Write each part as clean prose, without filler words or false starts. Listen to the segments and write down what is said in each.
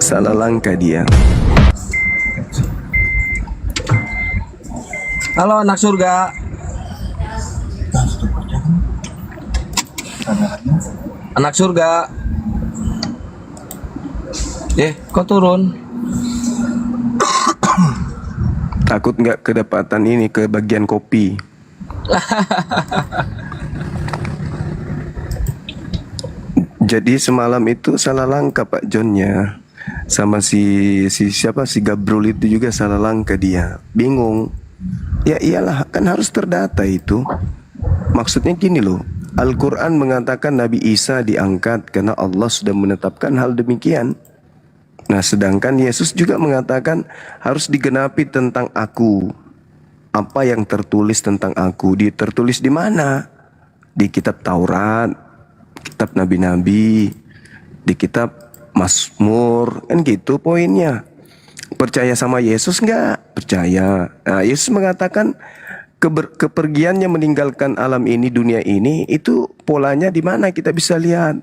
salah langkah dia. Halo anak surga. Anak surga. Kok turun? Takut nggak kedapatan ini ke bagian kopi. Jadi semalam itu salah langkah Pak Johnnya, sama si siapa, si Gabrul itu juga salah langkah dia. Bingung. Ya iyalah, kan harus terdata itu. Maksudnya gini loh, Al-Quran mengatakan Nabi Isa diangkat karena Allah sudah menetapkan hal demikian. Nah sedangkan Yesus juga mengatakan harus digenapi tentang aku. Apa yang tertulis tentang aku, tertulis di mana? Di kitab Taurat, kitab Nabi-Nabi, di kitab Mazmur, kan gitu poinnya. Percaya sama Yesus nggak? Percaya. Nah, Yesus mengatakan kepergiannya meninggalkan alam ini, dunia ini, itu polanya di mana kita bisa lihat.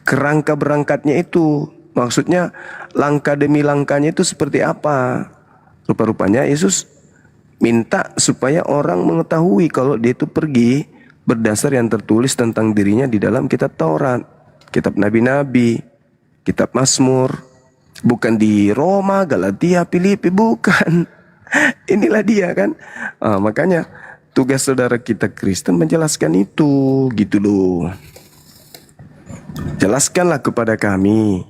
Kerangka berangkatnya itu, maksudnya langkah demi langkahnya itu seperti apa. Rupa-rupanya Yesus minta supaya orang mengetahui kalau dia itu pergi berdasar yang tertulis tentang dirinya di dalam kitab Taurat, kitab Nabi-Nabi, kitab Mazmur. Bukan di Roma, Galatia, Filipi, bukan. Inilah dia kan. Makanya tugas saudara kita Kristen menjelaskan itu, gitu loh. Jelaskanlah kepada kami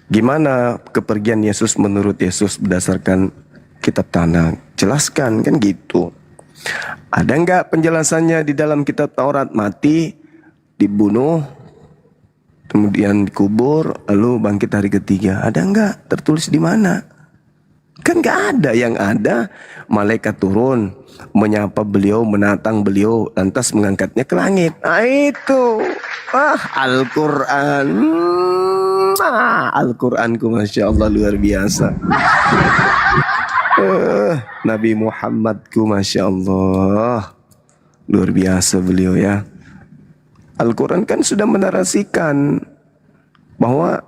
gimana kepergian Yesus menurut Yesus berdasarkan kitab Tanakh. Jelaskan, kan gitu. Ada enggak penjelasannya di dalam kitab Taurat? Mati, dibunuh, kemudian dikubur, lalu bangkit hari ketiga. Ada enggak? Tertulis di mana? Kan enggak ada. Yang ada malaikat turun, menyapa beliau, menatang beliau, lantas mengangkatnya ke langit. Nah itu. Al-Quran. Al-Quranku Masya Allah luar biasa. Nabi Muhammadku Masya Allah luar biasa beliau ya. Al-Quran kan sudah menarasikan bahwa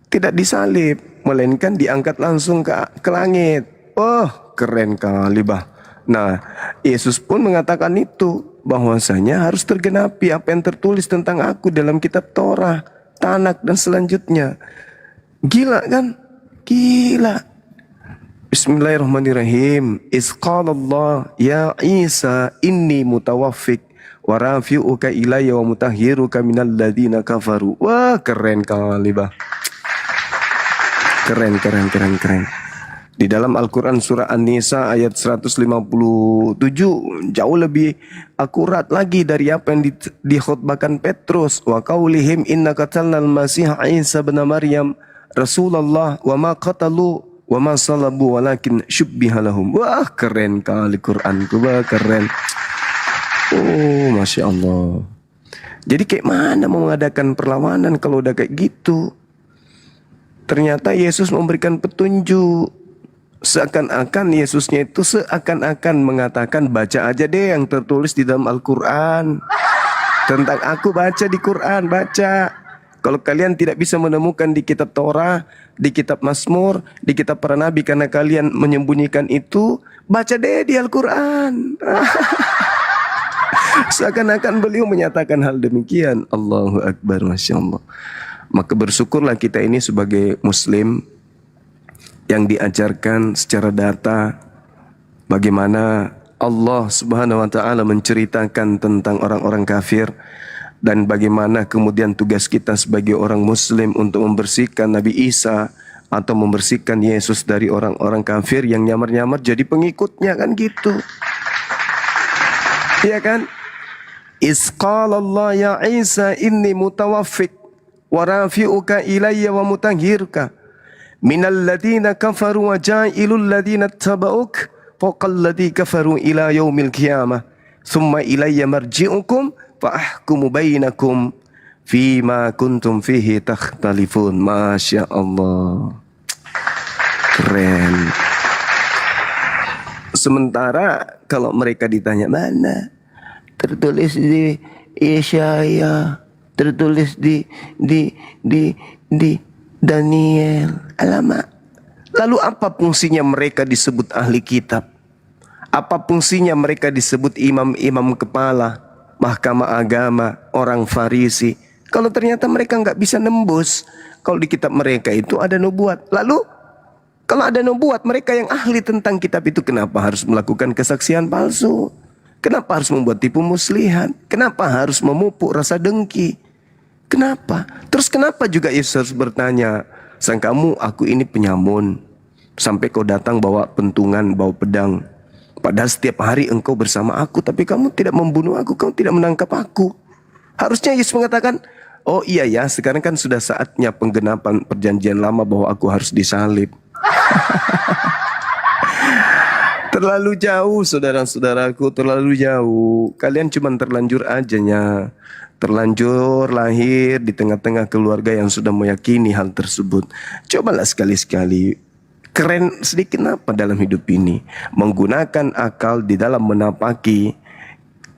tidak disalib, melainkan diangkat langsung ke langit. Keren kali bah. Nah, Yesus pun mengatakan itu, bahwasanya harus tergenapi apa yang tertulis tentang aku dalam kitab Torah, Tanakh dan selanjutnya. Gila kan? Gila. Bismillahirrahmanirrahim. Isqalallah ya Isa inni mutawaffik wa rafi'uka ilayya wa mutahhiruka minal ladina kafaru. Wah, keren kali bah. Keren. Di dalam Al-Quran surah An-Nisa ayat 157 jauh lebih akurat lagi dari apa yang dikhutbahkan Petrus. Wa qaulihim inna qatalnal masih Isa bin Maryam Rasulullah wa ma qatalu wa ma salabu walakin syubbiha lahum. Wah, keren kali Quranku, wah keren. Masya Allah. Jadi kayak mana mau mengadakan perlawanan kalau udah kayak gitu? Ternyata Yesus memberikan petunjuk. Seakan-akan Yesusnya itu seakan-akan mengatakan baca aja deh yang tertulis di dalam Al-Quran. Tentang aku baca di Quran, baca. Kalau kalian tidak bisa menemukan di kitab Torah, di kitab Mazmur, di kitab para nabi karena kalian menyembunyikan itu, baca deh di Al-Quran. Seakan-akan beliau menyatakan hal demikian. Allahu Akbar, Masya Allah. Maka bersyukurlah kita ini sebagai Muslim yang diajarkan secara data bagaimana Allah Subhanahu wa Ta'ala menceritakan tentang orang-orang kafir, dan bagaimana kemudian tugas kita sebagai orang Muslim untuk membersihkan Nabi Isa atau membersihkan Yesus dari orang-orang kafir yang nyamar-nyamar jadi pengikutnya, kan gitu. Iya kan? Isqalallah ya Isa inni mutawaffik wa rafi'uka ilayya wa mutahhiruka minal ladina kafaru wa ja'ilul ladina taba'uk faqal ladhi kafaru ila yaumil qiyamah thumma ilayya marji'ukum fa ahkumu bainakum fima kuntum fihi takhtalifun. Masya Allah, keren. Sementara kalau mereka ditanya mana tertulis di Yesaya, tertulis di Daniel. Alamak. Lalu apa fungsinya mereka disebut ahli kitab? Apa fungsinya mereka disebut imam-imam kepala, mahkamah agama, orang Farisi? Kalau ternyata mereka nggak bisa nembus, kalau di kitab mereka itu ada nubuat. Lalu kalau ada nubuat, mereka yang ahli tentang kitab itu kenapa harus melakukan kesaksian palsu? Kenapa harus membuat tipu muslihat? Kenapa harus memupuk rasa dengki? Kenapa? Terus kenapa juga Yesus bertanya, sangkamu aku ini penyamun, sampai kau datang bawa pentungan, bawa pedang. Padahal setiap hari engkau bersama aku, tapi kamu tidak membunuh aku, kamu tidak menangkap aku. Harusnya Yesus mengatakan, oh iya ya, sekarang kan sudah saatnya penggenapan perjanjian lama bahwa aku harus disalib. Terlalu jauh saudara-saudaraku, terlalu jauh. Kalian cuma terlanjur ajanya. Terlanjur lahir di tengah-tengah keluarga yang sudah meyakini hal tersebut. Cobalah sekali-sekali. Keren sedikit apa dalam hidup ini? Menggunakan akal di dalam menapaki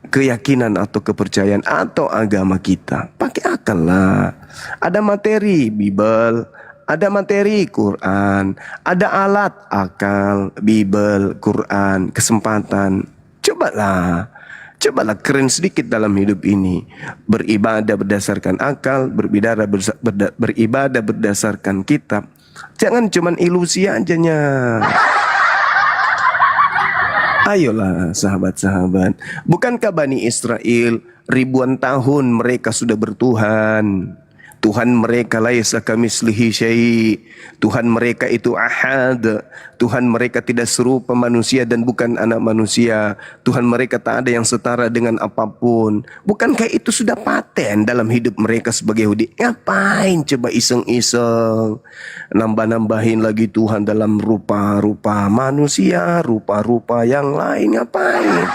keyakinan atau kepercayaan atau agama kita. Pakai akal lah. Ada materi Bible, ada materi Quran, ada alat akal, Bible, Quran, kesempatan. Cobalah keren sedikit dalam hidup ini. Beribadah berdasarkan akal, beribadah berdasarkan kitab. Jangan cuman ilusi ajanya. Ayolah sahabat-sahabat. Bukankah Bani Israel ribuan tahun mereka sudah bertuhan? Tuhan mereka laisa kamitslihi syai'. Tuhan mereka itu ahad. Tuhan mereka tidak serupa manusia dan bukan anak manusia. Tuhan mereka tak ada yang setara dengan apapun. Bukankah itu sudah paten dalam hidup mereka sebagai Yahudi? Ngapain coba iseng-iseng nambah-nambahin lagi Tuhan dalam rupa-rupa manusia, rupa-rupa yang lain? Ngapain?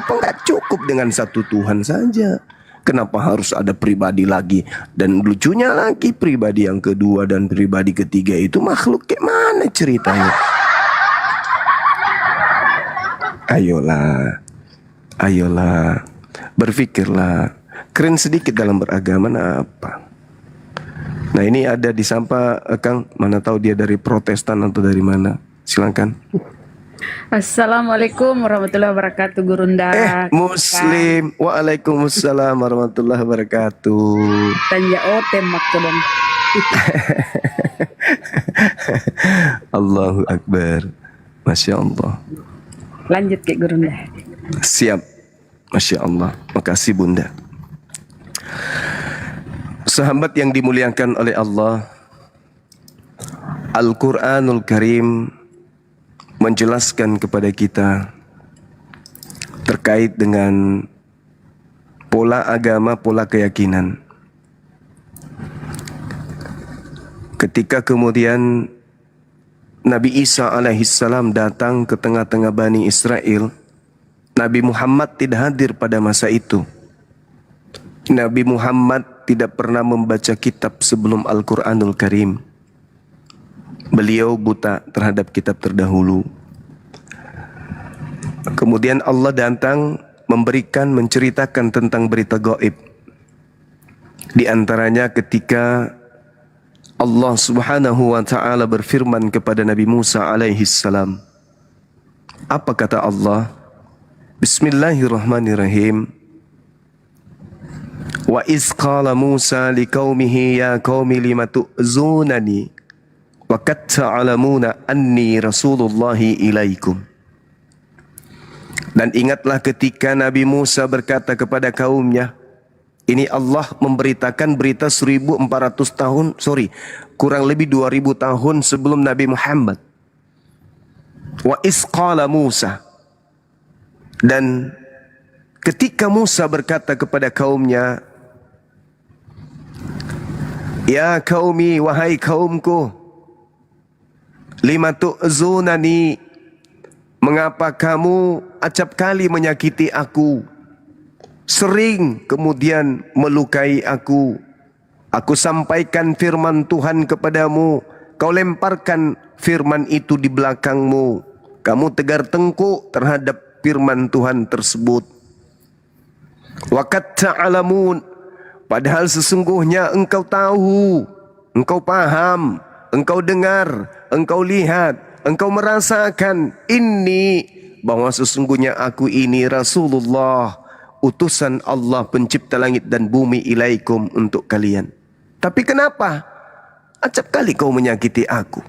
Apa enggak cukup dengan satu Tuhan saja? Kenapa harus ada pribadi lagi? Dan lucunya lagi, pribadi yang kedua dan pribadi ketiga itu makhluk kayak mana ceritanya? Ayolah, berpikirlah. Keren sedikit dalam beragama apa? Nah ini ada di Sampa, Kang. Mana tahu dia dari Protestan atau dari mana? Silakan. Assalamualaikum warahmatullahi wabarakatuh, Gurunda. Muslim. Waalaikumsalam warahmatullahi wabarakatuh. Tanya tembak dong. Allahu Akbar. Masya Allah. Lanjut ke Gurunda. Siap. Masya Allah. Makasih Bunda. Sahabat yang dimuliakan oleh Allah, Al-Quranul Karim menjelaskan kepada kita terkait dengan pola agama, pola keyakinan. Ketika kemudian Nabi Isa alaihissalam datang ke tengah-tengah Bani Israel, Nabi Muhammad tidak hadir pada masa itu. Nabi Muhammad tidak pernah membaca kitab sebelum Al-Quranul Karim. Beliau buta terhadap kitab terdahulu. Kemudian Allah datang menceritakan tentang berita gaib. Di antaranya ketika Allah Subhanahu wa taala berfirman kepada Nabi Musa alaihi salam. Apa kata Allah? Bismillahirrahmanirrahim. Wa iz qala Musa liqaumihi ya qaumi lima tu'zunani wa qad ta'lamuna anni rasulullahi ilaikum. Dan ingatlah ketika Nabi Musa berkata kepada kaumnya, ini Allah memberitakan berita 1400 tahun, kurang lebih 2000 tahun sebelum Nabi Muhammad. Wa isqala Musa. Dan ketika Musa berkata kepada kaumnya, ya qaumi, wahai kaumku, lima tu'zunani, mengapa kamu acap kali menyakiti aku, sering kemudian melukai aku. Aku sampaikan firman Tuhan kepadamu, kau lemparkan firman itu di belakangmu. Kamu tegar tengkuk terhadap firman Tuhan tersebut. Wa qad ta'lamun, padahal sesungguhnya engkau tahu engkau paham, engkau dengar, engkau lihat, engkau merasakan ini bahwa sesungguhnya aku ini Rasulullah, utusan Allah pencipta langit dan bumi ilaikum untuk kalian. Tapi kenapa? Acap kali kau menyakiti aku.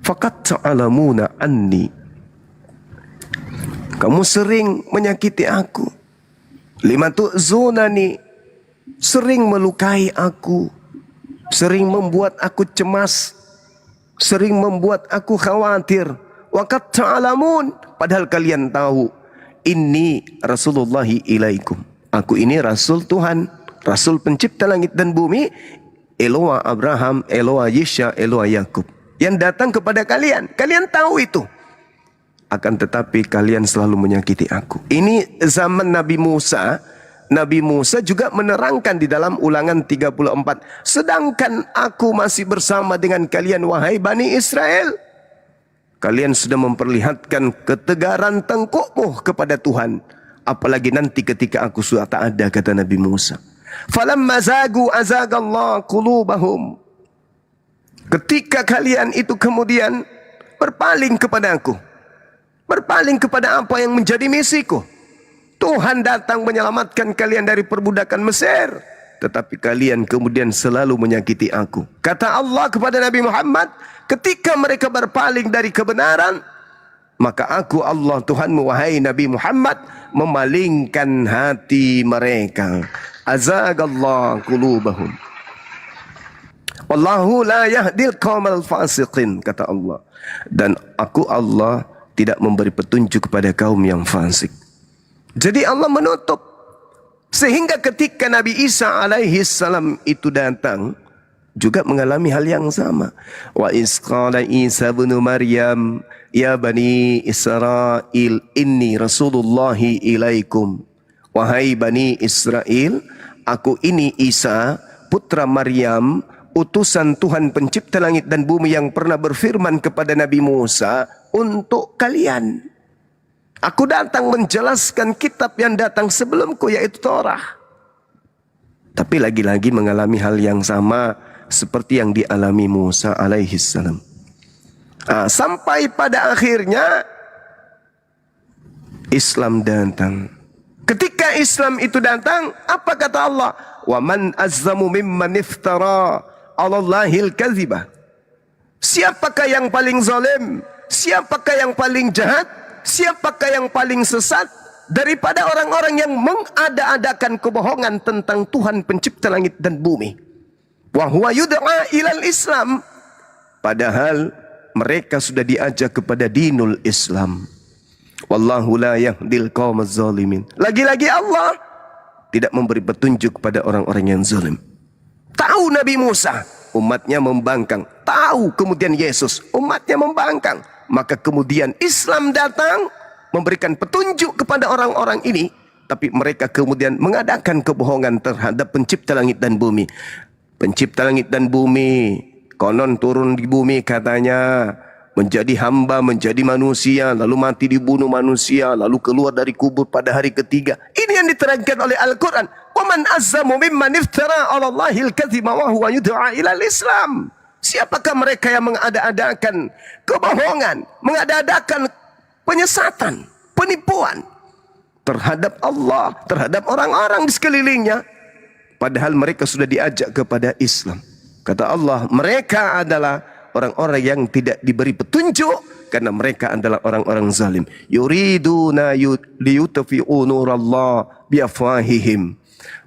Faqad ta'lamuna anni. Kamu sering menyakiti aku. Lima tu'zunani. Sering melukai aku. Sering membuat aku cemas. Sering membuat aku khawatir. Waqad ta'lamun. Padahal kalian tahu. Inni Rasulullahi ilaikum. Aku ini Rasul Tuhan. Rasul pencipta langit dan bumi. Eloa Abraham, Eloa Yisha, Eloa Yakub. Yang datang kepada kalian. Kalian tahu itu. Akan tetapi kalian selalu menyakiti aku. Ini zaman Nabi Musa. Nabi Musa juga menerangkan di dalam Ulangan 34. Sedangkan aku masih bersama dengan kalian wahai Bani Israel. Kalian sudah memperlihatkan ketegaran tengkukmu kepada Tuhan. Apalagi nanti ketika aku sudah tak ada, kata Nabi Musa. Falamma zagu azagallah qulubahum. Ketika kalian itu kemudian berpaling kepada aku. Berpaling kepada apa yang menjadi misiku. Tuhan datang menyelamatkan kalian dari perbudakan Mesir. Tetapi kalian kemudian selalu menyakiti aku. Kata Allah kepada Nabi Muhammad, ketika mereka berpaling dari kebenaran, maka aku Allah Tuhanmu wahai Nabi Muhammad memalingkan hati mereka. Azagallah qulubahum. Wallahu la yahdil qaumal fasiqin, kata Allah. Dan aku Allah tidak memberi petunjuk kepada kaum yang fasik. Jadi Allah menutup. Sehingga ketika Nabi Isa alaihi salam itu datang, juga mengalami hal yang sama. Wa isqala Isa bin Maryam, ya Bani Israel, inni Rasulullahi ilaikum. Wahai Bani Israel, aku ini Isa, putra Maryam, utusan Tuhan pencipta langit dan bumi yang pernah berfirman kepada Nabi Musa, untuk kalian. Aku datang menjelaskan kitab yang datang sebelumku, yaitu Torah. Tapi lagi-lagi mengalami hal yang sama seperti yang dialami Musa alaihi salam. Sampai pada akhirnya Islam datang. Ketika Islam itu datang, apa kata Allah? Wa man azzamu mimman iftara 'alallahil kadzibah. Siapakah yang paling zalim? Siapakah yang paling jahat? Siapakah yang paling sesat daripada orang-orang yang mengada-adakan kebohongan tentang Tuhan pencipta langit dan bumi? Wa huwa yud'a ilal Islam. Padahal mereka sudah diajak kepada dinul Islam. Wallahu la yahdil qaumaz zalimin. Lagi-lagi Allah tidak memberi petunjuk kepada orang-orang yang zalim. Tahu Nabi Musa, umatnya membangkang. Tahu kemudian Yesus, umatnya membangkang. Maka kemudian Islam datang memberikan petunjuk kepada orang-orang ini. Tapi mereka kemudian mengadakan kebohongan terhadap pencipta langit dan bumi. Pencipta langit dan bumi, konon turun di bumi katanya, menjadi hamba, menjadi manusia, lalu mati dibunuh manusia, lalu keluar dari kubur pada hari ketiga. Ini yang diterangkan oleh Al-Quran. وَمَنْ أَزَّمُ مِمَّنْ اِفْتَرَى عَلَى اللَّهِ الْكَذِبَ وَهُوَ يُدْعَى إِلَى الْإِسْلَامِ. Siapakah mereka yang mengada-adakan kebohongan, mengada-adakan penyesatan, penipuan terhadap Allah, terhadap orang-orang di sekelilingnya, padahal mereka sudah diajak kepada Islam. Kata Allah, mereka adalah orang-orang yang tidak diberi petunjuk karena mereka adalah orang-orang zalim. Yuriduna liyutfi'u nurallah biafwahihim.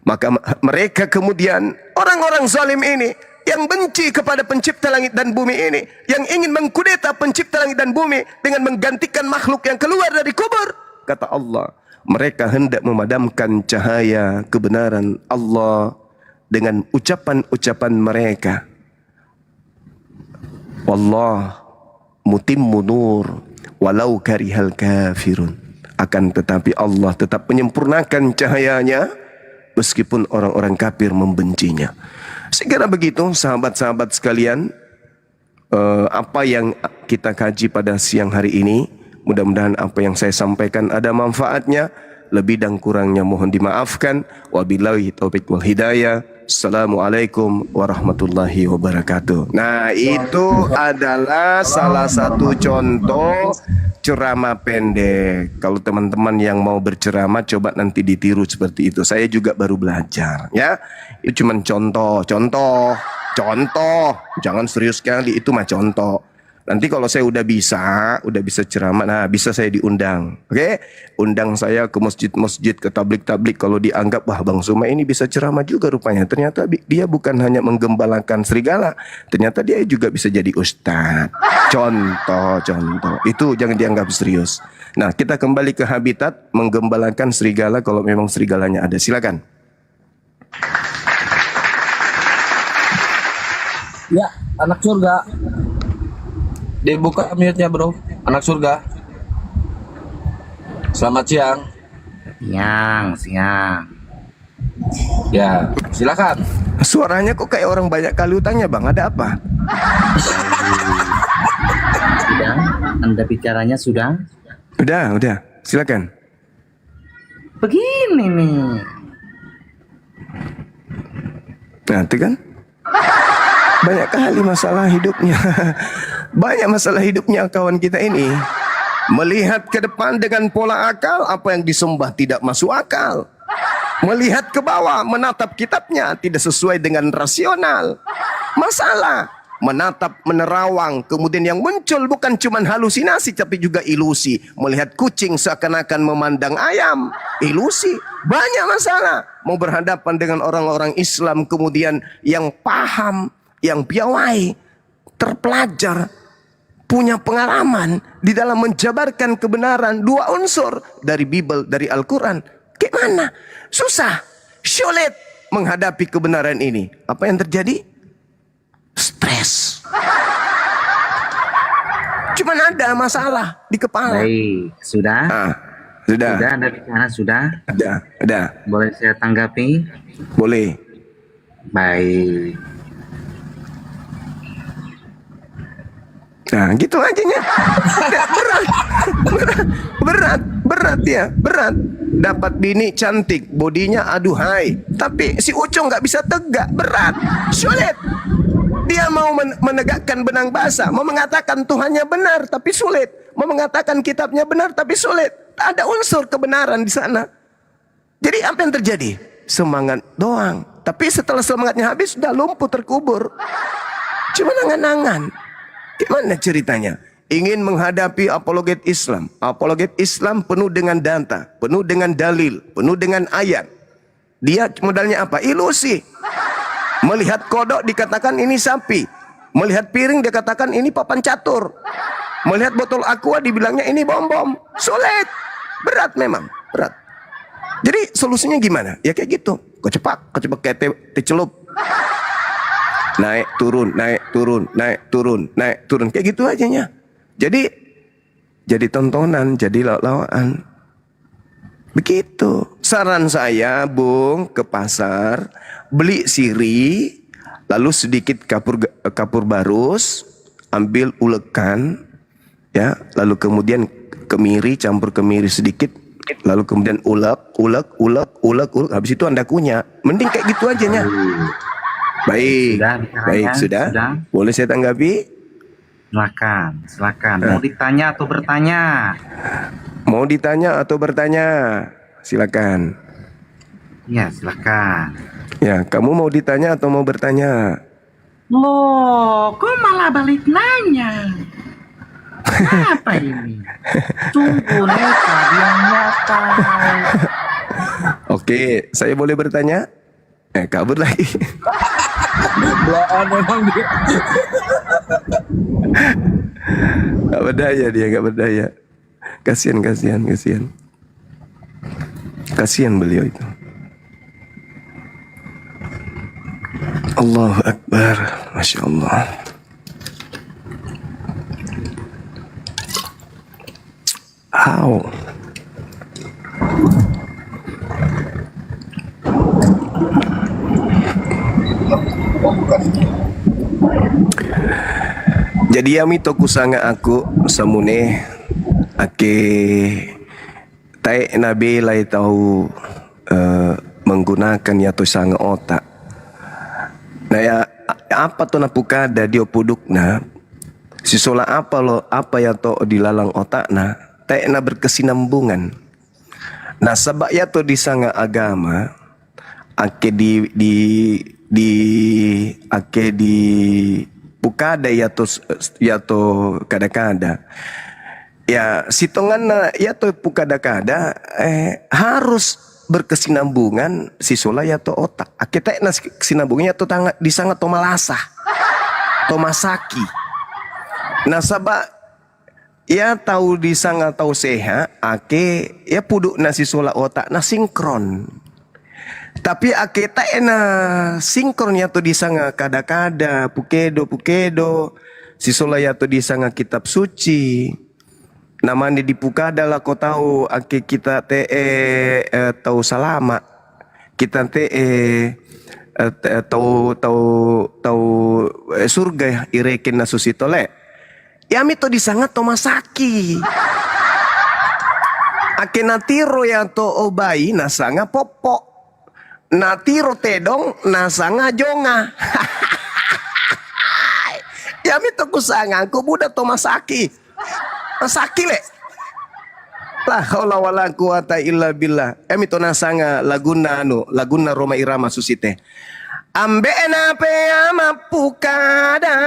Maka mereka kemudian orang-orang zalim ini yang benci kepada pencipta langit dan bumi ini, yang ingin mengkudeta pencipta langit dan bumi dengan menggantikan makhluk yang keluar dari kubur. Kata Allah, mereka hendak memadamkan cahaya kebenaran Allah dengan ucapan-ucapan mereka. Wallah mutimmu nur walau karihal kafirun. Akan tetapi Allah tetap menyempurnakan cahayanya meskipun orang-orang kafir membencinya. Sekira begitu sahabat-sahabat sekalian, apa yang kita kaji pada siang hari ini, mudah-mudahan apa yang saya sampaikan ada manfaatnya. Lebih dan kurangnya mohon dimaafkan. Wabillahi taufiq wal hidayah. Assalamualaikum warahmatullahi wabarakatuh. Nah, itu adalah salah satu contoh ceramah pendek. Kalau teman-teman yang mau berceramah, coba nanti ditiru seperti itu. Saya juga baru belajar, ya. Itu cuma contoh. Jangan serius sekali, itu mah contoh. Nanti kalau saya udah bisa ceramah, nah bisa saya diundang, oke? Undang saya ke masjid-masjid, ke tablik-tablik. Kalau dianggap, wah Bang Suma ini bisa ceramah juga rupanya. Ternyata dia bukan hanya menggembalakan serigala, ternyata dia juga bisa jadi ustadz. Contoh. Itu jangan dianggap serius. Nah, kita kembali ke habitat menggembalakan serigala kalau memang serigalanya ada. Silakan. Ya, anak surga. Dibuka mute-nya, bro. Anak surga. Selamat siang. Siang. Ya, silakan. Suaranya kok kayak orang banyak kali utangnya, Bang. Ada apa? Sudah? Anda bicaranya sudah? Udah. Silakan. Begini nih. Nah, itu kan banyak kali masalah hidupnya. Banyak masalah hidupnya kawan kita ini. Melihat ke depan dengan pola akal, apa yang disembah tidak masuk akal. Melihat ke bawah, menatap kitabnya tidak sesuai dengan rasional. Masalah menatap, menerawang, kemudian yang muncul bukan cuma halusinasi tapi juga ilusi. Melihat kucing seakan-akan memandang ayam, ilusi. Banyak masalah. Mau berhadapan dengan orang-orang Islam kemudian yang paham, yang piawai, terpelajar, punya pengalaman di dalam menjabarkan kebenaran dua unsur dari Bible, dari Al-Quran. Gimana? Susah, sulit menghadapi kebenaran ini. Apa yang terjadi? Stres. Cuman ada masalah di kepala. Baik, sudah? Sudah. Sudah Anda bicara sudah? Ada. Boleh saya tanggapi? Boleh. Baik. Nah, gitu aja nya. Berat ya, berat. Dapat bini cantik, bodinya aduhai, tapi si Ucong nggak bisa tegak, berat, sulit. Dia mau menegakkan benang basah, mau mengatakan Tuhannya benar, tapi sulit. Mau mengatakan kitabnya benar, tapi sulit. Ada unsur kebenaran di sana. Jadi apa yang terjadi? Semangat doang. Tapi setelah semangatnya habis, sudah lumpuh terkubur. Cuma angan-angan. Gimana ceritanya? Ingin menghadapi apologet Islam. Apologet Islam penuh dengan data, penuh dengan dalil, penuh dengan ayat. Dia modalnya apa? Ilusi. Melihat kodok dikatakan ini sapi. Melihat piring dikatakan ini papan catur. Melihat botol aqua dibilangnya ini bom-bom. Sulit. Berat memang. Berat. Jadi solusinya gimana? Ya kayak gitu. Kecepak kayak celup. Naik turun, kayak gitu aja nya. Jadi tontonan, jadi lawaan. Begitu. Saran saya, Bung, ke pasar beli siri, lalu sedikit kapur barus, ambil ulekan, ya, lalu kemudian kemiri, campur kemiri sedikit, lalu kemudian ulek, habis itu Anda kunyah. Mending kayak gitu aja nya. Baik, sudah. Boleh saya tanggapi? Silakan. Mau ditanya atau bertanya? Mau ditanya atau bertanya? Silakan. Ya, silakan. Ya, kamu mau ditanya atau mau bertanya? Loh, kok malah balik nanya? Apa ini? Sungguh neta yang nyata. Oke, saya boleh bertanya? Kabur lagi. Belaan memang dia. Gak berdaya dia, gak berdaya. Kasihan. Kasihan beliau itu. Allahu Akbar. Masya Allah. Jadi yami tokusanga aku samune ake tai nabi lai tahu menggunakan yato sanga otak Nah ya apa tuh napukada dia pudukna sisola apa ya to dilalang otakna na berkesinambungan. Nah sebab ya to disanga agama ake ake di pukada ya to kada-kada ya sitongan ya to pukada-kada harus berkesinambungan sisola ya to otak ake na kesinambungannya to disanga to malasa to masaki. Nah sabab ya tahu disanga tahu seha ake ya puduk nasi sola otak na sinkron. Tapi ake tak na sinkron ya to disanga kada-kada pukedo si sola ya to disanga kitab suci. Namanya di pukada lah kau tahu ake kita tahu salama kita tahu surga irekin na susitole. Ya mito disanga to masaki. Ake natiro ya to obai nasanga popo. Natiro tedong nasanga jonga. Ya mito kusanga ko buda to masaki. Masaki le. La haula wala quwata illa billah. Ya mito nasanga laguna Roma Irama susite. Ambe na pe amapukada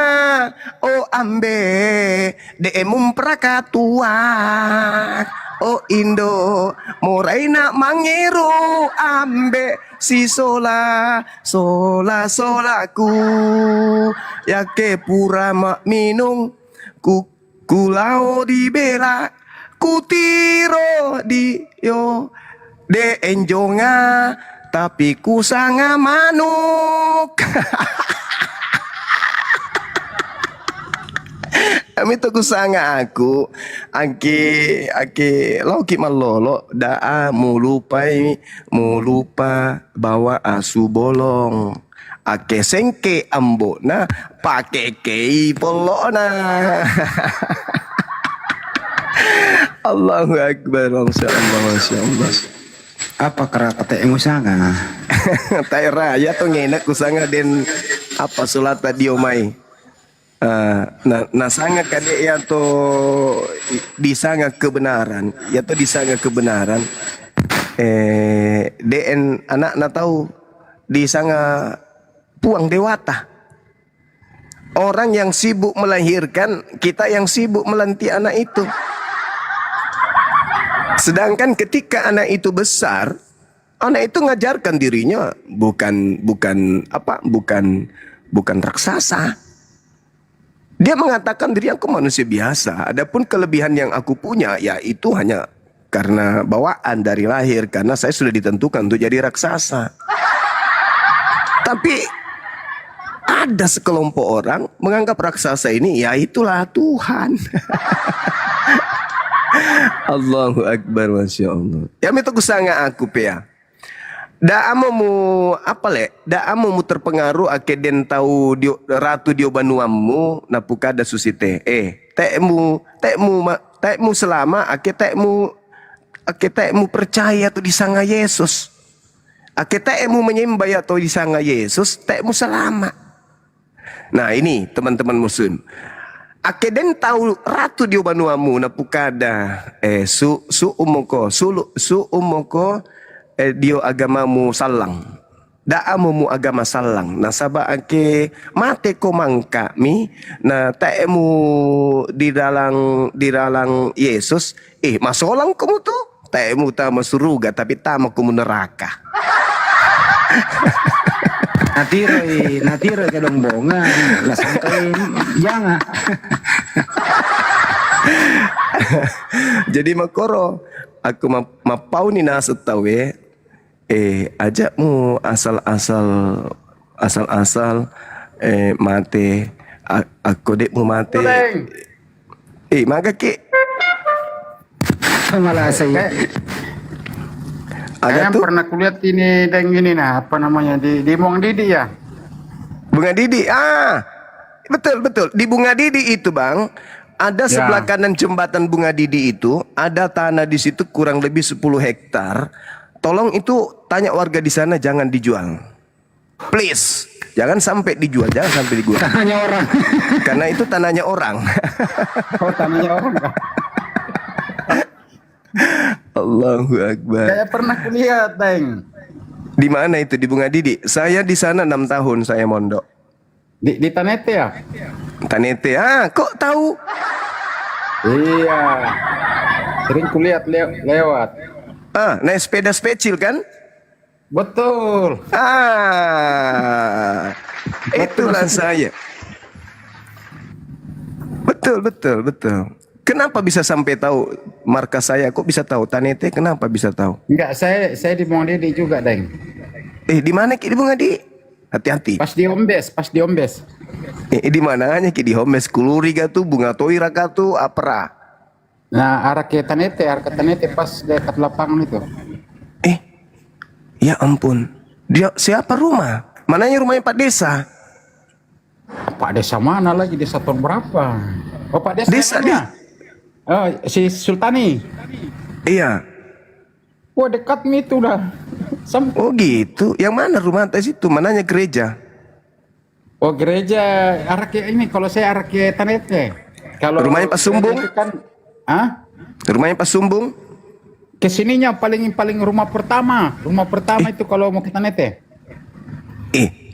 o ambe de mumprakatuak o Indo moraina mangiru ambe si sola solaku yake pura mak minung kulao di bela kutiro di yo de enjonga tapi kusanga manuk. Kami tu kusanga aku, ake lauki malolo daa mulupa bawa asu bolong. Ake sengke ambona pake kei polona. Allahu Akbar, Masya Allah, Masya Allah. Apa kera kata engusanga? Tai raya to ngenak kusanga den apa sulata diomai. Nasanga kade ya to disanga kebenaran, ya to disanga kebenaran. Den anak na tahu disanga puang dewata. Orang yang sibuk melahirkan, kita yang sibuk melanti anak itu. Sedangkan ketika anak itu besar, anak itu ngajarkan dirinya bukan raksasa. Dia mengatakan diri aku manusia biasa. Adapun kelebihan yang aku punya ya itu hanya karena bawaan dari lahir, karena saya sudah ditentukan untuk jadi raksasa. Tapi ada sekelompok orang menganggap raksasa ini ya itulah Tuhan. Allahu Akbar, Masya Allah. Ya mito kusanga aku pea. Daamu terpengaruh ake den tahu ratu dio banuamu napukada susite. Tekmu selama ake tekmu percaya tu disanga Yesus. Ake tekmu menyembah ya tu disanga Yesus, tekmu selama. Nah ini teman-teman muslim. Ake den tahu ratu dio banuamu napukada su umoko dio agamamu salang. Daamu agama salang. Nah sabak ake mate ko mangkami na taemu di dalang Yesus masolang kamu tu taemu tama suruga tapi tama kamu neraka. Natiro ke dong bonga lah sampai jangan. Jadi makoro aku mapau ni nasa tawe ajakmu asal-asal mate aku dekmu mate maga ki Malah saya Saya tuh pernah kulihat ini dan gini apa namanya di Bunga Didi ya. Bunga Didi, betul. Di Bunga Didi itu bang, ada sebelah kanan jembatan Bunga Didi itu, ada tanah di situ kurang lebih 10 hektar. Tolong itu tanya warga di sana jangan dijual. Please. Jangan sampai dijual, jangan sampai dijual. Tanahnya orang. Karena itu tanahnya orang. Oh, tanahnya orang. Kak. Allahu Akbar. Kayak pernah kulihat, Deng. Di mana itu di Bunga Didi? Saya di sana 6 tahun saya mondok. Di Tanete ya? Tanete. Ah, kok tahu? Iya. Sering kulihat lewat. Ah, naik sepeda specil kan? Betul. Ah, itulah saya. Betul, betul, betul. Kenapa bisa sampai tahu markas saya? Kok bisa tahu Tanete? Kenapa bisa tahu? Enggak, saya di Mondidi juga, Deng. Di mana Ki di Bunga Di? Hati-hati. Pas di Ombes. Di mana hanya Ki di Homes Kuluri gatu Bunga Toira gatu Apra. Nah, arah ke Tanete pas dekat lapangan itu. Ya ampun. Dia siapa rumah? Mananya rumahnya Pak Desa? Pak Desa mana lagi? Desa tahun berapa? Oh, Pak Desa. Desa, namanya? Oh, si Sultani. Iya. Wah, dekat nih itu dah. Oh gitu. Yang mana rumah atas itu? Mananya gereja? Oh, gereja arah ke ini. Kalau saya arah ke Tanete. Kalau Rumahnya Pak Sumbung? itu kan, Rumahnya Pak Sumbung? kesininya paling rumah pertama. Rumah pertama itu kalau mau ke Tanete.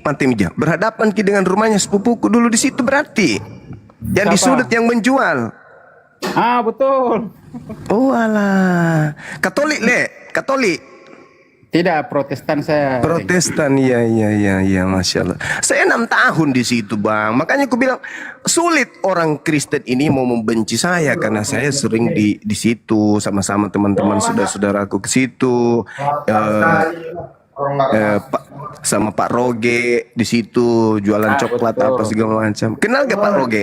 Pantai Mija. Berhadapan Ki dengan rumahnya sepupuku dulu di situ berarti. Yang di Siapa? sudut yang menjual. Betul. Oh alah. Katolik le, Katolik. Tidak, Protestan saya. Protestan, iya, Masya Allah. Saya 6 tahun di situ bang. Makanya aku bilang sulit orang Kristen ini mau membenci saya karena saya sering di situ sama-sama teman-teman saudara-saudaraku ke situ. Sama Pak Roge di situ jualan coklat betul. apa segala macam. Kenal gak Pak Roge?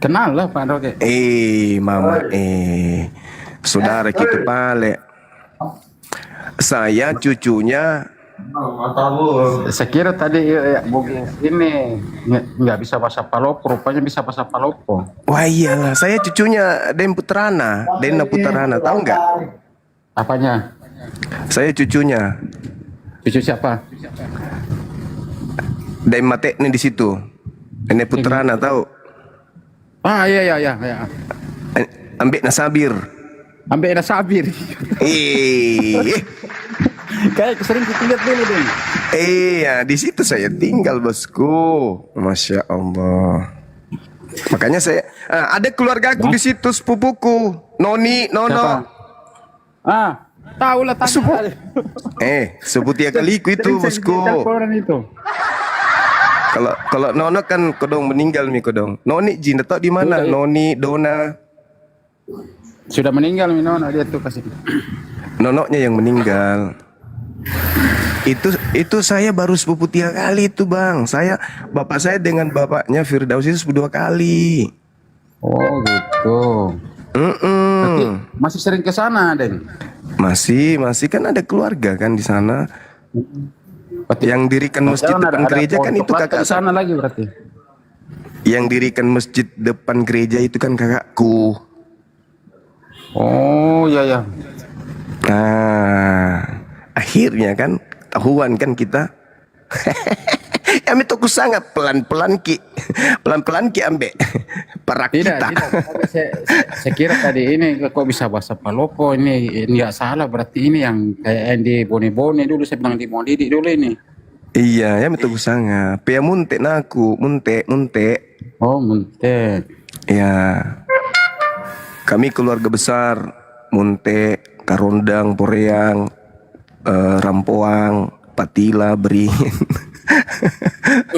Kenal lah Pak Roge. Mama, saudara kita pale. Saya cucunya. Saya kira tadi ini nggak bisa bahasa Palopo, rupanya bisa bahasa Palopo. Wah iyalah, saya cucunya Dena Putrana, tahu nggak? Apanya? Saya cucunya. Cucu siapa? Dena Matekne di situ. Dena Putrana tahu? Iya. Ambek Nasabir. Ambek ada Sabir. Kayak sering kita lihat dulu deh. Iya, di situ saya tinggal bosku. Masya Allah. Makanya saya ada keluarga aku di situ, sepupuku, Noni, Nono. Siapa? Tahu lah tanya. Sepupu tiga kaliku itu bosku. Orang itu. Kalau Nono kan kodong meninggal kodong. Noni Jin tahu di mana? Noni, Dona. Sudah meninggal Nono dia tuh kasih. Nonoknya yang meninggal. Itu saya baru sepupu 3 kali itu bang. Bapak saya dengan bapaknya Firdaus itu 2 kali. Oh gitu. Berarti masih sering ke sana, Den? Masih kan ada keluarga kan di sana. Yang dirikan masjid depan gereja kan itu kakak sana lagi berarti. Yang dirikan masjid depan gereja itu kan kakakku. Oh iya. Nah, akhirnya kan tahuan kan kita. Kami tuh sangat pelan-pelan ki ambek para Tidak. kita. Saya kira tadi ini kok bisa bahasa Palopo ini nggak salah berarti ini yang kayak yang di Bone-Bone dulu saya bilang di Mondidi dulu ini. Iya, ya betul sangat. Pia munte naku, munte. Oh, munte. Ya. Kami keluarga besar, munte, Karondang, Poreang, Rampoang, Patila, Beringin.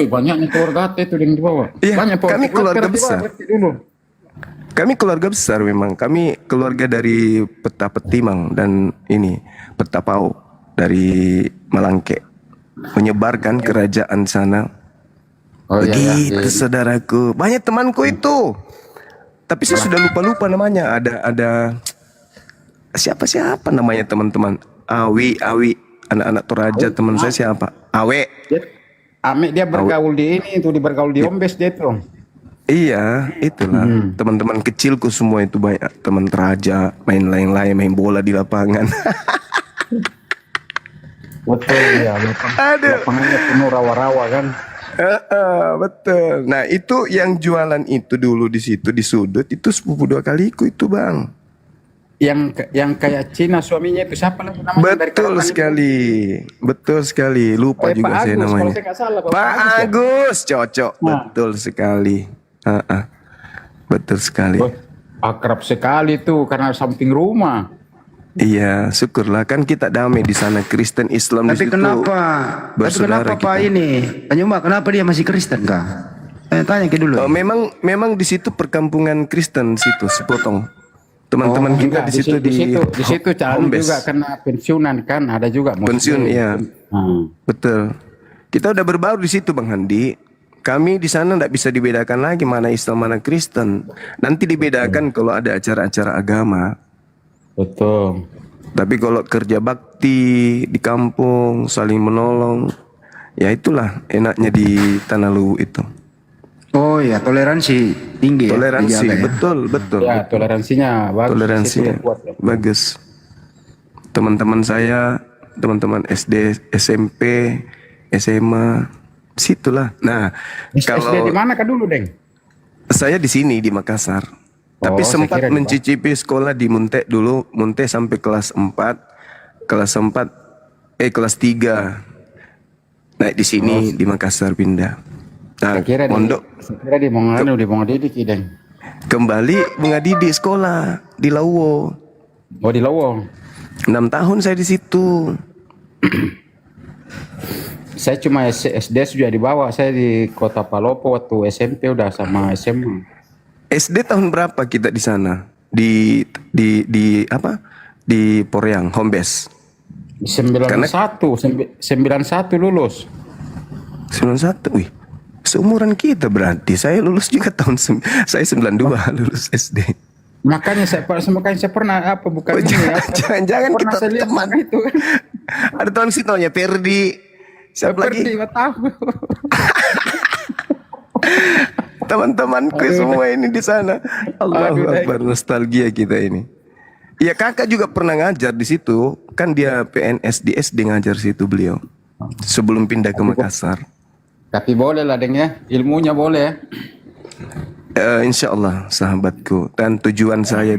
Banyaknya keluarga itu yang dibawa. Iya, Banyak kami keluarga besar. Dulu. Kami keluarga besar memang. Kami keluarga dari Peta Petimang dan ini Peta Pau dari Malangke. Menyebarkan kerajaan sana. Oh Begitu iya. saudaraku. Banyak temanku itu. Tapi saya sudah lupa namanya. Ada siapa namanya teman-teman? Awi, anak-anak Toraja teman saya siapa? Awe. Ame dia bergaul di ini itu bergaul di Ombes dia itu. Iya, itulah teman-teman kecilku semua itu banyak teman Toraja, main bola di lapangan. Betul ya, Aduh. lapangannya penuh rawa-rawa kan. Betul. Nah itu yang jualan itu dulu di situ di sudut itu sepupu dua kaliku itu bang. Yang kayak Cina suaminya itu siapa lagi namanya dari Betul Kerokan itu? sekali, betul sekali. Lupa Pak juga saya Agus, kalau namanya. saya nggak salah, Pak Agus ya? Agus, cocok, Nah. betul sekali. Betul sekali. Wah, akrab sekali tuh karena samping rumah. Iya, syukurlah kan kita damai di sana Kristen Islam di Tapi situ. kenapa? Tapi bersaudara kenapa Pak kita. ini? Tanya Mbak, kenapa dia masih Kristen kah? Tanya ke dulu. Oh, memang di situ perkampungan Kristen situ sepotong. Teman-teman kita Enggak, di situ di situ calon home base. juga kena pensiunan kan, ada juga Muslim. Pensiun, iya. Hmm. Betul. Kita udah berbaur di situ Bang Handi. Kami di sana tidak bisa dibedakan lagi mana Islam mana Kristen. Nanti dibedakan kalau ada acara-acara agama. Betul. Tapi kalau kerja bakti di kampung saling menolong, ya itulah enaknya di Tanah Luwu itu. Oh ya, toleransi tinggi ya. Toleransi, dijaga ya. betul. Ya, toleransinya bagus. Toleransinya Di situ kuat ya. bagus. Teman-teman saya, teman-teman SD, SMP, SMA, situlah. Nah, SD kalau di mana kan dulu, Deng? saya di sini di Makassar. Tapi Oh, saya sempat kira di mencicipi sekolah di Munte dulu, Munte sampai kelas 4. Kelas 3. Naik di sini di Makassar pindah. Nah, Saya kira di Monganu, di Mongadidik, Deng. kembali mengadidik sekolah di Lauwo. Oh, di Lowong. 6 tahun saya di situ. Saya cuma SD sudah dibawa, saya di Kota Palopo waktu SMP udah sama SMA. SD tahun berapa kita di sana? Di apa? Di Poryang, home base. 91 lulus. 91. Wih. Seumuran kita berarti. Saya lulus juga saya 92 lulus SD. Makanya saya pernah apa bukan Oh, ini apa? jangan Pernah kita saya lihat teman. itu kan. Ada teman sih namanya Perdi. Siapa lagi? Seperti tahu. Teman-temanku semua ini di sana. Allahu Aduh, Akbar, nostalgia kita ini. Ya kakak juga pernah ngajar di situ. Kan dia PNS di SD ngajar situ beliau. Sebelum pindah ke Makassar. Tapi boleh lah Deng ya, ilmunya boleh. Insya Allah sahabatku. Dan tujuan saya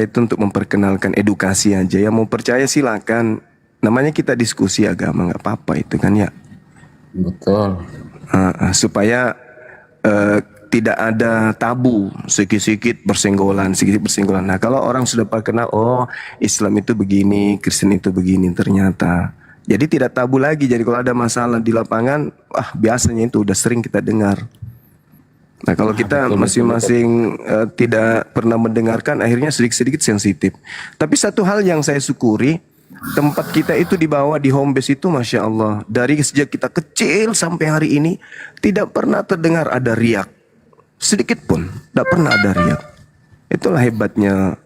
itu untuk memperkenalkan edukasi aja. Yang mau percaya silakan. Namanya kita diskusi agama nggak apa-apa itu kan ya. Betul. Supaya tidak ada tabu sedikit bersenggolan. Nah kalau orang sudah kenal, oh Islam itu begini, Kristen itu begini ternyata. Jadi tidak tabu lagi. Jadi kalau ada masalah di lapangan, biasanya itu udah sering kita dengar. Nah kalau kita masing-masing tidak pernah mendengarkan, akhirnya sedikit-sedikit sensitif. Tapi satu hal yang saya syukuri, tempat kita itu dibawa di home base itu Masya Allah. Dari sejak kita kecil sampai hari ini, tidak pernah terdengar ada riak. Sedikit pun, tidak pernah ada riak. Itulah hebatnya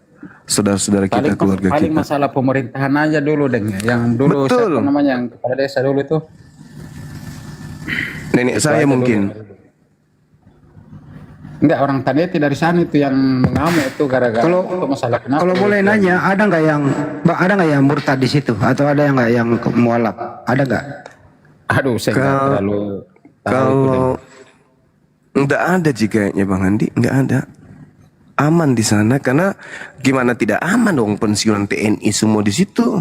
saudara-saudara kita, keluarga paling kita. masalah pemerintahan aja dulu Deng. Yang dulu Betul. siapa namanya yang kepala desa dulu tuh. Nenek saya aja mungkin. Enggak, orang Taneti dari sana itu yang mengamuk itu gara-gara itu masalah kenapa. Kalau boleh nanya, ada nggak yang murtad di situ atau ada yang nggak yang mualaf? Ada nggak? Aduh, saya nggak terlalu tahu itu, Deng. Kalau enggak ada sih kayaknya Bang Andi, enggak ada. Aman di sana karena gimana tidak aman dong pensiunan TNI semua di situ.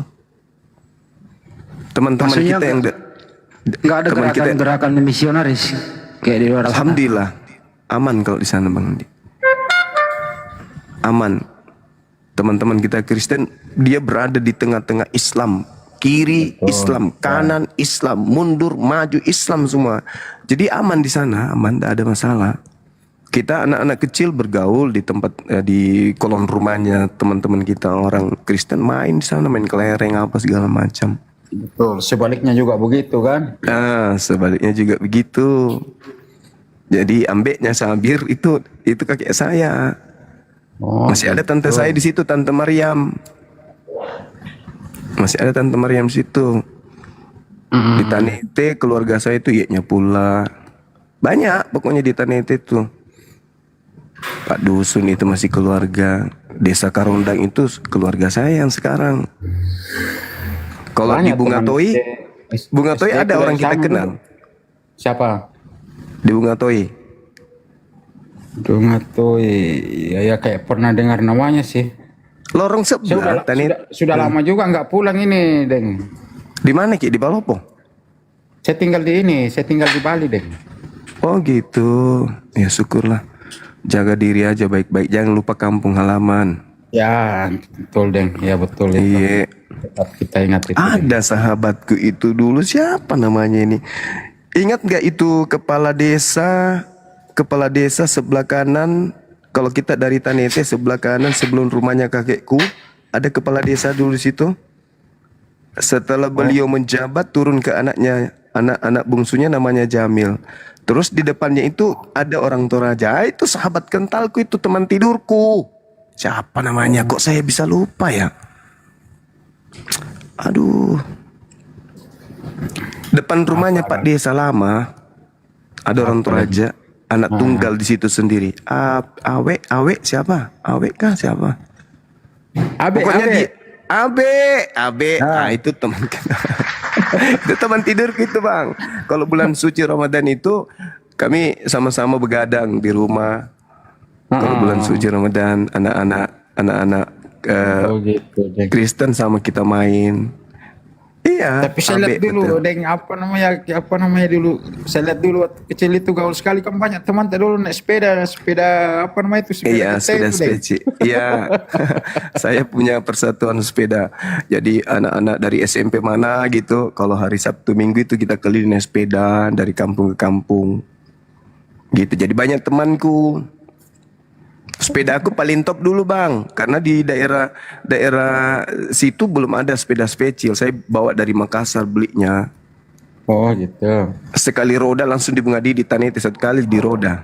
Teman-teman Maksudnya kita yang nggak ada teman kita- gerakan misionaris kayak di luar sana? Alhamdulillah aman kalau di sana Bang Andi. Aman. Teman-teman kita Kristen dia berada di tengah-tengah Islam. Kiri Islam, kanan Islam, mundur, maju Islam semua. Jadi aman di sana, aman, tidak ada masalah. Kita anak-anak kecil bergaul di tempat di kolong rumahnya teman-teman kita orang Kristen main di sana, main kelereng apa segala macam. Betul, sebaliknya juga begitu kan. Sebaliknya juga begitu. Jadi ambeknya Sabir itu kakek saya. Oh, Masih ada tante saya di situ, Tante Maryam. Masih ada Tante Maryam di situ. Di Tanete keluarga saya itu Yeknya pula. Banyak pokoknya di Tanete itu. Pak Dusun itu masih keluarga. Desa Karondang itu keluarga saya yang sekarang. Kalau di Banyak Bunga teman Toi, Bunga Toi SD ada kuliah orang kita sama kenal. dulu. Siapa? Di Bunga Toi. Bunga Toi. Ya kayak pernah dengar namanya sih. Lorong Saya sebelah, Tani. sudah lama juga nggak pulang ini, Deng. Di mana Ki? Di Palopo? Saya tinggal di Bali, Deng. Oh gitu. Ya syukurlah. Jaga diri aja baik-baik. Jangan lupa kampung halaman. Ya, betul, Deng. Ya betul itu. Iya. Tetap kita ingat itu. Deng. Ada sahabatku itu dulu, siapa namanya ini? Ingat nggak itu kepala desa sebelah kanan, kalau kita dari Tanete sebelah kanan sebelum rumahnya kakekku, ada kepala desa dulu di situ. Setelah beliau menjabat turun ke anak bungsunya namanya Jamil. Terus di depannya itu ada orang Toraja. Ah, itu sahabat kentalku, itu teman tidurku. Siapa namanya? Kok saya bisa lupa ya? Aduh. Depan rumahnya Pak Desa lama ada orang Toraja, anak tunggal di situ sendiri. Awe siapa? Awe kah siapa? Pokoknya Abe. Abe. Ah, itu teman kita. Itu teman tidurku itu, Bang. Kalau bulan suci Ramadan itu kami sama-sama begadang di rumah. Kalau bulan suci Ramadan anak-anak Oh gitu, Deng. Kristen sama kita main. Iya. Tapi saya lihat Abe, dulu, betul. Deng, apa namanya dulu. Saya lihat dulu waktu kecil itu gaul sekali kan banyak teman dulu naik sepeda apa namanya itu sepeda Iya, kita sepeda itu, Deng. speci. Iya. Saya punya persatuan sepeda. Jadi anak-anak dari SMP mana gitu, kalau hari Sabtu Minggu itu kita keliling naik sepeda dari kampung ke kampung. Gitu. Jadi banyak temanku. Sepeda aku paling top dulu, Bang, karena di daerah situ belum ada sepeda spesial. Saya bawa dari Makassar belinya. Oh gitu. Sekali roda langsung di Bunga Didi Tanete, satu kali di roda.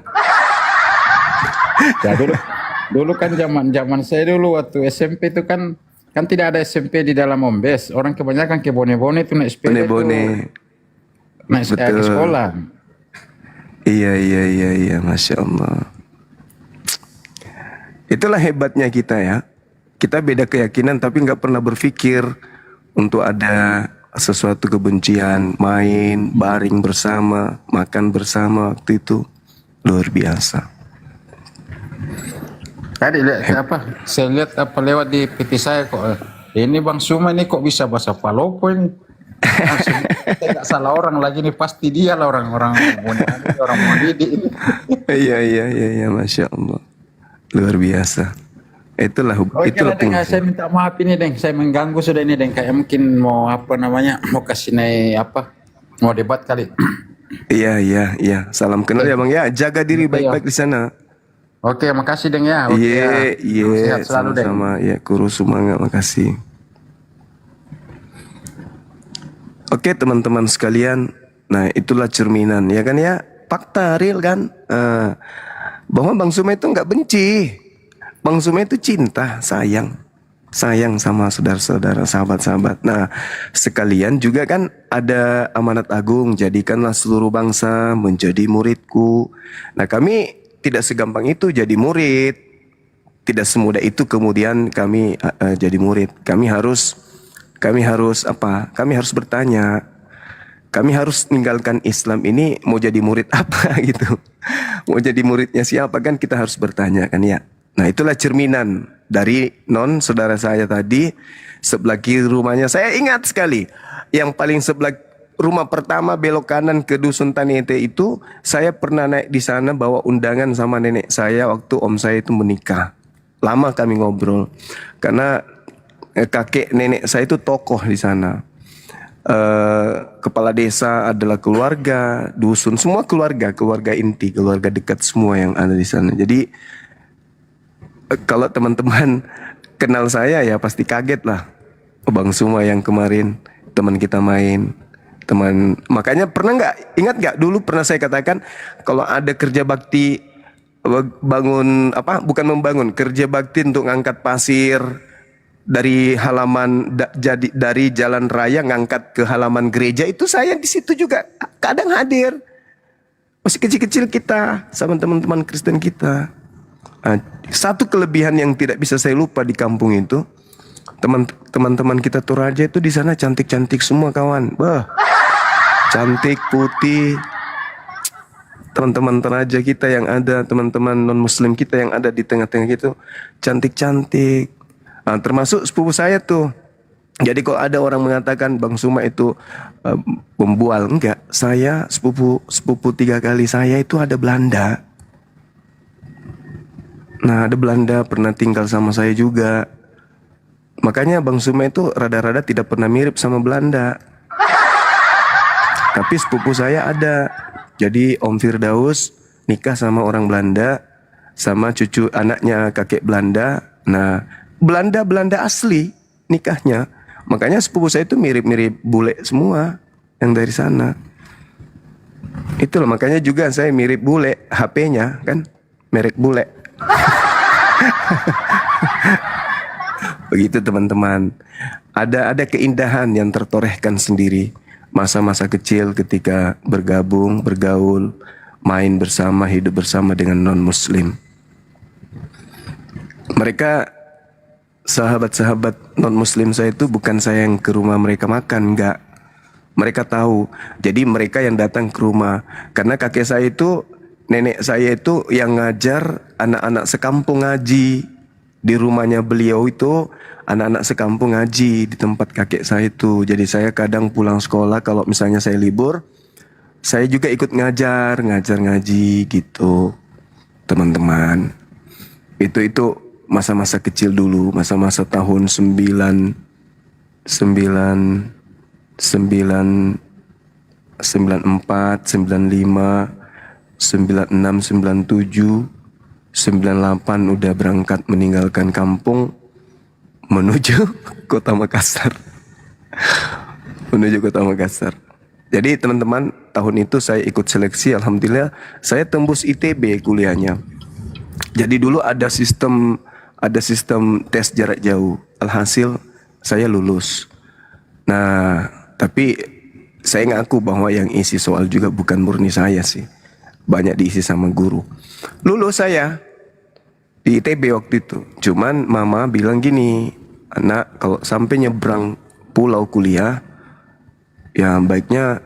Ya dulu kan zaman saya dulu waktu SMP itu kan tidak ada SMP di dalam Ombes. Orang kebanyakan ke Bone-Bone itu naik sepeda Bone-bone. itu naik sepeda ke Betul. sekolah. Iya, Masya Allah. Itulah hebatnya kita ya. Kita beda keyakinan tapi nggak pernah berpikir untuk ada sesuatu kebencian, main, baring bersama, makan bersama waktu itu. Luar biasa. Tadi lihat apa? Saya lihat apa lewat di PT saya kok. Ini Bang Suma ini kok bisa bahasa Palopo ini? Langsung, saya nggak salah orang lagi nih, pasti dia lah orang Mondidi ini. Iya, Masya Allah. Luar biasa. Itulah Oke itulah lah, Deng, fungsi. saya minta maaf ini, Deng. Saya mengganggu sudah ini, Deng. Kayak mungkin mau apa namanya, mau kasih naik apa, mau debat kali. Iya. Salam kenal ya, Bang ya. Jaga diri baik-baik di sana. Oke, makasih, Deng ya. Oke, ya. Iya, Sehat selalu, Deng. sama-sama. Ya, kurus semangat, makasih. Oke, teman-teman sekalian. Nah, itulah cerminan, ya kan ya. Fakta real kan. Bahwa Bang Suma itu nggak benci. Bang Suma itu cinta, sayang sama saudara-saudara, sahabat-sahabat. Nah, sekalian juga kan ada amanat agung, jadikanlah seluruh bangsa menjadi muridku. Nah, kami tidak segampang itu jadi murid. Tidak semudah itu kemudian kami jadi murid. Kami harus apa? Kami harus bertanya. Kami harus meninggalkan Islam ini mau jadi murid apa gitu. Mau jadi muridnya siapa kan kita harus bertanya kan ya. Nah, itulah cerminan dari saudara saya tadi sebelah kiri rumahnya. Saya ingat sekali yang paling sebelah rumah pertama belok kanan ke Dusun Tanete itu, saya pernah naik di sana bawa undangan sama nenek saya waktu om saya itu menikah. Lama kami ngobrol karena kakek nenek saya itu tokoh di sana. Kepala desa adalah keluarga, dusun semua keluarga inti, keluarga dekat semua yang ada di sana. Jadi kalau teman-teman kenal saya ya pasti kaget lah. Bang Suma yang kemarin teman kita main, makanya ingat nggak dulu pernah saya katakan kalau ada kerja bakti bukan membangun, kerja bakti untuk ngangkat pasir dari halaman dari jalan raya ngangkat ke halaman gereja, itu saya di situ juga kadang hadir. Masih kecil-kecil kita sama teman-teman Kristen kita. Satu kelebihan yang tidak bisa saya lupa di kampung itu, Teman-teman kita Toraja itu di sana cantik-cantik semua kawan. Bah, cantik, putih. Teman-teman Toraja kita yang ada, teman-teman non-muslim kita yang ada di tengah-tengah gitu, cantik-cantik. Nah, termasuk sepupu saya tuh. Jadi kalau ada orang mengatakan Bang Suma itu pembual, enggak. Saya sepupu 3 kali saya itu ada Belanda. Nah, ada Belanda pernah tinggal sama saya juga. Makanya Bang Suma itu rada-rada tidak pernah mirip sama Belanda. Tapi sepupu saya ada. Jadi Om Firdaus nikah sama orang Belanda, sama cucu anaknya kakek Belanda. Nah, Belanda asli nikahnya. Makanya sepupu saya itu mirip-mirip bule semua yang dari sana. Itulah makanya juga saya mirip bule, HP-nya kan merek bule. Begitu teman-teman. Ada keindahan yang tertorehkan sendiri. Masa-masa kecil ketika bergabung, bergaul, main bersama, hidup bersama dengan non-muslim. Mereka sahabat-sahabat non-muslim saya itu bukan saya yang ke rumah mereka makan, enggak. Mereka tahu. Jadi mereka yang datang ke rumah. Karena kakek saya itu, nenek saya itu yang ngajar anak-anak sekampung ngaji. Di rumahnya beliau itu anak-anak sekampung ngaji di tempat kakek saya itu. Jadi saya kadang pulang sekolah kalau misalnya saya libur, saya juga ikut ngajar ngaji gitu. Teman-teman. Itu masa-masa kecil dulu, masa-masa tahun 94, 95, 96, 97, 98 udah berangkat meninggalkan kampung menuju kota Makassar. Menuju kota Makassar. Jadi teman-teman, tahun itu saya ikut seleksi, alhamdulillah saya tembus ITB kuliahnya. Jadi dulu ada sistem tes jarak jauh. Alhasil saya lulus. Nah, tapi saya ngaku bahwa yang isi soal juga bukan murni saya sih. Banyak diisi sama guru. Lulus saya di ITB waktu itu. Cuman mama bilang gini, anak kalau sampai nyebrang pulau kuliah, ya baiknya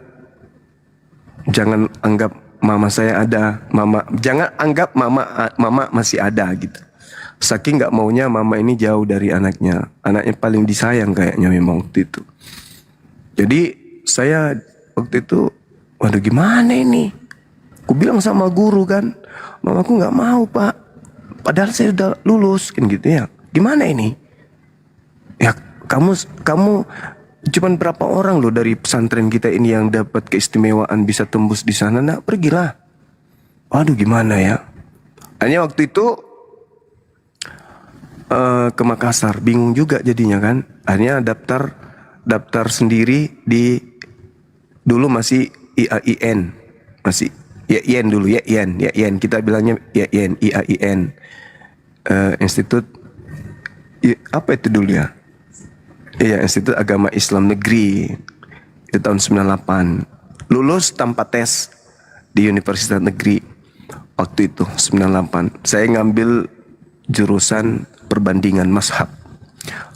jangan anggap mama saya ada. Jangan anggap mama masih ada gitu. Saking nggak maunya mama ini jauh dari anaknya. Anaknya paling disayang kayaknya memang waktu itu. Jadi saya waktu itu, waduh gimana ini? Aku bilang sama guru kan, mamaku nggak mau pak. Padahal saya udah lulus kan gitu ya. Gimana ini? Ya kamu cuman berapa orang loh dari pesantren kita ini yang dapat keistimewaan bisa tembus di sana? Nah pergilah. Waduh gimana ya? Hanya waktu itu ke Makassar, bingung juga jadinya kan. Akhirnya daftar sendiri di dulu masih IAIN, masih IAIN dulu, IAIN kita bilangnya IAIN, Institut apa itu dulu ya? Iya, Institut Agama Islam Negeri. Itu tahun 98. Lulus tanpa tes di Universitas Negeri waktu itu 98. Saya ngambil jurusan perbandingan mazhab.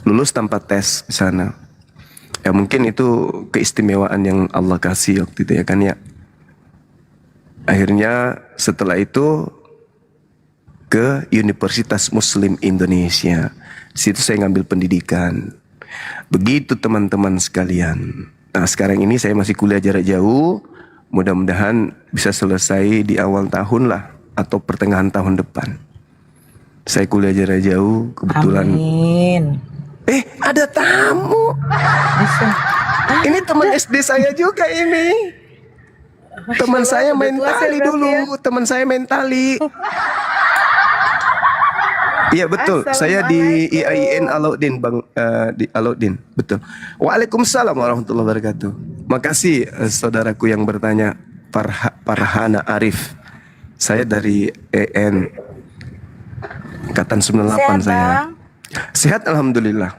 Lulus tanpa tes di sana. Ya mungkin itu keistimewaan yang Allah kasih waktu itu ya kan ya. Akhirnya setelah itu ke Universitas Muslim Indonesia. Situ saya ngambil pendidikan. Begitu teman-teman sekalian. Nah sekarang ini saya masih kuliah jarak jauh. Mudah-mudahan bisa selesai di awal tahun lah atau pertengahan tahun depan. Saya kuliah jarak jauh kebetulan. Amin. Ada tamu. Bisa. Ini teman SD saya juga ini. Teman saya main tali dulu. Teman saya main tali. Iya betul. Saya di IAIN Alauddin Bang, di Alauddin. Betul. Waalaikumsalam warahmatullahi wabarakatuh. Makasih saudaraku yang bertanya, Farhana Arif. Saya dari EN angkatan 98 Sehat, saya. Bang? Sehat alhamdulillah.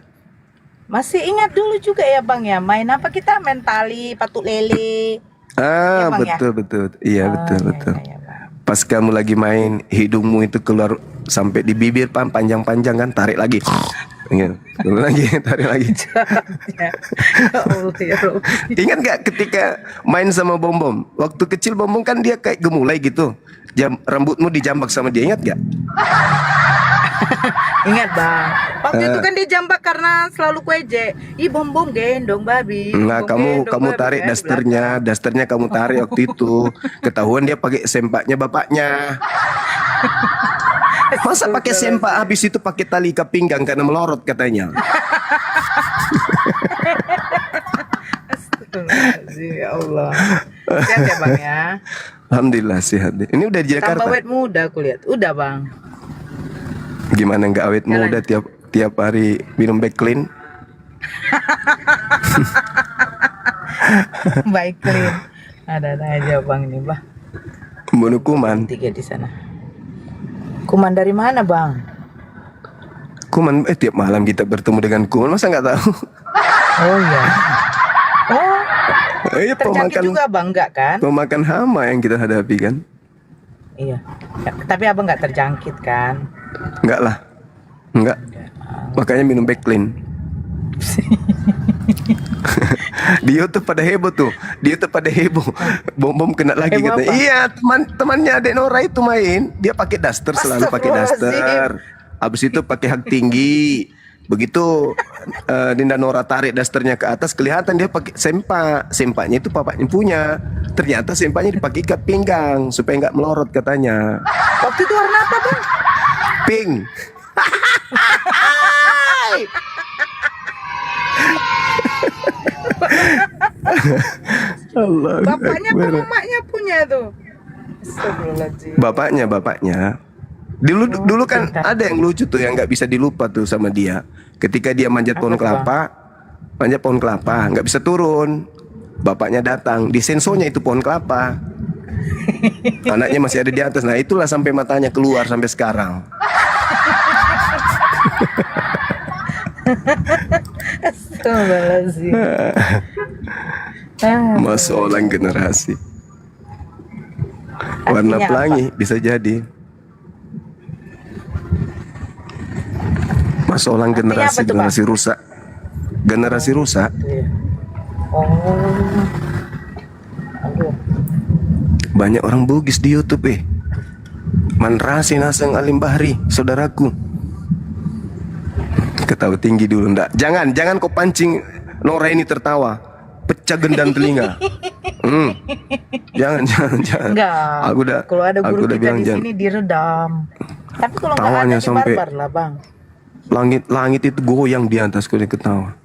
Masih ingat dulu juga ya Bang ya, main apa kita? Main tali, patuk lele. Iya, Bang, ya? Betul. Iya betul. Iya, Bang. Pas kamu lagi main, hidungmu itu keluar sampai di bibir panjang-panjang kan, tarik lagi. Gitu. Dulu lagi, tarik lagi. Ya Allah ya Rob. Ingat gak ketika main sama Bom-Bom? Waktu kecil Bom-Bom kan dia kayak gemulai gitu. Rambutmu dijambak sama dia, ingat gak? Ingat bang, waktu itu kan dia jambak karena selalu kueje. Ih bom gendong babi. Nah, Bom gendong, kamu babi, tarik kan, di dasternya kamu tarik waktu itu. Ketahuan dia pakai sempaknya bapaknya. Masa pakai sempak habis itu pakai tali ikat pinggang karena melorot katanya. Astagfirullahaladzim, ya Allah. Sehat ya bang ya. Alhamdulillah sehat. Ini udah di Tambah Jakarta. awet muda aku lihat. Udah bang. Gimana nggak awet muda tiap hari minum back clean? Baik clean. Ada aja bang ini bang. Bunuh kuman. Tiga di sana. Kuman dari mana bang? Kuman tiap malam kita bertemu dengan kuman, masa nggak tahu? Oh iya. Oh Iya, terjangkit juga bang enggak kan? pemakan hama yang kita hadapi kan? Iya. Ya, tapi abang nggak terjangkit kan? Enggak lah, enggak. Makanya minum back clean. Di YouTube pada heboh tuh. Di YouTube pada heboh. Bom-bom kena lagi Heboh katanya. apa? Iya, temannya Adek Nora itu main. Dia pakai daster, selalu pakai daster. Habis itu pakai hak tinggi. Begitu Dinda Nora tarik dasternya ke atas, kelihatan dia pakai sempak. Sempaknya itu bapaknya punya. Ternyata sempaknya dipakai ikat pinggang supaya nggak melorot katanya. Waktu itu warna apa bang? Pink. Allah. Bapaknya apa mamanya punya tuh? Astagfirullahaladzim. Bapaknya. Dulu kan ada yang lucu tuh yang nggak bisa dilupa tuh sama dia. Ketika dia manjat pohon kelapa, nggak bisa turun. Bapaknya datang, di sensonya itu pohon kelapa. Anaknya masih ada di atas. Nah itulah sampai matanya keluar sampai sekarang. Astagfirullahaladzim. Masuk orang generasi. Warna Artinya pelangi bisa jadi. Masuk orang Artinya apa tuh, generasi rusak. Generasi rusak. Iya. Oh. Aduh. Banyak orang Bugis di YouTube Manrasi Naseng Alim Bahri, saudaraku. Ketawa tinggi dulu ndak. Jangan kau pancing Nora ini tertawa. Pecah gendang telinga. Jangan. Enggak. Kalau ada guru kita di sini diredam. Tapi kalau enggak Tawanya ada sampai dibarbar lah, Bang. Langit itu goyang di atas kalau dia ketawa.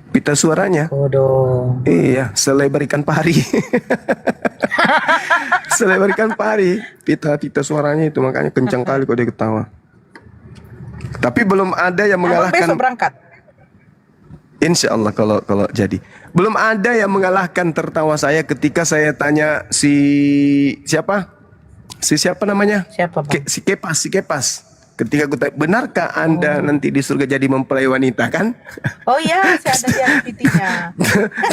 Pita suaranya. Bodoh. Iya, selebar ikan pari. Selebar ikan pari. Pita suaranya itu makanya kencang kali kalau dia ketawa. Tapi belum ada yang Abang mengalahkan. besok berangkat. Insya Allah kalau jadi. Belum ada yang mengalahkan tertawa saya ketika saya tanya siapa namanya? Siapa, Bang? Si Kepas. Ketika gue tanya, benarkah Anda nanti di surga jadi mempelai wanita kan? Oh iya, saya ada lihat PT-nya.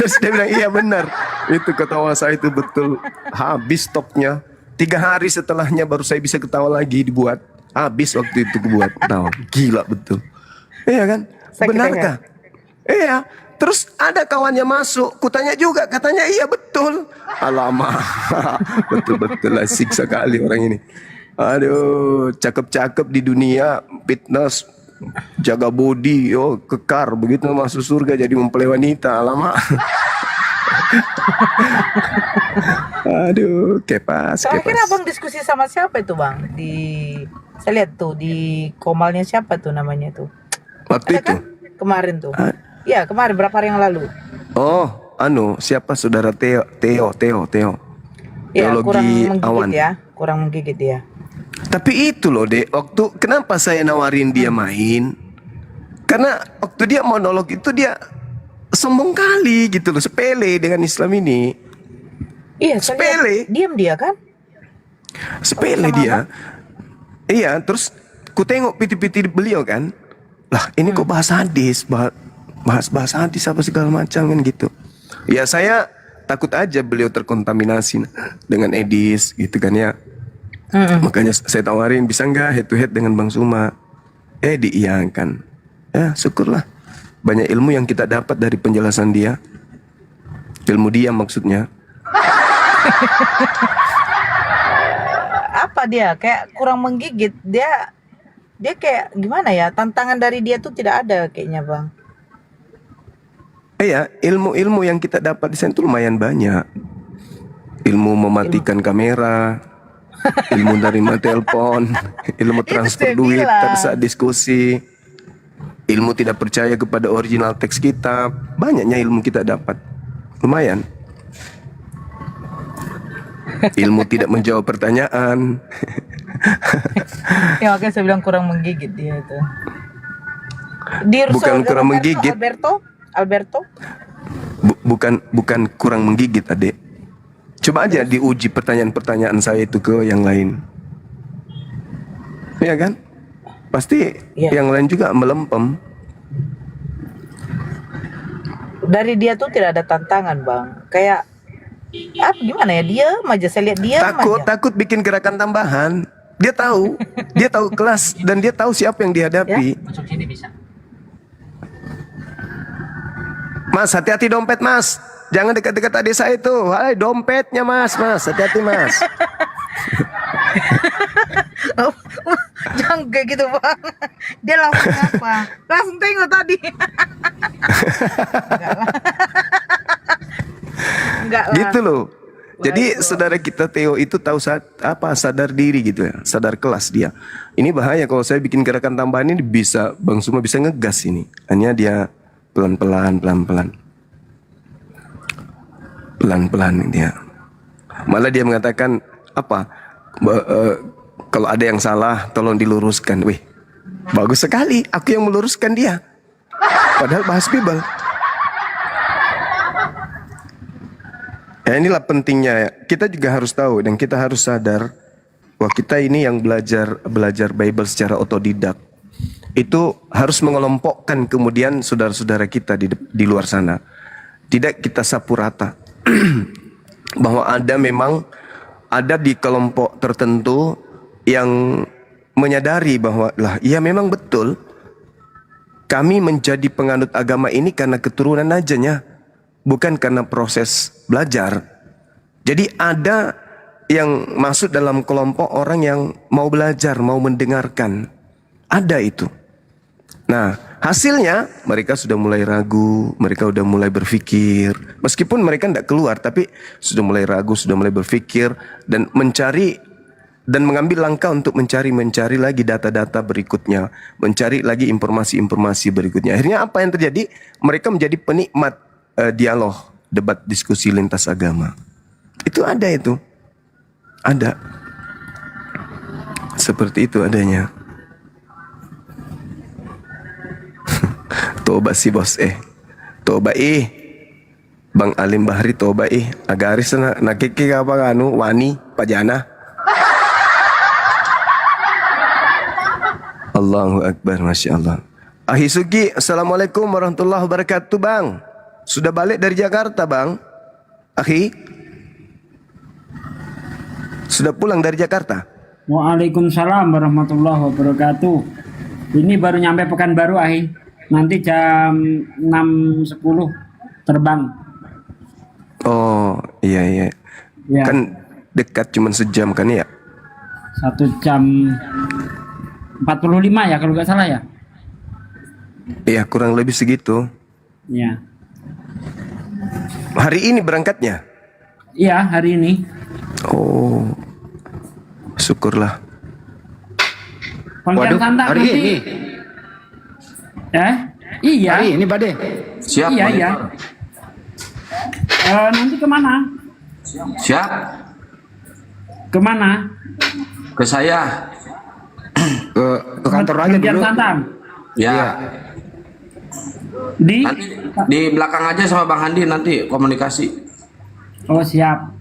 Terus dia bilang iya benar. Itu ketawa saya itu betul. Habis stoknya. 3 hari setelahnya baru saya bisa ketawa lagi dibuat. Habis waktu itu buat ketawa. Gila betul. Iya kan? Sakit Benarkah? Iya. Terus ada kawannya masuk, kutanya juga, katanya iya betul. Alamak, betul-betul asik sekali orang ini. Aduh, cakep-cakep di dunia, fitness, jaga body, kekar. Begitu masuk surga jadi mempelai wanita, alamak. Aduh, kepas. Terakhir abang diskusi sama siapa itu bang? Saya lihat tuh di komalnya siapa tuh namanya tuh? Waktu Ada itu? kan? Kemarin tuh. Iya kemarin berapa hari yang lalu? Oh, siapa saudara Theo. Ya kurang Teologi menggigit awan. ya, kurang menggigit ya. Tapi itu loh Dek, kenapa saya nawarin dia main? Karena waktu dia monolog itu dia sombong kali gitu loh, sepele dengan Islam ini. Iya, saya lihat Sepele. diam dia kan? Sepele sama dia. Iya, terus ku tengok piti-piti beliau kan. Lah, ini kok bahas hadis, bahas hadis apa segala macam kan gitu. Ya saya takut aja beliau terkontaminasi dengan edis gitu kan ya. Makanya saya tawarin bisa nggak head to head dengan Bang Suma. Diiyakan. Ya syukurlah. Banyak ilmu yang kita dapat dari penjelasan dia. Ilmu dia maksudnya. Apa dia? Kayak kurang menggigit. Dia kayak gimana ya? Tantangan dari dia tuh tidak ada kayaknya, Bang. Iya, ilmu-ilmu yang kita dapat di sana itu lumayan banyak. Ilmu mematikan kamera, ilmu nerima telepon, ilmu transfer saya duit bilang. pada saat diskusi, ilmu tidak percaya kepada original teks kitab. Banyaknya ilmu kita dapat. Lumayan. Ilmu tidak menjawab pertanyaan. Ya makanya saya bilang kurang menggigit dia itu. Bukan kurang menggigit. Alberto? Bukan kurang menggigit, Adek. Coba aja diuji pertanyaan-pertanyaan saya itu ke yang lain. Iya kan? Pasti yang lain juga melempem. Dari dia tuh tidak ada tantangan, Bang. Kayak gimana ya? Diam aja, saya lihat diam aja. Takut bikin gerakan tambahan. Dia tahu kelas dan dia tahu siapa yang dihadapi. Mas, hati-hati dompet, Mas. Jangan dekat-dekat adik saya itu. Hai, dompetnya, Mas. Hati-hati, Mas. Jangan kayak gitu, Bang. Dia langsung apa? Langsung tengok tadi. Enggak lah. Gitu loh. Jadi saudara kita Theo itu tahu sadar diri gitu ya, sadar kelas dia. Ini bahaya kalau saya bikin gerakan tambahan ini Bang Suma bisa ngegas ini. Hanya dia pelan-pelan dia. Malah dia mengatakan kalau ada yang salah tolong diluruskan. Wih, bagus sekali. Aku yang meluruskan dia. Padahal bahas Bible. Ya inilah pentingnya. Kita juga harus tahu dan kita harus sadar bahwa kita ini yang belajar Bible secara otodidak. Itu harus mengelompokkan kemudian saudara-saudara kita di luar sana. Tidak kita sapu rata. Bahwa ada di kelompok tertentu yang menyadari bahwa iya memang betul kami menjadi penganut agama ini karena keturunan ajanya, bukan karena proses belajar. Jadi ada yang masuk dalam kelompok orang yang mau belajar, mau mendengarkan. Ada itu. Nah, hasilnya mereka sudah mulai ragu, mereka sudah mulai berpikir. Meskipun mereka tidak keluar, tapi sudah mulai ragu, sudah mulai berpikir dan mencari dan mengambil langkah untuk mencari lagi data-data berikutnya, mencari lagi informasi-informasi berikutnya. Akhirnya apa yang terjadi? Mereka menjadi penikmat dialog, debat, diskusi lintas agama. Itu ada itu. Ada. Seperti itu adanya. Toba si bos Toba Bang Alim Bahri toba agaris na kiki apa anu wani pajana. Allahu Akbar, Masya Allah. Ahisugi, Assalamualaikum warahmatullahi wabarakatuh, Bang. Sudah balik dari Jakarta, Bang? Akhi? Sudah pulang dari Jakarta? Waalaikumsalam warahmatullahi wabarakatuh. Ini baru nyampe Pekanbaru, Ahi. Nanti jam 6.10 terbang. Oh, iya. Ya. Kan dekat cuma sejam kan ya? 1 jam 45 ya kalau nggak salah ya. Iya, kurang lebih segitu. Ya. Hari ini berangkatnya? Iya, hari ini. Oh, syukurlah. Pontian Santa hari nanti. ini. Iya. Hari ini Bade. Siap. Iya. Nanti kemana? Siap. Kemana? Ke saya. Ke kantor aja Pontian dulu. Santa. Ya. Di. Nanti di belakang aja sama Bang Handi nanti komunikasi. Oh siap.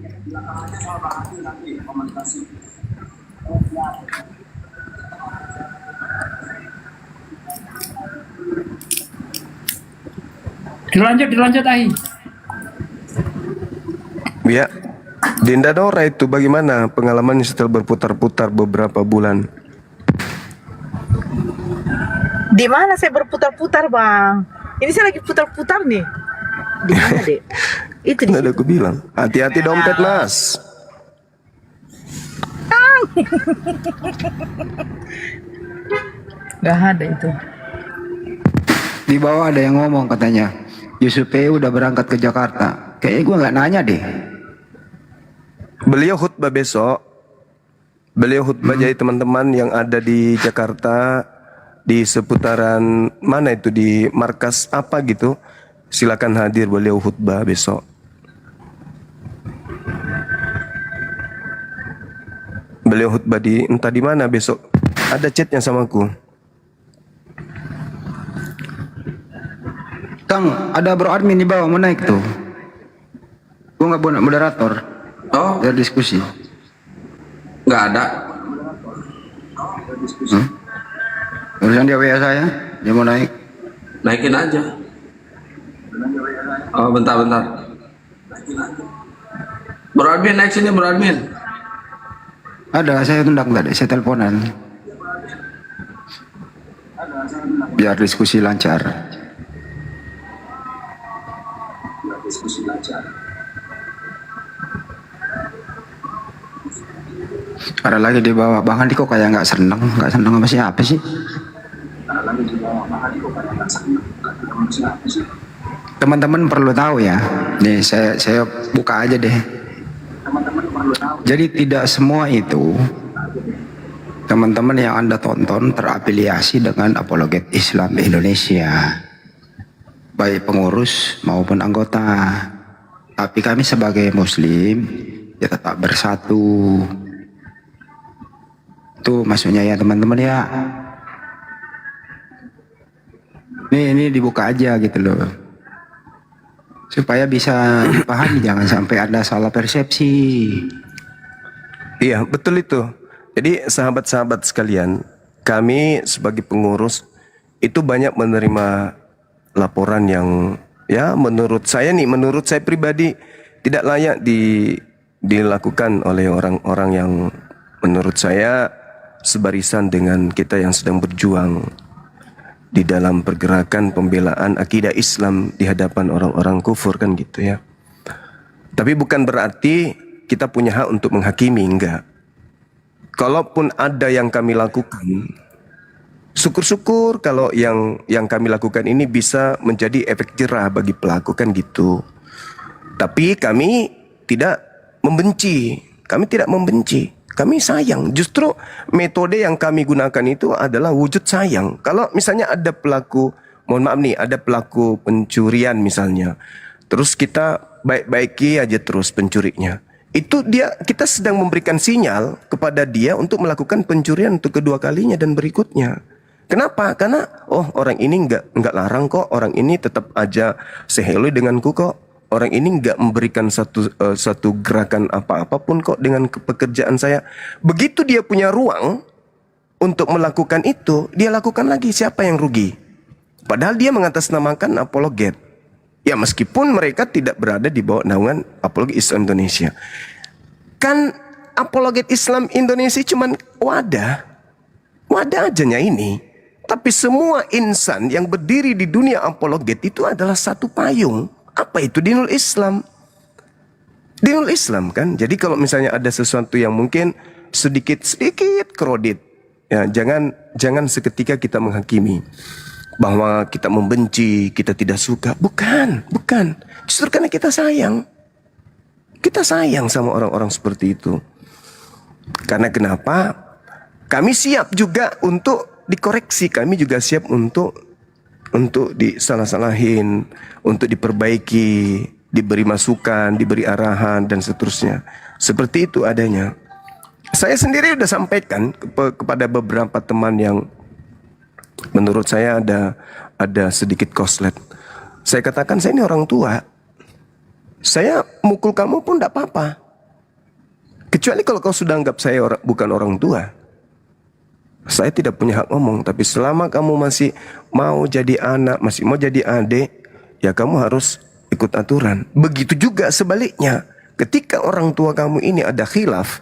Dilanjut Ahi. Ya, Dinda Nora itu bagaimana pengalamannya setelah berputar-putar beberapa bulan? Di mana saya berputar-putar, Bang? Ini saya lagi putar-putar nih. Di mana, Dek? Itu di Nggak ada aku bilang, hati-hati dompet mas. Gak ada itu. Di bawah ada yang ngomong katanya, Yusuf udah berangkat ke Jakarta. Kayaknya gue nggak nanya deh. Beliau khutbah besok. Beliau khutbah jadi teman-teman yang ada di Jakarta, di seputaran mana itu, di markas apa gitu, silakan hadir, beliau khutbah besok. Beliau khutbah di entah di mana besok. Ada chatnya sama aku. Kang, ada bro admin di bawah mau naik tuh. Gue nggak boleh moderator. Oh, Biar diskusi. nggak ada. Urusan dia WA saya, dia mau naik. Naikin aja. Oh, bentar. Bro admin naik sini, bro admin. Ada, saya tundang tadi, saya teleponan. Biar diskusi lancar. Ada lagi di bawah, Bang Andi kok kayak nggak seneng sama siapa sih? Teman-teman perlu tahu ya, nih saya buka aja deh. Jadi tidak semua itu teman-teman yang Anda tonton terafiliasi dengan Apologet Islam Indonesia, baik pengurus maupun anggota. Tapi kami sebagai Muslim ya tetap bersatu. Itu maksudnya ya teman-teman ya. Ini dibuka aja gitu loh, supaya bisa dipahami, jangan sampai ada salah persepsi. Iya, betul itu. Jadi sahabat-sahabat sekalian, kami sebagai pengurus itu banyak menerima laporan yang ya menurut saya pribadi tidak layak dilakukan oleh orang-orang yang menurut saya sebarisan dengan kita yang sedang berjuang di dalam pergerakan pembelaan akidah Islam di hadapan orang-orang kufur, kan gitu ya. Tapi bukan berarti kita punya hak untuk menghakimi, enggak. Kalaupun ada yang kami lakukan, syukur-syukur kalau yang kami lakukan ini bisa menjadi efek jerah bagi pelaku, kan gitu. Tapi kami tidak membenci, kami sayang. Justru metode yang kami gunakan itu adalah wujud sayang. Kalau misalnya ada pelaku, mohon maaf nih, ada pelaku pencurian misalnya, terus kita baik-baiki aja terus pencurinya, itu kita sedang memberikan sinyal kepada dia untuk melakukan pencurian untuk kedua kalinya dan berikutnya. Kenapa? Karena orang ini nggak larang kok, orang ini tetap aja sehelui denganku kok. Orang ini nggak memberikan satu gerakan apapun kok dengan pekerjaan saya. Begitu dia punya ruang untuk melakukan itu, dia lakukan lagi. Siapa yang rugi? Padahal dia mengatasnamakan apologet. Ya meskipun mereka tidak berada di bawah naungan Apologet Islam Indonesia. Kan Apologet Islam Indonesia cuman wadah ajanya ini. Tapi semua insan yang berdiri di dunia apologet itu adalah satu payung. Apa itu? Dinul Islam. Dinul Islam kan. Jadi kalau misalnya ada sesuatu yang mungkin sedikit kredit, ya jangan seketika kita menghakimi bahwa kita membenci, kita tidak suka. Bukan. Justru karena kita sayang. Kita sayang sama orang-orang seperti itu. Karena kenapa? Kami siap juga untuk dikoreksi. Kami juga siap untuk disalah-salahin, untuk diperbaiki, diberi masukan, diberi arahan, dan seterusnya. Seperti itu adanya. Saya sendiri sudah sampaikan kepada beberapa teman yang menurut saya ada sedikit koslet. Saya katakan, saya ini orang tua. Saya mukul kamu pun tidak apa-apa. Kecuali kalau kau sudah anggap saya bukan orang tua. Saya tidak punya hak ngomong. Tapi selama kamu masih mau jadi anak, masih mau jadi adik, ya kamu harus ikut aturan. Begitu juga sebaliknya. ketika orang tua kamu ini ada khilaf,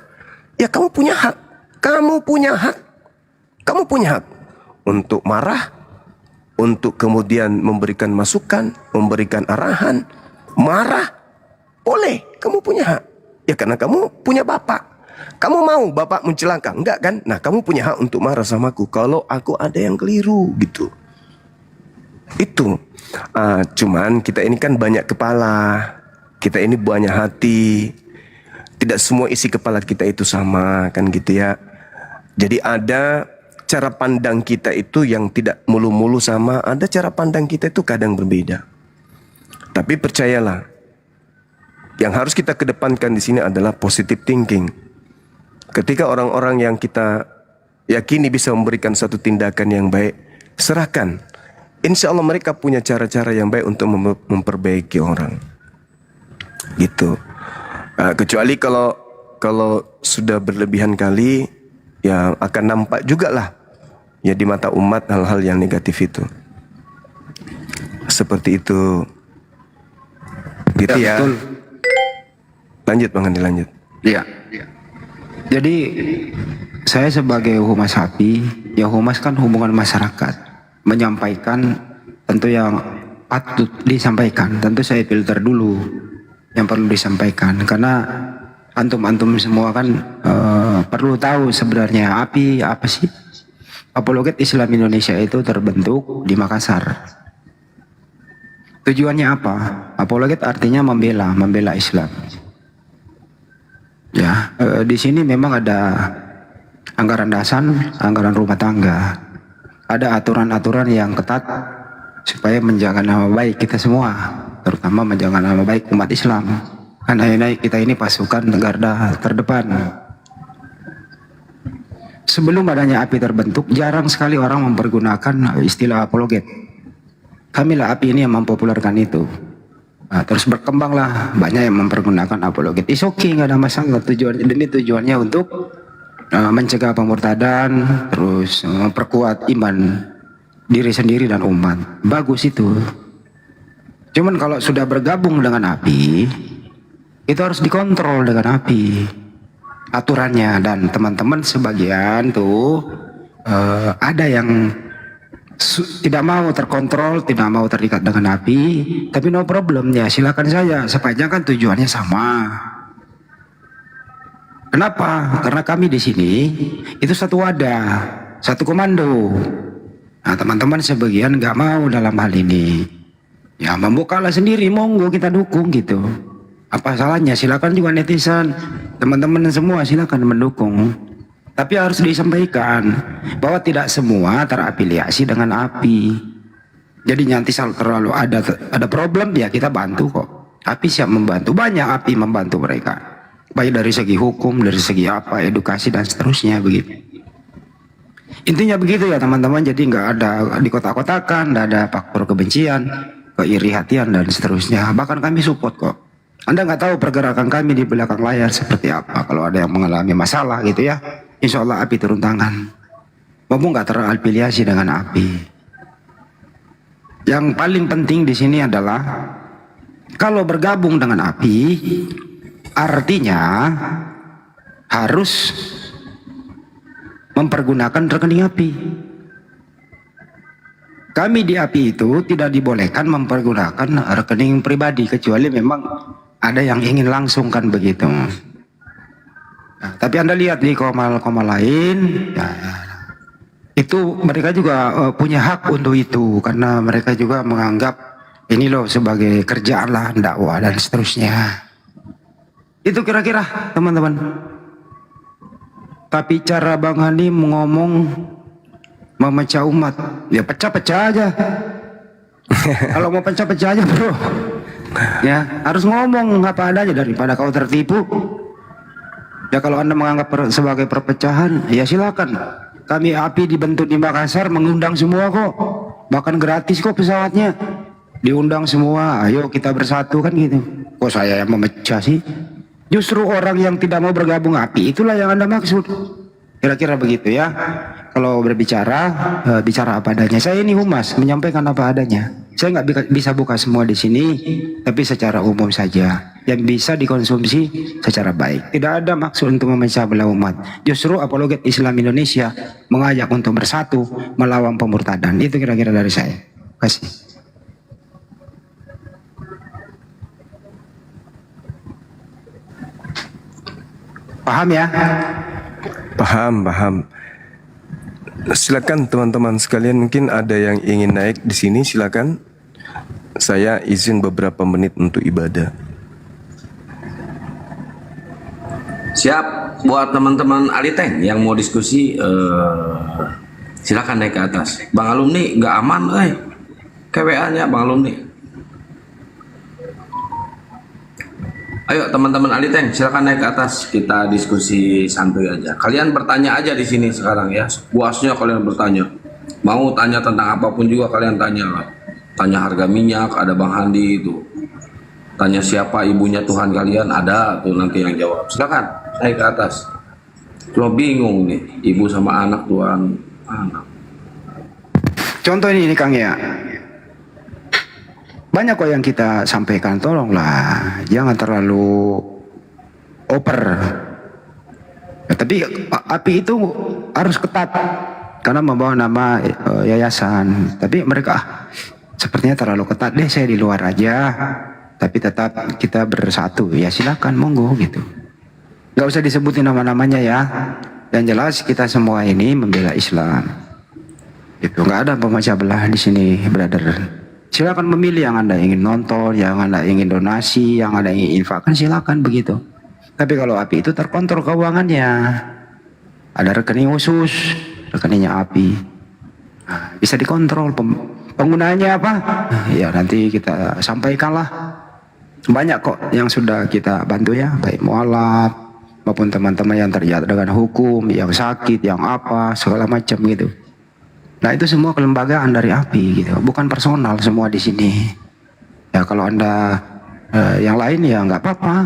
ya kamu punya hak. Kamu punya hak. Kamu punya hak untuk marah, untuk kemudian memberikan masukan, memberikan arahan, marah. Boleh, kamu punya hak. Ya karena kamu punya bapak. Kamu mau bapak celaka? Enggak kan? Nah, kamu punya hak untuk marah sama aku kalau aku ada yang keliru gitu. Itu. Cuman kita ini kan banyak kepala. Kita ini banyak hati. Tidak semua isi kepala kita itu sama kan gitu ya. Jadi ada cara pandang kita itu yang tidak mulu-mulu sama, ada cara pandang kita itu kadang berbeda. Tapi percayalah, yang harus kita kedepankan di sini adalah positive thinking. Ketika orang-orang yang kita yakini bisa memberikan satu tindakan yang baik, serahkan. Insya Allah mereka punya cara-cara yang baik untuk memperbaiki orang. Gitu. Kecuali kalau sudah berlebihan kali, ya akan nampak juga lah ya di mata umat hal-hal yang negatif itu. Seperti itu. Gitu ya. Betul. Lanjut Bang Andi, lanjut. Iya. Jadi saya sebagai humas HAPI, ya humas kan hubungan masyarakat, menyampaikan tentu yang patut disampaikan. Tentu saya filter dulu yang perlu disampaikan, karena antum-antum semua kan perlu tahu sebenarnya API apa sih. Apologet Islam Indonesia itu terbentuk di Makassar. Tujuannya apa? Apologet artinya membela Islam. Ya, di sini memang ada anggaran dasar, anggaran rumah tangga, ada aturan-aturan yang ketat supaya menjaga nama baik kita semua, terutama menjaga nama baik umat Islam. Karena ini kita ini pasukan garda terdepan. Sebelum adanya API terbentuk, jarang sekali orang mempergunakan istilah apologet. Kamilah API ini yang mempopulerkan itu. Nah, terus berkembanglah banyak yang mempergunakan apologet. It's okay, nggak ada masalah. Tujuannya untuk mencegah pemurtadan, terus memperkuat iman diri sendiri dan umat. Bagus itu. Cuman kalau sudah bergabung dengan API, itu harus dikontrol dengan API aturannya. Dan teman-teman sebagian tuh ada yang tidak mau terkontrol, tidak mau terikat dengan API, tapi no problem ya, silakan saja, sepanjang kan tujuannya sama. Kenapa? Karena kami di sini itu satu wadah, satu komando. Nah, teman-teman sebagian nggak mau dalam hal ini, ya membukalah sendiri, monggo kita dukung gitu. Apa salahnya? Silakan juga netizen, teman-teman semua silakan mendukung. Tapi harus disampaikan bahwa tidak semua terafiliasi dengan API. Jadi nanti terlalu ada problem ya kita bantu kok. API siap membantu, banyak API membantu mereka. Baik dari segi hukum, dari segi apa, edukasi dan seterusnya begitu. Intinya begitu ya teman-teman. Jadi nggak ada dikotak-kotakan, nggak ada faktor kebencian, keiri hatian dan seterusnya. Bahkan kami support kok. Anda nggak tahu pergerakan kami di belakang layar seperti apa. Kalau ada yang mengalami masalah gitu ya, insya Allah API turun tangan. Maupun nggak terafiliasi dengan API. Yang paling penting di sini adalah kalau bergabung dengan API, artinya harus mempergunakan rekening API. Kami di API itu tidak dibolehkan mempergunakan rekening pribadi kecuali memang ada yang ingin langsung kan begitu. Nah, tapi Anda lihat di koma-koma lain, ya, itu mereka juga punya hak untuk itu karena mereka juga menganggap ini loh sebagai kerjaan lah dakwah dan seterusnya. Itu kira-kira teman-teman. Tapi cara Bang Hani ngomong memecah umat, ya pecah-pecah aja. Kalau mau pecah-pecah aja bro, ya harus ngomong apa adanya daripada kau tertipu. Ya kalau Anda menganggap sebagai perpecahan, ya silakan. Kami API dibentuk di Makassar, mengundang semua kok, bahkan gratis kok pesawatnya, diundang semua. Ayo kita bersatu kan gitu. Kok saya yang memecah sih? Justru orang yang tidak mau bergabung API itulah yang Anda maksud. Kira-kira begitu ya. Kalau berbicara, bicara apa adanya. Saya ini humas, menyampaikan apa adanya. Saya nggak bisa buka semua di sini, tapi secara umum saja yang bisa dikonsumsi secara baik. Tidak ada maksud untuk memecah belah umat. Justru apologet Islam Indonesia mengajak untuk bersatu melawan pemurtadan. Itu kira-kira dari saya. Terima kasih. Paham ya? Paham. Silakan teman-teman sekalian, mungkin ada yang ingin naik di sini, silakan. Saya izin beberapa menit untuk ibadah. Siap buat teman-teman Aliteng yang mau diskusi, silakan naik ke atas. Bang alumni nggak aman, KWA-nya Bang alumni. Ayo teman-teman Aliteng, silakan naik ke atas. Kita diskusi santuy aja. Kalian bertanya aja di sini sekarang ya. Puasnya kalian bertanya. Mau tanya tentang apapun juga kalian tanya lah. Tanya harga minyak, ada Bang Handi itu. Tanya siapa ibunya Tuhan kalian, ada tuh nanti yang jawab. Silakan naik ke atas. Cuma bingung nih, ibu sama anak Tuhan anak. Contoh ini Kang ya. Banyak kok yang kita sampaikan, tolonglah jangan terlalu over. Ya, tapi api itu harus ketat karena membawa nama yayasan. Tapi mereka sepertinya terlalu ketat deh, saya di luar aja. Tapi tetap kita bersatu, ya silakan monggo gitu. Gak usah disebutin nama-namanya ya. Yang jelas kita semua ini membela Islam. Itu nggak ada pemecah belah di sini, brother. Silakan memilih yang Anda ingin nonton, yang Anda ingin donasi, yang Anda ingin infakkan, silakan begitu. Tapi kalau api itu terkontrol keuangannya, ada rekening khusus, rekeningnya api, nah, bisa dikontrol. Penggunaannya apa? Ya nanti kita sampaikanlah. Banyak kok yang sudah kita bantu ya, baik mualaf maupun teman-teman yang terjerat dengan hukum, yang sakit, yang apa, segala macam gitu. Nah itu semua kelembagaan dari api gitu, bukan personal semua di sini. Ya kalau Anda yang lain ya nggak apa-apa.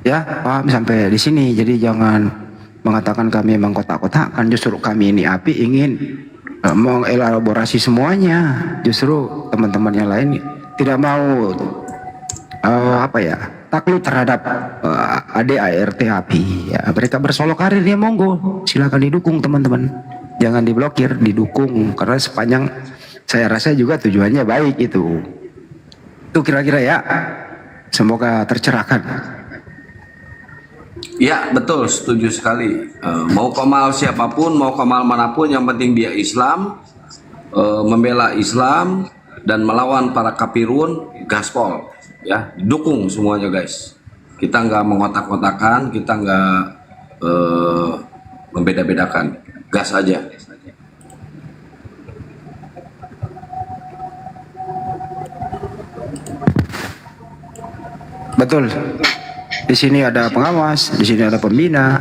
Ya paham sampai di sini. Jadi jangan mengatakan kami mengkotak-kotakkan. Justru kami ini api ingin mengelaborasi semuanya. Justru teman-teman yang lain tidak mau takluk terhadap ADART api. Ya, mereka bersolok karir ya monggo, silakan didukung teman-teman. Jangan diblokir, didukung karena sepanjang saya rasa juga tujuannya baik itu. Itu kira-kira ya. Semoga tercerahkan. Ya betul, setuju sekali. Mau komal siapapun, mau komal manapun, yang penting dia Islam, membela Islam dan melawan para kafirun, gaspol. Ya, dukung semuanya guys. Kita nggak mengotak-kotakan, kita nggak membeda-bedakan. Gas aja. Betul. Di sini ada pengawas, di sini ada pembina,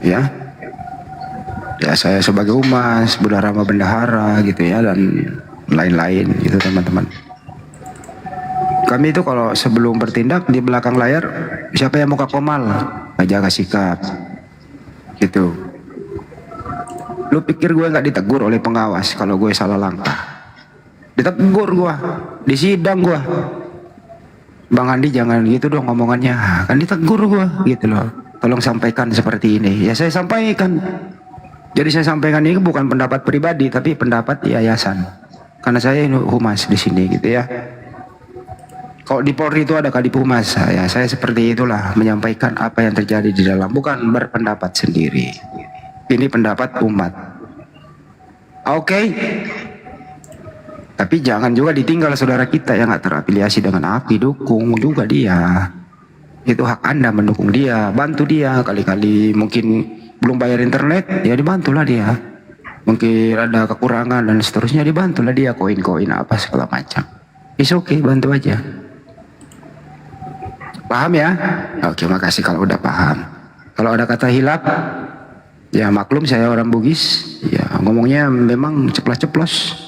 ya. Ya saya sebagai humas, Buddha Rama Bendahara gitu ya, dan lain-lain gitu teman-teman. Kami itu kalau sebelum bertindak di belakang layar, siapa yang muka komal, jaga sikap, gitu. Lu pikir gue nggak ditegur oleh pengawas kalau gue salah langkah? Ditegur gue, di sidang gue. Bang Andi jangan gitu dong ngomongannya, kan ditegur gue gitu loh. Tolong sampaikan seperti ini. Ya saya sampaikan. Jadi saya sampaikan ini bukan pendapat pribadi, tapi pendapat yayasan. Karena saya humas di sini gitu ya. Kalau di Polri itu ada Kadip Humas, ya saya seperti itulah menyampaikan apa yang terjadi di dalam, bukan berpendapat sendiri. Ini pendapat umat. Oke. Tapi jangan juga ditinggal saudara kita yang nggak terafiliasi dengan api, dukung juga dia. Itu hak Anda mendukung dia, bantu dia. Kali-kali mungkin belum bayar internet, ya dibantulah dia. Mungkin ada kekurangan dan seterusnya, dibantulah dia, koin-koin apa segala macam. It's okay, bantu aja. Paham ya? Oke, makasih kalau udah paham. Kalau ada kata hilaf, ya maklum saya orang Bugis, ya ngomongnya memang ceplos-ceplos,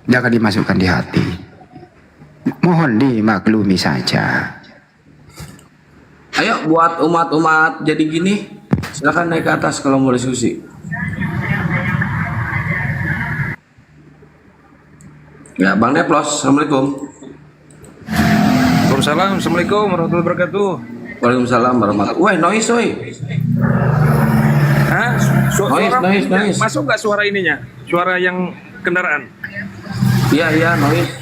jangan dimasukkan di hati, mohon dimaklumi saja. Ayo buat umat-umat jadi gini, silakan naik ke atas kalau mau diskusi. Ya, Bang Neplos, Assalamualaikum. Waalaikumsalam, Assalamualaikum warahmatullahi wabarakatuh. Waalaikumsalam warahmatullahi wabarakatuh. Woi, noise, woi. Hah? Noise. Masuk nggak suara ininya? Suara yang kendaraan? Iya, noise.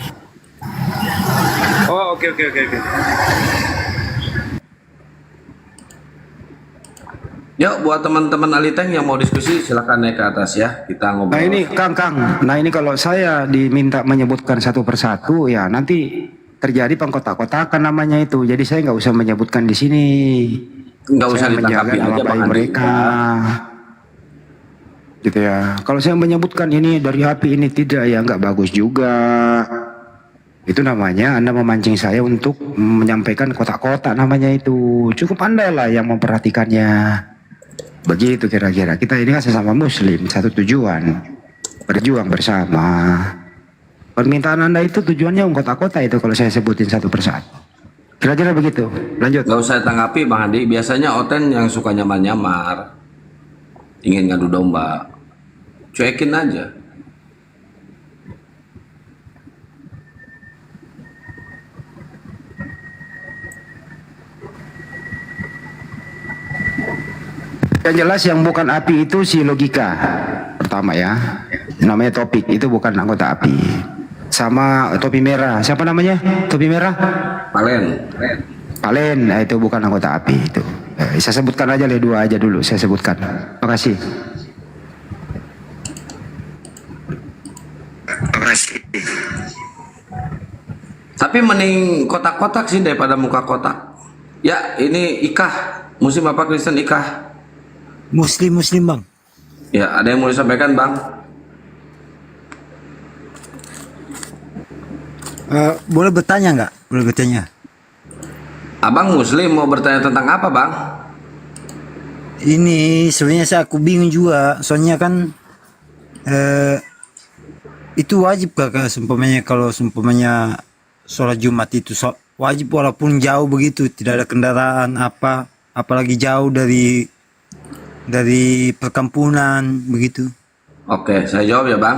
Oh, oke. Yuk, buat teman-teman Aliteng yang mau diskusi, silakan naik ke atas ya. Kita ngobrol. Nah ini Kang, nah ini kalau saya diminta menyebutkan satu persatu ya nanti terjadi pengkotak-kotakan namanya itu. Jadi saya nggak usah menyebutkan di sini. Nggak usah Saya ditangkapi menjaga nama aja, Bang baik Andi. mereka. Gitu ya. Kalau saya menyebutkan ini dari api ini tidak ya nggak bagus juga. Itu namanya Anda memancing saya untuk menyampaikan kotak-kotak namanya itu. Cukup Anda lah yang memperhatikannya. Begitu kira-kira. Kita ini kan sesama muslim, satu tujuan. Berjuang bersama. Permintaan Anda itu tujuannya kotak-kotak itu kalau saya sebutin satu persatu. Kira-kira begitu. Lanjut. Nggak usah tanggapi Bang Andi. Biasanya Oten yang suka nyamar-nyamar, ingin ngadu domba, cuekin aja. Yang jelas yang bukan api itu si logika. Pertama ya. Namanya topik itu bukan anggota api. Sama topi merah. Siapa namanya? Topi merah? Palen. Nah, itu bukan anggota api itu. Saya sebutkan aja dua aja dulu. Saya sebutkan. Terima kasih. Tapi mending kotak-kotak sih daripada muka kotak. Ya, ini Ikah. Muslim apa Kristen Ikah? Muslim Bang. Ya, ada yang mau disampaikan Bang? Boleh bertanya nggak? Boleh bertanya. Abang Muslim mau bertanya tentang apa Bang? Ini sebenarnya aku bingung juga. Soalnya kan itu wajib kakak seumpamanya kalau seumpamanya sholat Jumat itu wajib walaupun jauh begitu, tidak ada kendaraan apalagi jauh dari perkampungan begitu. Oke, saya jawab ya Bang.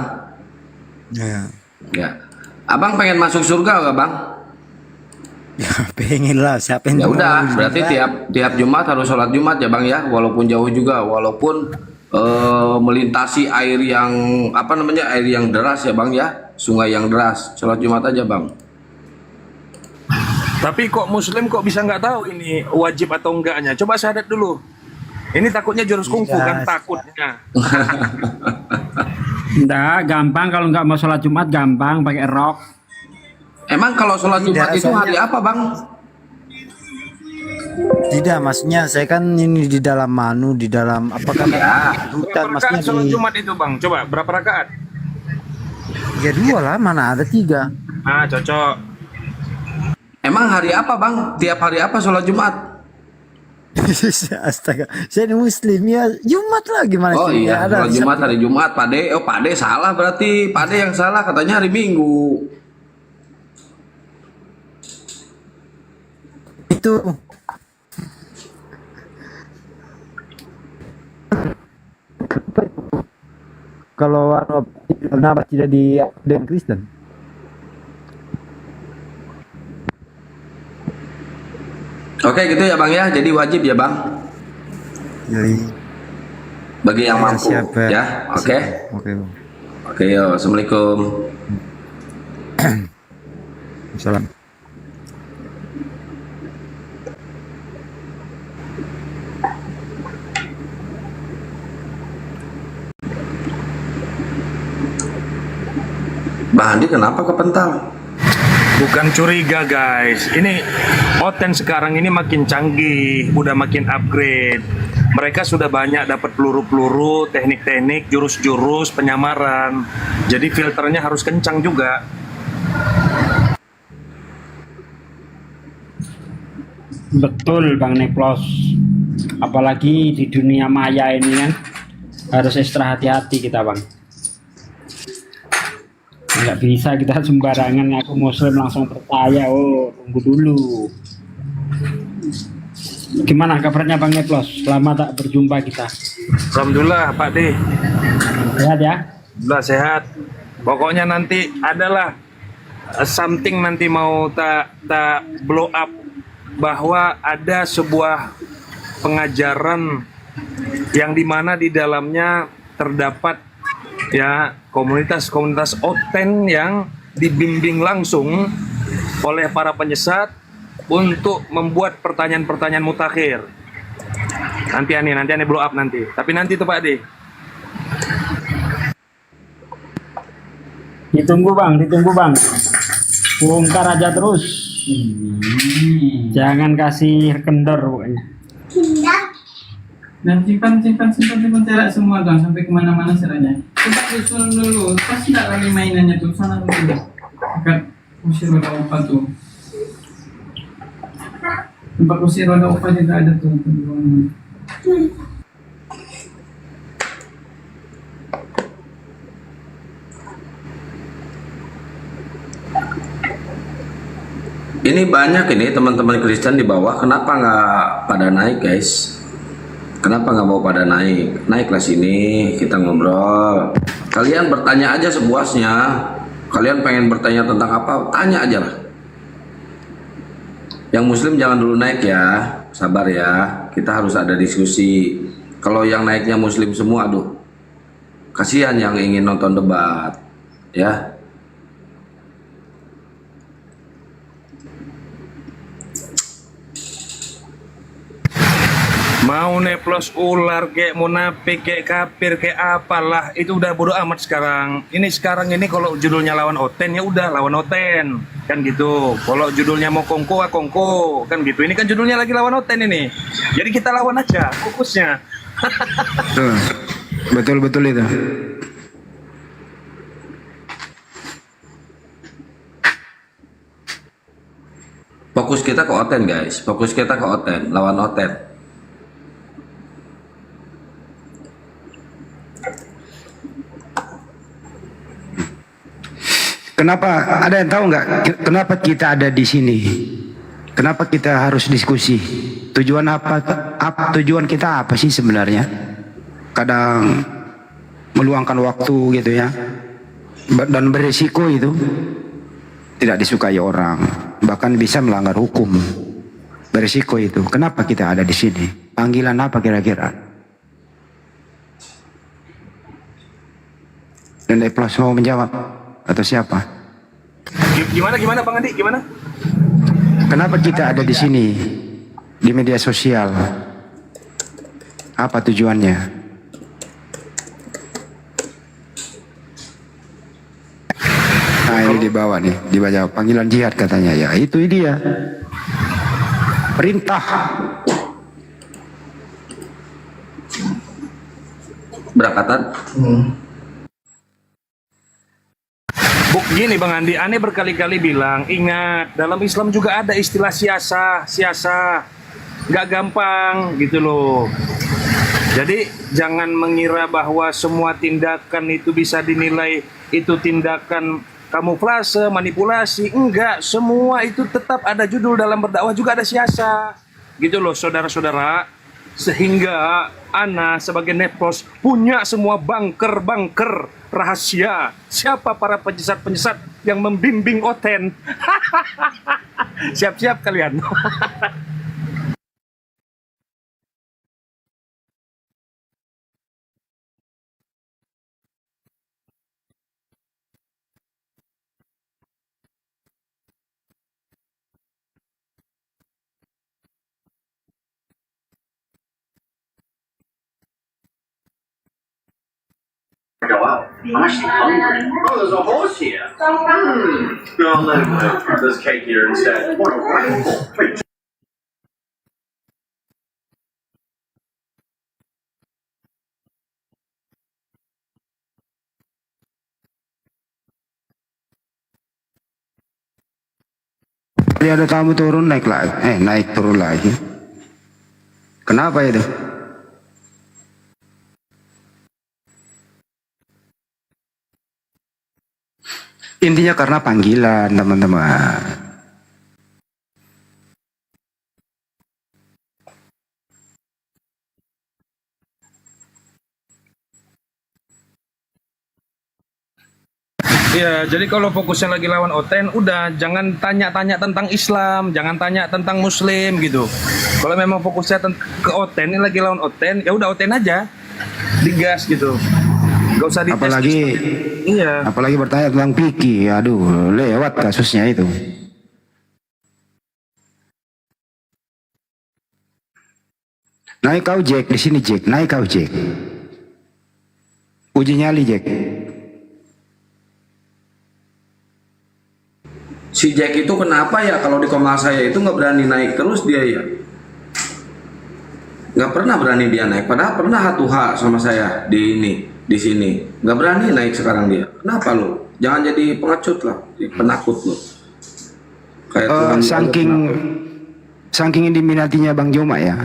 Ya. Abang pengen masuk surga nggak Bang? Ya pengen lah, siapa yang Ya mau udah, surga? berarti tiap Jumat harus sholat Jumat ya Bang ya, walaupun jauh juga, walaupun melintasi air yang air yang deras ya Bang ya, sungai yang deras, sholat Jumat aja Bang. Tapi kok Muslim kok bisa nggak tahu ini wajib atau enggaknya? Coba syahadat dulu. Ini takutnya jurus kungfu kan takutnya. Enggak, gampang kalau nggak mau sholat Jumat gampang pakai rok. Emang kalau sholat Jumat itu hari apa Bang? Tidak, maksudnya saya kan ini di dalam di dalam apakah hutan Berapa maksudnya rakaat sholat Jumat itu Bang? Coba berapa rakaat? ya 2 lah, mana ada 3. Ah, cocok. Emang hari apa Bang? Tiap hari apa sholat Jumat? Astaga, saya ini Muslim ya, Jumat lah gimana Oh sih? iya, Nggak ada. sholat Jumat hari Jumat. Pade salah berarti. Pade yang salah katanya hari Minggu. Itu kalau kenapa tidak di dengan Kristen? Oke gitu ya Bang ya, jadi wajib ya Bang Jadi bagi yang mampu siap, ya. Oke. Oke, Bang. Oke, yo, Assalamualaikum. Salam. Bang Andi kenapa kepental? Bukan curiga guys, ini Oten sekarang ini makin canggih, udah makin upgrade. Mereka sudah banyak dapat peluru-peluru, teknik-teknik, jurus-jurus penyamaran. Jadi filternya harus kencang juga. Betul Bang Neplos. Apalagi di dunia maya ini kan harus ekstra hati-hati kita Bang. Nggak bisa kita sembarangan ngaku Muslim langsung percaya. Oh, tunggu dulu. Gimana kabarnya Bang Neplos? Lama tak berjumpa kita. Alhamdulillah Pak D. Sehat ya? Alhamdulillah sehat. Pokoknya nanti adalah something nanti mau tak blow up, bahwa ada sebuah pengajaran yang dimana di dalamnya terdapat ya komunitas-komunitas Oten yang dibimbing langsung oleh para penyesat untuk membuat pertanyaan-pertanyaan mutakhir. Nanti aneh blow up nanti. Tapi nanti tuh Pak Ade. Ditunggu bang. Bongkar aja terus. Jangan kasih kendor pokoknya. Dan simpan cerak semua dong sampai kemana-mana ceraknya. Coba susun dulu, pasti tidak lagi mainannya tuh sana dulu. Dekat usir roda opa tuh. Tempat usir roda opa juga ada tuh. Ini banyak ini teman-teman Kristen di bawah, kenapa nggak pada naik guys? Kenapa nggak mau pada naik? Naiklah sini, kita ngobrol. Kalian bertanya aja sepuasnya. Kalian pengen bertanya tentang apa? Tanya aja lah. Yang Muslim jangan dulu naik ya, sabar ya. Kita harus ada diskusi. Kalau yang naiknya Muslim semua, aduh, kasihan yang ingin nonton debat, ya. Mau neplos ular kayak munafik kayak kafir kayak apalah itu udah bodo amat sekarang. Ini sekarang ini kalau judulnya lawan Oten ya udah lawan Oten kan gitu. Kalau judulnya mau kongko kongko kan gitu. Ini kan judulnya lagi lawan Oten ini. Jadi kita lawan aja fokusnya. Betul itu. Fokus kita ke Oten guys. Fokus kita ke Oten, lawan Oten. Kenapa ada yang tahu nggak? Kenapa kita ada di sini? Kenapa kita harus diskusi? Tujuan tujuan kita apa sih sebenarnya? Kadang meluangkan waktu gitu ya, dan berisiko itu tidak disukai orang, bahkan bisa melanggar hukum. Berisiko itu. Kenapa kita ada di sini? Panggilan apa kira-kira? Dan Eplos mau menjawab? Atau siapa? Gimana Bang Andi? Gimana? Kenapa kita ada di sini di media sosial? Apa tujuannya? Nah ini di bawah nih, dibaca panggilan jihad katanya ya. Itu dia. Perintah. Berakatan. Gini Bang Andi, aneh berkali-kali bilang, ingat dalam Islam juga ada istilah siasa, nggak gampang gitu loh. Jadi jangan mengira bahwa semua tindakan itu bisa dinilai itu tindakan kamuflase, manipulasi. Enggak, semua itu tetap ada judul dalam berdakwah juga ada siasa. Gitu loh saudara-saudara. Sehingga Ana sebagai Nepos punya semua bunker rahasia. Siapa para penyesat-penyesat yang membimbing Oten. Siap-siap kalian. Go up. I'm actually hungry. Oh, there's a horse here. No, I'll let him live. There's cake here instead. What a rifle. Wait. Dia ada tamu turun naik lagi, naik turun lagi. Kenapa itu? Intinya karena panggilan teman-teman. Iya, jadi kalau fokusnya lagi lawan Oten, udah jangan tanya-tanya tentang Islam, jangan tanya tentang Muslim gitu. Kalau memang fokusnya ke Oten, ini lagi lawan Oten, ya udah Oten aja, digas gitu. Gak usah dites. Apalagi bertanya tentang Piki, aduh, lewat kasusnya itu. Naik kau Jack, di sini Jack, naik kau Jack. Uji nyali Jack. Si Jack itu kenapa ya kalau di Komnas saya itu nggak berani naik terus dia ya? Nggak pernah berani dia naik. Padahal pernah hatuha sama saya di sini. Nggak berani naik sekarang dia. Kenapa lo? Jangan jadi pengecut lah, penakut lo. Kayak saking diminatinya Bang Joma ya.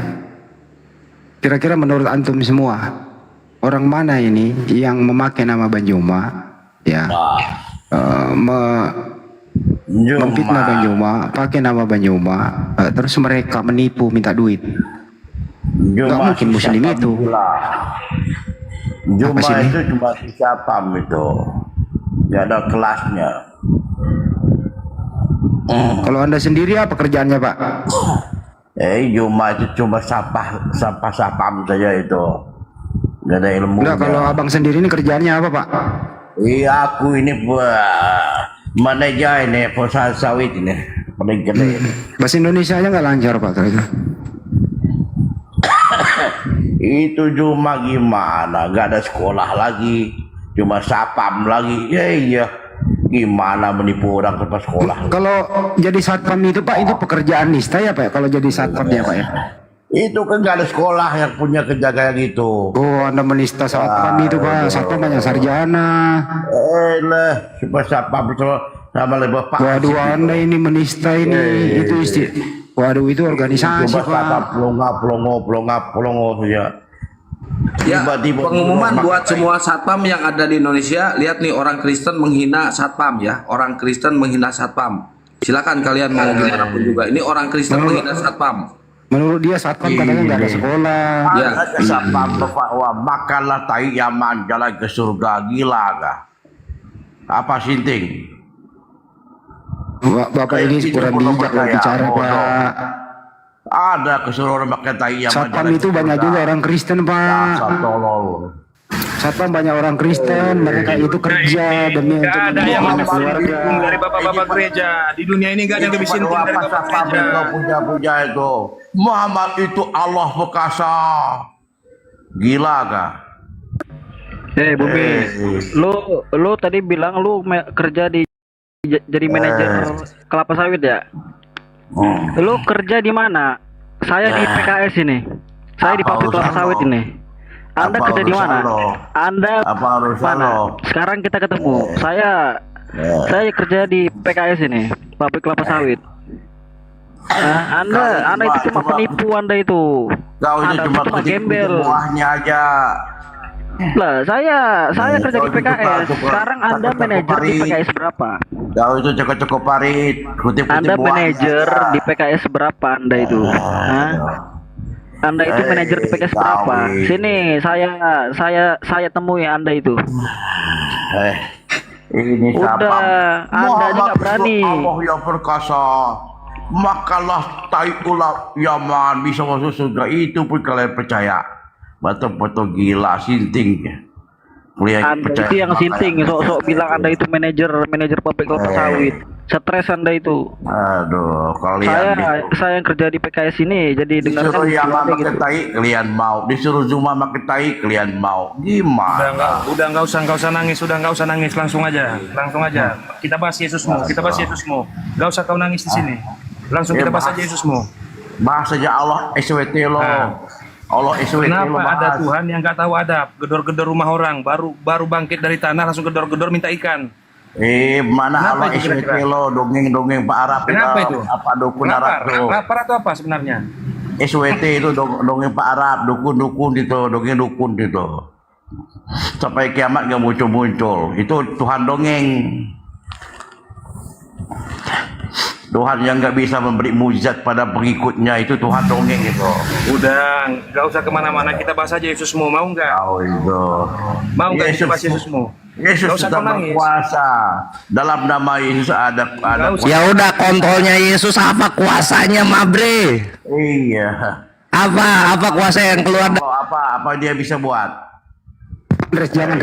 Kira-kira menurut antum semua, orang mana ini yang memakai nama Bang Joma ya? Memfitnah Bang Joma, pakai nama Bang Joma, terus mereka menipu minta duit. Gak mungkin muslim itu. Joma itu cuma siapa itu, tidak ada kelasnya. Kalau anda sendiri apa kerjaannya Pak? Joma itu cuma sapam saja itu, tidak ada ilmu. Enggak, kalau abang sendiri ini kerjaannya apa Pak? Iya, aku ini manajer ini perusahaan sawit ini paling gede. Bahasa Indonesia aja nggak lancar Pak kalau itu. Itu cuma gimana, nggak ada sekolah lagi, cuma sapam lagi. Iya, gimana menipu orang tanpa sekolah. Kalau jadi satpam itu Pak, itu pekerjaan nista ya Pak? Kalau jadi satpamnya Pak ya? Itu kan nggak ada sekolah yang punya kerja kayak gitu. Oh, anda menista satpam itu Pak? Satpam banyak sarjana. Supaya satpam sama lebih Pak. Waduh, anda ini menista ini itu waduh, itu organisasi Pak. Pelongo saja. Ya, pengumuman buat semua satpam yang ada di Indonesia. Lihat nih, orang Kristen menghina satpam ya. Orang Kristen menghina satpam. Silakan kalian mau gimana pun juga. Ini orang Kristen menghina satpam. Menurut dia satpam katanya nggak ada sekolah. Ya, satpam bahwa makanlah tai Yaman jalan ke surga, gila kah? Apa sinting? Bapak ini kurang bijak kalau bicara Pak. Ada keseluruhan makan tai Yaman. Satpam itu banyak juga orang Kristen Pak. Satpam banyak orang Kristen, mereka itu kerja demi untuk menjaga keluarga. Dari bapak-bapak gereja di dunia ini nggak ada yang lebih sinting dari bapak gereja. Puja itu Muhammad itu Allah perkasa, gila kah? Bumi, lu tadi bilang lu kerja jadi manajer kelapa sawit ya? Lu kerja di mana? Saya di PKS ini. Saya di pabrik kelapa sawit ini. Anda kerja di mana? Anda mana? Sekarang kita ketemu. Saya kerja di PKS ini, pabrik kelapa sawit. Anda itu cuma penipu, Anda itu. Kau ini cuma gembel. Buahnya aja. Lah, saya kerja di PKS. Sekarang Anda manajer di PKS berapa? Kau itu cukup parit. Anda manajer di PKS berapa Anda itu? Anda itu manajer di PKS berapa? Sini, saya temui Anda itu. Ini udah, Anda aja nggak berani. Allah yang perkasa, makalah tai ular Yaman bisa masuk surga. Itu pun kalian percaya. Betul-betul gila, sinting. Anda itu yang sinting, sok-sok bilang Anda itu manajer pabrik kelapa sawit. Stres Anda itu. Aduh, kalian saya yang kerja di PKS ini, jadi disuruh Yaman pakai tai, kalian mau. Disuruh Zuma pakai tai, kalian mau. Gimana? Udah nggak usah nangis, langsung aja. Kita bahas Yesusmu, Nggak usah kau nangis di sini. Langsung kita bahas aja Yesusmu. Bahas aja Allah SWT lo. Allah SWT. Kenapa ada Tuhan yang nggak tahu adab? Gedor-gedor rumah orang, baru bangkit dari tanah langsung gedor-gedor minta ikan. Mana Kenapa Allah itu SWT lo, dongeng-dongeng Pak Arab. Kenapa itu? Apa dukun Arab tuh? Lapar atau apa sebenarnya? SWT itu dongeng Pak Arab, dukun-dukun gitu, dongeng-dukun gitu. Sampai kiamat gak muncul-muncul. Itu Tuhan dongeng. Tuhan yang nggak bisa memberi mujizat pada pengikutnya, itu Tuhan dongeng gitu. Udah, nggak usah kemana-mana, kita bahas aja Yesusmu, mau nggak? Oh itu. Mau nggak kita bahas Yesusmu? Yesus Nggak usah tetap kau nangis. berkuasa. Dalam nama Yesus ada kuasa. Ya udah, kontrolnya Yesus apa kuasanya, Mabre? Iya. Apa kuasa yang keluar? Apa dia bisa buat? Res, jangan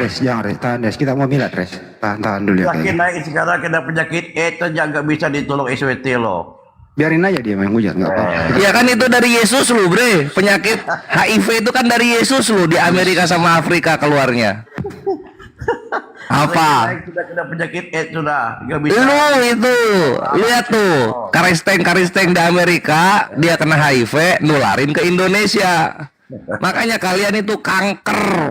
tahan Res, kita mau milat Res, tahan dulu ya. Yakin naik sekarang kena penyakit itu jangan bisa ditolong SWT lo. Biarin aja dia main hujat, nggak apa-apa. Ya kan itu dari Yesus lu, Bre. Penyakit HIV itu kan dari Yesus lu, di Amerika sama Afrika keluarnya. Apa? Naik sudah kena penyakit sudah nggak bisa. Lu itu, lihat tuh, karisteng di Amerika dia kena HIV, nularin ke Indonesia. Makanya kalian itu kanker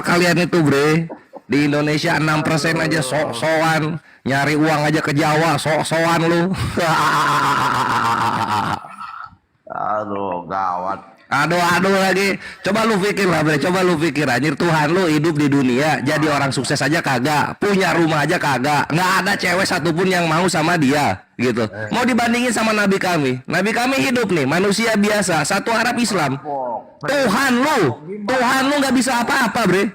kalian itu, Bre. Di Indonesia 6% aja sok-sokan, nyari uang aja ke Jawa, sok-sokan lu. Aduh, gawat. Aduh lagi. Coba lu pikir lah, Bre. Coba lu pikir, anjir, Tuhan lu hidup di dunia, jadi orang sukses aja kagak, punya rumah aja kagak, nggak ada cewek satupun yang mau sama dia, gitu. Mau dibandingin sama Nabi kami hidup nih, manusia biasa, satu Arab Islam. Tuhan lu nggak bisa apa-apa, Bre.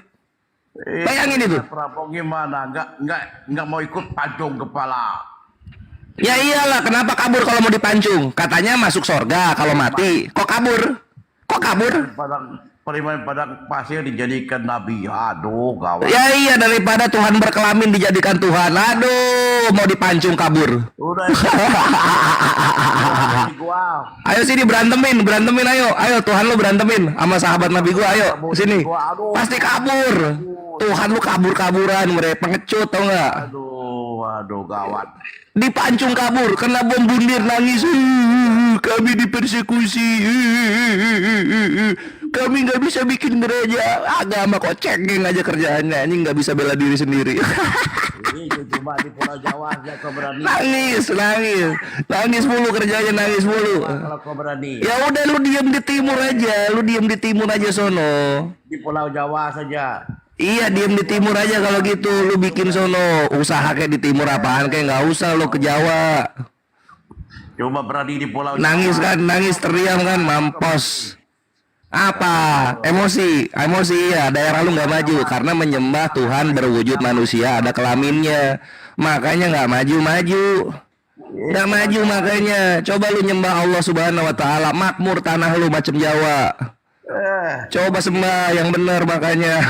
Bayangin itu. Perampok gimana? Nggak mau ikut pancung kepala. Ya iyalah, kenapa kabur kalau mau dipancung? Katanya masuk sorga kalau mati. Kok kabur? Padang pasir dijadikan nabi. Aduh, gawat. Ya iya, daripada Tuhan berkelamin dijadikan Tuhan. Aduh, mau dipancung kabur. Udah. Ayo sini berantemin ayo Tuhan lu berantemin sama sahabat Nabi gua, ayo sini. Pasti kabur. Tuhan lu kabur-kaburan, mereka pengecut, tau nggak? Aduh, gawat. Dipancung kabur, kena bom bundir, nangis. Kami dipersekusi. Kami nggak bisa bikin gereja. Agama kok cengeng aja kerjaannya. Ini nggak bisa bela diri sendiri. Ini cuma di Pulau Jawa aja kau berani. Nangis mulu kerjanya, nangis mulu. Kalau kau berani. Ya udah, lu diam di timur aja, sono. Di Pulau Jawa saja. Iya, diem di timur aja kalau gitu. Lu bikin sono usaha kayak di timur apaan, kayak nggak usah lo ke Jawa. Coba berani di Pulau Jawa. Nangis kan, nangis teriam kan, mampus. Apa? Emosi ya. Daerah lu nggak maju karena menyembah Tuhan berwujud manusia, ada kelaminnya. Makanya nggak maju. Nggak maju makanya. Coba lu nyembah Allah Subhanahu Wa Taala, makmur tanah lu macam Jawa. Coba sembah yang benar makanya.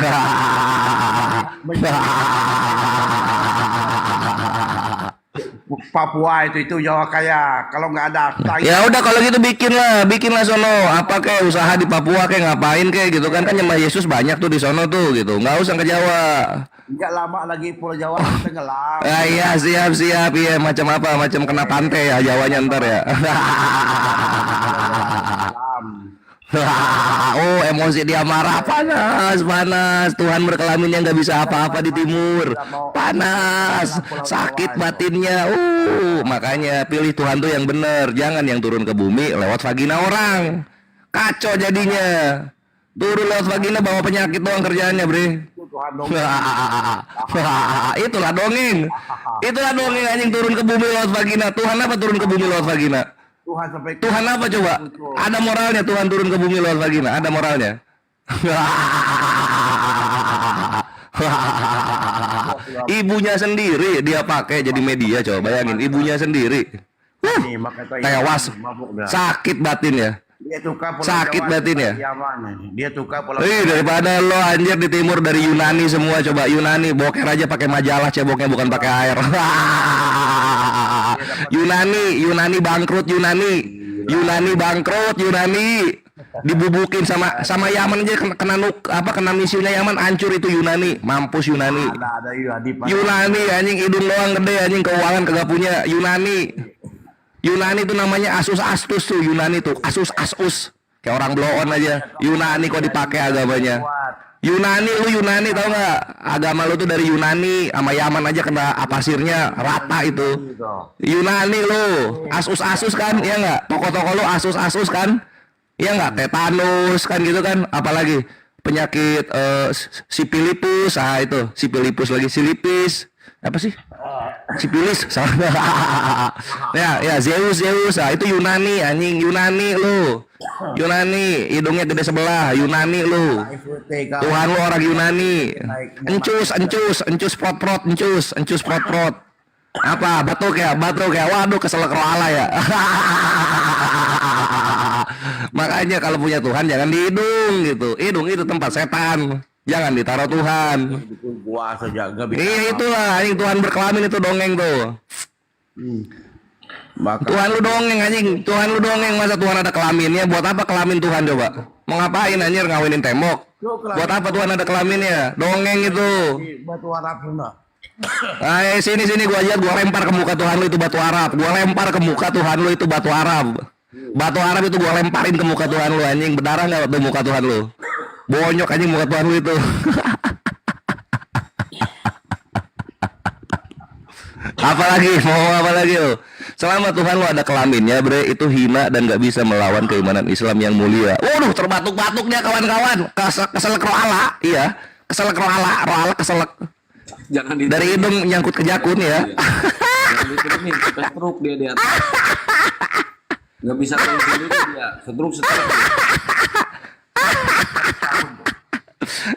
Papua itu Jawa kaya. Kalau nggak ada. Ya udah kalau gitu bikinlah sono. Apa kayak usaha di Papua kayak ngapain kayak gitu kan nyembah Yesus banyak tuh di sono tuh gitu. Nggak usah ke Jawa. Nggak lama lagi Pulau Jawa tenggelam. Iya siap iya macam apa, macam kena pantai ya Jawanya ntar ya. Oh, emosi dia marah, panas. Tuhan berkelaminnya nggak bisa apa-apa di timur, panas, sakit batinnya. Makanya pilih Tuhan tuh yang benar, jangan yang turun ke bumi lewat vagina orang. Kacau jadinya. Turun lewat vagina bawa penyakit doang kerjaannya, Bre. Itulah dongeng anjing, turun ke bumi lewat vagina. Tuhan apa turun ke bumi lewat vagina? Tuhan apa coba? Ada moralnya Tuhan turun ke bumi lewat vagina? Ada moralnya? Ibunya sendiri dia pakai jadi media, coba bayangin, ibunya sendiri. Tewas, sakit batin ya. Sakit batin ya. Dia tukar daripada lo anjir di timur dari Yunani semua, coba Yunani boker aja pakai majalah ceboknya, bukan pakai air. Yunani bangkrut, Yunani bangkrut, dibubukin sama Yaman aja, kena misinya Yaman, hancur itu Yunani, mampus Yunani. Yunani anjing, hidung doang gede anjing, keuangan kagak punya. Yunani tuh namanya Asus tuh, Yunani tuh Asus kayak orang blow on aja. Yunani kok dipakai agamanya. Yunani tau nggak? Agama lu tuh dari Yunani, sama Yaman aja kena pasirnya rata itu. Yunani lu Asus kan, ya nggak? Toko-toko lu Asus kan, ya nggak? Tetanus kan gitu kan? Apalagi penyakit sipilipus, itu sipilipus lagi, silipis. Apa sih? Sipilis. Ya Zeus. Ah, itu Yunani anjing, Yunani lu. Yunani, hidungnya gede sebelah, Yunani lu. Tuhan lu orang Yunani. Encus prot, encus prot. Apa? Batuk ya. Waduh, keselak roala ya. Makanya kalau punya Tuhan jangan di hidung gitu. Hidung itu tempat setan. Jangan ditaruh Tuhan. Gua saja nggak bisa. Iya itulah, anjing Tuhan berkelamin itu dongeng tuh. Tuhan lu dongeng anjing, Tuhan lu dongeng, masa Tuhan ada kelaminnya? Buat apa kelamin Tuhan coba? Mau ngapain anjir, ngawinin tembok? Buat apa Tuhan ada kelaminnya? Dongeng itu. Batu Arab enggak? Ayo sini gua aja, gua lempar ke muka Tuhan lu itu batu Arab. Gua lempar ke muka Tuhan lu itu batu Arab. Batu Arab itu gua lemparin ke muka Tuhan lu anjing, berdarah enggak tuh muka Tuhan lu? Bonyok anjing muka Tuhan lu itu. Apalagi mau apa lagi lo? Selama Tuhan lo ada kelaminnya bre, itu hina dan gak bisa melawan keimanan Islam yang mulia. Waduh, terbatuk-batuk dia kawan-kawan. Keselek roala, iya. Keselek roala keselek. Jangan di dari hidung nyangkut ke jakun ya. Jangan diturunin, kita stroke dia di atas. Nggak bisa turun sendiri dia, stroke.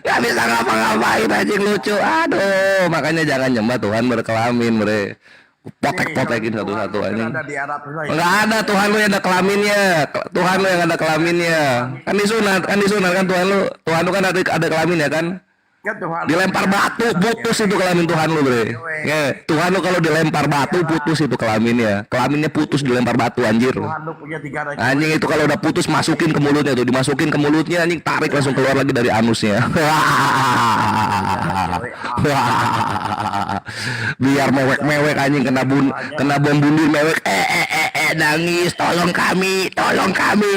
Gak bisa ngapa-ngapain anjing, lucu. Aduh, makanya jangan nyembah Tuhan berkelamin bre. Potek-potekin satu-satu anjing. Enggak ada Tuhan lu yang ada kelaminnya. Tuhan lu yang ada kelaminnya. Kan disunat kan Tuhan lu kan ada kelaminnya kan? Dilempar batu putus itu kelamin Tuhan lu bre. Ya, Tuhan lu kalau dilempar batu putus itu kelaminnya. Kelaminnya putus dilempar batu anjir. Anjing itu kalau udah putus masukin ke mulutnya tuh, dimasukin ke mulutnya anjing, tarik langsung keluar lagi dari anusnya. Biar mewek anjing kena bom bunuh mewek nangis tolong kami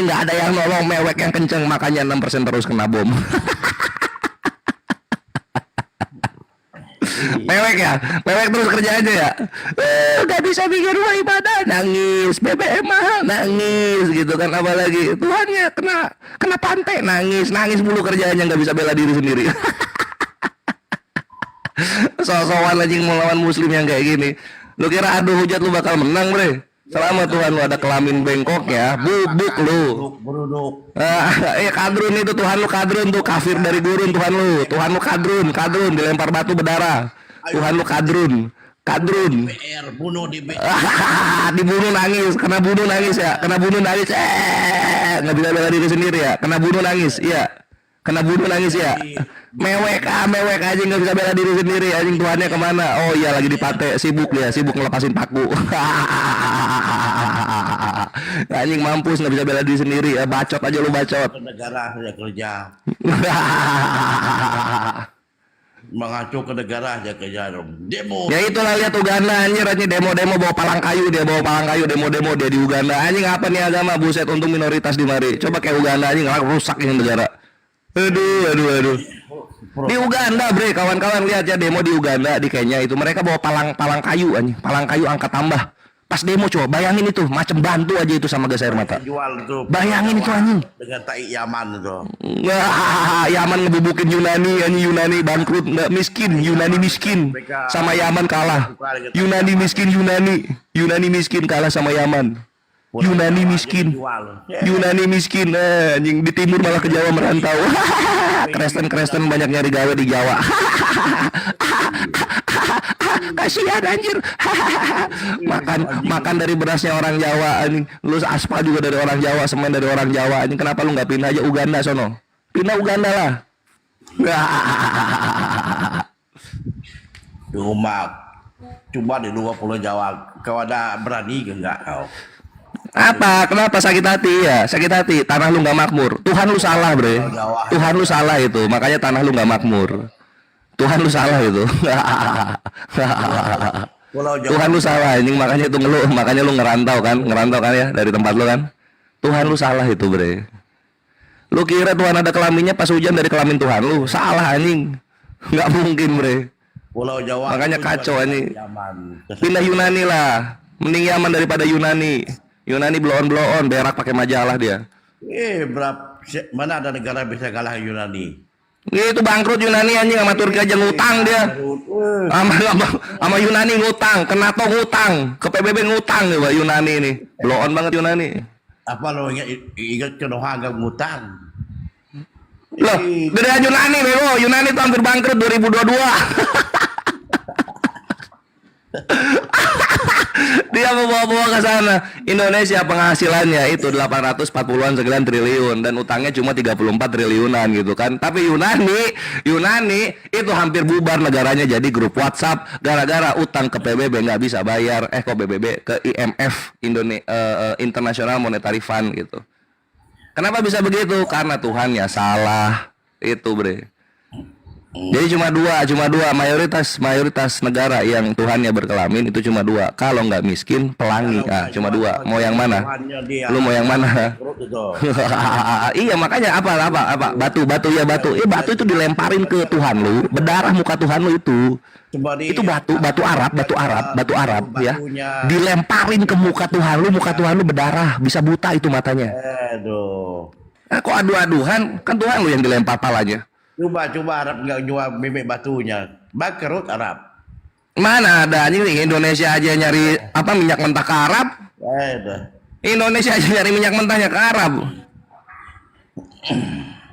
nggak ada yang nolong, mewek yang kenceng makanya 6% terus kena bom. Mewek terus kerja aja ya. Udah bisa bikin rumah ibadah, nangis, BBM mahal, nangis gitu kan. Apalagi Tuhannya kena pantai, nangis mulu kerjaannya, nggak bisa bela diri sendiri. So-soan anjing melawan muslim yang kayak gini. Lu kira adu hujat lu bakal menang bre? Selama Tuhan lu ada kelamin bengkok ya, bubuk lu. Kadrun itu Tuhan lu, kadrun tuh, kafir dari gurun Tuhan lu kadrun dilempar batu berdarah. Tuhan lu kadrun. Dibunuh nangis, kena bunuh nangis ya, nggak bisa bela diri sendiri ya, kena bunuh nangis ya. Mewek aja nggak bisa bela diri sendiri anjing. Tuhannya kemana? Oh iya lagi di pantai, sibuk ngelepasin paku. Anjing mampus, nggak bisa bela diri sendiri ya. Bacot aja lu, bacot. Negara saja kerja. Mengacu ke negara aja kerja demo. Ya itulah, lihat Uganda anjir, demo bawa palang kayu dia demo dia di Uganda. Anjing apa nih agama, buset, untung minoritas di mari. Coba kayak Uganda anjing, rusak ini negara. Aduh. Di Uganda bre, kawan-kawan lihat ya demo di Uganda, di Kenya itu mereka bawa palang kayu anjing, palang kayu angkat tambah. Pas demo coba bayangin itu, macam bantu aja itu sama gas air mata. Bayangin itu anjing. Dengan tai Yaman itu. Yaman ngebubukin Yunani bangkrut, nggak miskin, Yunani miskin. Sama Yaman kalah. Yunani miskin kalah sama Yaman. Yunani miskin, anjing di timur malah ke Jawa merantau. Kristen banyak nyari gawe di Jawa. Kasihan anjir. makan dari berasnya orang Jawa anjing. Lu aspal juga dari orang Jawa, semen dari orang Jawa anjing. Kenapa lu nggak pindah aja Uganda sono? Pindah Uganda lah. Di rumah coba di luar Pulau Jawa, kau ada berani enggak kau? Apa? Kenapa sakit hati ya? Sakit hati, tanah lu nggak makmur. Tuhan lu salah bre. Tuhan lu salah itu, makanya tanah lu nggak makmur. Tuhan lu salah itu. Tuhan lu salah ini, makanya itu ngeluh, makanya lu ngerantau kan ya dari tempat lu kan. Tuhan lu salah itu bre. Lu kira Tuhan ada kelaminnya pas hujan dari kelamin Tuhan lu? Salah anjing. Nggak mungkin bre. Pulau Jawa makanya kacau anjing. Pindah Yunani lah. Mending Yaman daripada Yunani. Yunani bloon berak pakai majalah dia. Mana ada negara bisa kalah Yunani? Itu bangkrut Yunani anjing, sama Turki aja ngutang dia. Sama Yunani ngutang, ke NATO ngutang, ke PBB ngutang ya Pak Yunani ini. Blow on banget Yunani. Apa lo ingat ke Nohaga ngutang? Loh, dari Yunani bego, Yunani tuh hampir bangkrut 2022. Dia mau bawa ke sana. Indonesia penghasilannya itu 840-an sekian triliun dan utangnya cuma 34 triliunan gitu kan. Tapi Yunani itu hampir bubar negaranya jadi grup WhatsApp gara-gara utang ke PBB nggak bisa bayar. Kok PBB ke IMF International Monetary Fund gitu. Kenapa bisa begitu? Karena Tuhan ya salah itu, Bre. Jadi cuma dua mayoritas negara yang Tuhannya berkelamin itu cuma dua. Kalau nggak miskin pelangi, cuma dua. Mau yang mana? Lu mau yang mana? Iya makanya apa batu ya batu. Batu itu dilemparin ke Tuhan lu, berdarah muka Tuhan lu itu. Itu batu Arab ya. Dilemparin ke muka Tuhan lu berdarah, bisa buta itu matanya. Aduh. Kok adu-aduhan? Kan Tuhan lu yang dilempar palanya. Coba Arab nggak jual bibit batunya, bangkrut Arab. Mana ada anjing nih, Indonesia aja nyari minyak mentah ke Arab. Indonesia aja nyari minyak mentahnya ke Arab.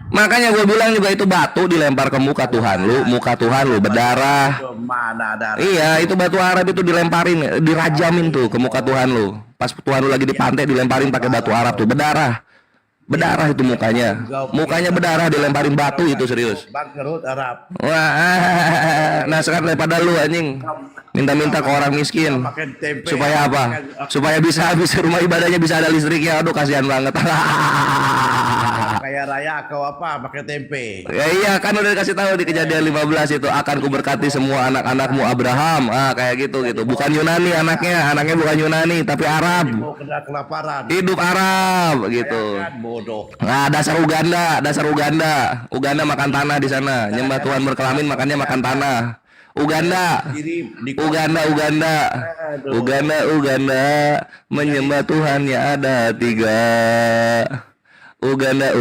Makanya gue bilang juga itu batu dilempar ke muka Tuhan lu berdarah. Mana ada? Iya, itu batu Arab itu dilemparin, dirajamin tuh ke muka Tuhan lu. Pas Tuhan lu lagi di pantai dilemparin pakai batu Arab tuh, berdarah itu mukanya berdarah, dilemparin batu itu serius. Bangkrut Arab. Wah, nah sekarang daripada lu anjing minta-minta ke orang miskin supaya apa? Supaya bisa rumah ibadahnya bisa ada listriknya. Aduh kasihan banget. Kayak raya kau pakai tempe. Ya iya kan udah dikasih tahu di Kejadian 15 itu akan kuberkati semua anak-anakmu Abraham. Kayak gitu. Bukan Yunani anaknya bukan Yunani tapi Arab. Mau kena kelaparan. Hidup Arab gitu. Bodoh. Nah, dasar Uganda. Uganda makan tanah di sana. Nyembah Tuhan berkelamin makannya makan tanah. Uganda menyembah Tuhannya ada 3. Uganda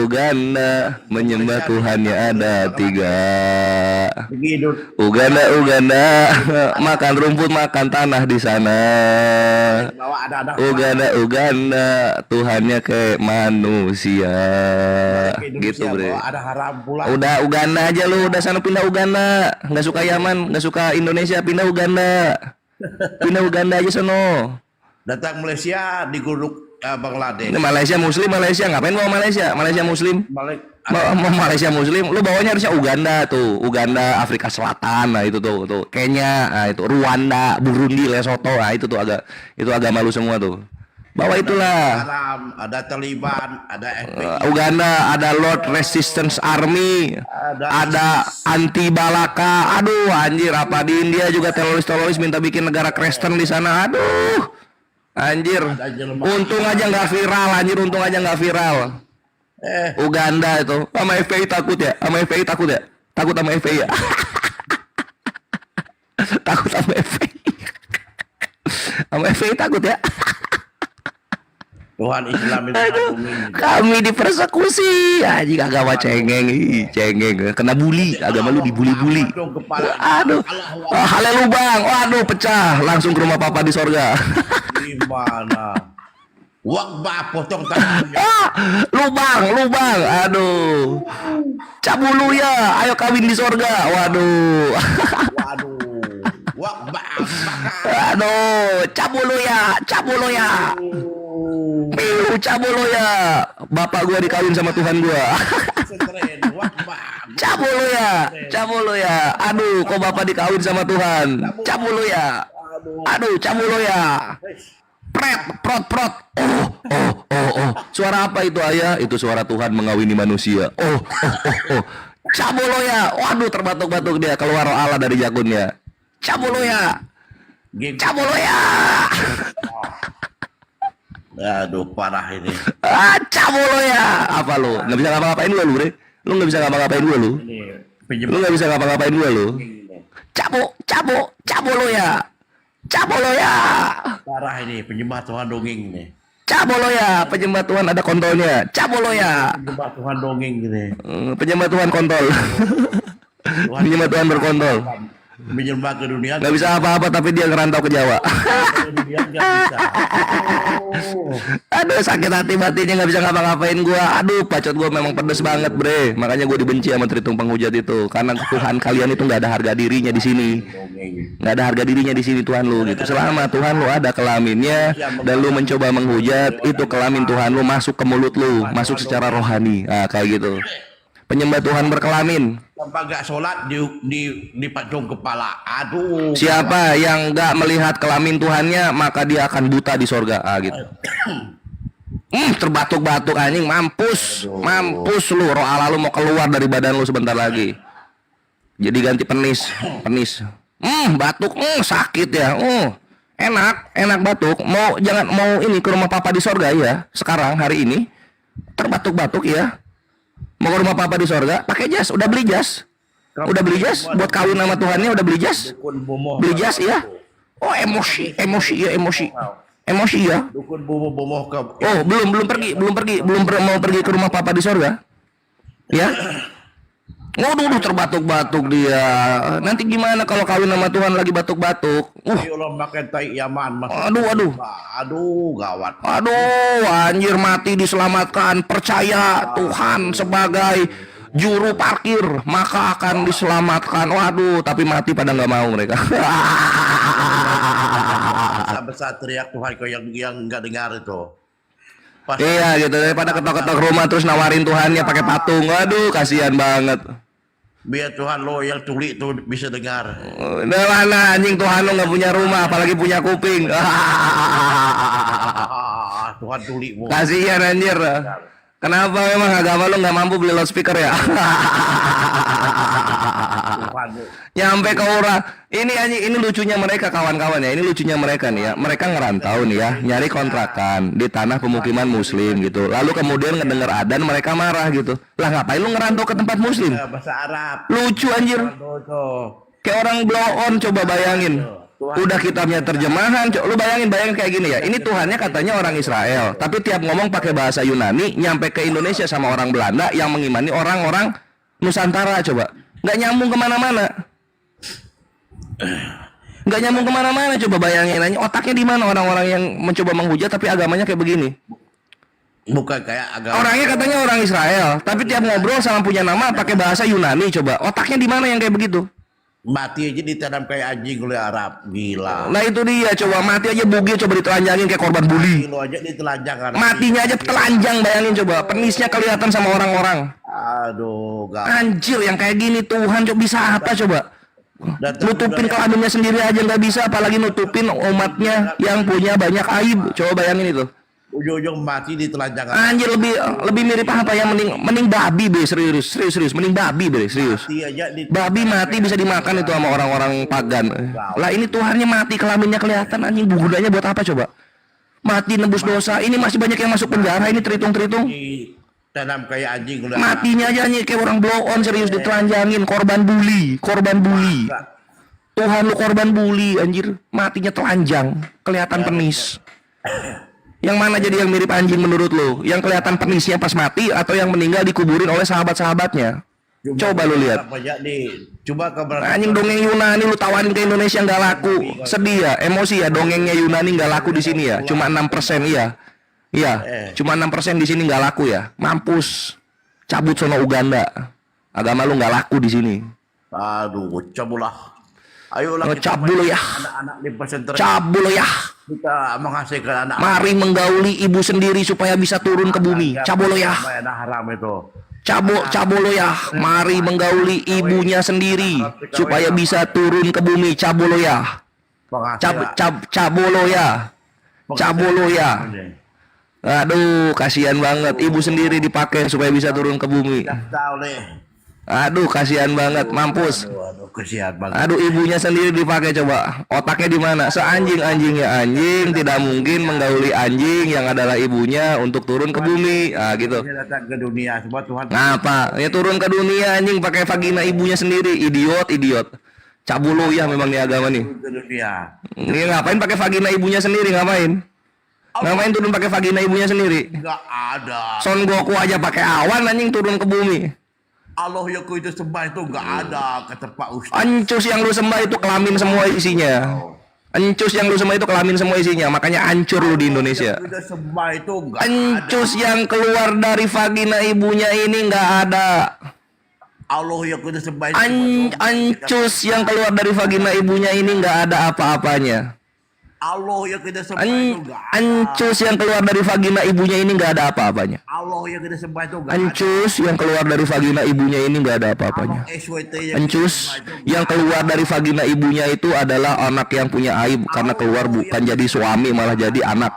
menyembah Tuhannya ada 3. Uganda makan rumput makan tanah di sana. Uganda Tuhannya kayak manusia gitu Bre. Udah Uganda aja lu, udah sana pindah Uganda. Nggak suka Yaman, nggak suka Indonesia, pindah Uganda aja sono. Datang Malaysia diguduk Bangladesh. Ini Malaysia ngapain bawa Malaysia Muslim? Malaysia Muslim, lu bawanya harusnya Uganda tuh, Uganda, Afrika Selatan, nah itu tuh Kenya, nah itu Rwanda, Burundi, Lesotho, nah itu tuh itu agama lu semua tuh. Bawa itulah. Ada Taliban, ada FPI. Uganda ada Lord Resistance Army, ada anti Balaka. Aduh anjir, apa di India juga teroris minta bikin negara Kristen di sana. Aduh. Anjir, untung aja nggak viral, Uganda itu, sama FPI takut ya, takut sama FPI ya, takut sama FPI takut ya. Tuhan Islam itu. Kami dipersekusi, anjing agama cengeng, kena bully, agama lu dibully. Aduh, halelu bang, waduh pecah, langsung ke rumah papa di sorga. Gimana? Wakbah potong tangannya. Lubang, aduh. Cabulu ya, ayo kawin di sorga, waduh. Wakbah. Aduh, cabulu ya. Pilu cabulu ya. Bapak gua dikawin sama Tuhan gua. Cabulu ya. Aduh, kok bapak dikawin sama Tuhan? Cabulu ya. Prot. Oh. Suara apa itu ayah? Itu suara Tuhan mengawini manusia. Oh. Cabulu ya. Waduh, terbatuk-batuk dia, keluar roh Allah dari jagunnya. Cabulu ya. Aduh, parah ini. Cabulu ya. Apa lu? Nggak bisa ngapa-ngapain gua lu, Bre. Lu nggak bisa ngapa-ngapain gua lu. Cabulu ya. Parah ini penyembah Tuhan dongeng nih. Caboloya, penyembah Tuhan ada kontolnya. Caboloya. Penyembah Tuhan dongeng gini. Penyembah Tuhan kontol. Penyembah Tuhan berkontol. Menyembah ke dunia. Gak bisa apa-apa tapi dia ngerantau ke Jawa. Dunia nggak bisa. Aduh sakit hati batinnya nggak bisa ngapa-ngapain gua. Aduh pacot gua memang pedes banget bre. Makanya gua dibenci sama Tritung Penghujat itu. Karena Tuhan kalian itu nggak ada harga dirinya di sini. Nggak ada harga dirinya di sini Tuhan lu gitu. Selama Tuhan lu ada kelaminnya dan lu mencoba menghujat, itu kelamin Tuhan lu masuk ke mulut lu, masuk secara rohani. Nah kayak gitu. Penyembah Tuhan berkelamin. Tanpa gak sholat di pacung kepala. Aduh. Siapa yang nggak melihat kelamin Tuhannya maka dia akan buta di sorga. Ah gitu. Terbatuk-batuk anjing, mampus lu. Roh Allah lu mau keluar dari badan lu sebentar lagi. Jadi ganti penis. Batuk, sakit ya. Enak batuk. Mau ini ke rumah papa di sorga ya. Sekarang hari ini terbatuk-batuk ya. Mau ke rumah papa di sorga, pakai jas, udah beli jas buat kawin sama Tuhannya, udah beli jas ya. Oh emosi ya. Dukun bomoh ke. Oh belum mau pergi ke rumah papa di sorga, ya. Waduh terbatuk-batuk dia. Nanti gimana kalau kawin sama Tuhan lagi batuk-batuk? Ayolah makan tai Yaman. Aduh gawat. Aduh anjir, mati diselamatkan. Percaya Tuhan sebagai juru parkir maka akan diselamatkan. Waduh tapi mati pada nggak mau mereka. Besar teriak Tuhan kau yang nggak dengar itu. Iya gitu, daripada ketok-ketok rumah terus nawarin Tuhannya pakai patung. Aduh kasihan banget. Biar Tuhan lo yang tuli itu bisa dengar. Nah mana anjing, Tuhan lo nggak punya rumah apalagi punya kuping. Tuhan tuli. Kasihan anjir. Kenapa memang agama lo nggak mampu beli loudspeaker ya? Nyampe ke orang. Ini anjing, ini lucunya mereka kawan-kawan ya. Ini lucunya mereka nih ya. Mereka ngerantau nih ya, nyari kontrakan di tanah pemukiman muslim gitu. Lalu kemudian ngedenger adzan mereka marah gitu. Lah ngapain lu ngerantau ke tempat muslim? Bahasa Arab. Lucu anjir. Kayak orang blow on, coba bayangin. Udah kitabnya terjemahan, lu bayangin kayak gini ya. Ini Tuhannya katanya orang Israel, tapi tiap ngomong pakai bahasa Yunani, nyampe ke Indonesia sama orang Belanda yang mengimani orang-orang Nusantara coba. Nggak nyambung kemana-mana. Coba bayangin aja otaknya di mana orang-orang yang mencoba menghujat tapi agamanya kayak begini. Bukan kayak agama. Orangnya katanya orang Israel, tapi tiap ngobrol sama punya nama pakai bahasa Yunani coba. Otaknya di mana yang kayak begitu? Mati aja ditanam kayak anjing oleh Arab, gila. Nah itu dia, coba mati aja bugil, coba ditelanjangin kayak korban bully. Lo aja ditelanjang Arab. Matinya aja telanjang, bayangin coba. Penisnya kelihatan sama orang-orang. Aduh, anjir yang kayak gini Tuhan coba bisa apa coba? Nutupin kelaminnya sendiri aja nggak bisa, apalagi nutupin umatnya yang punya banyak aib. Coba bayangin itu. Ujung-ujung mati ditelanjang. Anjir lebih mirip apa ya, mending babi be, serius mending babi be, serius. Babi mati bisa dimakan itu sama orang-orang pagan. Lah ini Tuhannya mati kelaminnya kelihatan, anjing gunanya buat apa coba? Mati nebus dosa, ini masih banyak yang masuk penjara ini tritung. Tanam kayak anjing udah. Matinya aja nih kayak orang blow on, serius ditelanjangin, korban bully. Tuhan lu korban bully anjir, matinya telanjang, kelihatan penis. Yang mana jadi yang mirip anjing menurut lu? Yang kelihatan penisnya pas mati atau yang meninggal dikuburin oleh sahabat-sahabatnya? Coba lu lihat. Anjing dongeng Yunani lu tawarin ke Indonesia nggak laku. Sedih ya, emosi ya, dongengnya Yunani nggak laku di sini ya. Cuma 6% iya. Iya, cuma 6% di sini nggak laku ya. Mampus. Cabut sono Uganda. Agama lu nggak laku di sini. Aduh, cabulah. Ayolah cabul ya. Anak-anak di pesantren. Cabul ya. Kita menghasilkan anak. Mari menggauli ibu sendiri supaya bisa turun ke bumi. Cabul ya. Haram itu. Cabul ya. Mari menggauli ibunya sendiri supaya bisa turun ke bumi. Cabul ya. Cabul ya. Aduh, kasihan banget. Ibu sendiri dipakai supaya bisa turun ke bumi. Aduh, kasihan banget, mampus. Aduh, kasihan banget. Aduh, ibunya sendiri dipakai coba. Otaknya di mana? Seanjing-anjingnya anjing tidak mungkin menggauli anjing yang adalah ibunya untuk turun ke bumi. Ah, gitu. Datang ke dunia, semua Tuhan. Ngapa? Ya turun ke dunia anjing pakai vagina ibunya sendiri. Idiot. Cabulu ya memang nih agama nih. Ke dunia. Ini ngapain pakai vagina ibunya sendiri, ngapain? Ngapain turun pakai vagina ibunya sendiri? Nggak ada. Son Goku aja pakai awan anjing turun ke bumi. Allah yang kau itu sembah itu nggak ada, kata Pak Ustaz. Ancus yang lu sembah itu kelamin semua isinya. Ancus yang lu sembah itu kelamin semua isinya, makanya hancur lu di Indonesia. Kita sembah itu nggak Ancus yang keluar dari vagina ibunya ini nggak ada. Allah yang kita sembah itu. Ancus yang keluar dari vagina ibunya ini nggak ada apa-apanya. Allah yang kita sembah itu nggak ada. Ancus yang keluar dari vagina ibunya ini nggak ada apa-apanya. Allah yang kita sembah itu nggak ada. Ancus yang keluar dari vagina ibunya ini nggak ada apa-apanya. Ancus yang keluar dari vagina ibunya itu adalah anak yang punya aib karena keluar bukan jadi suami malah jadi anak.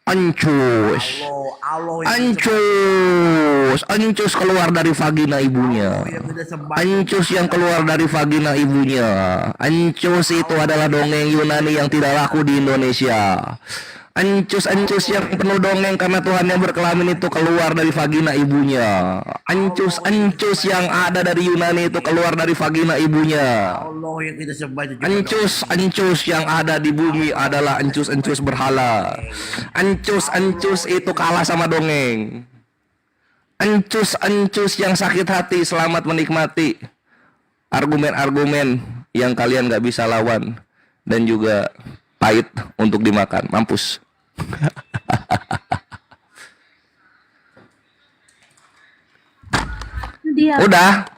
Ancus, Ancus keluar dari vagina ibunya. Ancus yang keluar dari vagina ibunya. Ancus itu adalah dongeng Yunani yang tidak laku di Indonesia. Ancus yang penuh dongeng karena Tuhan yang berkelamin itu keluar dari vagina ibunya. Ancus yang ada dari Yunani itu keluar dari vagina ibunya. Allah yang kita sembah itu. Ancus yang ada di bumi adalah ancus berhala. Ancus itu kalah sama dongeng. Ancus yang sakit hati selamat menikmati argumen-argumen yang kalian gak bisa lawan dan juga pahit untuk dimakan. Mampus. Udah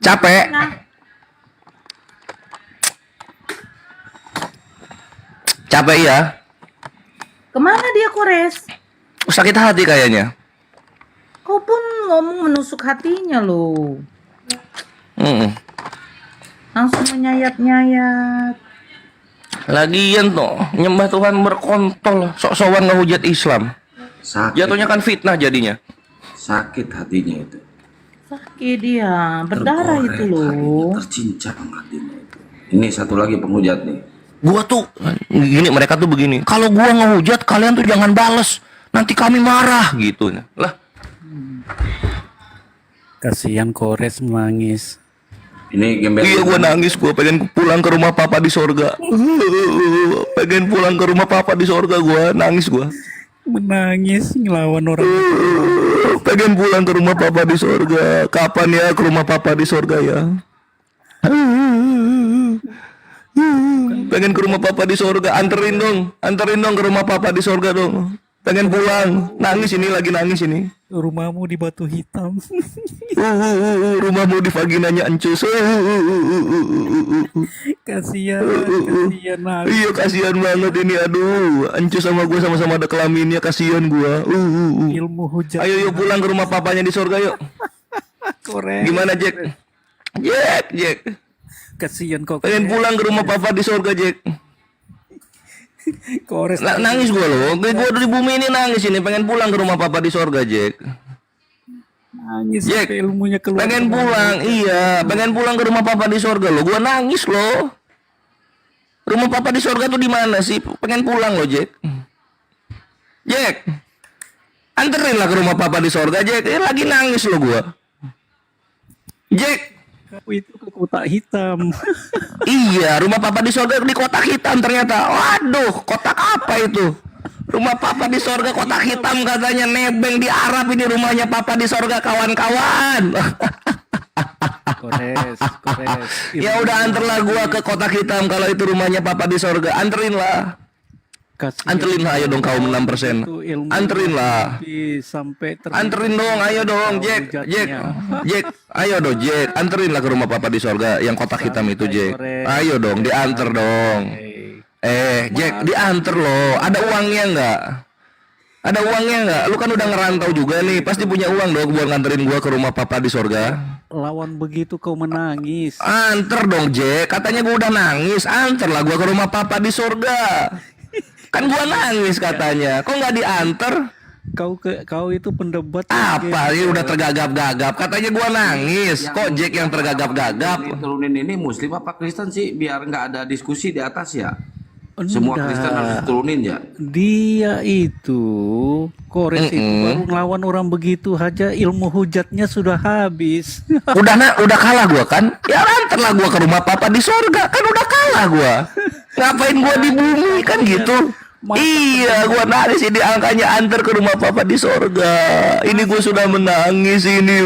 capek. Capek ya. Kemana dia, Kores? Sakit hati kayaknya. Kau pun ngomong menusuk hatinya loh. Langsung menyayat-nyayat. Lagian tuh nyembah Tuhan berkontol, sok-sokan ngehujat Islam. Jatuhnya kan fitnah jadinya. Sakit hatinya itu. Sakit dia, berdarah itu loh. Tercincang hatinya itu. Ini satu lagi penghujat nih. Gua tuh gini, mereka tuh begini. Kalau gua ngehujat kalian tuh jangan bales. Nanti kami marah gitu. Lah. Kasihan Kores menangis. Ini gembel. Iya gua nangis, gua pengen pulang ke rumah papa di sorga. Pengen pulang ke rumah papa di sorga, gua nangis gua. Menangis ngelawan orang. Pengen pulang ke rumah papa di sorga. Kapan ya ke rumah papa di sorga ya? Pengen ke rumah papa di sorga. Anterin dong ke rumah papa di sorga dong. Pengen pulang. Nangis ini, lagi nangis ini. Rumahmu di Batu Hitam. Rumahmu di vaginanya Ancus. Kasihan Iya kasihan banget ini. Aduh, Ancus sama gue sama-sama ada kelaminnya. Kasihan gue. Ilmu hujat. Ayo yuk pulang ke rumah papanya di sorga yuk. Korek. Gimana Jack? Jack. Kasihan kok. Pengen pulang ke rumah papa di sorga Jack. Kores. Nangis gue loh. Gue di bumi ini nangis ini. Pengen pulang ke rumah papa di sorga Jack. Nangis Jack, ilmunya keluar. pengen pulang, iya, pengen pulang ke rumah papa di sorga lo. Gua nangis lo. Rumah papa di sorga tuh di mana sih? Pengen pulang lo, Jack. Anterin lah ke rumah papa di sorga, Jack. Lagi nangis lo gua. Jack. Kau itu ke kotak hitam. Iya, rumah papa di sorga di kotak hitam ternyata. Waduh, kotak apa itu? Rumah papa di sorga kotak hitam katanya, nebeng di Arab ini rumahnya papa di sorga kawan-kawan. Kores. Ya udah anterlah gua ke kotak hitam kalau itu rumahnya papa di sorga. Anterin lah. Ayo dong kaum 6%. Anterin lah. Anterin dong, ayo dong Jack. Ayo dong Jack. Anterin lah ke rumah papa di sorga yang kotak hitam itu Jack. Ayo dong dianter dong. Jack, dianter loh. Ada uangnya nggak? Lu kan udah ngerantau juga nih. Pasti punya uang dong buat nganterin gua ke rumah papa di sorga. Lawan begitu kau menangis. Anter dong Jack. Katanya gua udah nangis. Anter lah gua ke rumah papa di sorga. Kan gua nangis katanya. Kok nggak dianter? Kau itu pendebat. Apa? Ini udah tergagap-gagap. Katanya gua nangis. Kok Jack yang tergagap-gagap? Turunin ini Muslim apa Kristen sih? Biar nggak ada diskusi di atas ya. Semua Kristen harus turunin ya. Dia itu Kores itu baru ngelawan orang begitu aja ilmu hujatnya sudah habis. Udah kalah gua kan? Ya anterlah gua ke rumah papa di sorga. Kan udah kalah gua. Ngapain gua di bumi kan gitu? Iya, gua nangis ini angkanya antar ke rumah papa di sorga. Ini gua sudah menangis ini.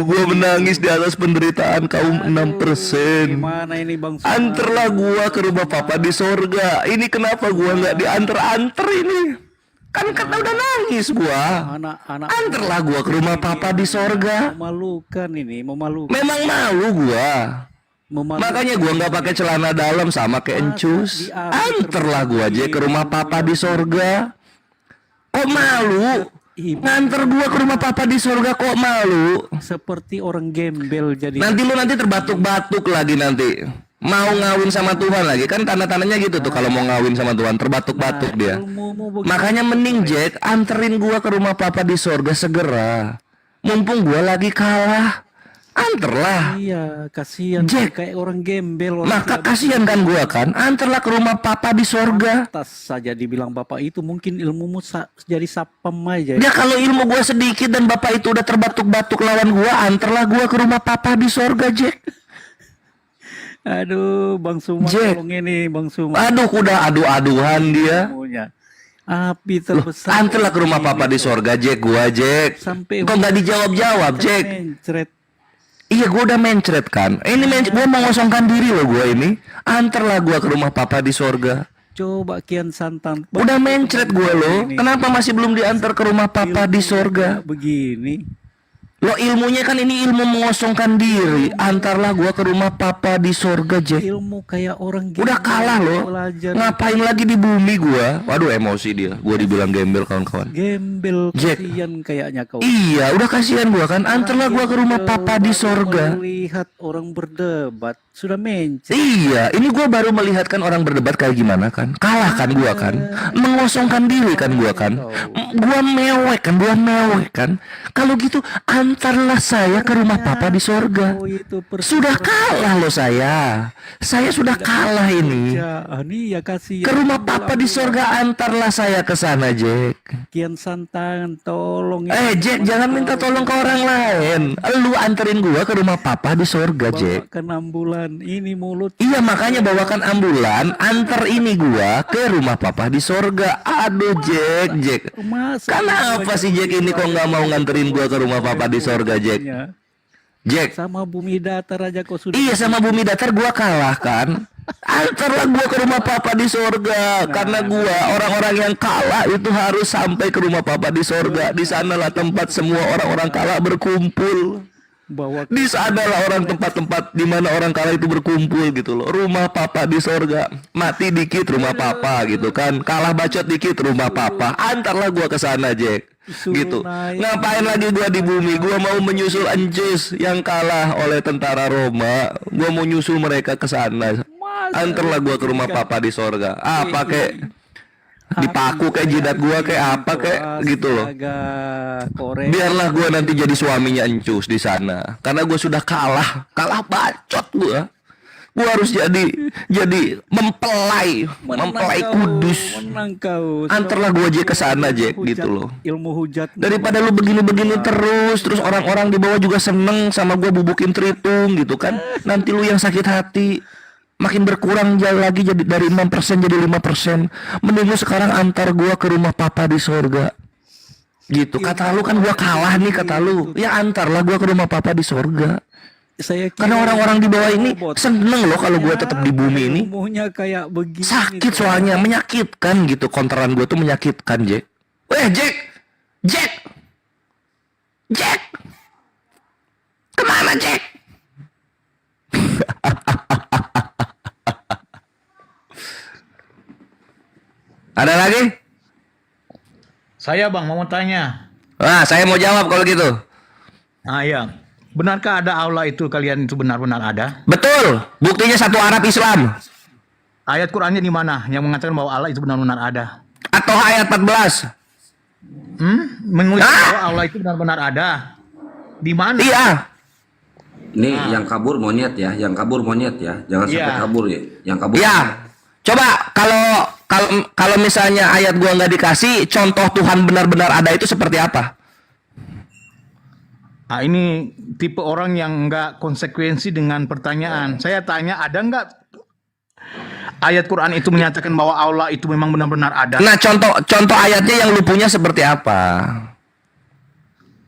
Gua menangis di atas penderitaan kaum 6%. Gimana ini Bang Suman? Antarlah gua ke rumah papa di sorga. Ini kenapa gua nggak diantar-antar ini? Kan kata udah nangis gua. Anak-anak Antarlah gua ke rumah papa di sorga. memalukan ini, memalukan. Memang malu gua. Makanya gua nggak pakai celana dalam sama kayak encus. Antarlah gua aja ke rumah papa di sorga. Kok malu? Nganter gua ke rumah papa di sorga kok malu? Seperti orang gembel jadi. Nanti lu nanti terbatuk-batuk lagi nanti. Mau ngawin sama Tuhan lagi kan tanda-tandanya gitu tuh kalau mau ngawin sama Tuhan terbatuk-batuk dia. Makanya mending Jack anterin gua ke rumah papa di sorga segera. Mumpung gua lagi kalah. Anterlah. Iya, kasihan Jack. kayak orang gembel. Maka kasihan kan gua kan. Anterlah ke rumah papa di sorga. Tas saja dibilang bapak itu mungkin ilmumu jadi sapam aja. Ya kalau ilmu gua sedikit dan bapak itu udah terbatuk-batuk lawan gua, anterlah gua ke rumah papa di sorga, Jack. Aduh, Bang Suman Jack. tolong ini, Bang Suman. Aduh, udah adu-aduhan dia. Ilmunya. Api terbesar. Anterlah ke rumah papa di sorga, Jack. Gua, Jack. Sampai kok nggak dijawab-jawab, Jack? mencret. Iya, gua udah mencret kan. Ini gua mengosongkan diri loh gua ini. Anterlah gua ke rumah papa di sorga. Coba Kian Santan. Udah mencret gua loh. Kenapa masih belum diantar ke rumah papa di sorga? Begini. Lo ilmunya kan ini ilmu mengosongkan diri. Antarlah gua ke rumah papa di sorga, Jack. Ilmu kayak orang Udah kalah loh. Belajar. Ngapain lagi di bumi gua? Waduh, emosi dia. Gua dibilang gembel kawan-kawan. Gembel Jack. kasihan kayaknya kau. Iya, udah kasihan gua kan. Antarlah gua ke rumah papa di sorga. Melihat orang berdebat sudah mencret. Iya, ini gua baru melihatkan orang berdebat kayak gimana kan. Kalah kan gua kan. Mengosongkan diri kan gua kan. Gua mewek kan. Kalau gitu antarlah saya ke rumah papa di sorga. Sudah kalah loh saya. Saya sudah kalah ini. Ya kasihan. Ke rumah papa di sorga antarlah saya ke sana, Jack. Kian Santan tolong. Jack, jangan minta tolong ke orang lain. Lu anterin gua ke rumah papa di sorga, Jack. Bawakan ambulan ini mulut. Iya, makanya bawakan ambulan, antar ini gua ke rumah papa di sorga. Aduh, Jack. Kenapa sih Jack ini kok nggak mau nganterin gua ke rumah papa di sorga, Jack? Jack. Sama bumi datar aja kau sudah. Iya, sama bumi datar gua kalah kan. Antarlah gua ke rumah papa di sorga. Karena gua orang-orang yang kalah itu harus sampai ke rumah papa di sorga. Di sanalah tempat semua orang-orang kalah berkumpul. Di sanalah tempat-tempat di mana orang kalah itu berkumpul gitu loh. Rumah papa di sorga. Mati dikit rumah papa gitu kan. Kalah bacot dikit rumah papa. Antarlah gua ke sana, Jack. Gitu. Ngapain lagi gua di bumi? Gua mau menyusul Encus yang kalah oleh tentara Roma. Gua mau nyusul mereka ke sana. Antarlah gua ke rumah papa di sorga. Apa kek? Dipaku kayak jidat gua kayak apa kayak gitu loh. Biarlah gua nanti jadi suaminya Encus di sana. Karena gua sudah kalah bacot gua. Gua harus jadi mempelai kudus. Antarlah gua aja ke sana, Jack, gitu loh. Ilmu hujat. Daripada lu begini-begini terus orang-orang di bawah juga seneng sama gua bubukin tritung gitu kan. Nanti lu yang sakit hati. Makin berkurang lagi jadi dari 6% jadi 5%. Mending lu sekarang antar gua ke rumah papa di sorga. Gitu. Kata lu kan gua kalah nih kata lu. Ya antarlah gua ke rumah papa di sorga. Karena orang-orang di bawah ini seneng loh kalau gua tetap di bumi ini. Kayak begini. Sakit soalnya, menyakitkan gitu. Konteran gua tuh menyakitkan, Jack. Jack. Kemana, Jack? Ada lagi? Saya Bang mau tanya. Saya mau jawab kalau gitu. Ya. Benarkah ada Allah itu kalian itu benar-benar ada? Betul. Buktinya satu Arab Islam. Ayat Qur'annya di mana yang mengatakan bahwa Allah itu benar-benar ada? Atau ayat 14. Menulis bahwa Allah itu benar-benar ada. Di mana? Iya. Ini yang kabur monyet ya, jangan sampai kabur ya. Yang kabur. Ya. Coba kalau misalnya ayat gua nggak dikasih, contoh Tuhan benar-benar ada itu seperti apa? Ini tipe orang yang nggak konsekuensi dengan pertanyaan. Saya tanya, ayat Quran itu menyatakan bahwa Allah itu memang benar-benar ada. Nah, contoh ayatnya yang lu punya seperti apa?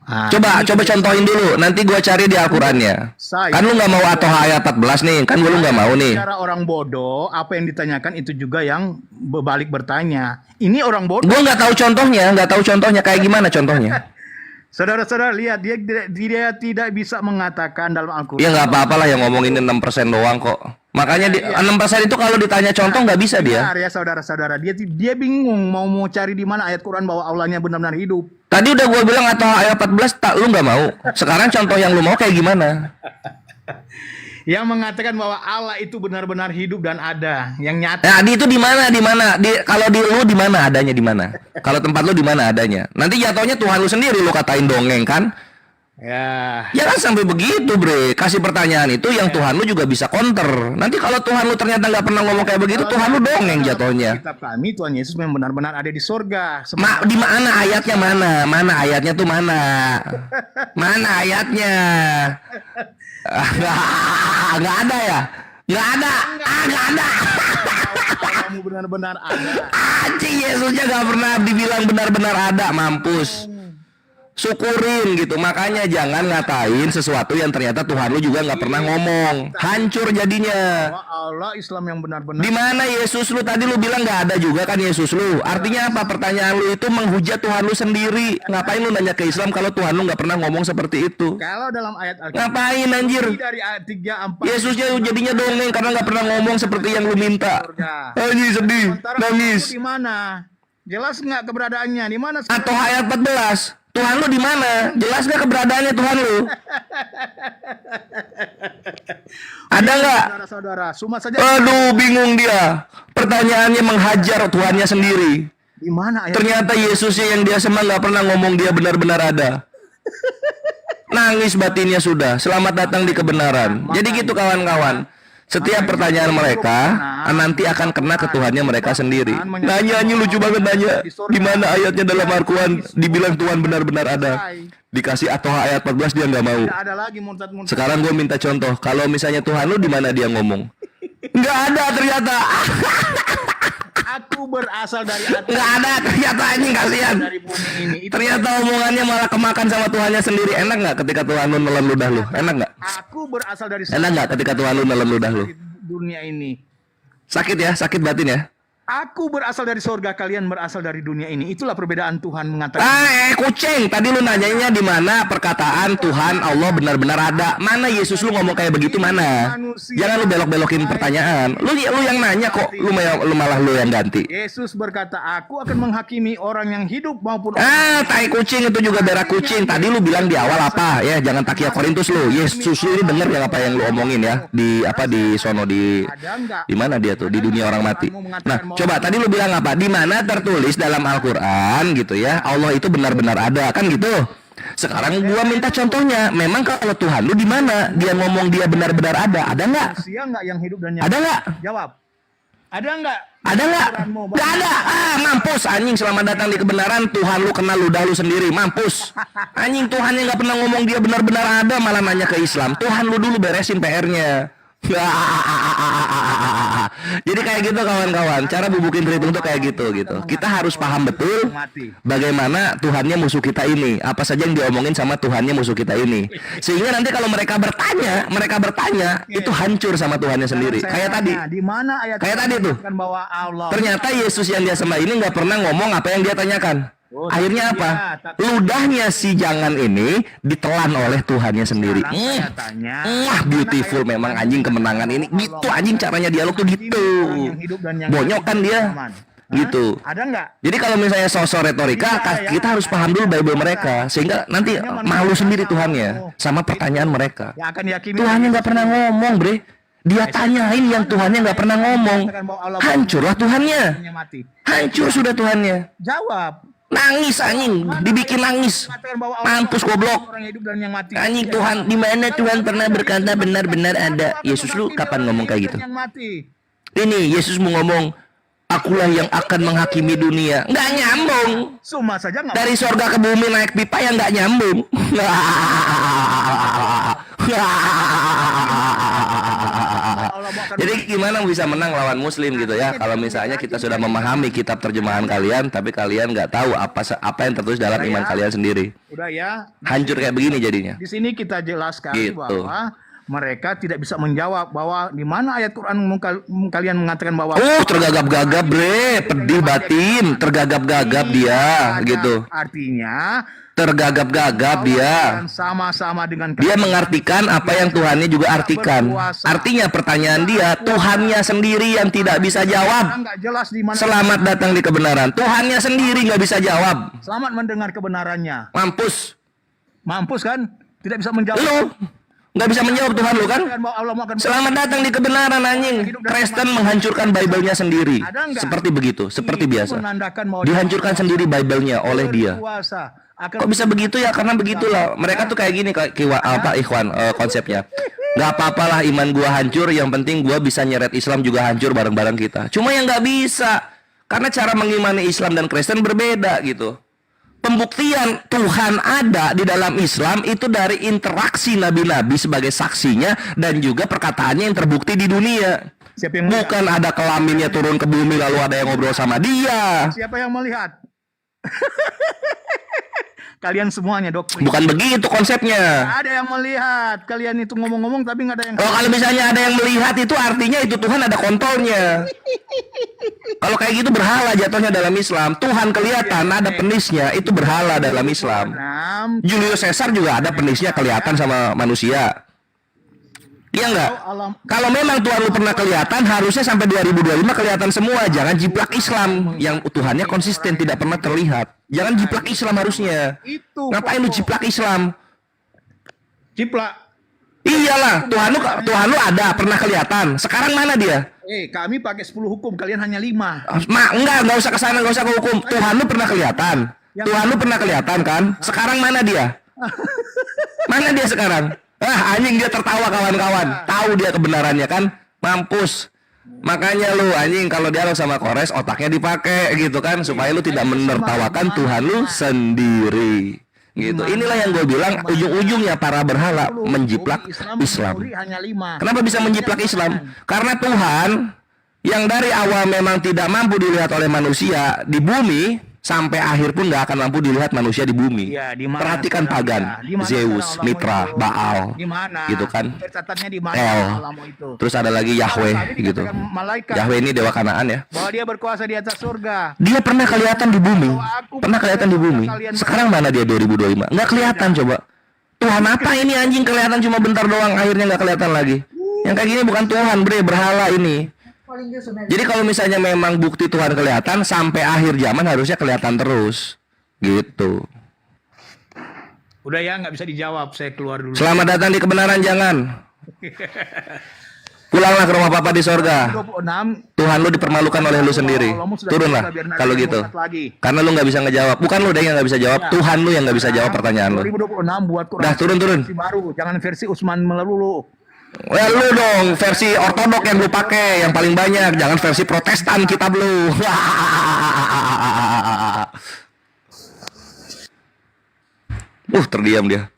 Coba contohin dulu, nanti gua cari di Al-Qur'annya. Kan lu nggak mau atau ayat 14 nih, kan lu nggak mau nih. Cara orang bodoh, apa yang ditanyakan itu juga yang berbalik bertanya. Ini orang bodoh. Gua nggak tahu contohnya, kayak gimana contohnya? Saudara-saudara lihat dia tidak bisa mengatakan dalam Al-Quran. Ya nggak apa-apa lah yang ngomongin 6% doang kok. Makanya 6% itu kalau ditanya contoh nggak bisa dia. Benar ya saudara-saudara, dia bingung mau cari di mana ayat Quran bahwa Allahnya benar-benar hidup. Tadi udah gue bilang atau ayat 14 lu nggak mau. Sekarang contoh yang lu mau kayak gimana? Yang mengatakan bahwa Allah itu benar-benar hidup dan ada, yang nyata. Nah, itu di mana? Kalau di lu di mana adanya di mana? Kalau tempat lu di mana adanya? Nanti jatuhnya Tuhan lu sendiri lu katain dongeng kan? Ya. Jangan sampai begitu, Bre. Kasih pertanyaan itu yang Tuhan lu juga bisa counter. Nanti kalau Tuhan lu ternyata nggak pernah ngomong kayak begitu, Tuhan lu dongeng jatuhnya. Kitab kami Tuhan Yesus memang benar-benar ada di sorga. Di mana ayatnya mana? Mana ayatnya tuh mana? Mana ayatnya? Nggak ada ya? Nggak ada. Nggak ada. Kamu benar-benar ada. Anjing, Yesusnya nggak pernah dibilang benar-benar ada, mampus. Syukurin gitu, makanya jangan ngatain sesuatu yang ternyata Tuhan lu juga nggak pernah ngomong, hancur jadinya. Allah Islam yang benar-benar. Di mana Yesus lu? Tadi lu bilang nggak ada juga kan Yesus lu. Artinya apa? Pertanyaan lu itu menghujat Tuhan lu sendiri. Ngapain lu nanya ke Islam kalau Tuhan lu nggak pernah ngomong seperti itu? Kalau dalam ayat Al-Quran. Ngapain anjir? Dari ayat 3, 4. Yesusnya jadinya dongeng karena nggak pernah ngomong seperti yang lu minta. Anjir, sedih, nangis. Di mana? Jelas nggak keberadaannya? Di mana? Atau ayat 14. Tuhan lu di mana? Jelas gak keberadaannya Tuhan lu? Ada nggak? Saudara-saudara, cuma saja. Aduh, bingung dia. Pertanyaannya menghajar Tuhannya sendiri. Di mana? Ternyata Yesusnya yang dia sembah nggak pernah ngomong dia benar-benar ada. Nangis batinnya sudah. Selamat datang di kebenaran. Jadi gitu kawan-kawan. Setiap pertanyaan mereka nanti akan kena ke Tuhannya mereka sendiri. Nanya lucu banget nanya. Di mana ayatnya dalam Al-Quran dibilang Tuhan benar-benar ada? Dikasih atau ayat 14 dia nggak mau. Sekarang gue minta contoh. Kalau misalnya Tuhan lu di mana dia ngomong? Nggak ada ternyata. Aku berasal dari atas. Nggak ada ternyata, anjing, kasihan. Ternyata omongannya malah kemakan sama Tuhannya sendiri. Enak nggak ketika Tuhan lu nelen ludah lu? Enak nggak? Aku berasal dari. Enak nggak ketika Tuhan lu nelen ludah lu? Dunia ini. Sakit ya, sakit batin ya. Aku berasal dari sorga, kalian berasal dari dunia ini. Itulah perbedaan Tuhan mengatakan. Kucing. Tadi lu nanyanya di mana perkataan Tuhan Allah benar-benar ada. Mana Yesus lu ngomong kayak begitu mana? Jangan lu belok-belokin pertanyaan. Lu yang nanya kok. Lu malah lu yang ganti. Yesus berkata, aku akan menghakimi orang yang hidup maupun tai kucing itu juga darah kucing. Tadi lu bilang di awal apa? Ya, jangan takia Korintus lu. Yesus lu ini denger yang apa yang lu omongin ya. Di sono di mana dia tuh? Di dunia orang mati. Nah, coba tadi lu bilang apa? Di mana tertulis dalam Al-Qur'an gitu ya, Allah itu benar-benar ada, kan gitu. Sekarang gua minta contohnya. Memang kalau Tuhan lu di mana? Dia ngomong dia benar-benar ada nggak? Yang hidup dan ada nggak? Jawab. Ada nggak? Ada nggak? Nggak ada. Mampus anjing. Selamat datang di kebenaran. Tuhan lu kenal ludah lu sendiri. Mampus. Anjing, Tuhan yang nggak pernah ngomong dia benar-benar ada malah nanya ke Islam. Tuhan lu dulu beresin PR-nya. Jadi kayak gitu kawan-kawan. Cara bubukin perhitung tuh kayak gitu. Kita harus paham betul bagaimana Tuhannya musuh kita ini. Apa saja yang diomongin sama Tuhannya musuh kita ini. Sehingga nanti kalau mereka bertanya itu hancur sama Tuhannya sendiri. Kayak tadi. Di mana ayat? Kayak tadi tuh. Ternyata Yesus yang dia sembah ini nggak pernah ngomong apa yang dia tanyakan. Akhirnya apa? Ludahnya si jangan ini ditelan oleh Tuhannya sendiri. Beautiful memang anjing kemenangan ini. Gitu anjing caranya dialog tuh gitu. Bonyok kan dia. Gitu. Ada nggak? Jadi kalau misalnya sosok retorika, kita harus paham dulu Bible mereka sehingga nanti malu sendiri Tuhannya sama pertanyaan mereka. Tuhannya nggak pernah ngomong, bre. Dia tanyain yang Tuhannya nggak pernah ngomong. Hancurlah Tuhannya. Hancur sudah Tuhannya. Jawab. Nangis anjing, dibikin nangis. Mampus goblok. Anjing, Tuhan, di mana Tuhan pernah berkata benar-benar ada? Yesus lu kapan ngomong kayak gitu? Ini Yesus mau ngomong, akulah yang akan menghakimi dunia. Nggak nyambung. Dari sorga ke bumi naik pipa yang nggak nyambung. Jadi gimana bisa menang lawan Muslim gitu ya? Kalau misalnya kita sudah memahami kitab terjemahan kalian, tapi kalian nggak tahu apa yang tertulis dalam iman kalian sendiri. Udah ya. Hancur kayak begini jadinya. Di sini kita jelaskan Gitu. bahwa mereka tidak bisa menjawab bahwa di mana ayat Quran kalian mengatakan bahwa Tergagap-gagap bre, pedih batin, tergagap-gagap dia gitu. Artinya Tergagap-gagap dia. sama-sama dengan Dia mengartikan apa yang Tuhannya juga artikan. Artinya pertanyaan dia, Tuhannya sendiri yang tidak bisa jawab. nggak jelas di mana. Selamat datang di kebenaran. Tuhannya sendiri nggak bisa jawab. Selamat mendengar kebenarannya. Mampus. Mampus kan? Tidak bisa menjawab. Lu nggak bisa menjawab Tuhan lu kan? Selamat datang di kebenaran anjing. Kristen menghancurkan Bible-nya sendiri. Seperti begitu, seperti biasa. Dihancurkan sendiri Bible-nya oleh dia. Kok bisa begitu ya? Karena begitulah. Mereka tuh kayak gini Ikhwan konsepnya. Nggak apa-apalah iman gua hancur, yang penting gua bisa nyeret Islam juga hancur bareng-bareng kita. Cuma yang nggak bisa, karena cara mengimani Islam dan Kristen berbeda gitu. Pembuktian Tuhan ada di dalam Islam itu dari interaksi nabi-nabi sebagai saksinya dan juga perkataannya yang terbukti di dunia. Bukan ada kelaminnya turun ke bumi lalu ada yang ngobrol sama dia. Siapa yang melihat? Kalian semuanya doktrin. Bukan begitu konsepnya. Ada yang melihat. Kalian itu ngomong-ngomong tapi nggak ada yang. Kalau misalnya ada yang melihat itu artinya itu Tuhan ada kontrolnya. Kalau kayak gitu berhala jatuhnya dalam Islam. Tuhan kelihatan ada penisnya, itu berhala dalam Islam. Julius Caesar juga ada penisnya kelihatan sama manusia. Iya enggak? Kalau memang Tuhan lu pernah kelihatan, harusnya sampai 2025 kelihatan semua. Jangan jiplak Islam yang Tuhannya konsisten tidak pernah terlihat. Jangan jiplak Islam harusnya. Ngapain lu jiplak Islam? Jiplak. Iyalah, Tuhan lu ada pernah kelihatan. Sekarang mana dia? Kami pakai 10 hukum, kalian hanya 5. Enggak usah ke sana, enggak usah ke hukum. Tuhan lu pernah kelihatan. Tuhan lu pernah kelihatan kan? Sekarang mana dia? Mana dia sekarang? Anjing dia tertawa kawan-kawan. Tahu dia kebenarannya kan? Mampus. Makanya lu anjing kalau dialog sama Kores otaknya dipakai gitu kan supaya lu tidak menertawakan Tuhan lu sendiri. Gitu. Inilah yang gue bilang ujung-ujungnya para berhala menjiplak Islam. Kenapa bisa menjiplak Islam? Karena Tuhan yang dari awal memang tidak mampu dilihat oleh manusia di bumi sampai akhir pun nggak akan mampu dilihat manusia di bumi. Perhatikan pagan, Zeus, Mitra, Baal, gitu kan? El. Terus ada lagi Yahweh, gitu. Yahweh ini dewa Kanaan ya. Bahwa dia berkuasa di atas surga. Dia pernah kelihatan di bumi, pernah kelihatan di bumi. Sekarang mana dia 2025? Nggak kelihatan coba. Tuhan apa ini anjing kelihatan cuma bentar doang, akhirnya nggak kelihatan lagi. Yang kayak gini bukan Tuhan, bre, berhala ini. Jadi kalau misalnya memang bukti Tuhan kelihatan sampai akhir zaman harusnya kelihatan terus, gitu. Udah ya, nggak bisa dijawab. Saya keluar dulu. Selamat datang di kebenaran, jangan. Pulanglah ke rumah Papa di sorga. Tuhan lu dipermalukan oleh lu sendiri. Turunlah kalau gitu. Karena lu nggak bisa ngejawab. Bukan lu deh yang nggak bisa jawab. Tuhan lu yang nggak bisa jawab pertanyaan lu. 2026 buat Quran. Dah turun. Versi baru, jangan versi Utsman melulu. Ya lu dong versi ortodok yang lu pakai yang paling banyak, jangan versi Protestan kitab lu. Terdiam dia.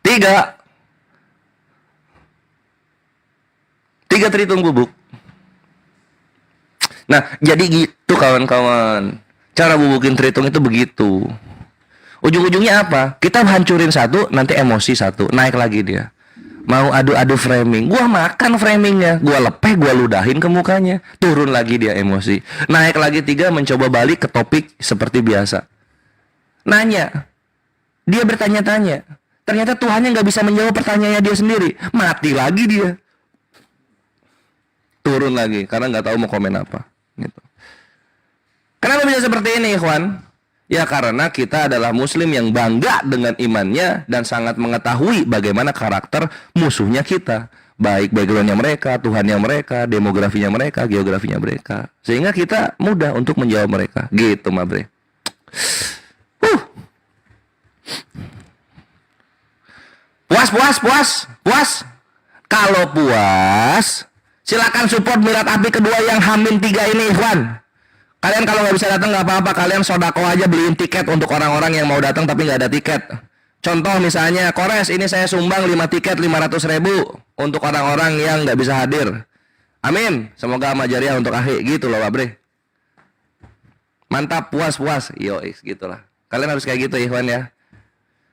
3 tritung bubuk. Nah, jadi gitu kawan-kawan. Cara bubukin tritung itu begitu. Ujung-ujungnya apa? Kita hancurin satu, nanti emosi satu, naik lagi dia. Mau adu-adu framing, gua makan framingnya, gua lepeh, gua ludahin ke mukanya, turun lagi dia emosi. Naik lagi 3, mencoba balik ke topik seperti biasa. Nanya, dia bertanya-tanya. Ternyata Tuhannya nggak bisa menjawab pertanyaannya dia sendiri, mati lagi dia. Turun lagi, karena nggak tahu mau komen apa. Gitu. Kenapa bisa seperti ini, ikhwan? Ya karena kita adalah muslim yang bangga dengan imannya dan sangat mengetahui bagaimana karakter musuhnya kita. Baik backgroundnya mereka, Tuhannya mereka, demografinya mereka, geografinya mereka. Sehingga kita mudah untuk menjawab mereka. Gitu Mabre. Puas. Kalau puas, silakan support Milad Api kedua yang Hamin 3 ini, ikhwan. Kalian kalau nggak bisa datang nggak apa-apa, kalian sodako aja beliin tiket untuk orang-orang yang mau datang tapi nggak ada tiket. Contoh misalnya, Kores ini saya sumbang 5 tiket 500.000. untuk orang-orang yang nggak bisa hadir. Amin. Semoga amal jariah untuk akhi gitu loh Pak Bre. Mantap, puas. Yo, gitulah. Kalian harus kayak gitu Ikhwan ya.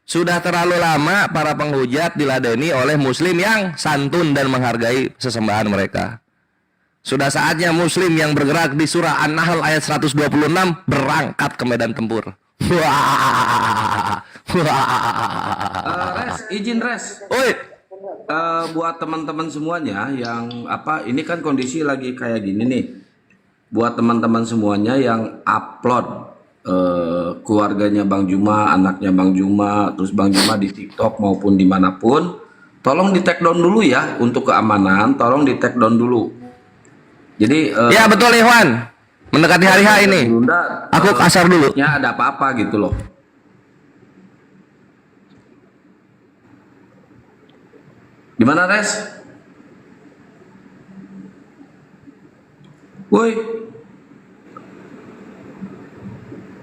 Sudah terlalu lama para penghujat diladeni oleh muslim yang santun dan menghargai sesembahan mereka. Sudah saatnya muslim yang bergerak di surah An-Nahl ayat 126 berangkat ke medan tempur. Res, izin Res. Oi. Buat teman-teman semuanya yang ini kan kondisi lagi kayak gini nih. Buat teman-teman semuanya yang upload keluarganya Bang Juma, anaknya Bang Juma, terus Bang Juma di TikTok maupun dimanapun, tolong di take down dulu ya untuk keamanan. Tolong di take down dulu. Jadi ya betul Ikhwan. Mendekati hari H ini. Aku kasar dulu. Ya ada apa-apa gitu loh. Gimana Res? Woi.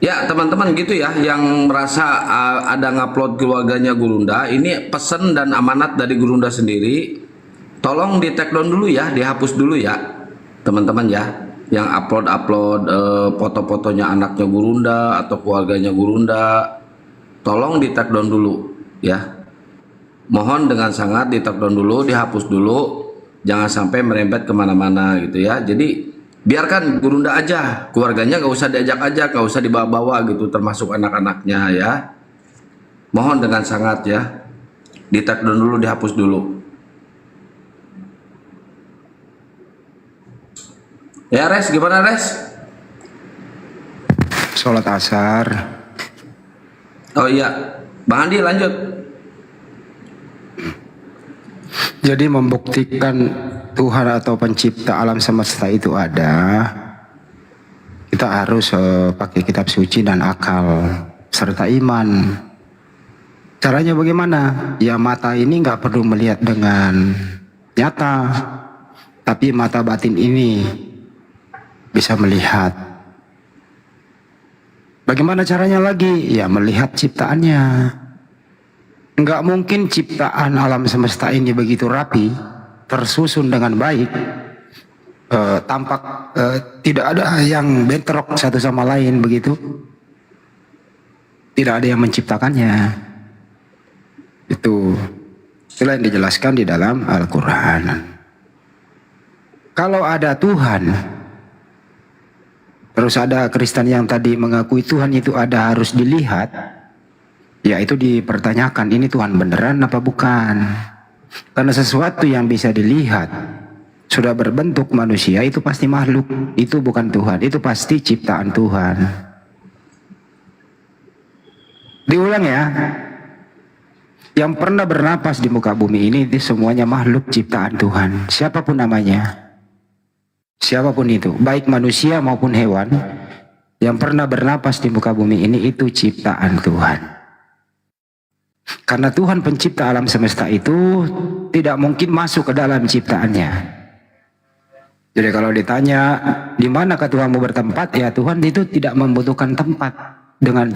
Ya teman-teman gitu ya, yang merasa ada ngupload keluarganya Gurunda, ini pesan dan amanat dari Gurunda sendiri, tolong di take down dulu ya, dihapus dulu ya teman-teman ya, yang upload foto-fotonya anaknya Gurunda atau keluarganya Gurunda, tolong di take down dulu ya, mohon dengan sangat di take down dulu, dihapus dulu, jangan sampai merembet kemana-mana gitu ya. Jadi biarkan Gurunda aja, keluarganya nggak usah diajak-ajak, nggak usah dibawa-bawa gitu, termasuk anak-anaknya ya. Mohon dengan sangat ya, di take down dulu, dihapus dulu. Ya Res, gimana Res? Sholat asar. Oh iya, Bang Andi lanjut. Jadi membuktikan Tuhan atau pencipta alam semesta itu ada, kita harus pakai kitab suci dan akal serta iman. Caranya bagaimana? Ya mata ini nggak perlu melihat dengan nyata, tapi mata batin ini bisa melihat. Bagaimana caranya lagi? Ya melihat ciptaannya. Nggak mungkin ciptaan alam semesta ini begitu rapi, tersusun dengan baik, tampak tidak ada yang bentrok satu sama lain begitu. Tidak ada yang menciptakannya. Itulah yang dijelaskan di dalam Al-Quran. Kalau ada Tuhan, terus ada Kristen yang tadi mengakui Tuhan itu ada, harus dilihat, ya itu dipertanyakan, ini Tuhan beneran apa bukan? Karena sesuatu yang bisa dilihat sudah berbentuk manusia itu pasti makhluk, itu bukan Tuhan, itu pasti ciptaan Tuhan. Diulang ya, yang pernah bernapas di muka bumi ini itu semuanya makhluk ciptaan Tuhan, siapapun namanya, siapapun itu, baik manusia maupun hewan, yang pernah bernapas di muka bumi ini itu ciptaan Tuhan. Karena Tuhan pencipta alam semesta itu tidak mungkin masuk ke dalam ciptaannya. Jadi kalau ditanya di manakah Tuhan mau bertempat, ya Tuhan itu tidak membutuhkan tempat dengan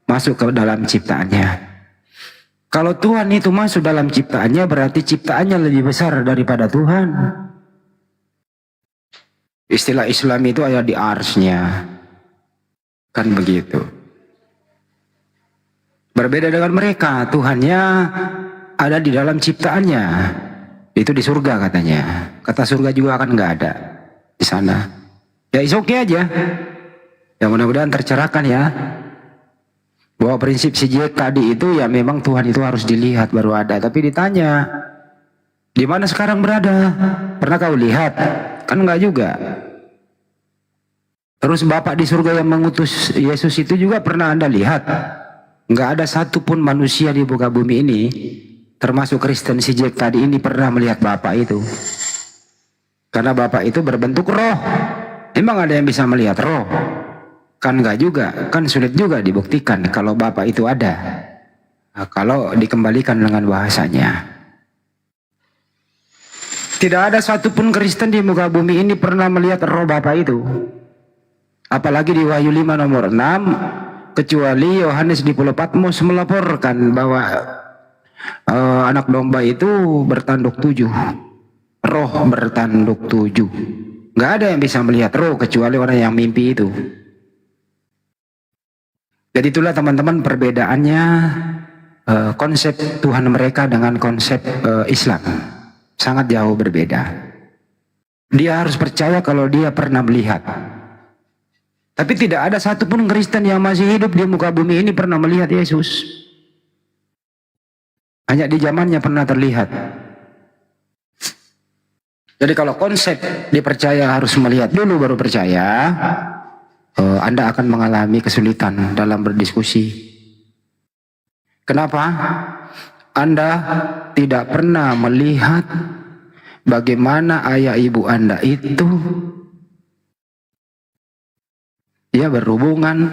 masuk ke dalam ciptaannya. Kalau Tuhan itu masuk dalam ciptaannya, berarti ciptaannya lebih besar daripada Tuhan. Istilah Islam itu ada di arsnya, kan begitu. Berbeda dengan mereka, Tuhannya ada di dalam ciptaannya. Itu di surga katanya. Kata surga juga akan nggak ada di sana. Ya is oke aja. Ya mudah-mudahan tercerahkan ya. Bahwa prinsip sijek tadi itu ya memang Tuhan itu harus dilihat baru ada. Tapi ditanya, di mana sekarang berada? Pernah kau lihat? Kan enggak juga. Terus Bapak di surga yang mengutus Yesus itu juga pernah Anda lihat? Enggak ada satupun manusia di muka bumi ini, termasuk Kristen sijek tadi ini, pernah melihat Bapak itu. Karena Bapak itu berbentuk roh. Emang ada yang bisa melihat roh? Kan enggak juga, kan sulit juga dibuktikan kalau Bapak itu ada. Nah, kalau dikembalikan dengan bahasanya, tidak ada satupun Kristen di muka bumi ini pernah melihat roh Bapak itu. Apalagi di Wahyu 5 nomor 6, kecuali Yohanes di Pulau Patmos melaporkan bahwa anak domba itu bertanduk 7. Roh bertanduk 7. Nggak ada yang bisa melihat roh kecuali orang yang mimpi itu. Jadi itulah teman-teman perbedaannya konsep Tuhan mereka dengan konsep Islam. Sangat jauh berbeda. Dia harus percaya kalau dia pernah melihat. Tapi tidak ada satupun Kristen yang masih hidup di muka bumi ini pernah melihat Yesus. Hanya di zamannya pernah terlihat. Jadi kalau konsep dipercaya harus melihat dulu baru percaya, Anda akan mengalami kesulitan dalam berdiskusi. Kenapa? Anda tidak pernah melihat bagaimana ayah ibu Anda itu berhubungan,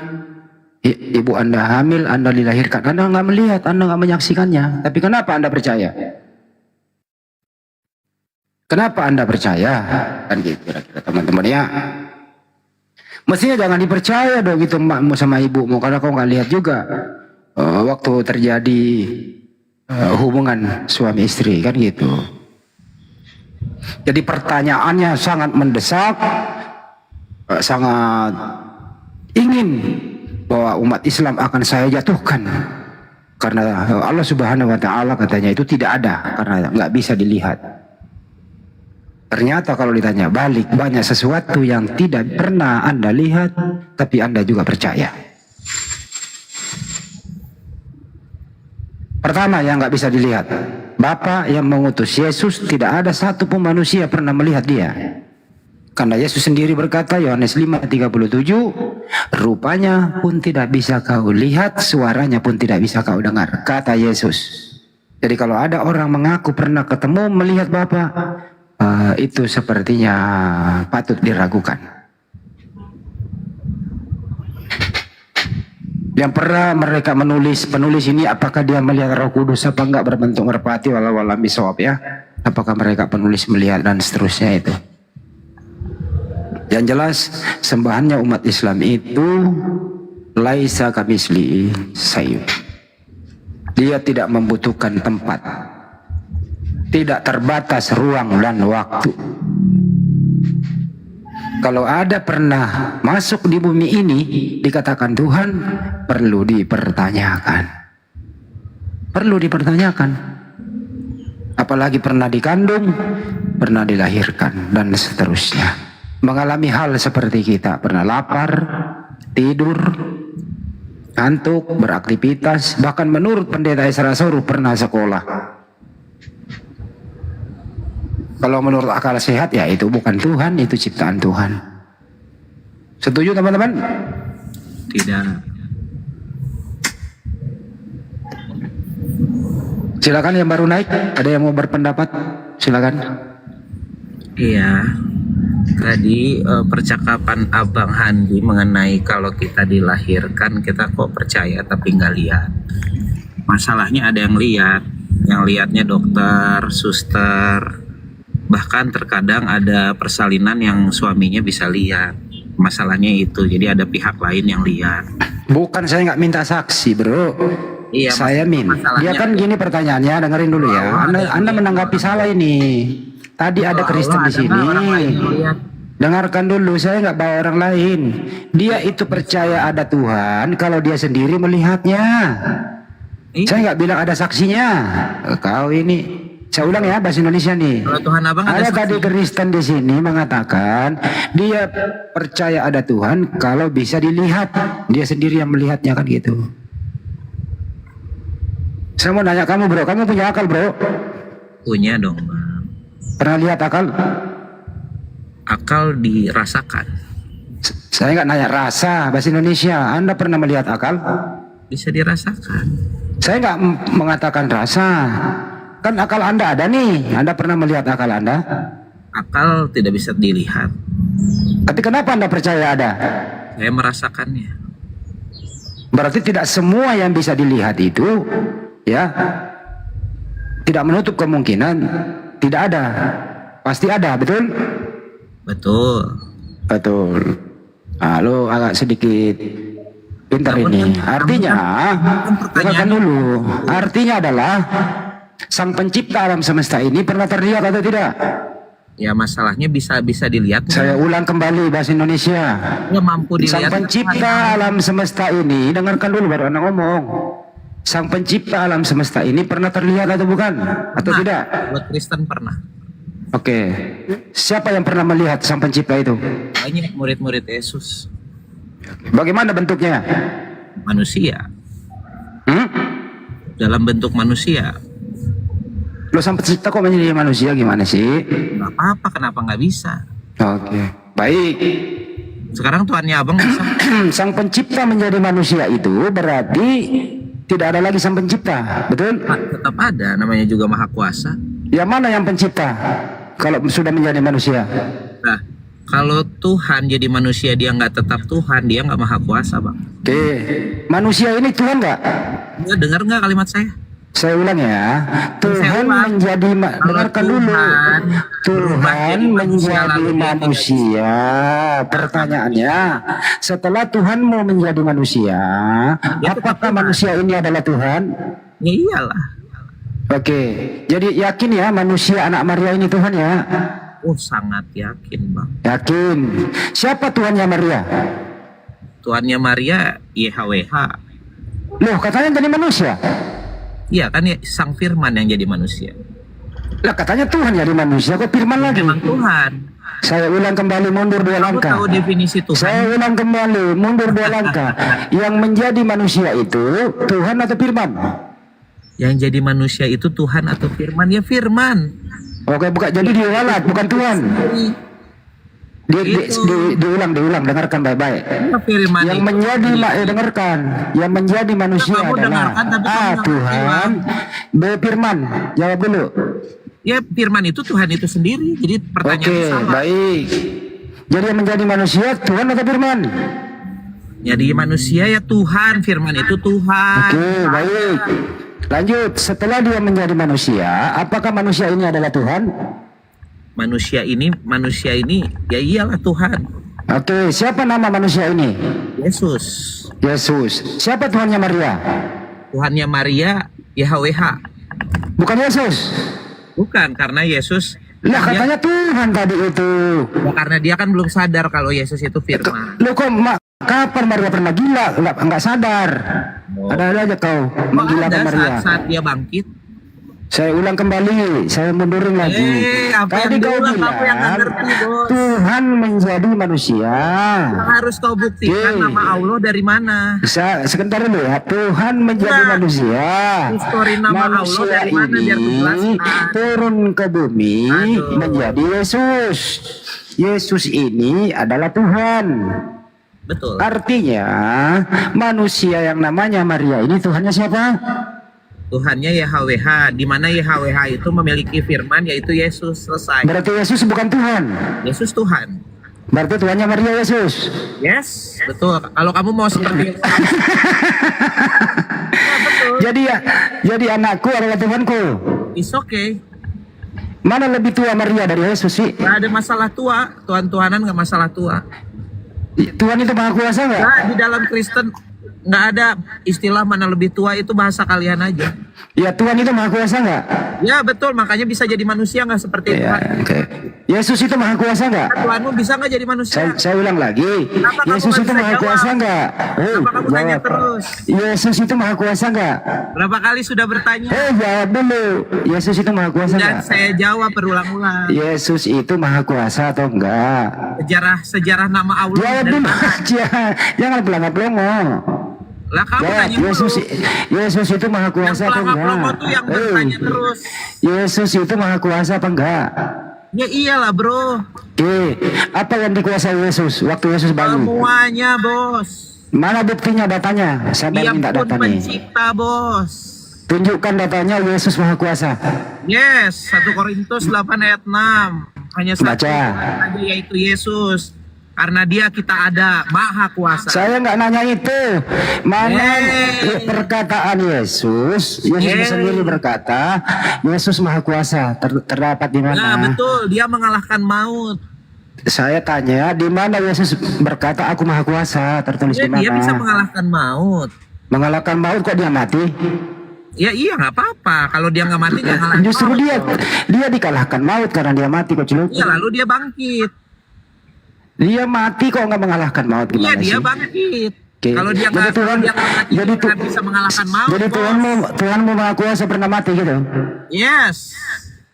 ibu Anda hamil, Anda dilahirkan. Anda nggak melihat, Anda nggak menyaksikannya. Tapi kenapa Anda percaya? Kenapa Anda percaya? Kan gitu kira-kira teman-teman ya. Mestinya jangan dipercaya dong gitu emakmu sama ibumu, karena kau nggak lihat juga waktu terjadi hubungan suami istri, kan gitu. Jadi pertanyaannya sangat mendesak, sangat ingin bahwa umat Islam akan saya jatuhkan karena Allah Subhanahu wa taala katanya itu tidak ada, karena nggak bisa dilihat. Ternyata kalau ditanya balik, banyak sesuatu yang tidak pernah Anda lihat tapi Anda juga percaya. Pertama yang nggak bisa dilihat, Bapa yang mengutus Yesus, tidak ada satupun manusia pernah melihat dia. Karena Yesus sendiri berkata, Yohanes 5:37, rupanya pun tidak bisa kau lihat, suaranya pun tidak bisa kau dengar, kata Yesus. Jadi kalau ada orang mengaku pernah ketemu melihat Bapa, itu sepertinya patut diragukan. Yang pernah mereka penulis ini, apakah dia melihat Roh Kudus apa enggak berbentuk merpati, walau alam bisawab ya, apakah mereka penulis melihat dan seterusnya itu. Yang jelas sembahannya umat Islam itu laisa kamisli sayyid. Dia tidak membutuhkan tempat, tidak terbatas ruang dan waktu. Kalau ada pernah masuk di bumi ini, dikatakan Tuhan, perlu dipertanyakan. Perlu dipertanyakan. Apalagi pernah dikandung, pernah dilahirkan, dan seterusnya. Mengalami hal seperti kita, pernah lapar, tidur, ngantuk, beraktivitas, bahkan menurut Pendeta Esra Soruh pernah sekolah. Kalau menurut akal sehat ya itu bukan Tuhan, itu ciptaan Tuhan. Setuju teman-teman? Tidak. Silakan yang baru naik, ada yang mau berpendapat? Silakan. Iya. Tadi percakapan Abang Handi mengenai kalau kita dilahirkan kita kok percaya tapi nggak lihat. Masalahnya ada yang lihat, yang lihatnya dokter, suster, bahkan terkadang ada persalinan yang suaminya bisa lihat. Masalahnya itu, jadi ada pihak lain yang lihat. Bukan saya nggak minta saksi bro. Iya, saya dia kan gini pertanyaannya, dengerin dulu ya. Anda menanggapi salah ini. Tadi ada Kristen di sini. Dengarkan dulu, saya nggak bawa orang lain. Dia itu percaya ada Tuhan kalau dia sendiri melihatnya. Saya nggak bilang ada saksinya. Kau ini, saya ulang ya bahasa Indonesia nih. Kalau Tuhan Abang ada tadi Kristen di sini mengatakan dia percaya ada Tuhan kalau bisa dilihat, dia sendiri yang melihatnya, kan gitu. Saya mau nanya kamu bro, kamu punya akal bro? Punya dong Bang. Pernah lihat akal? Akal dirasakan. Saya nggak nanya rasa, bahasa Indonesia. Anda pernah melihat akal? Bisa dirasakan. Saya nggak mengatakan rasa. Kan akal Anda ada nih. Anda pernah melihat akal Anda? Akal tidak bisa dilihat. Tapi kenapa Anda percaya ada? Saya merasakannya. Berarti tidak semua yang bisa dilihat itu, ya, tidak menutup kemungkinan tidak ada. Pasti ada, betul? Betul. Betul. Nah, lo agak sedikit pintar ini. Artinya, dengarkan dulu. Artinya adalah Sang pencipta alam semesta ini pernah terlihat atau tidak? Ya masalahnya bisa dilihat. Saya ulang kembali bahasa Indonesia. Ya mampu Sang dilihat. pencipta alam semesta ini, dengarkan dulu baru anak ngomong. Sang pencipta alam semesta ini pernah terlihat atau bukan? Atau tidak? Buat Kristen pernah. Oke. Siapa yang pernah melihat sang pencipta itu? Banyak murid-murid Yesus. Bagaimana bentuknya? Manusia. Hmm? Dalam bentuk manusia. Lo sang pencipta kok menjadi manusia gimana sih? Gak apa-apa, kenapa nggak bisa? Oke. Baik. Sekarang Tuhannya abang bisa. Sang pencipta menjadi manusia itu berarti tidak ada lagi sang pencipta, betul? Tetap ada, namanya juga maha kuasa. Yang mana yang pencipta? Kalau sudah menjadi manusia. Nah, kalau Tuhan jadi manusia dia nggak tetap Tuhan, dia nggak maha kuasa, bang. Oke, manusia ini Tuhan nggak? Ya, dengar nggak kalimat saya? Saya ulang ya. Tuhan menjadi dengarkan dulu. Tuhan menjadi manusia. Pertanyaannya, setelah Tuhan mau menjadi manusia, apakah manusia ini adalah Tuhan? Ya iyalah. Oke, jadi yakin ya manusia anak Maria ini Tuhan ya? Oh, sangat yakin, bang. Yakin. Siapa Tuhannya Maria? Tuhannya Maria YHWH. Loh, katanya tadi manusia. Iya kan, ya, Sang Firman yang jadi manusia. Lah katanya Tuhan jadi manusia, kok firman lagi? Memang Tuhan. Saya ulang kembali, mundur 2 langkah. Tahu definisi Tuhan? Saya ulang kembali, mundur 2 langkah. Yang menjadi manusia itu Tuhan atau firman? Yang jadi manusia itu Tuhan atau firman? Ya firman. Oke, bukan, jadi dia walat, bukan Tuhan. Diulang, dengarkan baik-baik. Yang menjadi dengarkan, yang menjadi manusia adalah Tuhan, firman. Jawab dulu. Ya firman itu Tuhan itu sendiri. Jadi pertanyaannya sama. Baik. Jadi yang menjadi manusia Tuhan atau firman? Jadi manusia ya Tuhan, firman itu Tuhan. Oke, baik. Lanjut, setelah dia menjadi manusia, apakah manusia ini adalah Tuhan? Manusia ini ya iyalah Tuhan. Oke, siapa nama manusia ini? Yesus. Yesus. Siapa Tuhannya Maria? Tuhannya Maria YHWH. Bukan Yesus. Bukan, karena Yesus. Lah katanya Tuhan tadi itu. Ya, karena dia kan belum sadar kalau Yesus itu firman. Lo kok kapan Maria pernah gila? Enggak sadar. Ada aja kau menggilakan Maria. Saat dia bangkit. Saya ulang kembali, saya mundurin lagi. Tadi kau bilang Tuhan menjadi manusia. Harus kau buktikan nama Allah dari mana? Sebentar dulu ya. Tuhan menjadi manusia. Nama Allah dari mana biar ini turun ke bumi menjadi Yesus. Yesus ini adalah Tuhan. Betul. Artinya manusia yang namanya Maria ini Tuhannya siapa? Tuhannya YHWH, di mana YHWH itu memiliki firman yaitu Yesus. Selesai. Berarti Yesus bukan Tuhan. Yesus Tuhan. Berarti Tuhannya Maria Yesus. Yes, betul. Kalau kamu mau seperti itu. Jadi anakku adalah Tuhanku. It's okay. Mana lebih tua Maria dari Yesus sih? Gak ada masalah tua, Tuhan-Tuhanan gak masalah tua. Tuhan itu maha kuasa nggak? Nah, di dalam Kristen nggak ada istilah mana lebih tua, itu bahasa kalian aja. Ya Tuhan itu maha kuasa nggak? Ya betul, makanya bisa jadi manusia nggak seperti Tuhan. Okay. Yesus itu maha kuasa nggak? Tuhanmu bisa nggak jadi manusia? Saya ulang lagi. Kenapa Yesus itu maha kuasa nggak? Kenapa kamu tanya terus? Yesus itu maha kuasa nggak? Berapa kali sudah bertanya? Jawab dulu. Yesus itu maha kuasa nggak? Dan saya jawab berulang-ulang. Yesus itu maha kuasa atau enggak? Sejarah nama Allah. Jawab dulu aja. Jangan pelangap-pelongo. Lah kamu nanya Yesus itu maha kuasa atau enggak? Tuh yang bertanya terus. Yesus itu maha kuasa apa enggak? Ya iyalah bro. Apa yang dikuasai Yesus waktu Yesus bayi? Semuanya bos. Mana buktinya, datanya? Saya minta datanya. Pencipta bos. Tunjukkan datanya Yesus maha kuasa. Yes, 1 Korintus 8 ayat 6. Hanya satu aja yaitu Yesus. Karena dia kita ada maha kuasa. Saya nggak nanya itu. Mana perkataan Yesus? Yesus sendiri berkata, Yesus maha kuasa. Terdapat di mana? Nah, betul, dia mengalahkan maut. Saya tanya, di mana Yesus berkata aku maha kuasa? Tertulis di mana? Dia bisa mengalahkan maut. Mengalahkan maut kok dia mati? Ya iya nggak apa-apa. Kalau dia nggak mati dia ngalahin Justru maut. dia dikalahkan maut karena dia mati kok celuk. Iya lalu dia bangkit. Dia mati kok nggak mengalahkan maut Iya gimana dia sih? bangkit. Oke. Kalau dia Jadi nggak Tuhan, mati jadi dia nggak bisa mengalahkan maut. Jadi Bos. Tuhanmu maha kuasa pernah mati gitu. Yes.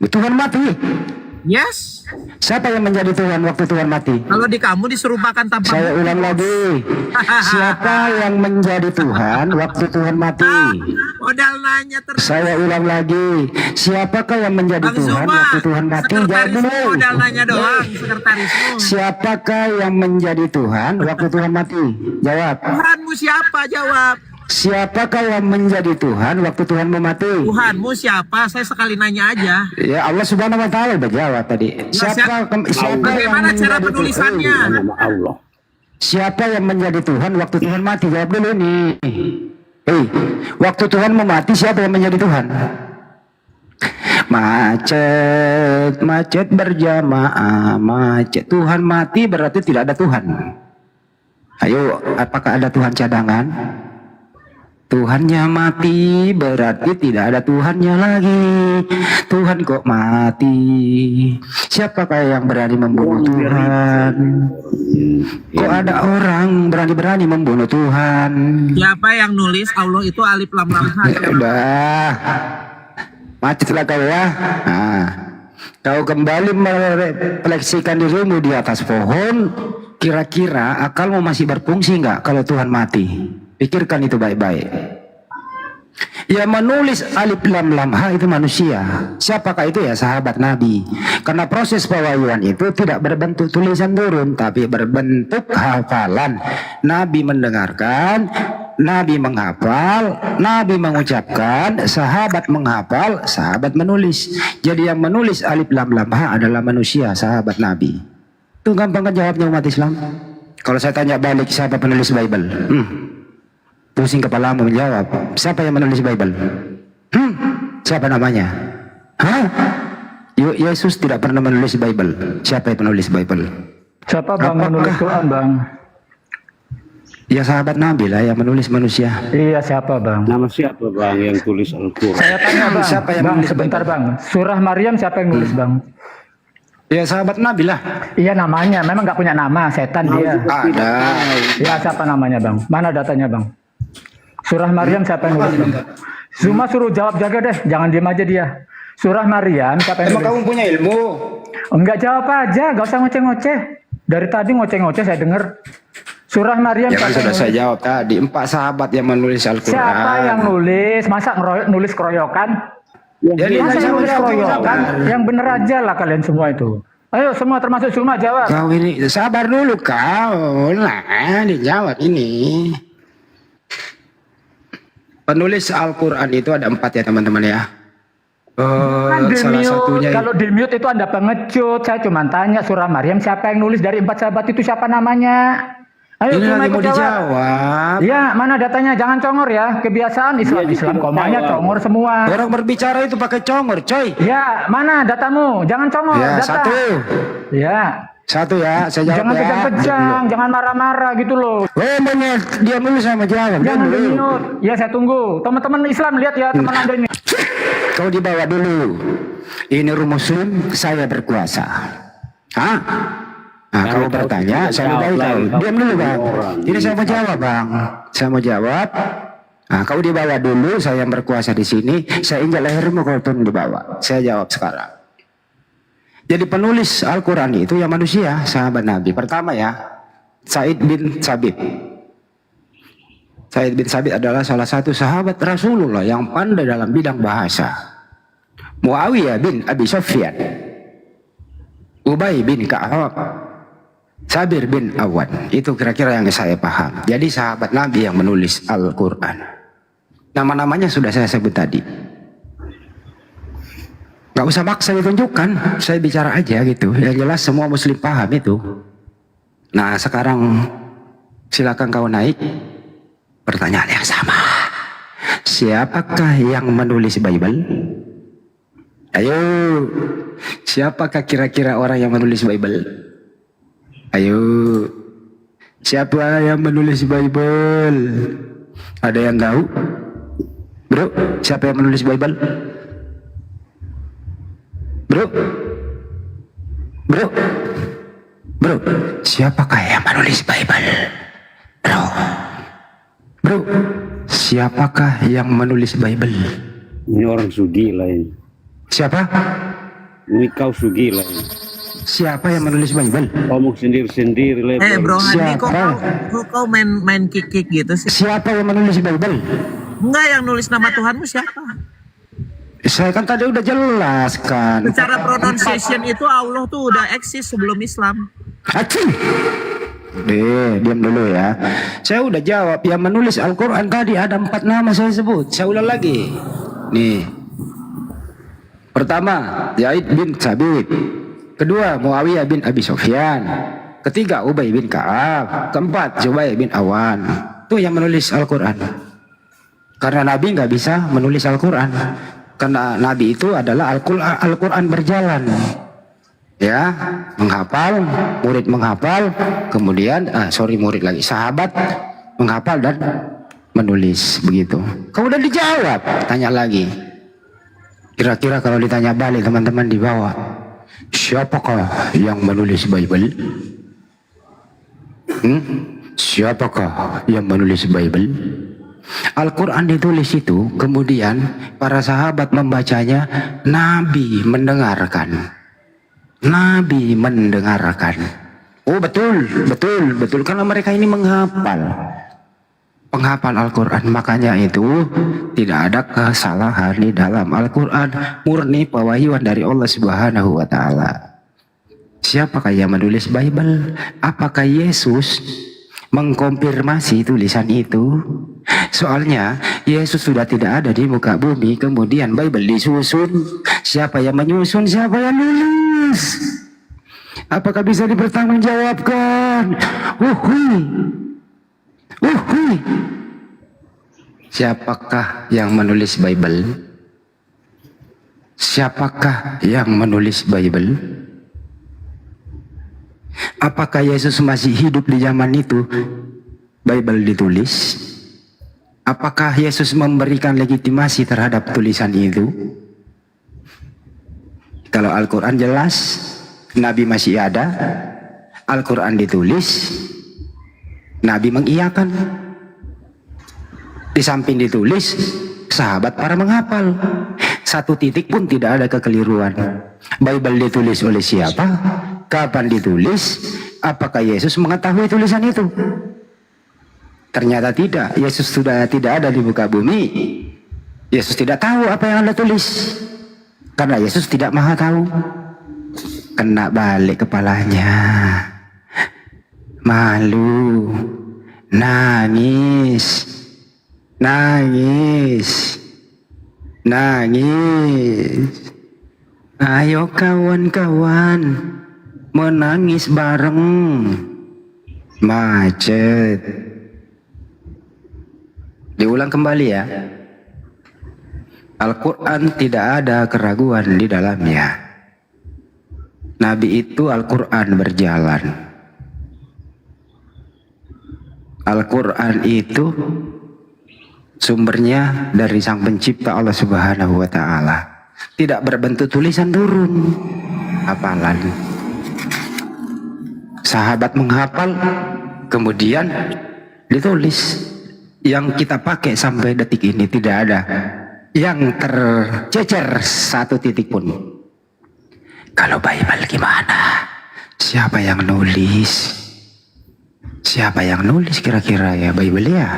Tuhan mati. Yes. Siapa yang menjadi Tuhan waktu Tuhan mati? Kalau di kamu disuruhkan tanpa Saya ulang lagi. Siapa yang menjadi Tuhan waktu Tuhan mati? modal nanya terus. Saya ulang lagi. Siapakah yang menjadi Bang Tuhan Zuma, waktu Tuhan mati? Jawab sekretarismu dulu. modal nanya doang, sekretarismu. Siapakah yang menjadi Tuhan waktu Tuhan mati? Jawab. Tuhanmu siapa? Jawab. Siapakah yang menjadi Tuhan waktu Tuhan mati? Tuhanmu siapa? Saya sekali nanya aja. Ya Allah Subhanahu wa taala berjawab tadi. Siapa Bagaimana yang cara menjadi penulisannya? Tuhan? Allah. Siapa yang menjadi Tuhan waktu Tuhan mati? Jawab dulu nih. Waktu Tuhan mau mati siapa yang menjadi Tuhan? Macet berjamaah, macet. Tuhan mati berarti tidak ada Tuhan. Ayo, apakah ada Tuhan cadangan? Tuhannya mati berarti tidak ada Tuhannya lagi. Tuhan kok mati? Siapakah yang berani membunuh Tuhan? Kok ada orang berani-berani membunuh Tuhan? Siapa yang nulis Allah itu alif lam lam ha? Udah, macetlah kau ya. Nah, kau kembali merefleksikan dirimu di atas pohon. Kira-kira akalmu masih berfungsi nggak kalau Tuhan mati? Pikirkan itu baik-baik. Ya menulis alif lam lam ha itu manusia. Siapakah itu ya? Sahabat Nabi. Karena proses pewahyuan itu tidak berbentuk tulisan turun, tapi berbentuk hafalan. Nabi mendengarkan, Nabi menghafal, Nabi mengucapkan, sahabat menghafal, sahabat menulis. Jadi yang menulis alif lam lam ha adalah manusia, sahabat Nabi. Itu gampang kan jawabnya umat Islam. Kalau saya tanya balik siapa penulis Bible? Pusing kepalamu menjawab. Siapa yang menulis Bible? Siapa namanya? Yesus tidak pernah menulis Bible. Siapa yang menulis Bible? Siapa bang menulis Quran bang? Ya sahabat Nabi lah yang menulis manusia. Iya siapa bang? Nama siapa bang yang tulis Al-Quran? Saya tanya bang. Siapa yang bang menulis sebentar bang. Surah Maryam siapa yang nulis bang? Ya sahabat Nabi lah. Iya namanya. Memang nggak punya nama. Setan dia. Ada. Ya siapa namanya bang? Mana datanya bang? Surah Maryam siapa yang nulis bang? Zuma suruh jawab jaga deh. Jangan diam aja dia. Surah Maryam siapa yang nulis? Emang kamu punya ilmu? Enggak jawab aja. Gak usah ngoceh-ngoceh. Dari tadi ngoceh-ngoceh saya dengar. Surah Maryam Ya kan siapa yang sudah nulis? saya jawab tadi. 4 sahabat yang menulis Al-Quran. Siapa yang nulis? Masa nulis keroyokan? Jadi Masa saya nulis jawab. keroyokan? Yang bener aja lah kalian semua itu. Ayo semua termasuk Zuma jawab. Kau ini sabar dulu kau. Nah, dijawab ini. Penulis Al-Quran itu ada 4 ya teman-teman ya. Kan di Salah mute. satunya Kalau di mute itu Anda pengecut. Saya cuma tanya surah Maryam siapa yang nulis dari 4 sahabat itu siapa namanya? Ayo ini Zuma lagi ikut mau dijawab. Ya, mana datanya? Jangan congor ya. Kebiasaan Islam komanya congor semua. Orang berbicara itu pakai congor, coy. Ya, mana datamu? Jangan congor. Ya, data. 1. Ya. 1 ya, saya jawab Jangan ya. kejang-kejang, jangan marah-marah gitu loh. Oh, bener. Dia dulu sama jawab. Jangan dulu. di mute. Ya, saya tunggu. Teman-teman Islam lihat ya teman Anda ini. Kau dibawa dulu. Ini rumus Muslim, saya berkuasa. Hah? Nah, kau bertanya, saya mau tahu. Diam dulu bang. Ini saya mau jawab bang. Saya mau jawab. Nah, kau dibawa dulu, saya yang berkuasa di sini. Saya injak lehermu, kau turun dibawa. Saya jawab sekarang. Jadi penulis Al-Quran itu yang manusia, sahabat Nabi. Pertama ya, Sa'id bin Sabit. Sa'id bin Sabit adalah salah satu sahabat Rasulullah yang pandai dalam bidang bahasa. Muawiyah bin Abi Sufyan, Ubay bin Ka'ab, Sabir bin Awan. Itu kira-kira yang saya paham. Jadi sahabat Nabi yang menulis Al-Quran. Nama-namanya sudah saya sebut tadi. Gak usah maksa ditunjukkan, saya bicara aja gitu. Yang jelas semua muslim paham itu. Nah sekarang silakan kau naik. Pertanyaan yang sama. Siapakah yang menulis Bible? Ayo, siapakah kira-kira orang yang menulis Bible? Ayo, siapa yang menulis Bible? Ada yang tahu? Bro, siapa yang menulis Bible? Bro, bro, bro, siapakah yang menulis Bible? Bro, siapakah yang menulis Bible? Ini orang sugi lain. Siapa? Ini kau sugi lain. Siapa yang menulis Bible? Ngomong sendiri-sendiri lebar. Bro Handi, kok Siapa? kau main kick gitu sih? Siapa yang menulis Bible? Enggak, yang nulis nama Tuhanmu siapa? Saya kan tadi udah jelaskan. Secara pronunciation itu Allah tuh udah eksis sebelum Islam. Acing. Diam dulu ya. Saya udah jawab. Yang menulis Al-Quran tadi ada 4 nama saya sebut. Saya ulang lagi. Nih. Pertama, Zaid bin Sabit. Kedua, Muawiyah bin Abi Sufyan. Ketiga, Ubay bin Ka'ab. Keempat, Zubair bin Awan. Itu yang menulis Al-Quran. Karena Nabi nggak bisa menulis Al-Quran. Karena Nabi itu adalah Al-Quran berjalan. Ya, menghafal, murid menghafal, kemudian, murid lagi, sahabat menghafal dan menulis, begitu. Kemudian dijawab, tanya lagi. Kira-kira kalau ditanya balik teman-teman di bawah, siapakah yang menulis Bible? Siapakah yang menulis Bible? Al-Quran ditulis itu, kemudian para sahabat membacanya, Nabi mendengarkan. Nabi mendengarkan. Oh betul, karena mereka ini menghafal. Penghafal Al-Quran, makanya itu tidak ada kesalahan di dalam Al-Quran, murni pewahyuan dari Allah Subhanahu wa Ta'ala. Siapakah yang menulis Bible? Apakah Yesus mengkonfirmasi tulisan itu? Soalnya Yesus sudah tidak ada di muka bumi, kemudian Bible disusun. Siapa yang menyusun, siapa yang nulis? Apakah bisa dipertanggungjawabkan? Siapakah yang menulis Bible? Siapakah yang menulis Bible? Apakah Yesus masih hidup di zaman itu Bible ditulis? Apakah Yesus memberikan legitimasi terhadap tulisan itu? Kalau Al-Quran jelas, Nabi masih ada, Al-Quran ditulis, Nabi mengiyakan. Di samping ditulis, sahabat para menghafal. Satu titik pun tidak ada kekeliruan. Bible ditulis oleh siapa? Kapan ditulis? Apakah Yesus mengetahui tulisan itu? Ternyata tidak. Yesus sudah tidak ada di muka bumi. Yesus tidak tahu apa yang Anda tulis. Karena Yesus tidak maha tahu. Kena balik kepalanya. Malu. Nangis. Ayo kawan-kawan, menangis bareng. Macet. Diulang kembali ya. Al-Quran tidak ada keraguan di dalamnya. Nabi itu Al-Quran berjalan. Al-Quran itu sumbernya dari Sang Pencipta Allah Subhanahu wa Ta'ala. Tidak berbentuk tulisan turun, hafalan. Sahabat menghafal, kemudian ditulis. Yang kita pakai sampai detik ini tidak ada yang tercecer satu titik pun. Kalau Bible gimana? Siapa yang nulis? Siapa yang nulis kira-kira ya Bible ya?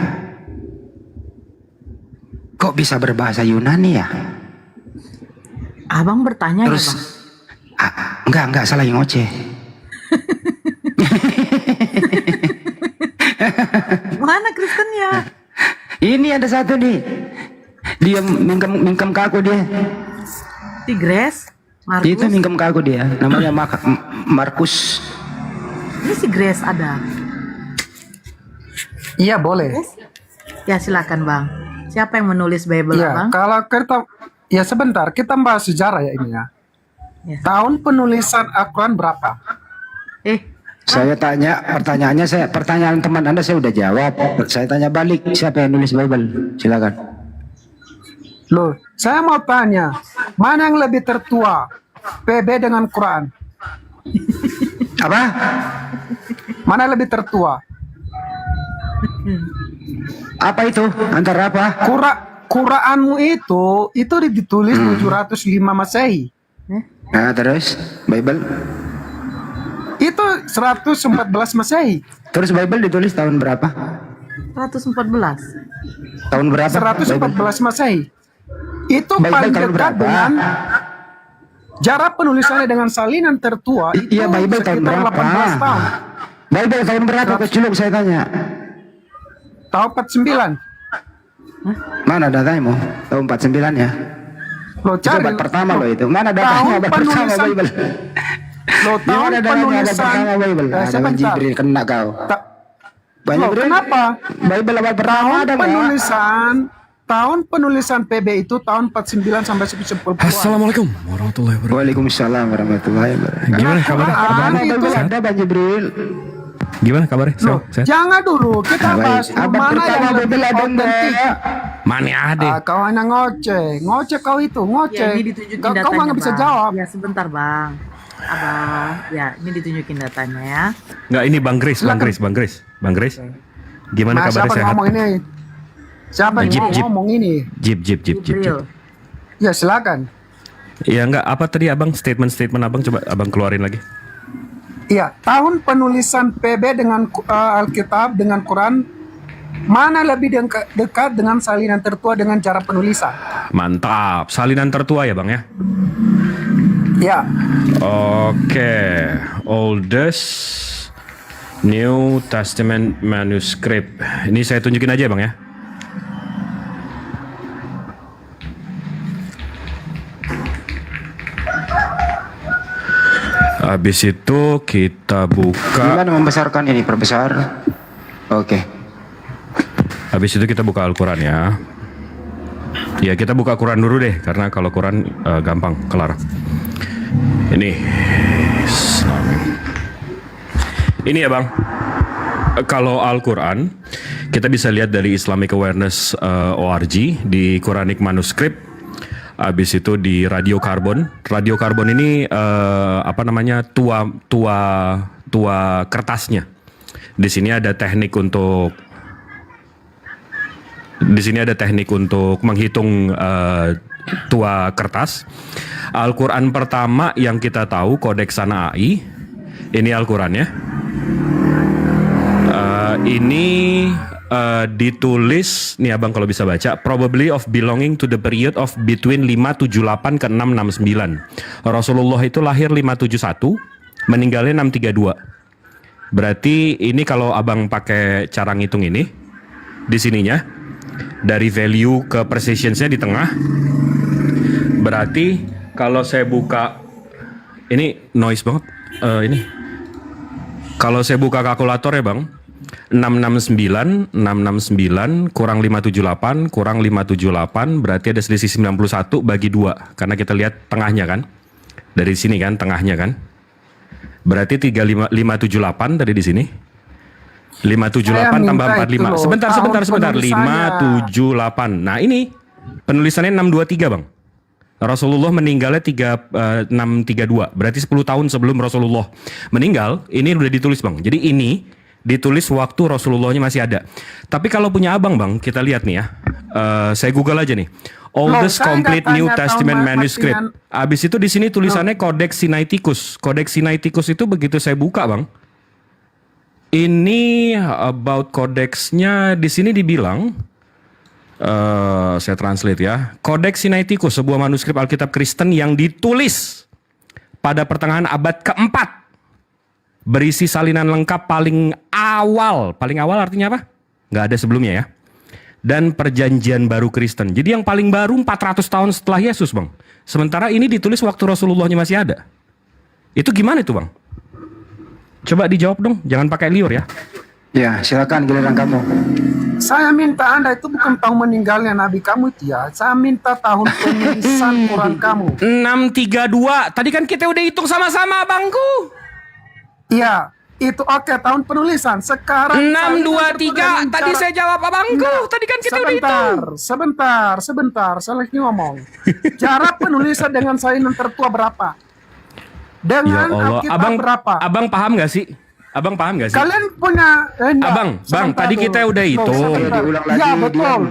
Kok bisa berbahasa Yunani ya? Abang bertanya terus, ya bang? Enggak salah yang ngoceh. Mana Kristennya? Ini ada satu nih. Dia mingkem ke aku dia. Si Grace? Markus? Itu mingkem ke aku dia. Namanya Markus. Ini si Grace ada. Iya boleh. Ya silakan bang. Siapa yang menulis Bible Ya, bang? kalau kita ya sebentar kita bahas sejarah ya ini ya. Tahun penulisan Al-Quran berapa? Saya tanya pertanyaan teman Anda saya udah jawab. Saya tanya balik, siapa yang nulis Bible? Silakan. Loh, saya mau tanya, mana yang lebih tertua? PB dengan Quran? Apa? Mana lebih tertua? Apa itu? Antara apa? Quranmu itu ditulis 705 Masehi. Nah, terus Bible? Itu 114 Masehi. Terus Bible ditulis tahun berapa? 114. Tahun berapa? 114 Masehi. Itu Bible paling tahun dekat berapa? dengan jarak penulisannya dengan salinan tertua. Iya, Bible tahun sekitar berapa? 18 tahun. Bible tahun berapa? Keculuk saya tanya. Tahun 49. Mana datanya? Tahun 49 ya? Lo Itu cari abad pertama loh itu. Mana tahun datanya abad pertama penulisan- Bible? Lo Di tahun mana datanya abad penulisan. pertama Bible? Ada sebentar. Bang Jibril kena kau. Bang Loh, Jibril, kenapa? Bible abad pertama Tahun ada nggak? tahun penulisan PB itu tahun 49 sampai 90. Assalamualaikum warahmatullahi wabarakatuh. Waalaikumsalam warahmatullahi wabarakatuh. Gimana kabarnya? Quran Bible itu ada Bang Jibril. Gimana kabarnya? Loh, Sehat? jangan dulu kita Baik. bahas dulu Abad mana pertama yang lebih Bible ada otentik. enggak? Mana ada? Kau hanya ngoceh kau itu ngoceh. Ya, ini ditunjukin Kau datanya, nggak bisa Bang. jawab. Ya, sebentar, Bang. Abang, ya, ini ditunjukin datanya ya. Nggak, ini Bang Grace. Bang Grace. Gimana Nah, kabarnya? siapa yang Sehat? ngomong ini? Siapa yang Jip. ngomong ini? Jip. Ya silakan. Ya enggak, apa tadi Abang statement Abang coba Abang keluarin lagi. Iya, tahun penulisan PB dengan Alkitab dengan Quran mana lebih dekat dengan salinan tertua dengan cara penulisan? Mantap. Salinan tertua ya, Bang ya? Ya. Oke. Oldest New Testament manuscript. Ini saya tunjukin aja, Bang ya. Habis itu kita buka. Gimana membesarkan ini? Perbesar. Oke. Habis itu kita buka Al-Quran ya. Ya kita buka Quran dulu deh, karena kalau Quran gampang, kelar. Ini ya Bang. Kalau Al-Quran kita bisa lihat dari Islamic Awareness ORG di Quranic Manuscript. Habis itu di Radio Karbon. Radio Karbon ini tua kertasnya. Di sini ada teknik untuk menghitung tua kertas. Al-Quran pertama yang kita tahu Kodeks Sana'ai. Ini Al-Quran ya. Ini ditulis nih Abang kalau bisa baca, probably of belonging to the period of between 578 ke 669. Rasulullah itu lahir 571, meninggalnya 632. Berarti ini kalau Abang pakai cara ngitung ini di sininya dari value ke precision-nya di tengah. Berarti kalau saya buka ini noise banget ini. Kalau saya buka kalkulator ya Bang, 669 kurang 578 kurang 578 berarti ada selisih 91 bagi 2 karena kita lihat tengahnya kan. Dari sini kan tengahnya kan. Berarti 578 tadi di sini. 578 tambah 45. Sebentar. 578. Nah, ini penulisannya 623, Bang. Rasulullah meninggalnya 632. Berarti 10 tahun sebelum Rasulullah meninggal, ini udah ditulis, Bang. Jadi ini ditulis waktu Rasulullahnya masih ada. Tapi kalau punya Abang, Bang, kita lihat nih ya. Saya Google aja nih. Oldest complete New Testament manuscript. Abis itu di sini tulisannya Codex Sinaiticus. Codex Sinaiticus itu begitu saya buka, Bang. Ini about codex-nya di sini dibilang, saya translate ya. Codex Sinaiticus, sebuah manuskrip Alkitab Kristen yang ditulis pada pertengahan abad keempat, berisi salinan lengkap paling awal. Paling awal artinya apa? Nggak ada sebelumnya ya. Dan perjanjian baru Kristen. Jadi yang paling baru 400 tahun setelah Yesus, Bang. Sementara ini ditulis waktu Rasulullahnya masih ada. Itu gimana itu, Bang? Coba dijawab dong, jangan pakai liur ya. Ya, silakan giliran kamu. Saya minta Anda itu bukan tahun meninggalnya Nabi kamu itu ya. Saya minta tahun penulisan Quran kamu. 632. Tadi kan kita udah hitung sama-sama, Bangku. Iya, itu oke, tahun penulisan. Sekarang 623. Tadi saya jawab abangku. Tadi kan kita udah hitung. Sebentar. Saya lagi ngomong. Jarak penulisan dengan salinan tertua berapa? Dengan Ya Allah, Alkitab berapa? Abang paham gak sih? Abang paham gak sih? Kalian punya enggak, Bang, sebentar tadi dulu. kita udah Loh, hitung. sebentar. Diulang lagi. Ya betul.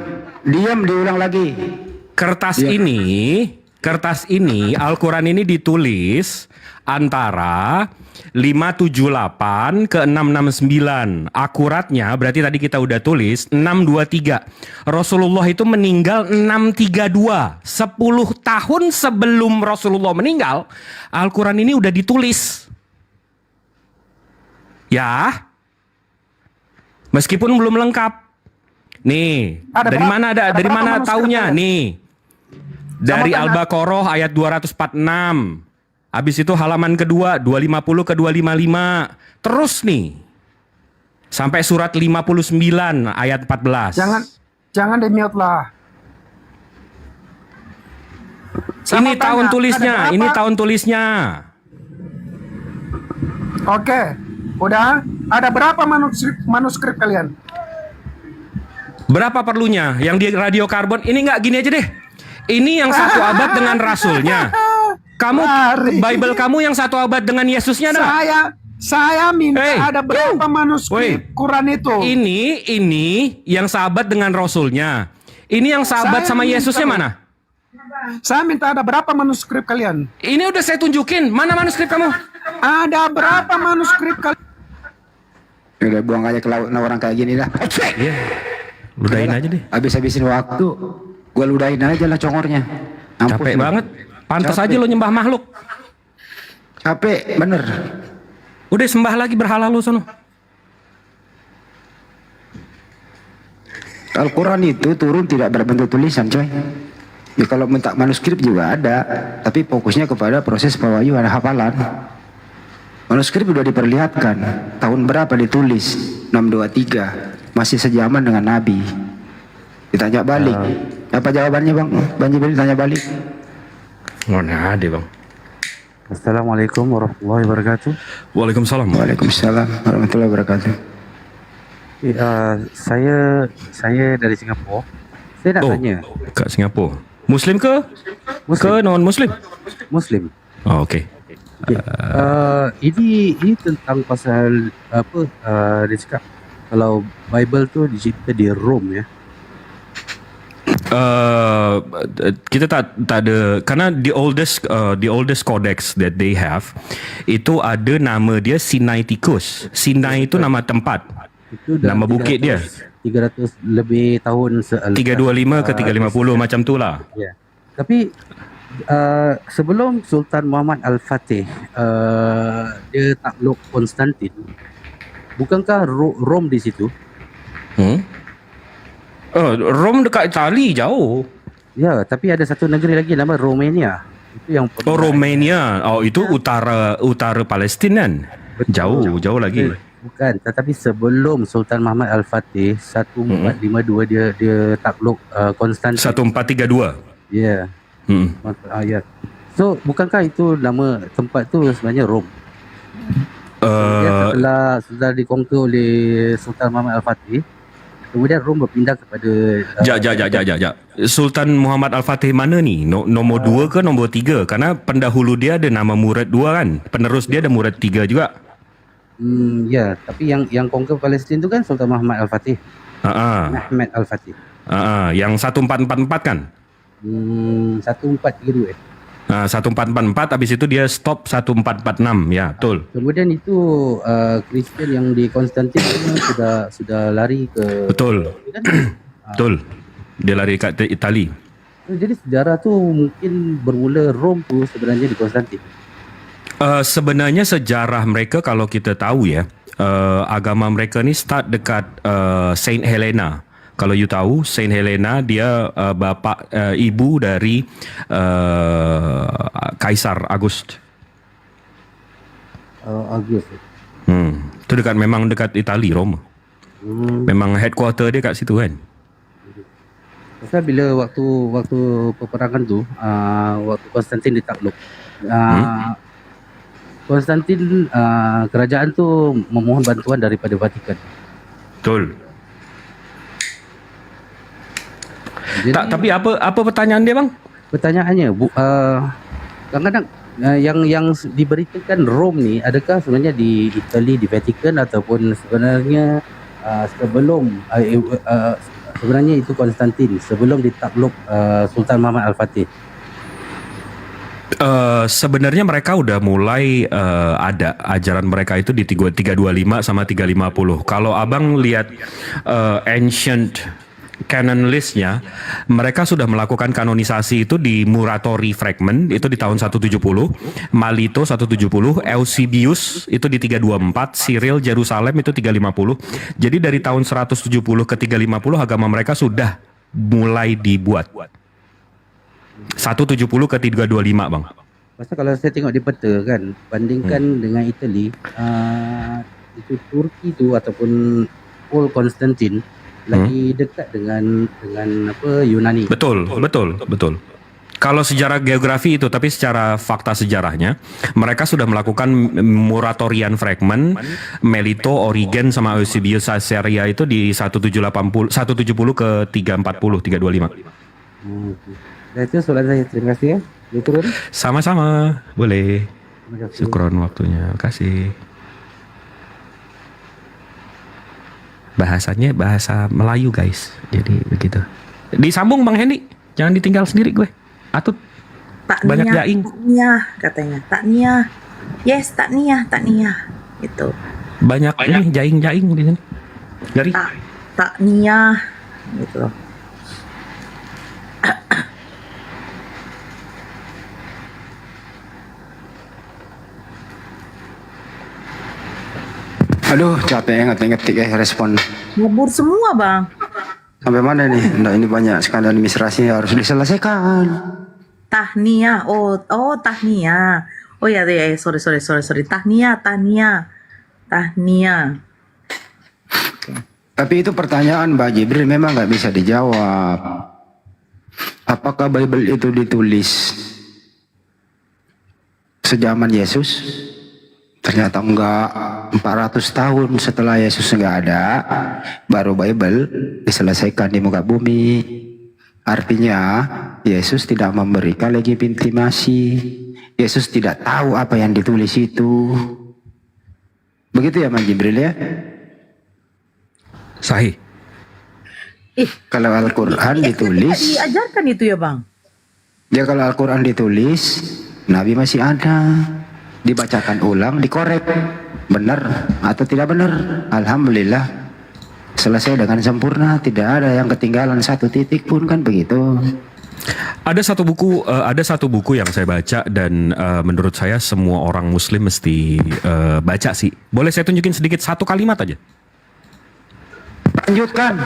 Diam, diulang lagi. Kertas ini Al-Quran ini ditulis antara 578 ke 669. Akuratnya berarti tadi kita udah tulis 623. Rasulullah itu meninggal 632. 10 tahun sebelum Rasulullah meninggal, Al-Quran ini udah ditulis. Ya. Meskipun belum lengkap. Nih, dari mana dari mana taunya? Nih. Dari Al-Baqarah ayat 246. Habis itu halaman kedua 250 ke 255. Terus nih. Sampai surat 59 ayat 14. Jangan di-mute lah. Ini tahun tulisnya, Oke. Udah, ada berapa manuskrip kalian? Berapa perlunya? Yang di radio karbon ini nggak gini aja deh. Ini yang satu abad dengan rasulnya. Kamu Bible kamu yang satu abad dengan Yesusnya ada nggak? Saya minta ada berapa manuskrip Quran itu? Ini yang sahabat dengan rasulnya. Ini yang sahabat sama Yesusnya mana? Saya minta ada berapa manuskrip kalian? Ini udah saya tunjukin. Mana manuskrip kamu? Ada berapa manuskrip kalian? Udah buang aja ke laut orang kayak gini dah. Iya. Ludahin aja deh. Habis-habisin waktu. Gua ludahin aja lah congornya. Capek banget. Pantas aja lo nyembah makhluk. Capek, bener. Udah sembah lagi berhala lo sono. Al-Quran itu turun tidak berbentuk tulisan, coy. Ya, kalau minta manuskrip juga ada, tapi fokusnya kepada proses pewahyuan hafalan. Manuskrip sudah diperlihatkan. Tahun berapa ditulis? 623. Masih sejaman dengan Nabi. Ditanya balik. Apa jawabannya, Bang? Bang Jibril tanya balik. Mana ada, Bang? Assalamualaikum warahmatullahi wabarakatuh. Waalaikumsalam. Waalaikumsalam warahmatullahi wabarakatuh. Saya dari Singapura. Saya nak tanya. Kat Singapura. Muslim ke? Ke non Muslim? Muslim. Oh, okey. Ini tentang pasal apa? Dia cakap kalau Bible tu dicipta di Rome ya. Kita tak ada, karena the oldest codex that they have itu ada nama dia Sinaiticus. Sinai itu nama tempat. Itu nama bukit dia. 300 lebih tahun 325 ke 350 macam tu lah. Ya. Tapi sebelum Sultan Muhammad Al-Fatih dia takluk Konstantin, bukankah Rom di situ? Rom dekat Itali jauh. Ya, tapi ada satu negeri lagi nama Romania. Itu yang Romania. Oh, itu utara Palestin kan? Jauh lagi. Bukan, tetapi sebelum Sultan Muhammad Al-Fatih 1452 dia takluk Konstantin. 1432. Ya. Ya. So, bukankah itu nama tempat tu sebenarnya Rom? Setelah dikongkar oleh Sultan Muhammad Al-Fatih, kemudian Rom berpindah kepada Sultan Muhammad Al-Fatih mana ni? Nombor 2 ke nombor 3? Karena pendahulu dia ada nama Murad 2 kan? Penerus dia ada Murad 3 juga. Ya, tapi yang kongkar Palestin tu kan Sultan Muhammad Al-Fatih. Ahmad Al-Fatih. Yang 1444 kan? 1432. 1444, habis itu dia stop 1446. Ya, betul. Kemudian itu Kristian yang di Konstantin sudah lari ke Betul. Betul. Dia lari ke Itali. Jadi sejarah tu mungkin bermula Rom tu sebenarnya di Konstantin. Sebenarnya sejarah mereka kalau kita tahu ya, agama mereka ni start dekat Saint Helena. Kalau you tahu, Saint Helena dia ibu dari Kaisar August. August. Itu memang dekat Itali, Roma. Memang headquarter dia kat situ kan. Pasal bila waktu peperangan tu, waktu Konstantin ditakluk, Konstantin kerajaan tu memohon bantuan daripada Vatikan. Betul. Tapi apa pertanyaan dia, Bang? Pertanyaannya, kadang-kadang yang diberitakan Rom ni, adakah sebenarnya di Itali, di Vatikan, ataupun sebenarnya sebenarnya itu Konstantin sebelum ditakluk Sultan Muhammad Al-Fatih? Sebenarnya mereka udah mulai ada ajaran mereka itu di 325 sama 350. Kalau abang lihat ancient canon listnya, mereka sudah melakukan kanonisasi itu di Muratori Fragment itu di tahun 170, Malito 170, Eusebius itu di 324, Cyril Jerusalem itu 350. Jadi dari tahun 170 ke 350 agama mereka sudah mulai dibuat. 170 ke 325, Bang. Pasal kalau saya tengok di peta kan, bandingkan dengan Itali, itu Turki tu ataupun Paul Konstantin lagi dekat dengan Yunani. Betul. Kalau sejarah geografi itu, tapi secara fakta sejarahnya, mereka sudah melakukan Muratorian Fragment, Melito, Origen sama Eusebius Caesarea itu di 170 ke 340, 325. Nah, itu soalan saya. Terima kasih ya. Diturun. Sama-sama, boleh. Syukron waktunya. Terima kasih. Bahasanya bahasa Melayu, guys. Jadi begitu. Disambung Bang Hendy. Jangan ditinggal sendiri gue. Atut. Banyak jaing. Takniah katanya. Takniah. Yes, takniah. Gitu. Banyak ini jaing-jaing di sini. Dari Takniah gitu. Aduh, capek ngetik respon. Ngabur semua, Bang. Sampai mana nih? Nggak, ini banyak sekali administrasi harus diselesaikan. Tahniah. Oh, tahniah. Oh ya, sorry. Tahniah. Tapi itu pertanyaan Mbak Jibril memang nggak bisa dijawab. Apakah Bible itu ditulis sejaman Yesus? Ternyata enggak. 400 tahun setelah Yesus enggak ada, baru Bible diselesaikan di muka bumi. Artinya Yesus tidak memberikan legitimasi. Yesus tidak tahu apa yang ditulis itu. Begitu ya Mas Jibril ya? Sahih. Kalau Al-Quran ditulis, diajarkan itu ya Bang? Ya kalau Al-Quran ditulis, Nabi masih ada. Dibacakan ulang, dikorek. Benar atau tidak benar. Alhamdulillah. Selesai dengan sempurna. Tidak ada yang ketinggalan satu titik pun, kan begitu. Ada satu buku yang saya baca dan menurut saya semua orang Muslim mesti baca sih. Boleh saya tunjukin sedikit satu kalimat aja? Lanjutkan.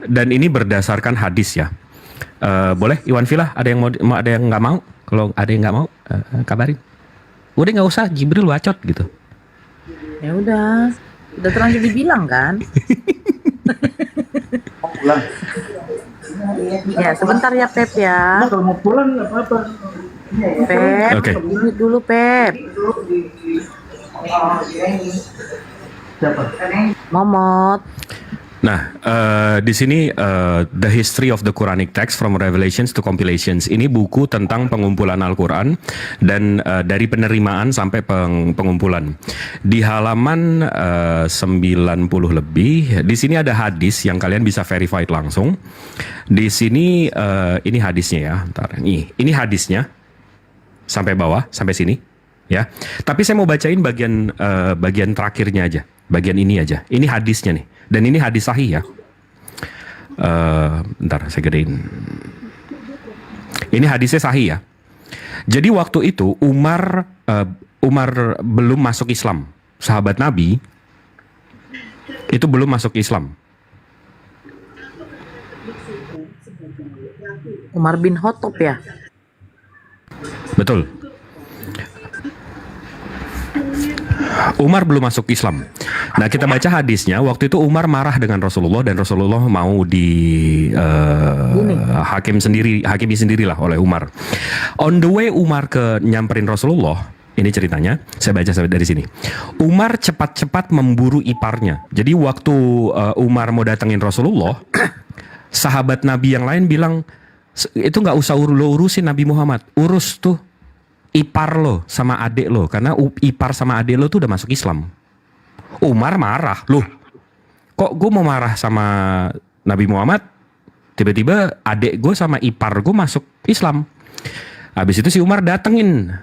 Dan ini berdasarkan hadis ya. Boleh Iwan Villa, ada yang nggak mau? Kalau ada yang nggak mau, kabarin. Udah nggak usah, Jibril bacot gitu. Ya udah terlanjur dibilang kan. Ya sebentar ya Pep ya. Kalau mau pulang nggak apa-apa. Pep, Oke. dulu Pep. Momot. Nah, di sini The History of the Quranic Text from Revelations to Compilations. Ini buku tentang pengumpulan Al-Quran dan dari penerimaan sampai pengumpulan. Di halaman 90 lebih, di sini ada hadis yang kalian bisa verified langsung. Di sini ini hadisnya ya. Bentar. Ini hadisnya sampai bawah, sampai sini ya. Tapi saya mau bacain bagian terakhirnya aja. Bagian ini aja. Ini hadisnya nih. Dan ini hadis sahih ya. Bentar saya gedein. Ini hadisnya sahih ya. Jadi waktu itu Umar belum masuk Islam. Sahabat Nabi itu belum masuk Islam. Umar bin Khattab ya. Betul. Umar belum masuk Islam. Nah, kita baca hadisnya, waktu itu Umar marah dengan Rasulullah dan Rasulullah mau hakimi sendirilah oleh Umar. On the way Umar ke nyamperin Rasulullah, ini ceritanya, saya baca sampai dari sini. Umar cepat-cepat memburu iparnya. Jadi waktu Umar mau datengin Rasulullah, sahabat Nabi yang lain bilang, itu nggak usah lo urusin Nabi Muhammad, urus tuh ipar lo sama adik lo, karena ipar sama adik lo tuh udah masuk Islam. Umar marah, loh kok gue mau marah sama Nabi Muhammad, tiba-tiba adik gue sama ipar gue masuk Islam. Habis itu si Umar datengin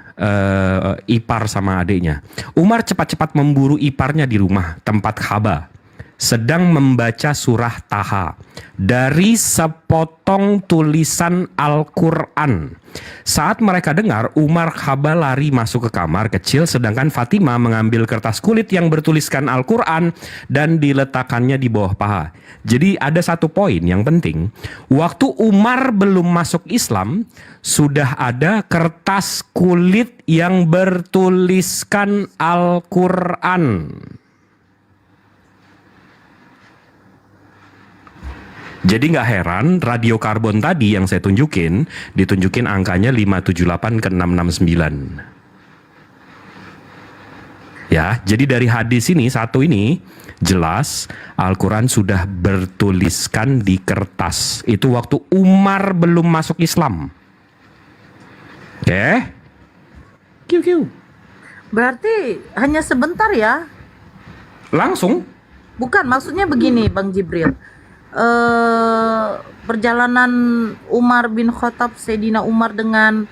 ipar sama adiknya. Umar cepat-cepat memburu iparnya di rumah tempat Ka'bah, sedang membaca surah Taha dari sepotong tulisan Al-Quran. Saat mereka dengar, Umar Ka'bah lari masuk ke kamar kecil, sedangkan Fatimah mengambil kertas kulit yang bertuliskan Al-Quran dan diletakkannya di bawah paha. Jadi ada satu poin yang penting, waktu Umar belum masuk Islam, sudah ada kertas kulit yang bertuliskan Al-Quran. Jadi nggak heran radio karbon tadi yang saya tunjukin, ditunjukin angkanya 578 ke 669. Ya, jadi dari hadis ini, satu ini, jelas Al-Quran sudah bertuliskan di kertas. Itu waktu Umar belum masuk Islam. Oke? Kiu. Berarti hanya sebentar ya? Langsung? Bukan, maksudnya begini Bang Jibril. Perjalanan Umar bin Khattab, Sayyidina Umar dengan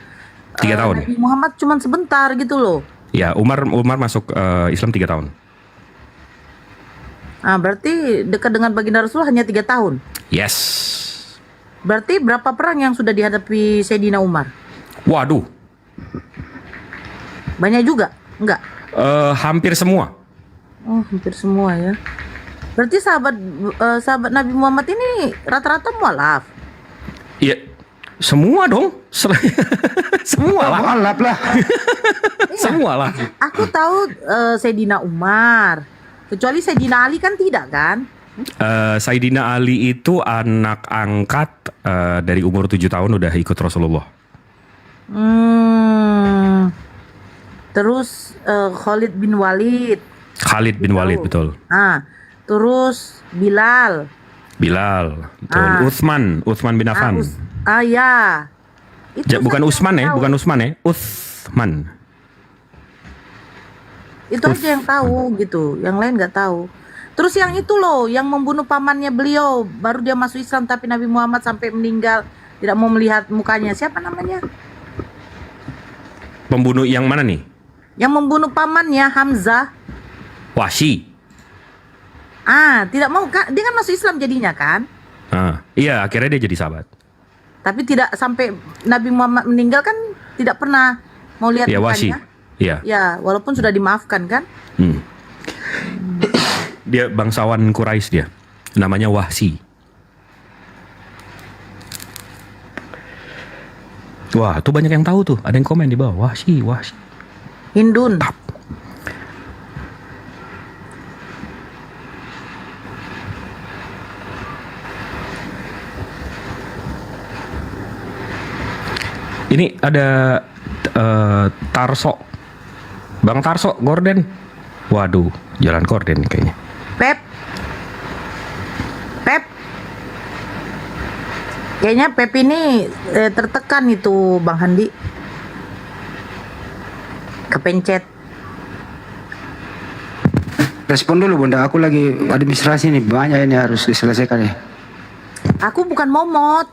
3 tahun. Nabi Muhammad cuman sebentar gitu loh. Ya, Umar masuk Islam 3 tahun. Nah, berarti dekat dengan baginda Rasul hanya 3 tahun. Yes. Berarti berapa perang yang sudah dihadapi Sayyidina Umar? Waduh. Banyak juga? Enggak? Hampir semua. Oh, hampir semua ya. Berarti sahabat Nabi Muhammad ini rata-rata mualaf. Iya, semua dong. Semua lah. Mualaf lah. Semua lah. Aku tahu Sayyidina Umar. Kecuali Sayyidina Ali kan tidak kan? Sayyidina Ali itu anak angkat dari umur 7 tahun udah ikut Rasulullah. Terus Khalid bin Walid. Khalid bin Walid, betul. Terus Bilal, betul. Utsman bin Affan. Ya. Bukan Utsman ya, Utsman. Itu aja yang tahu gitu, yang lain nggak tahu. Terus yang itu loh, yang membunuh pamannya beliau, baru dia masuk Islam tapi Nabi Muhammad sampai meninggal tidak mau melihat mukanya. Siapa namanya? Pembunuh yang mana nih? Yang membunuh pamannya, Hamzah. Wahsy. Tidak mau kan? Dia kan masuk Islam jadinya kan? Iya, akhirnya dia jadi sahabat. Tapi tidak sampai Nabi Muhammad meninggal kan tidak pernah mau lihat mukanya. Iya. Ya, walaupun sudah dimaafkan kan? Dia bangsawan Quraisy dia. Namanya Wahsy. Wah, tuh banyak yang tahu tuh. Ada yang komen di bawah. Wahsy. Hindun. Ini ada Tarso. Bang Tarso, Gorden. Waduh, jalan Gorden kayaknya. Pep. Kayaknya Pep ini tertekan itu Bang Handi. Kepencet. Respon dulu Bunda, aku lagi administrasi nih, banyak ini harus diselesaikan ya. Aku bukan momot.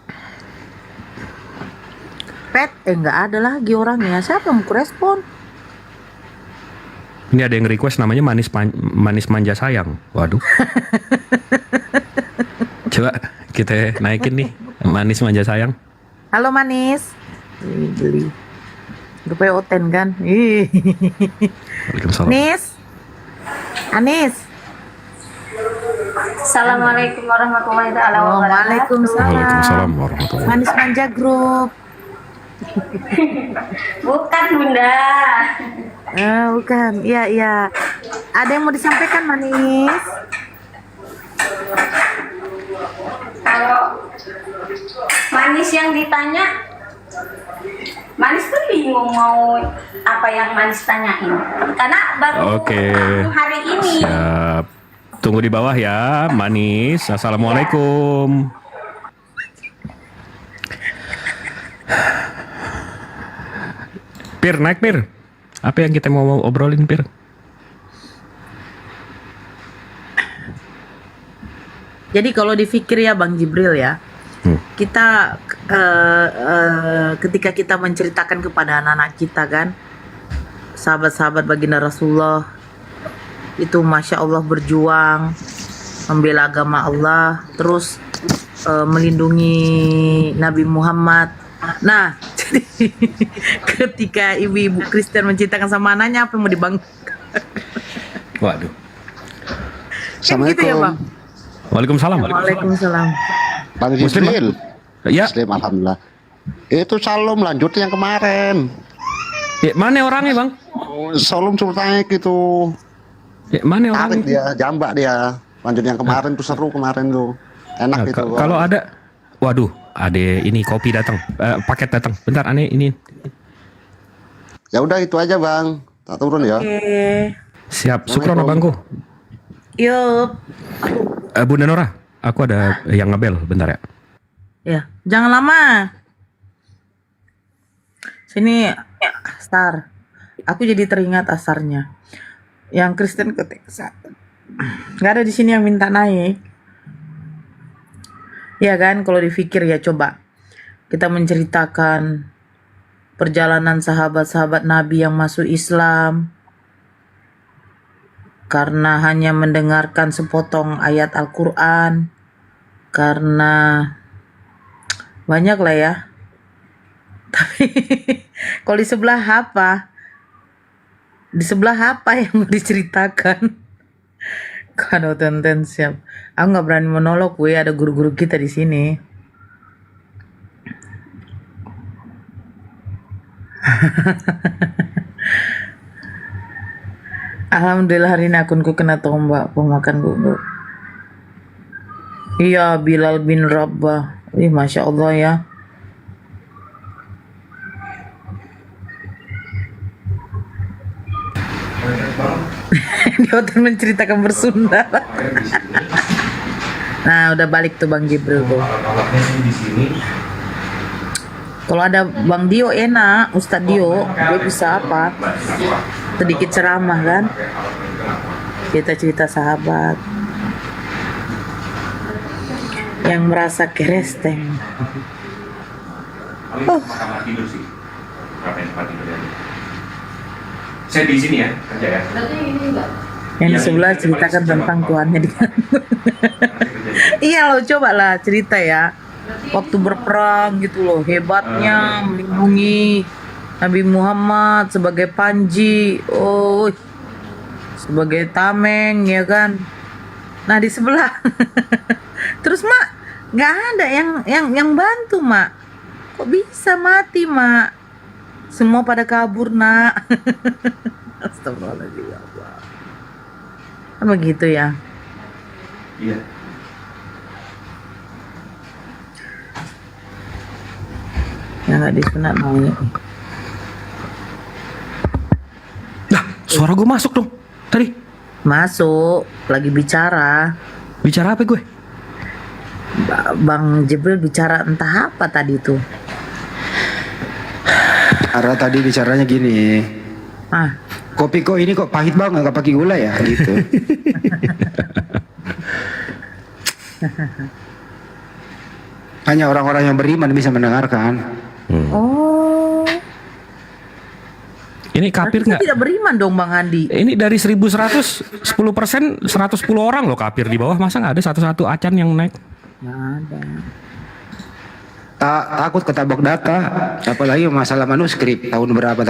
Pet, enggak ada lagi orangnya. Siapa yang mau respon? Ini ada yang request namanya manis manja sayang. Waduh. Coba kita naikin nih, manis manja sayang. Halo manis. Beli. Rupanya Oten kan. Waalaikumsalam. Anis. Assalamualaikum warahmatullahi wabarakatuh. Waalaikumsalam. Waalaikumsalam warahmatullahi wabarakatuh. Manis manja grup. Bukan Bunda. Bukan. Iya, iya. Ada yang mau disampaikan, Manis? Kalau Manis yang ditanya, Manis tuh bingung mau apa yang Manis tanyain. Karena baru hari ini. Siap. Tunggu di bawah ya, Manis. Assalamualaikum. Pir, naik Pir. Apa yang kita mau obrolin, Pir? Jadi kalau dipikir ya Bang Jibril ya, kita ketika kita menceritakan kepada anak-anak kita kan, sahabat-sahabat baginda Rasulullah itu Masya Allah berjuang membela agama Allah, terus melindungi Nabi Muhammad. Nah, jadi ketika ibu-ibu Kristen menceritakan sama anaknya, apa yang mau dibanggakan? Waduh. Kan gitu ya Bang? Waalaikumsalam. Waalaikumsalam. Bang Jibril. Ya. Muslim, alhamdulillah. Itu Salom lanjut yang kemarin. Ya, mana orangnya Bang? Salom ceritanya gitu. Ya, mana orangnya? Tarik dia, jambak dia. Lanjut yang kemarin tuh seru kemarin tuh. Enak gitu. Kalau ada, waduh, ada ini kopi datang, paket datang. Bentar, aneh ini. Ya udah itu aja Bang. Tak turun ya. Oke. Siap, syukron abangku. Yup. Bunda Nora, aku ada yang ngebel, bentar ya. Ya, jangan lama. Sini, Star. Aku jadi teringat asarnya. Yang Kristen ketik. Nggak ada di sini yang minta naik. Ya kan, kalau dipikir ya coba. Kita menceritakan perjalanan sahabat-sahabat Nabi yang masuk Islam. Karena hanya mendengarkan sepotong ayat Al-Quran. Karena banyak lah ya. Tapi kalau di sebelah apa? Di sebelah apa yang mau diceritakan? Kalau tonton siap. Aku nggak berani monolog, ada guru-guru kita di sini. Alhamdulillah hari ini akunku kena tombak pemakan bubur. Iya, Bilal bin Rabah. Masya Allah ya. Dia hotel menceritakan bersunda. Nah, udah balik tuh Bang Jibril tuh. Kalau ada Bang Dio enak, Ustadz Dio, dia bisa apa? Sedikit ceramah kan? Cerita-cerita sahabat yang merasa keresteng. Saya di sini ya, kerja ya. Yang di sebelah ceritakan tentang tuannya di Iya loh, coba lah cerita ya. Waktu berperang gitu loh, hebatnya melindungi Nabi Muhammad sebagai panji, sebagai tameng ya kan. Nah di sebelah, terus Mak nggak ada yang bantu Mak. Kok bisa mati Mak? Semua pada kabur Nak. Astagfirullahaladzim ya Allah. Apa gitu ya? Iya. Ya nggak disunat naik. Nah, suara gue masuk dong tadi. Masuk, lagi bicara. Bicara apa gue? Bang Jibril bicara entah apa tadi tuh. Karena tadi bicaranya gini. Kopi kok ini kok pahit banget, nggak pakai gula ya gitu. Hanya orang-orang yang beriman bisa mendengarkan. Oh. Ini kafir nggak? Tidak beriman dong Bang Andi. Ini dari 1.100, 10%, 110 orang loh kafir di bawah. Masa nggak ada satu-satu acan yang naik? Nggak ada. Takut ketabrak data, apalagi masalah manuskrip tahun berapa.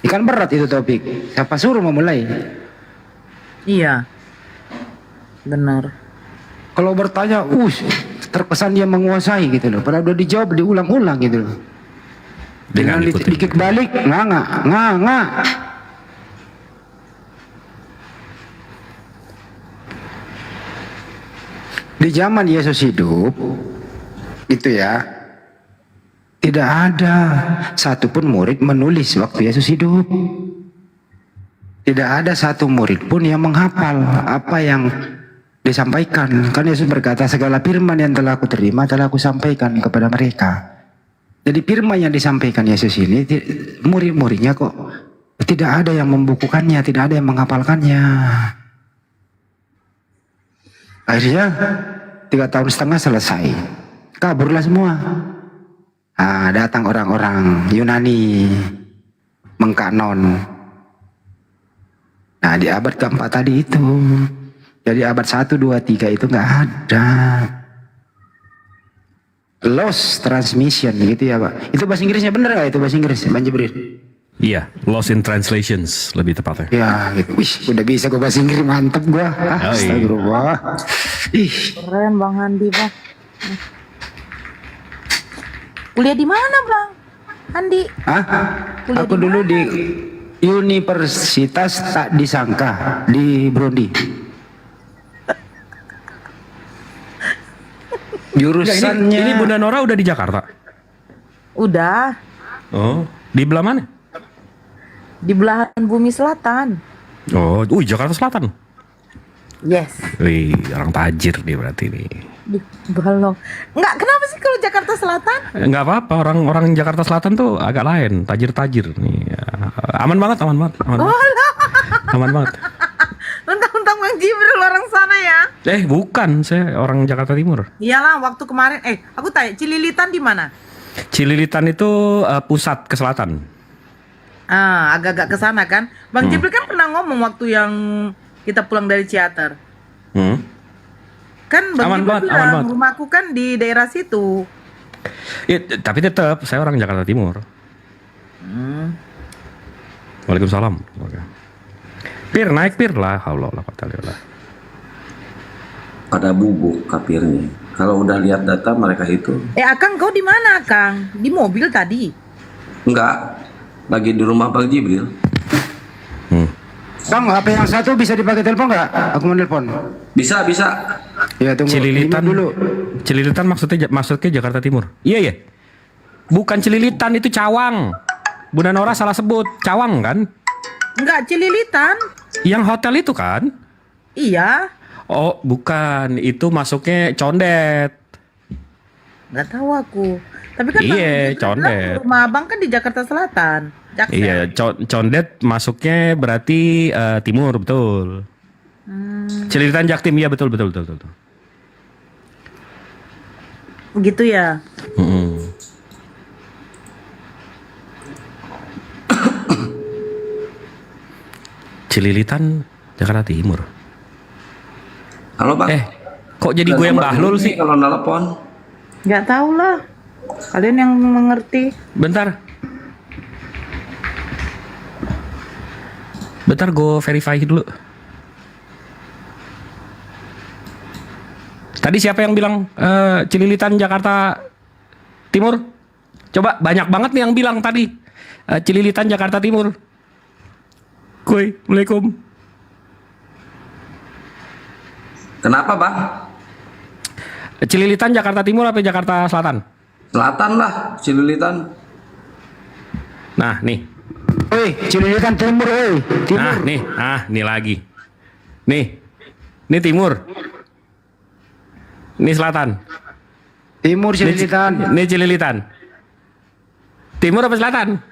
Ikan berat itu topik. Siapa suruh memulai? Iya, benar. Kalau bertanya, terkesan dia menguasai gitu loh. Padahal udah dijawab diulang-ulang gitu loh. Dengan dikit balik, nggak. Di zaman Yesus hidup, itu ya, tidak ada satupun murid menulis waktu Yesus hidup. Tidak ada satu murid pun yang menghafal apa yang disampaikan. Kan Yesus berkata, segala firman yang telah aku terima telah aku sampaikan kepada mereka. Jadi firman yang disampaikan Yesus ini, murid-muridnya kok tidak ada yang membukukannya, tidak ada yang menghafalkannya. Akhirnya 3,5 tahun selesai, kaburlah semua. Datang orang-orang Yunani mengkanon. Nah, di abad keempat tadi itu, jadi abad 1, 2, 3 itu nggak ada. Lost transmission gitu ya Pak. Itu bahasa Inggrisnya bener nggak itu bahasa Inggris, Bang Jibril? Iya, lost in translations lebih tepatnya. Ya, gitu. Wih, udah bisa gue bahasa Inggris, mantep gue. Astagfirullah. Keren Bang Handi, Bang. Kuliah di mana, Bang Handi? Aku dulu di Universitas tak disangka di Brodi. Jurusannya ini Bunda Nora udah di Jakarta? Udah. Oh, di belah mana? Di belahan bumi selatan. Oh, Jakarta Selatan. Yes. Wih, orang tajir dia berarti nih. Di Balong. Enggak, kenapa sih kalau Jakarta Selatan? Enggak apa-apa, orang Jakarta Selatan tuh agak lain, tajir-tajir nih. Aman banget. Aman banget. Mentang-mentang Bang Jibril orang sana ya? Bukan, saya orang Jakarta Timur. Iyalah, waktu kemarin aku tanya, Cililitan di mana? Cililitan itu pusat ke selatan. Agak-agak ke sana kan. Bang Jibril kan pernah ngomong waktu yang kita pulang dari Ciater. Kan Bang Jibril bilang rumahku kan di daerah situ. Tapi tetap saya orang Jakarta Timur. Waalaikumsalam. Naik pir lah. Allah Allah. Pada bubuk kapirnya. Kalau udah lihat data mereka itu. Akang kau di mana, Kang? Di mobil tadi? Enggak. Lagi di rumah Bang Jibril. Bang, HP yang satu bisa dipakai telepon nggak? Aku mau telepon. Bisa. Ya, tunggu. Cililitan dulu. Cililitan maksudnya Jakarta Timur. Iya. Bukan Cililitan, itu Cawang. Bunda Nora salah sebut. Cawang kan? Enggak, Cililitan. Yang hotel itu kan? Iya. Oh, bukan. Itu masuknya Condet. Nggak tahu aku. Tapi kan iya, Condet. Rumah abang kan di Jakarta Selatan. Jaksel. Iya, Condet masuknya berarti timur, betul. Cililitan Jaktim, iya betul. Gitu ya. Cililitan Jakarta Timur. Halo Bang. Kok jadi gue yang bahlul sih kalau nelpon? Nggak tahu lah. Kalian yang mengerti. Bentar gue verify dulu. Tadi siapa yang bilang Cililitan Jakarta Timur? Coba, banyak banget nih yang bilang tadi Cililitan Jakarta Timur. Kuy, Assalamualaikum. Kenapa Bang? Cililitan Jakarta Timur apa Jakarta Selatan? Selatan lah, Cililitan. Nah, nih. Cililitan Timur, Timur. Nah, nih. Nih lagi. Nih Timur. Nih Selatan. Timur Cililitan. Nih Cililitan. Timur apa Selatan?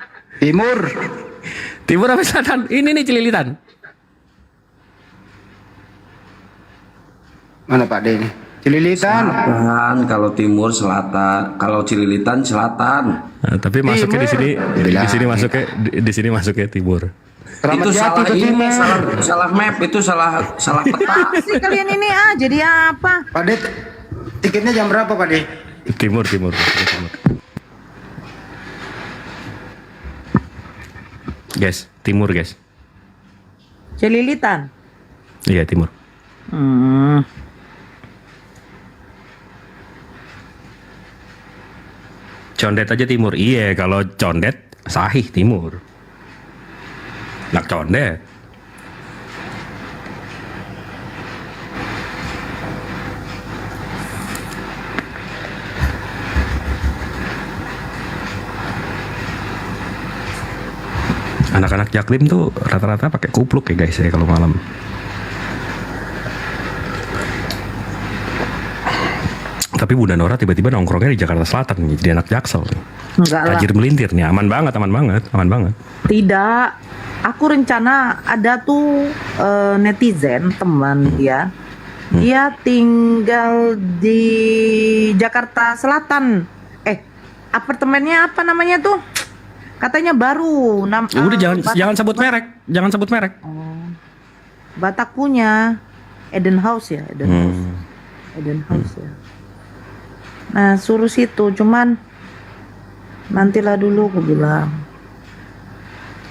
Timur apa Selatan? Ini nih Cililitan. Mana Pak De ini? Cililitan. Selatan, kalau timur selatan, kalau Cililitan selatan. Nah, tapi masuknya di sini masuknya timur. Itu salah ini, salah map, itu salah peta. Sih kalian ini jadi apa? Pak De, tiketnya jam berapa Pak De? Timur. Guys, timur guys. Cililitan. Iya timur. Condet aja timur. Iya, kalau condet sahih timur. Nak condet. Anak-anak Jaklim tuh rata-rata pakai kupluk ya guys ya kalau malam. Tapi Bunda Nora tiba-tiba nongkrongnya di Jakarta Selatan nih, jadi anak Jaksel. Enggak lah. Tajir melintir nih, aman banget, aman banget, aman banget. Tidak. Aku rencana ada tuh netizen teman dia. Dia tinggal di Jakarta Selatan. Apartemennya apa namanya tuh? Katanya baru. Udah jangan sebut merek, jangan sebut merek. Batak punya Eden House ya, Eden House. Eden House ya. Nah, suruh situ, cuman nantilah dulu aku bilang.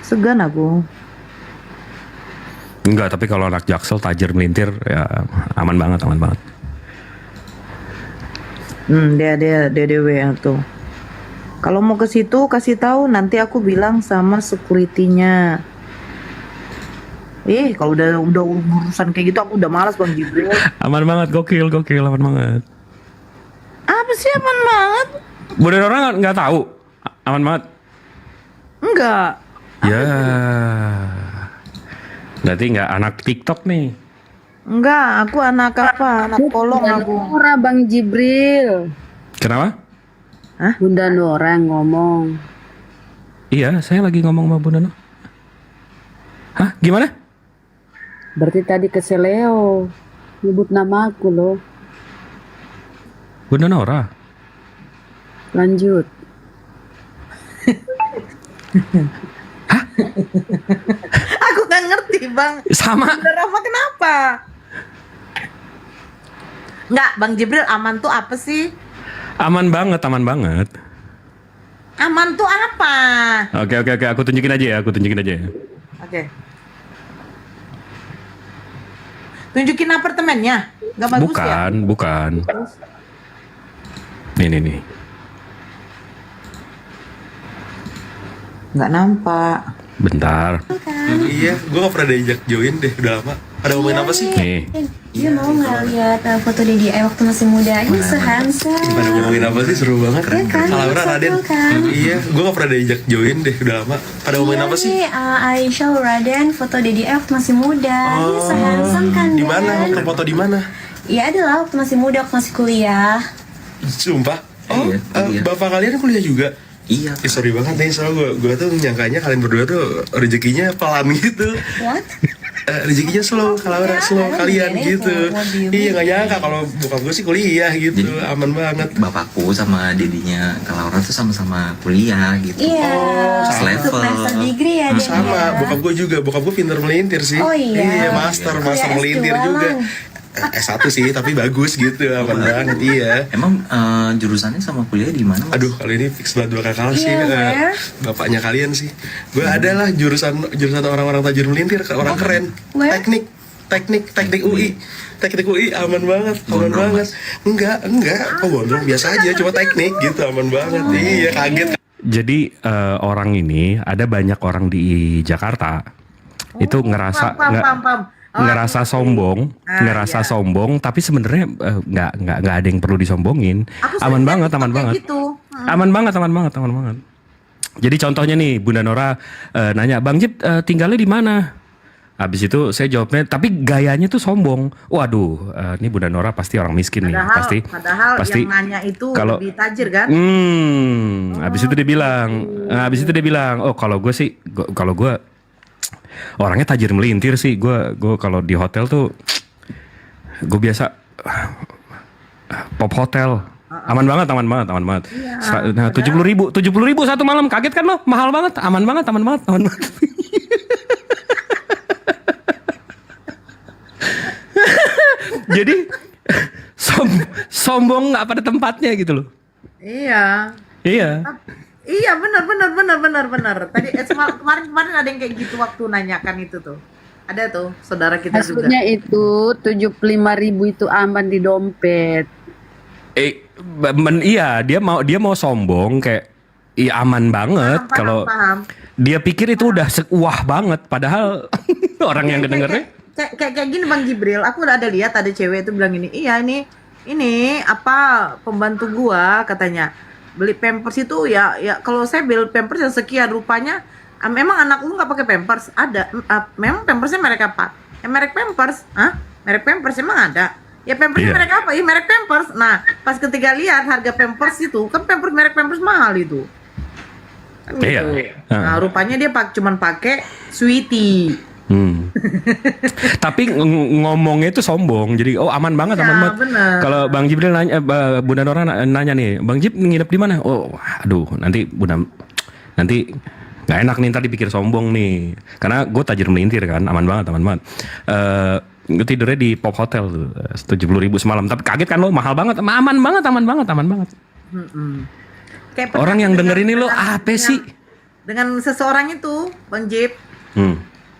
Segan aku. Enggak, tapi kalau anak Jaksel tajir melintir ya aman banget, aman banget. Dia dewe tuh. Kalau mau ke situ kasih tahu, nanti aku bilang sama security-nya. Kalau udah urusan kayak gitu aku udah malas Bang Jibril. Aman banget, gokil, aman banget. Apa sih aman banget? Bunda Nora nggak tahu, aman banget. Enggak. Ya, berarti nggak anak TikTok nih. Enggak, aku anak apa? Anak kolong aku. Nora Bang Jibril. Kenapa? Hah? Bunda Nora ngomong. Iya, saya lagi ngomong sama Bunda Nora. Hah? Gimana? Berarti tadi ke Seleo nyebut nama aku loh. Bunda Nora. Lanjut. Aku nggak ngerti Bang. Sama. Bunda Rafa kenapa? Nggak, Bang Jibril, aman tuh apa sih? Aman banget, aman banget. Aman tuh apa? Oke, aku tunjukin aja ya, Oke. Tunjukin apartemennya, nggak bagus ya? Bukan. Nih. Nggak nampak. Bentar. Iya, gue gak pernah diajak join deh, udah lama. Ada ngomongin apa sih? Nih. Dia mau nggak lihat foto DDI waktu masih muda? Ini sehandsome. Pada ngomongin apa sih? Seru banget. Iya kan? Laura, Raden. Kan? Iya, gue gak pernah diajak join deh, udah lama. Pada ngomongin apa sih? Aisyah Raden foto DDI waktu masih muda. Ini sehandsome kan? Di mana? Waktu foto di mana? Iya adalah waktu masih muda, waktu masih kuliah. Sumpah? Bapak kalian kuliah juga? Iya. Sorry banget nih, soalnya gue tuh nyangkanya kalian berdua tuh rezekinya pelan gitu. What? Rezekinya slow, kalau slow kalian gitu. Iya nggak nyangka kalau bokap gue sih kuliah gitu, aman banget. Bapakku sama dedinya Kak Laura tuh sama-sama kuliah gitu. Iya. Selevel. Master degree ya. Sama, bokap gue juga, bokap gue pinter melintir sih. Oh iya. Iya, master melintir juga. S1 sih, tapi bagus gitu, aman banget, iya. Emang jurusannya sama kuliah di mana? Aduh, kali ini fix banget bakal kalah sih. Where? Bapaknya kalian sih. Gue adalah jurusan orang-orang tajir melintir, orang keren. Where? Teknik UI. Teknik UI aman banget, aman banget. Enggak. Kok gondrong biasa aja, cuma teknik gitu, aman banget. Iya, kaget. Jadi orang ini ada banyak orang di Jakarta itu ngerasa ngerasa sombong, sombong, tapi sebenarnya nggak ada yang perlu disombongin. Aman banget. Gitu. Aman banget. Jadi contohnya nih, Bunda Nora nanya, Bang Jip tinggalnya di mana? Habis itu saya jawabnya, tapi gayanya tuh sombong. Waduh, ini Bunda Nora pasti orang miskin nih, pasti. Padahal yang nanya itu lebih tajir kan? Habis itu dia bilang, oh kalau gue orangnya tajir melintir sih. Gue kalau di hotel tuh gue biasa pop hotel. Aman banget. Iya, Nah, 70.000 satu malam, kaget kan lo? Mahal banget. Aman banget. Jadi sombong nggak pada tempatnya gitu loh. Iya. Iya benar. Tadi kemarin ada yang kayak gitu waktu nanyakan itu tuh. Ada tuh saudara kita Maksudnya juga. itu 75.000 itu aman di dompet. Iya, dia mau sombong kayak iya aman banget kalau paham. dia pikir itu udah wah banget padahal orang yang dengernya Kayak gini Bang Jibril, aku udah ada lihat ada cewek itu bilang gini, iya ini apa pembantu gua katanya beli pampers itu ya kalau saya beli pampers yang sekian rupanya memang anak lu nggak pakai pampers ada memang pampersnya merek apa? Merek pampers, merek pampers emang ada. Ya pampersnya merek apa? Ya merek pampers. Nah pas ketika lihat harga pampers itu kan merek pampers mahal itu. Kan gitu. Nah rupanya dia cuman pakai Sweetie. Tapi ngomongnya itu sombong, jadi aman banget, aman banget. Kalau Bang Jibril nanya, Bunda Nora nanya nih, Bang Jib nginep di mana? Oh, aduh, nanti nggak enak nih, ntar dipikir sombong nih. Karena gue tajir melintir kan, aman banget. Gue tidurnya di Pop Hotel tuh, 70.000 semalam. Tapi kaget kan lo, mahal banget, aman banget. Orang yang denger ini lo apa sih? Dengan seseorang itu, Bang Jib.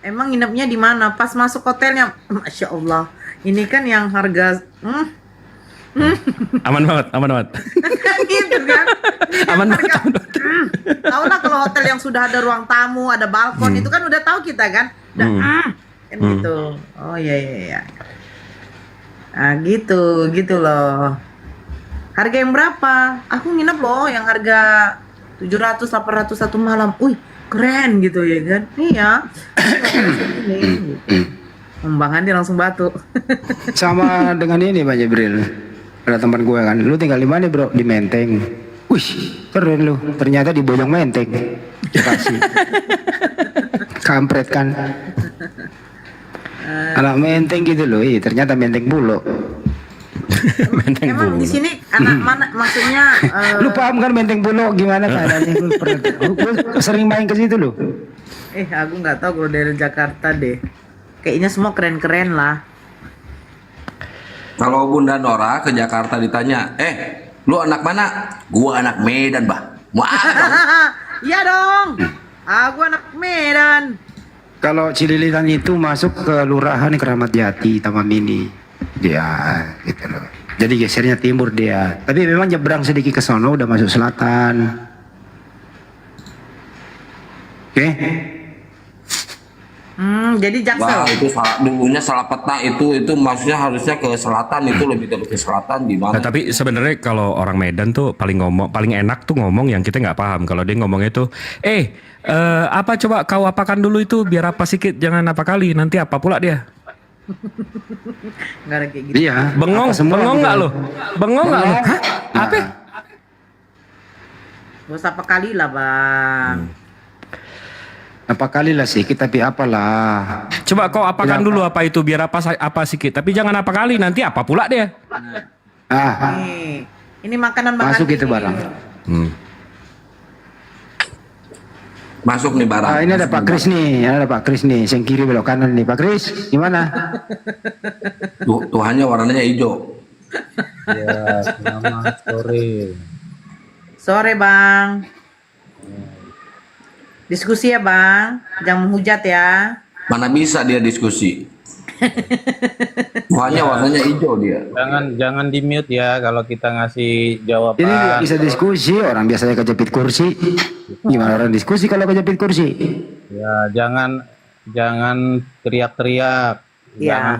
Emang nginepnya di mana? Pas masuk hotelnya, Masya Allah. Ini kan yang harga aman banget. Gitu kan? Aman banget. Tahu lah kalau hotel yang sudah ada ruang tamu, ada balkon, itu kan udah tahu kita kan? Kan gitu. Oh iya. Nah gitu loh. Harga yang berapa? Aku nginep loh yang harga 700-800 satu malam. Keren gitu ya kan? Iya. Bang Andi langsung batu. Sama dengan ini Pak Jibril. Ada teman gue kan, lu tinggal di mana bro? Di Menteng. Wih, keren lu. Ternyata di Bojong Menteng. Bekasi. Kampret kan. Anak Menteng gitu loh. Ternyata Menteng Pulo. Emang di sini anak mana maksudnya? Lu paham kan Menteng Pulo gimana keadaannya? Lu sering main ke situ loh. Aku nggak tahu kalau dari Jakarta deh. Kayaknya semua keren-keren lah. Kalau Bunda Nora ke Jakarta ditanya, lu anak mana? Gua anak Medan, Bah. Mau apa dong? Iya dong. Aku anak Medan. Kalau Cililitan itu masuk ke Lurahan Keramat Jati, Taman Mini. Dia gitu loh. Jadi gesernya timur dia. Tapi memang nyebrang sedikit ke sono udah masuk selatan. Oke. Jadi Jaksel. Wah, itu dulunya salah peta itu maksudnya harusnya ke selatan, itu lebih ke selatan di mana? Nah, tapi sebenarnya kalau orang Medan tuh paling enak tuh ngomong yang kita nggak paham. Kalau dia ngomongnya tuh, apa coba kau apakan dulu itu biar apa sedikit, jangan apa kali, nanti apa pula dia. Nggak ada kayak gitu. Iya. Bengong nggak lo? Bengong nggak lo? Hah? Apa? Bos apa kali lah Bang. Apa kali lah sedikit tapi apalah. Coba kau apakan dulu apa itu biar apa sedikit. Tapi jangan apa kali nanti apa pula dia. Ini makanan Bang masuk Andi itu barang. Masuk nih barang. Ini ada Pak Kris nih, yang kiri belok kanan nih Pak Kris. Gimana? Tuhannya warnanya hijau. Ya, selamat sore. Sore Bang. Diskusi ya Bang, jangan menghujat ya. Mana bisa dia diskusi? Tuhannya warnanya hijau dia. Jangan di mute ya kalau kita ngasih jawaban. Ini nggak bisa diskusi, orang biasanya kejepit kursi. Gimana orang diskusi kalau kejepit kursi? Ya jangan teriak-teriak. Ya.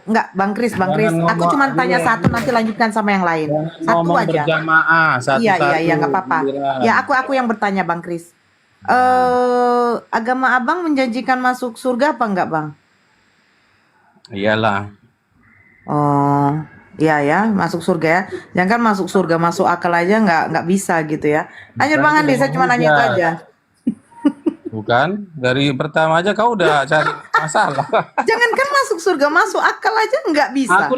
Enggak Bang Kris. Aku cuma tanya satu, nanti lanjutkan sama yang lain. Satu aja. Berjamaah satu. Iya nggak apa-apa. Ya aku yang bertanya Bang Kris. Agama Abang menjanjikan masuk surga apa enggak Bang? Iyalah. Oh, iya ya, masuk surga ya. Jangan kan masuk surga, masuk akal aja nggak bisa gitu ya. Lanjut Bang Andi, saya cuma nanya itu aja. Bukan, dari pertama aja kau udah cari masalah. Jangan kan masuk surga, masuk akal aja nggak bisa.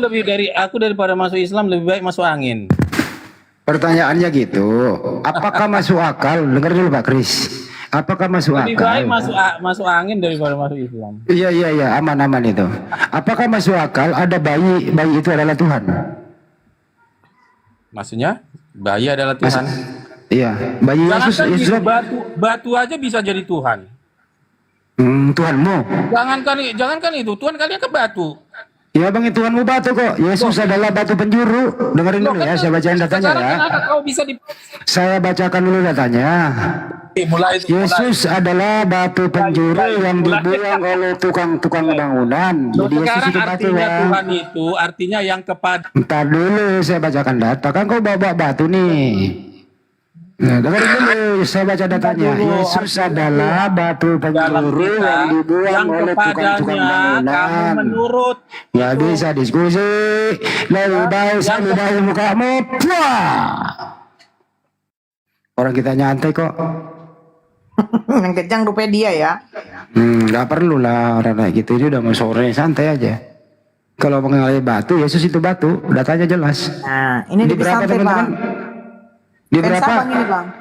Aku daripada masuk Islam lebih baik masuk angin. Pertanyaannya gitu, apakah masuk akal? Dengar dulu Pak Kris. Apakah masuk akal? Lebih baik masuk angin daripada masuk Islam. Iya, aman itu. Apakah masuk akal ada bayi itu adalah Tuhan? Maksudnya bayi adalah Tuhan? Iya, bayi Yesus. Gitu, batu aja bisa jadi Tuhan. Tuhanmu? Jangankan itu, Tuhan kalian ke batu. Ya bang, Tuhanmu batu kok. Yesus adalah batu penjuru. Dengerin dulu ya, saya bacain datanya ya. Kenapa kau bisa Saya bacakan dulu datanya. Yesus adalah batu penjuru yang dibuang oleh tukang-tukang bangunan. Jadi Yesus Sekarang itu batu artinya ya. Tuhan itu artinya yang kepada. Entar dulu saya bacakan data. Kan kau bawa batu nih. Nah, dengerin dulu, saya baca datanya. Yesus adalah batu penjuru yang dibuang oleh tukang-tukang bangunan. Menurut Nggak bisa diskusi. Lebih baik saya ludahin mukamu. Orang kita nyantai kok. Yang kejang rupanya dia ya. Nggak perlu lah orang kayak gitu. Ini udah mau sore, santai aja. Kalau mengenai batu, Yesus itu batu. Datanya jelas. Nah, ini Di lebih berapa, santai bang. teman-teman? Di Yang berapa? Sabang ini bang.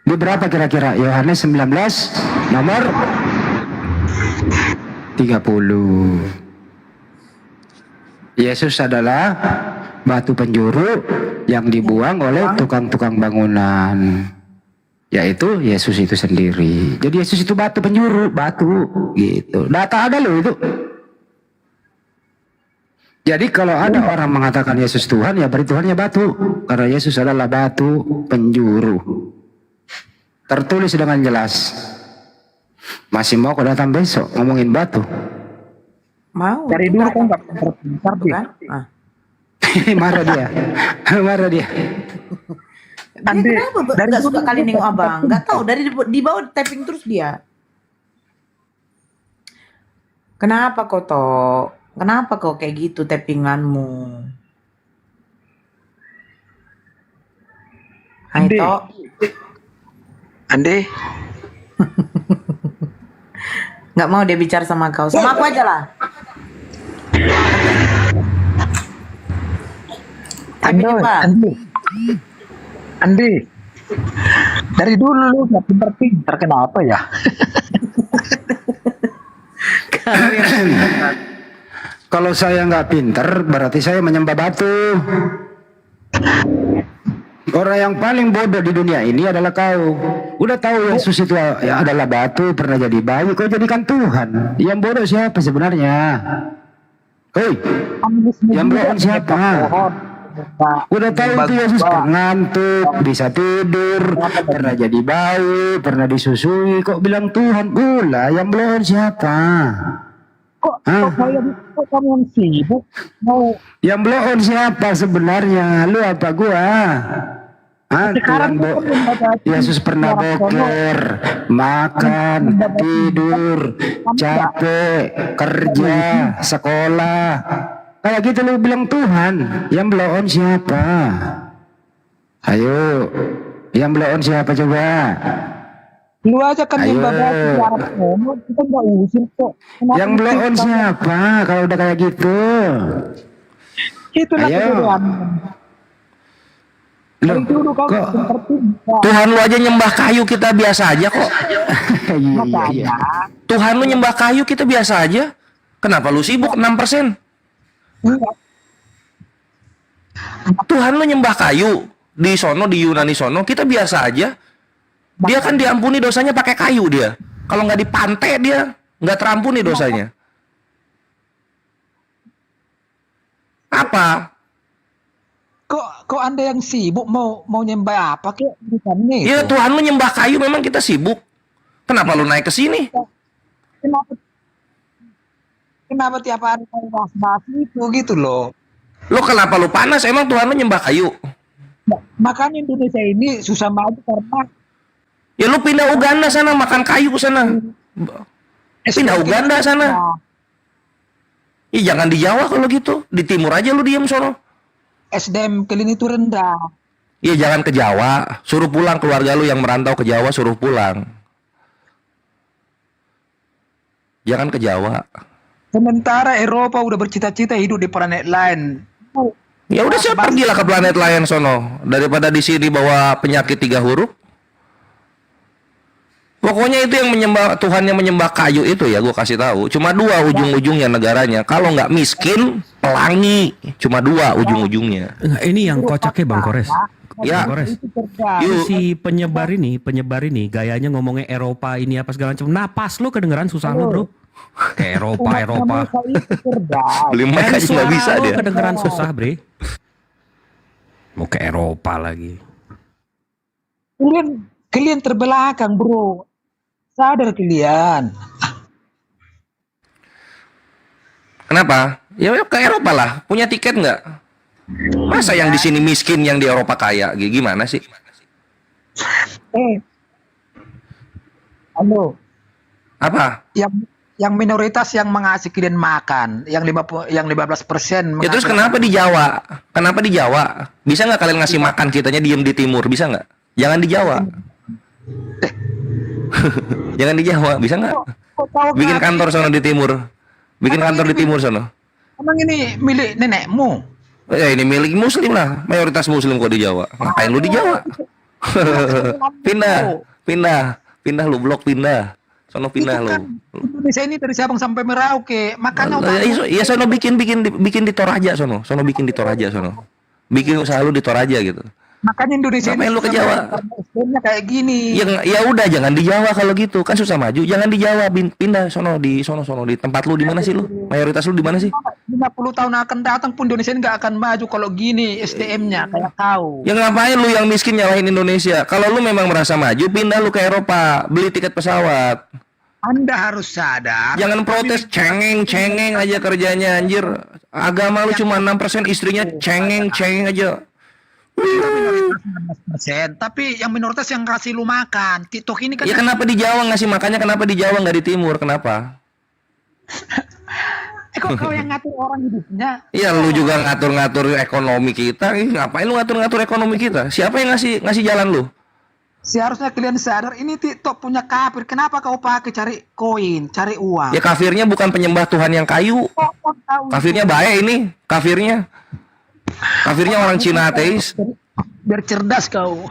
Di berapa kira-kira? Yohanes 19 nomor 30. Yesus adalah batu penjuru yang dibuang oleh tukang-tukang bangunan. Yaitu Yesus itu sendiri. Jadi Yesus itu batu penjuru, batu gitu. Data ada loh itu. Jadi kalau ada orang mengatakan Yesus Tuhan, ya berarti Tuhannya batu. Karena Yesus adalah batu penjuru. Tertulis dengan jelas. Masih mau kau datang besok ngomongin batu? Mau. Dari dulu kok nggak pintar dia. Ah. Marah dia. Marah dia. Dia kenapa nggak suka kali nengok abang? Nggak tahu, dari di bawah tapping terus dia. Kenapa kau toh? Kenapa kau kayak gitu tappinganmu? Hai Andi. Tok. Andi. Nggak mau dia bicara sama kau. Sama aku aja lah. Andi. Dari dulu lu nggak pintar-pintar, kenapa ya? Kalau saya nggak pinter, berarti saya menyembah batu. Orang yang paling bodoh di dunia ini adalah kau. Udah tahu Yesus itu adalah batu, pernah jadi bayi, kau jadikan Tuhan. Yang bodoh siapa sebenarnya? Hei, yang bodoh siapa? Udah tahu itu Yesus ngantuk, bisa tidur, pernah jadi bayi, pernah disusui, kok bilang Tuhan pula? Yang belum siapa? Kok kamu yang sibuk mau? Yang belum siapa sebenarnya? Lu apa gua? Tuhan Yesus pernah boker, makan, tidur, capek, kerja, sekolah. Kayak gitu lu bilang Tuhan. Yang belum siapa? Ayo, yang belum siapa coba? Lu aja kan Ayo. nyembah batu di Arab Sono, kita nggak usir kok. Kenapa Yang belum siapa? Kalau udah kayak gitu. Itulah Ayo. kebodohan. Loh, Dari dulu kau kok pintar-pintar. Tuhan lu aja nyembah kayu kita biasa aja kok. iya. Tuhan lu nyembah kayu kita biasa aja. Kenapa lu sibuk 6%? Tuhan lu nyembah kayu di sono, di Yunani sono, kita biasa aja. Dia kan diampuni dosanya pakai kayu dia. Kalau nggak dipantai dia nggak terampuni dosanya. Apa? Kok Anda yang sibuk mau nyembah apa kek urusannya? Ya Tuhan lu nyembah kayu, memang kita sibuk. Kenapa lu naik ke sini? Kenapa tiap hari kau bahas itu gitu loh? Lo kenapa lu panas? Emang Tuhan lu nyembah kayu? Makanya Indonesia ini susah maju karena Ya lu pindah Uganda sana, makan kayu sana. Pindah Uganda sana. Ya jangan di Jawa kalau gitu. Di timur aja lu diem sono. SDM kalian itu rendah. Ya jangan ke Jawa. Suruh pulang keluarga lu yang merantau ke Jawa, suruh pulang. Jangan ke Jawa. Sementara Eropa udah bercita-cita hidup di planet lain. Ya udah saya pergilah ke planet lain sono daripada di sini bawa penyakit 3 huruf. Pokoknya itu yang menyembah Tuhan, yang menyembah kayu itu ya gue kasih tahu. Cuma 2 ujung-ujungnya negaranya. Kalau nggak miskin, pelangi. Cuma 2 ujung-ujungnya. Nah, ini yang kocaknya Bang Kores. Ya. Bang Kores. Si penyebar ini gayanya ngomongnya Eropa ini apa segala macam. Napas lu kedengeran susah lu, Bro. Ke Eropa. Beli mic aja nggak bisa dia. Kedengeran susah, Bre. Mau ke Eropa lagi. Kalian terbelakang, bro. Sadar kalian. Kenapa? Ya ke Eropa lah. Punya tiket nggak? Masa yang di sini miskin, yang di Eropa kaya? Gimana sih? Halo. Apa? Yang minoritas yang mengasih kalian makan, yang 15%. Ya terus kenapa di Jawa? Kenapa di Jawa? Bisa nggak kalian ngasih makan kitanya diem di timur? Bisa nggak? Jangan di Jawa. Jangan di Jawa, bisa nggak? Bikin kantor sono di timur. Bikin kantor di timur sono. Emang ini milik nenekmu? Ya ini milik muslim lah. Mayoritas muslim kok di Jawa. Ngapain lu di Jawa? Pindah lu, blok pindah. Sono pindah lu. Indonesia ini dari Sabang sampai Merauke. Makanya Iya sono bikin di Toraja sono. Sono bikin di Toraja sono. Bikin usaha lu di Toraja gitu. Makanya Indonesia ngapain ini lu ke Jawa? kayak gini. Ya udah jangan di Jawa kalau gitu. Kan susah maju. Jangan di Jawa, pindah sono di tempat lu di mana sih lu? Mayoritas lu di mana sih? 50 tahun akan datang pun Indonesia nggak akan maju kalau gini SDM-nya kayak kau. Ya ngapain lu yang miskin nyalahin Indonesia? Kalau lu memang merasa maju, pindah lu ke Eropa, beli tiket pesawat. Anda harus sadar. Jangan protes, cengeng aja kerjanya anjir. Agama lu cuma 6%, istrinya cengeng aja. Tapi yang minoritas yang kasih lu makan. TikTok ini kan. Ya kenapa di Jawa ngasih makannya? Kenapa di Jawa nggak di timur? Kenapa? Kok kau yang ngatur orang hidupnya? Iya, lu juga ngatur-ngatur ekonomi kita. Ngapain lu ngatur-ngatur ekonomi kita? Siapa yang ngasih jalan lu? Seharusnya kalian sadar ini TikTok punya kafir. Kenapa kau pakai cari koin, cari uang? Ya kafirnya bukan penyembah Tuhan yang kayu. Kafirnya baik ini, kafirnya. Kafirnya orang Cina ateis. Biar cerdas kau.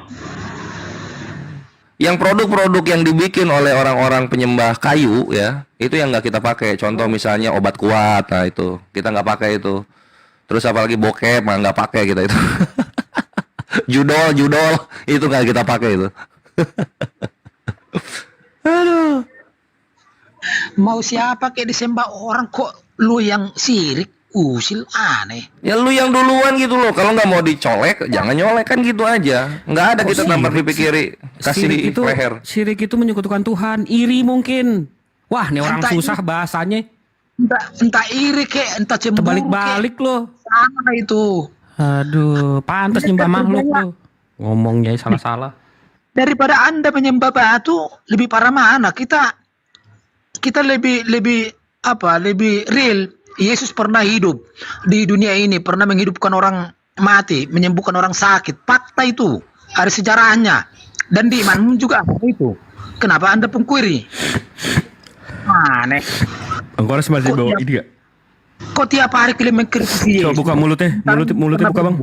Yang produk-produk yang dibikin oleh orang-orang penyembah kayu ya, itu yang nggak kita pakai. Contoh misalnya obat kuat, nah itu kita nggak pakai itu. Terus apalagi bokep, nggak pakai kita itu. judol itu nggak kita pakai itu. Aduh. Mau siapa kayak disembah orang kok lu yang sirik? Usil aneh. Ya lu yang duluan gitu loh. Kalau nggak mau dicolek, jangan nyolek kan gitu aja. Nggak ada kita tampar pipi kiri, kasih di leher. Syirik itu menyekutukan Tuhan. Iri mungkin. Wah, nih orang susah bahasanya. Entah iri kek, entah cemburu. Terbalik-balik loh. Sama itu. Aduh, pantas nyembah makhluk loh. Ngomongnya salah-salah. Daripada Anda menyembah batu, lebih parah mana? Kita lebih real. Yesus pernah hidup di dunia ini, pernah menghidupkan orang mati, menyembuhkan orang sakit. Fakta itu, ada sejarahnya. Dan di imanmu juga ada itu. Kenapa Anda pungkiri? Aneh. Engkau harus masih bawa ini gak? Kok tiap hari kalian mengkritisi Yesus? Coba buka mulutnya buka bang.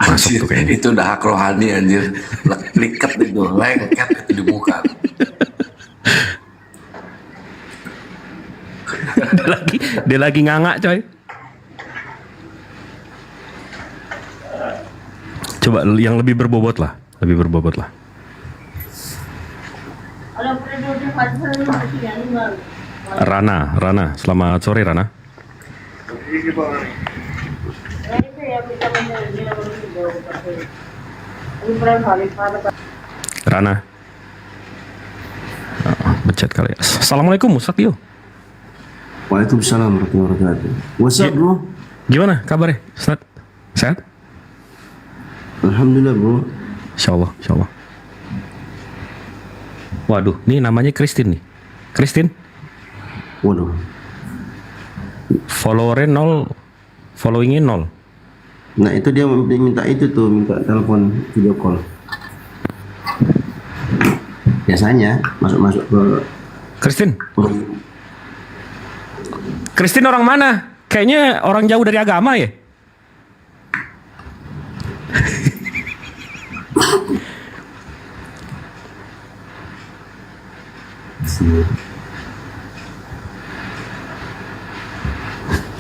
Masuk tuh kayaknya. Itu udah hak rohani anjir. Liket itu, lengket itu di muka. dia lagi ngangak coy. Coba yang lebih berbobot lah. Rana, selamat sore Rana. Rana. Becet kali ya. Assalamualaikum Ustaz Tio. Waalaikumsalam warahmatullahi wabarakatuh. What's up bro? Gimana kabarnya Ustaz? Sehat? Alhamdulillah bro. Insyaallah. Waduh, nih namanya Christine nih. Christine? Waduh. Followernya 0, followingnya 0. Nah itu dia minta telepon video call. Biasanya masuk ke Christine. Christine orang mana? Kayaknya orang jauh dari agama ya?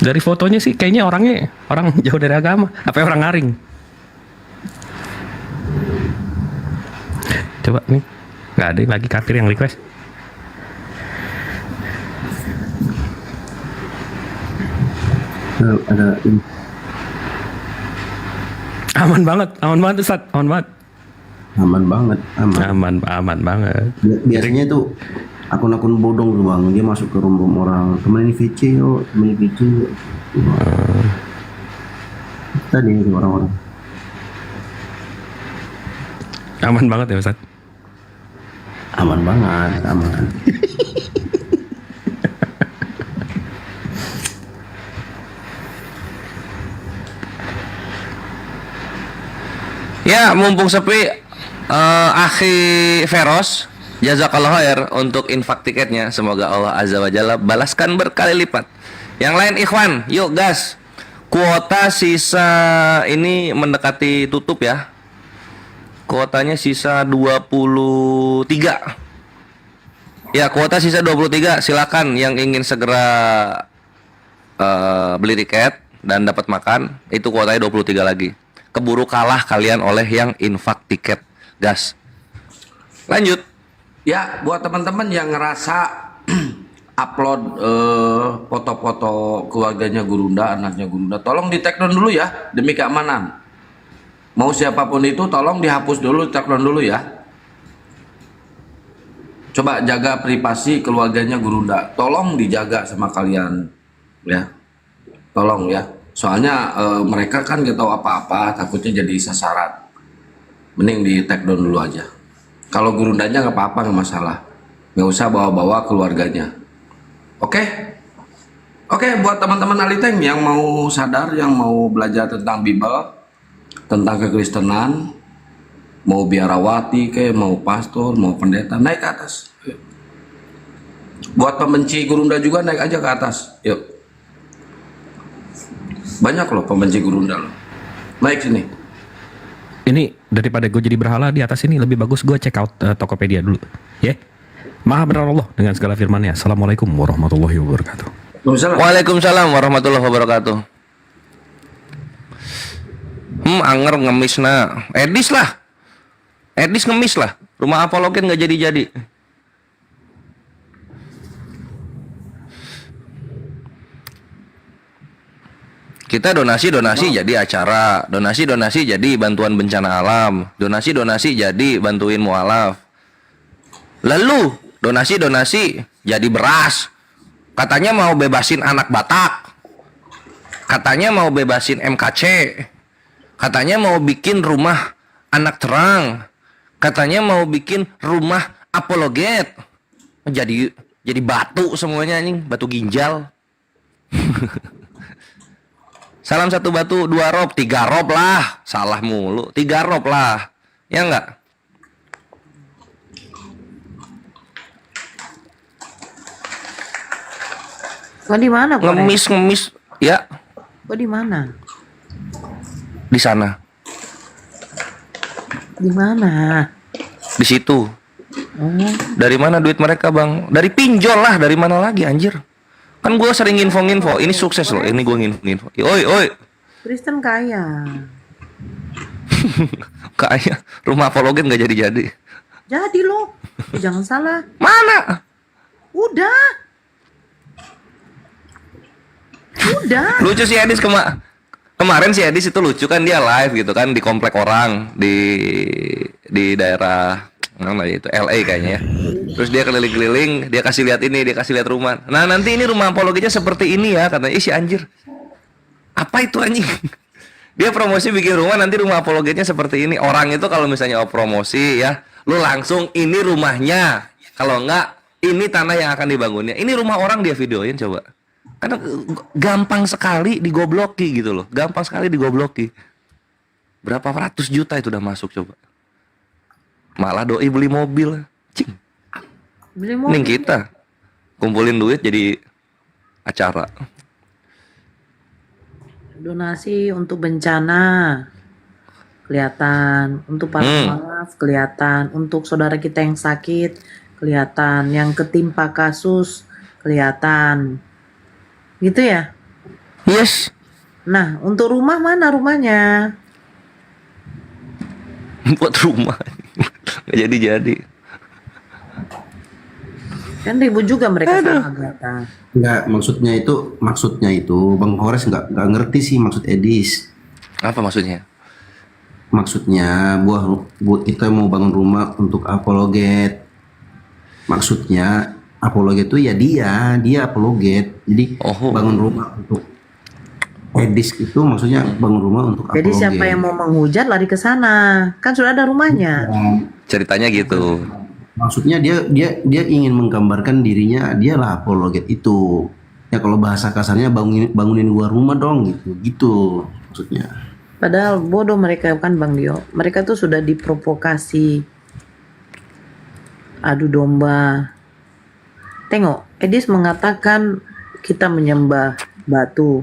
Dari fotonya sih kayaknya orang jauh dari agama. Apa orang ngaring? Coba nih Nggak ada lagi kafir yang request. Ada ini. Aman banget Ustaz, aman banget. Aman banget, Aman banget. Biasanya tuh akun-akun bodong tuh bang, dia masuk ke room orang, temen ini VC yuk, temen ini VC yuk. Tadi itu orang-orang. Aman banget ya Ustaz. Aman banget, aman. Ya, mumpung sepi, Akhi Feros, jazakallah khair untuk infak tiketnya. Semoga Allah Azza wa Jalla balaskan berkali lipat. Yang lain ikhwan, yuk gas. Kuota sisa ini mendekati tutup ya. Kuotanya sisa 23. Ya, kuota sisa 23. Silakan yang ingin segera beli tiket dan dapat makan, itu kuotanya 23 lagi. Keburu kalah kalian oleh yang infak tiket, gas. Lanjut. Ya, buat teman-teman yang ngerasa upload foto-foto keluarganya Gurunda, anaknya Gurunda, tolong di take down dulu ya, demi keamanan. Mau siapapun itu tolong dihapus dulu, take down dulu ya. Coba jaga privasi keluarganya Gurunda, tolong dijaga sama kalian ya. Tolong ya. Soalnya mereka kan gak tahu apa-apa, takutnya jadi sasaran. Mending di take down dulu aja. Kalau Gurundanya nggak apa-apa, nggak masalah. Nggak usah bawa-bawa keluarganya. Oke? Oke, buat teman-teman Aliteng yang mau sadar, yang mau belajar tentang Bible, tentang kekristenan, mau biarawati kayak mau pastor, mau pendeta, naik ke atas. Buat pembenci Gurunda juga naik aja ke atas. Yuk. Banyak loh pembenci Gurunda loh. Naik sini. Ini daripada gue jadi berhala di atas ini, lebih bagus gue check out Tokopedia dulu. Ya. Maha benar Allah dengan segala firman-Nya. Assalamualaikum warahmatullahi wabarakatuh. Waalaikumsalam warahmatullahi wabarakatuh. Anger ngemis nah. Edis ngemis lah. Rumah Apologen nggak jadi-jadi. Kita donasi jadi acara, donasi jadi bantuan bencana alam, donasi jadi bantuin mualaf. Lalu donasi jadi beras. Katanya mau bebasin anak Batak. Katanya mau bebasin MKC. Katanya mau bikin rumah anak terang. Katanya mau bikin rumah apologet. Jadi batu semuanya anjing, batu ginjal. Salam satu batu, 2 rob, 3 rob lah. Salah mulu, 3 rob lah. Ya enggak? Kau di mana? Ngemis. Ya. Kau di mana? Di sana. Di mana? Di situ. Dari mana duit mereka, Bang? Dari pinjol lah, dari mana lagi anjir? Kan gue sering info, ini sukses loh, ini gue info. Oi. Kristen kaya. Kaya, rumah Apologen gak jadi-jadi. Jadi loh, jangan salah. Mana? Udah. Lucu si Edis kemarin si Edis itu lucu kan, dia live gitu kan di komplek orang di daerah mana itu LA kayaknya ya. Terus dia keliling-keliling, dia kasih lihat ini, dia kasih lihat rumah. Nah, nanti ini rumah Apologinya seperti ini ya, katanya. Ih, si anjir. Apa itu anjing? Dia promosi bikin rumah, nanti rumah Apologinya seperti ini. Orang itu kalau misalnya promosi ya, lu langsung ini rumahnya. Kalau enggak, ini tanah yang akan dibangunnya. Ini rumah orang dia videoin coba. Karena gampang sekali digobloki gitu loh. Gampang sekali digobloki. Berapa ratus juta itu udah masuk coba. Malah doi beli mobil. Cing. Beli mobil. Nih kita kumpulin duit jadi acara. Donasi untuk bencana kelihatan, untuk para mualaf kelihatan, untuk saudara kita yang sakit kelihatan, yang ketimpa kasus kelihatan. Gitu ya? Yes. Nah, untuk rumah mana rumahnya? Buat rumah. Nggak jadi-jadi. Kan ribut juga mereka sama Agatha. Enggak, maksudnya itu Bang Horas nggak ngerti sih maksud Edis. Apa maksudnya? Maksudnya buat kita mau bangun rumah untuk apologet. Maksudnya apologet itu ya dia apologet. Jadi bangun rumah untuk Edis itu maksudnya bangun rumah untuk apologet. Jadi siapa yang mau menghujat lari ke sana, kan sudah ada rumahnya. Ceritanya gitu. Maksudnya dia ingin menggambarkan dirinya dialah apologet itu. Ya kalau bahasa kasarnya bangunin gua rumah dong gitu maksudnya. Padahal bodoh mereka kan Bang Dio. Mereka tuh sudah diprovokasi. Adu domba. Tengok, Edis mengatakan kita menyembah batu.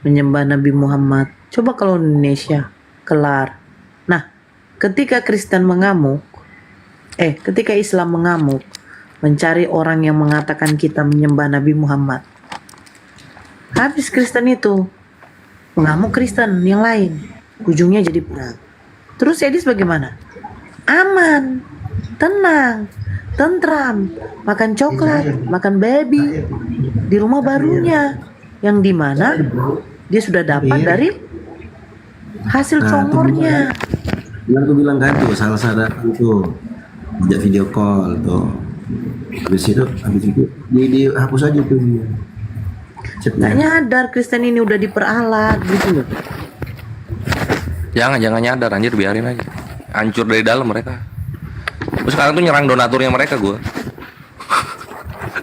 Menyembah Nabi Muhammad. Coba kalau Indonesia kelar. Nah, ketika Kristen mengamuk, ketika Islam mengamuk, mencari orang yang mengatakan kita menyembah Nabi Muhammad. Habis Kristen itu mengamuk Kristen yang lain, ujungnya jadi perang. Terus Edis bagaimana? Aman, tenang, tentram, makan coklat, makan baby di rumah barunya, yang dimana dia sudah dapat dari hasil congornya. Yang aku bilang kan tuh salah tuh ajak video call tuh. Habis itu dia hapus aja tuh. Nggak nyadar Kristen ini udah diperalat gitu loh. Jangan nyadar anjir, biarin aja. Hancur dari dalam mereka. Terus sekarang tuh nyerang donaturnya mereka gua.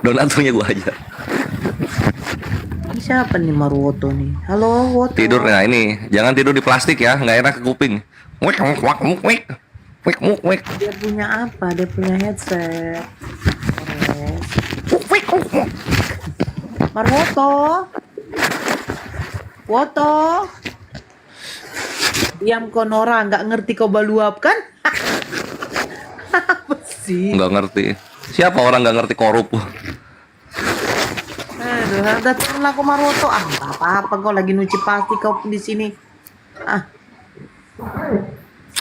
Donaturnya gua aja. Ini siapa nih Marwoto nih? Halo Woto. Tidur nah ini, jangan tidur di plastik ya, nggak enak ke kuping. Wik. Dia punya apa? Dia punya headset. Marwoto. Woto. Diam kau Nora, nggak ngerti kau baluap kan? Apa sih? Nggak ngerti. Siapa orang nggak ngerti korup? Aduh, udah turunlah kau Marwoto. Apa-apa kau lagi nyuci plastik kau di sini.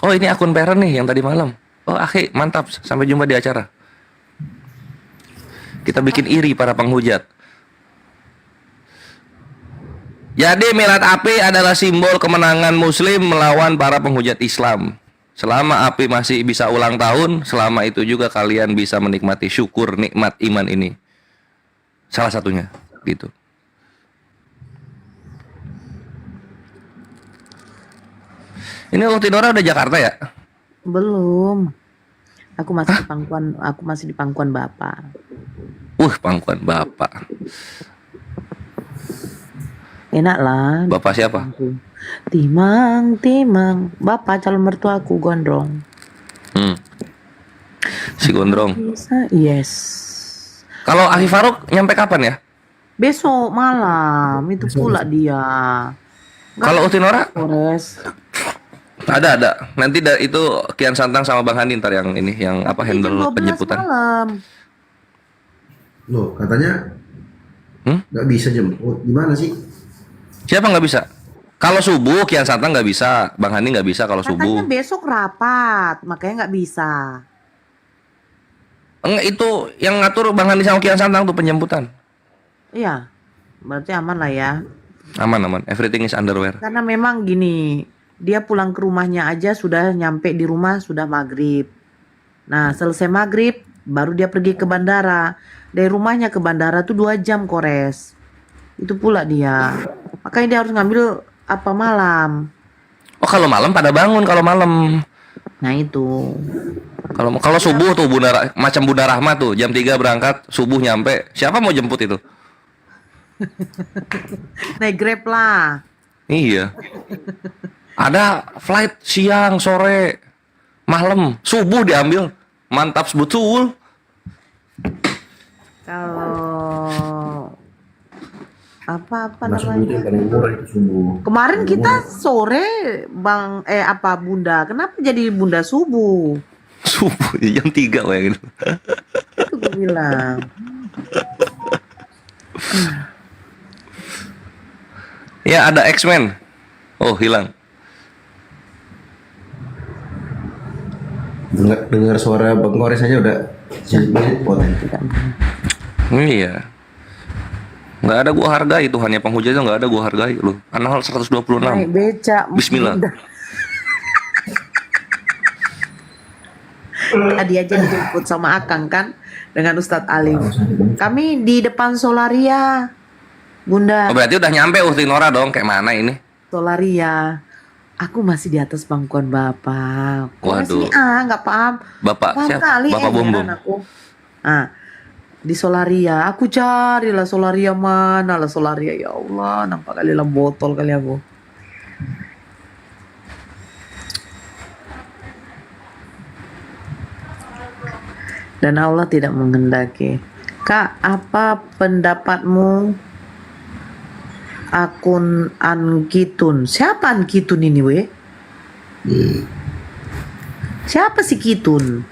Oh ini akun parent nih yang tadi malam. Oh akhi mantap, sampai jumpa di acara. Kita bikin iri para penghujat. Jadi milad api adalah simbol kemenangan Muslim melawan para penghujat Islam. Selama api masih bisa ulang tahun, selama itu juga kalian bisa menikmati syukur nikmat iman ini. Salah satunya, gitu. Ini Tinora udah Jakarta ya? Belum. Aku masih di pangkuan Bapak. Pangkuan Bapak. Enak lah. Bapak siapa? Timang. Bapak calon mertuaku Gondrong. Si Gondrong. Yes. Kalau Akhi Faruk nyampe kapan ya? Besok malam itu pula dia. Kalau Utinora? Polres. Ada. Nanti itu Kian Santang sama Bang Handi ntar yang ini, yang apa handle penjemputan. Malam. Loh, katanya nggak bisa jemput. Gimana sih? Siapa nggak bisa? Kalau subuh Kian Santang nggak bisa, Bang Handi nggak bisa kalau subuh. Katanya besok rapat, makanya nggak bisa. Enggak, itu yang ngatur Bang Handi sama Kian Santang tuh penjemputan. Iya, berarti aman lah ya. Aman. Everything is underwear. Karena memang gini, dia pulang ke rumahnya aja sudah nyampe di rumah sudah maghrib. Nah selesai maghrib baru dia pergi ke bandara. Dari rumahnya ke bandara tuh 2 jam Kores. Itu pula dia. Makanya dia harus ngambil apa malam. Oh kalau malam pada bangun kalau malam. Nah itu. Kalau subuh tuh macam Bunda Rahma tuh jam 3 berangkat, subuh nyampe. Siapa mau jemput itu? Naik Grab lah. Iya. Ada flight siang, sore, malam, subuh diambil. Mantap betul. Kalau apa Masuk namanya? yang paling murah itu subuh. Kemarin kita sore Bunda. Kenapa jadi Bunda subuh? Subuh jam 3 kayak gitu. Itu gue bilang. Ya ada X-Men. Oh hilang. Dengar suara Bang Kores aja udah poten. Iya. Nggak ada gua hargai, Tuhan yang penghujat itu nggak ada gua hargai lu. An-Nahl 126. Naik beca. Bismillah. Tadi aja dijemput sama Akang kan dengan Ustadz Alim. Kami di depan Solaria, Bunda. Oh, berarti udah nyampe Uhti Nora dong, kayak mana ini? Solaria. Aku masih di atas bangkuan Bapak. Kok Waduh. sih nggak paham. Bapak Paham siapa? kali, Bapak Bom Bom. heran aku. Di Solaria, aku carilah Solaria mana lah Solaria, ya Allah, nampak kali lah botol kali aku. Dan Allah tidak menghendaki. Kak, apa pendapatmu akun Ankitun? Siapa Ankitun ini, we? Siapa si Kitun?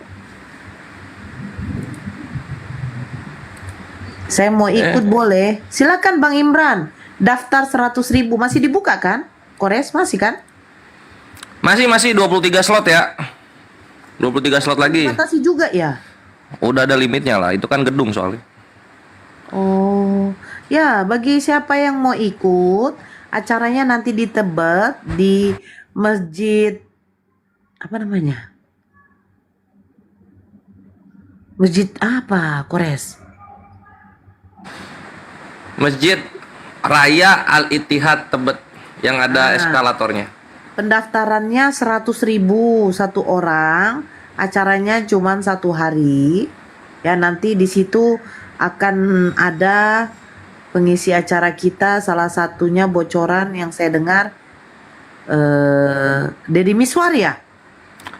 Saya mau ikut boleh? Silakan Bang Imran. Daftar 100.000 masih dibuka kan? Kores masih kan? Masih 23 slot ya. 23 slot lagi. Batasi juga ya? Udah ada limitnya lah, itu kan gedung soalnya. Oh, ya bagi siapa yang mau ikut, acaranya nanti di Tebet di masjid apa namanya? Masjid apa, Kores? Masjid Raya Al-Ittihad Tebet yang ada eskalatornya. Pendaftarannya 100.000 satu orang. Acaranya cuma 1 hari. Ya, nanti di situ akan ada pengisi acara kita, salah satunya bocoran yang saya dengar Deddy Miswar ya?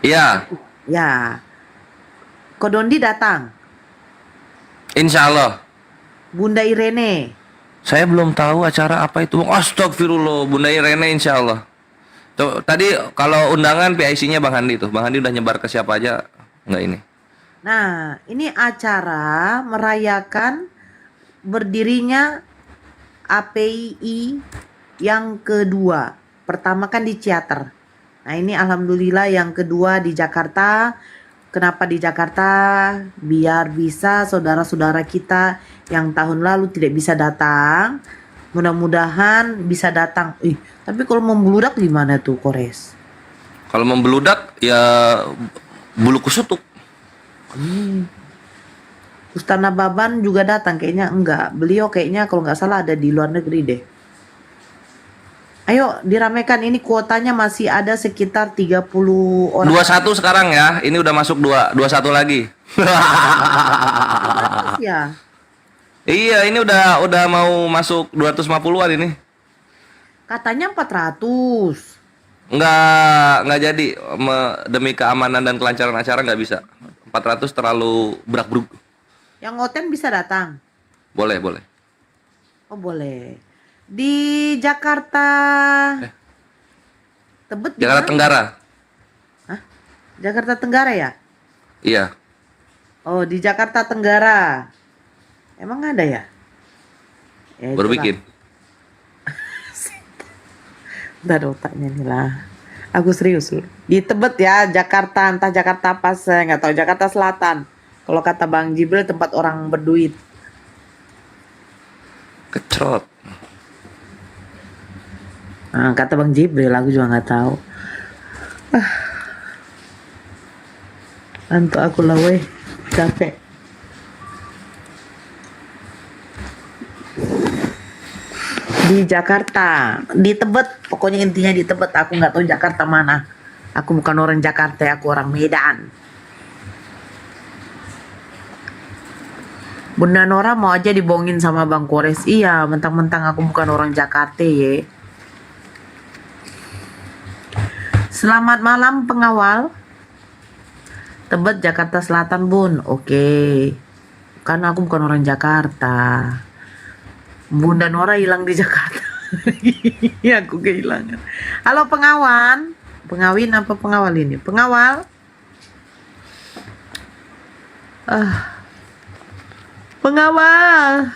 Iya. Ya. Kodondi datang. Insya Allah. Bunda Irene. Saya belum tahu acara apa itu. Astagfirullah, Bunda Irene insya Allah. Tuh, tadi kalau undangan PIC-nya Bang Handi tuh. Bang Handi udah nyebar ke siapa aja? Enggak ini. Nah, ini acara merayakan berdirinya API yang kedua. Pertama kan di Ciater. Nah, ini alhamdulillah yang kedua di Jakarta. Kenapa di Jakarta? Biar bisa saudara-saudara kita yang tahun lalu tidak bisa datang, mudah-mudahan bisa datang. Tapi kalau membludak gimana tuh, Kores? Kalau membeludak ya bulu kusutuk. Ustaz Nababan juga datang kayaknya enggak. Beliau kayaknya kalau nggak salah ada di luar negeri deh. Ayo diramaikan, ini kuotanya masih ada sekitar 30 orang. 21 sekarang ya. Ini udah masuk 21 lagi. Ya. Iya, ini udah mau masuk 250-an ini. Katanya 400. Nggak jadi. Demi keamanan dan kelancaran acara nggak bisa. 400 terlalu berak-beruk. Yang Oten bisa datang? Boleh. Oh boleh. Di Jakarta Tebet Jakarta gimana? Tenggara. Hah? Jakarta Tenggara ya? Iya. Oh di Jakarta Tenggara. Emang ada ya? Baru bikin. Udah ada otaknya nih lah. Aku serius loh. Di Tebet ya, Jakarta, entah Jakarta apa, saya nggak tahu. Jakarta Selatan. Kalau kata Bang Jibril, tempat orang berduit. Kecrot. Nah, kata Bang Jibril, aku juga nggak tahu. Ngantuk aku lah weh, capek. Di Jakarta, di Tebet, pokoknya intinya di Tebet. Aku nggak tahu Jakarta mana. Aku bukan orang Jakarta, aku orang Medan. Bunda Nora mau aja dibohongin sama Bang Kores. Iya, mentang-mentang aku bukan orang Jakarta ya. Selamat malam pengawal. Tebet Jakarta Selatan Bun. Oke. Karena aku bukan orang Jakarta. Bunda Nora hilang di Jakarta. Iya, aku kehilangan. Halo pengawan. Pengawin apa pengawal ini? Pengawal. Pengawal.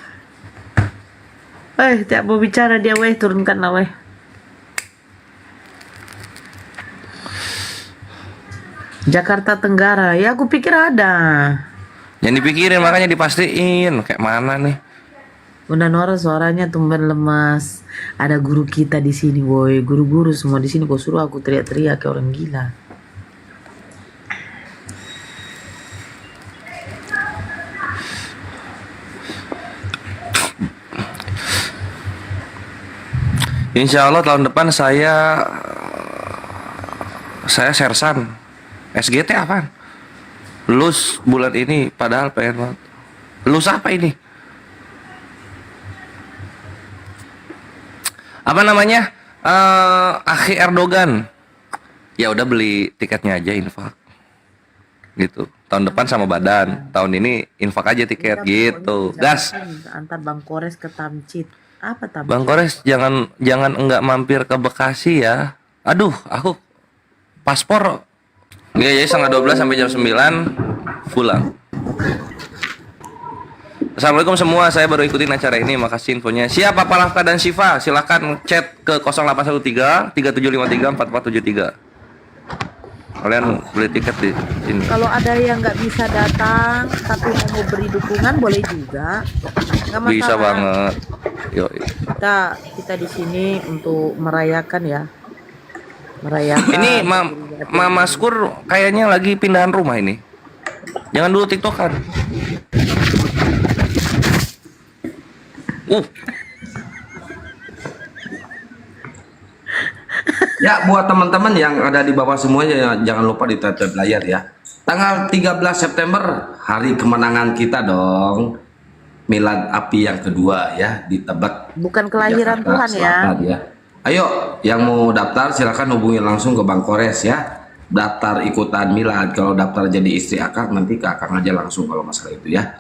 Tiap mau bicara dia turunkan lah Jakarta Tenggara. Ya aku pikir ada. Yang dipikirin makanya dipastiin kayak mana nih. Bunda Nora suaranya tumben lemas. Ada guru kita di sini, boy. Guru-guru semua di sini kok suruh aku teriak-teriak kayak orang gila. Insya Allah tahun depan saya sersan. SGT apaan? Lulus bulan ini padahal pengen banget. Lulus apa ini? Apa namanya? Akhi Erdogan. Ya udah beli tiketnya aja infak. Gitu. Tahun depan sama badan. Tahun ini infak aja tiket gitu. Gas. Antar Bang Kores ke Tamcit. Apa Tamcit? Bang Kores jangan enggak mampir ke Bekasi ya. Aduh, aku paspor. Iya, jadi 11:30 sampai jam 9 pulang. Assalamualaikum semua, saya baru ikutin acara ini, makasih infonya. Siapa Palafka dan Syifa? Silakan chat ke 0813 3753 4473. Kalian beli tiket di sini. Kalau ada yang nggak bisa datang tapi mau beri dukungan boleh juga. Nggak masalah. Bisa banget. Yo. Kita di sini untuk merayakan ya. Merayakan. Ini Mama Skur kayaknya lagi pindahan rumah ini. Jangan dulu TikTokan. Ya, buat teman-teman yang ada di bawah semuanya jangan lupa di tap layar ya. Tanggal 13 September hari kemenangan kita dong. Milad api yang kedua ya di Tebet. Bukan kelahiran Jakarta Tuhan ya. Selatan, ya. Ayo, yang mau daftar silakan hubungi langsung ke Bang Kores ya. Daftar ikutan milad. Kalau daftar jadi istri akang nanti ke akang aja langsung kalau masalah itu ya.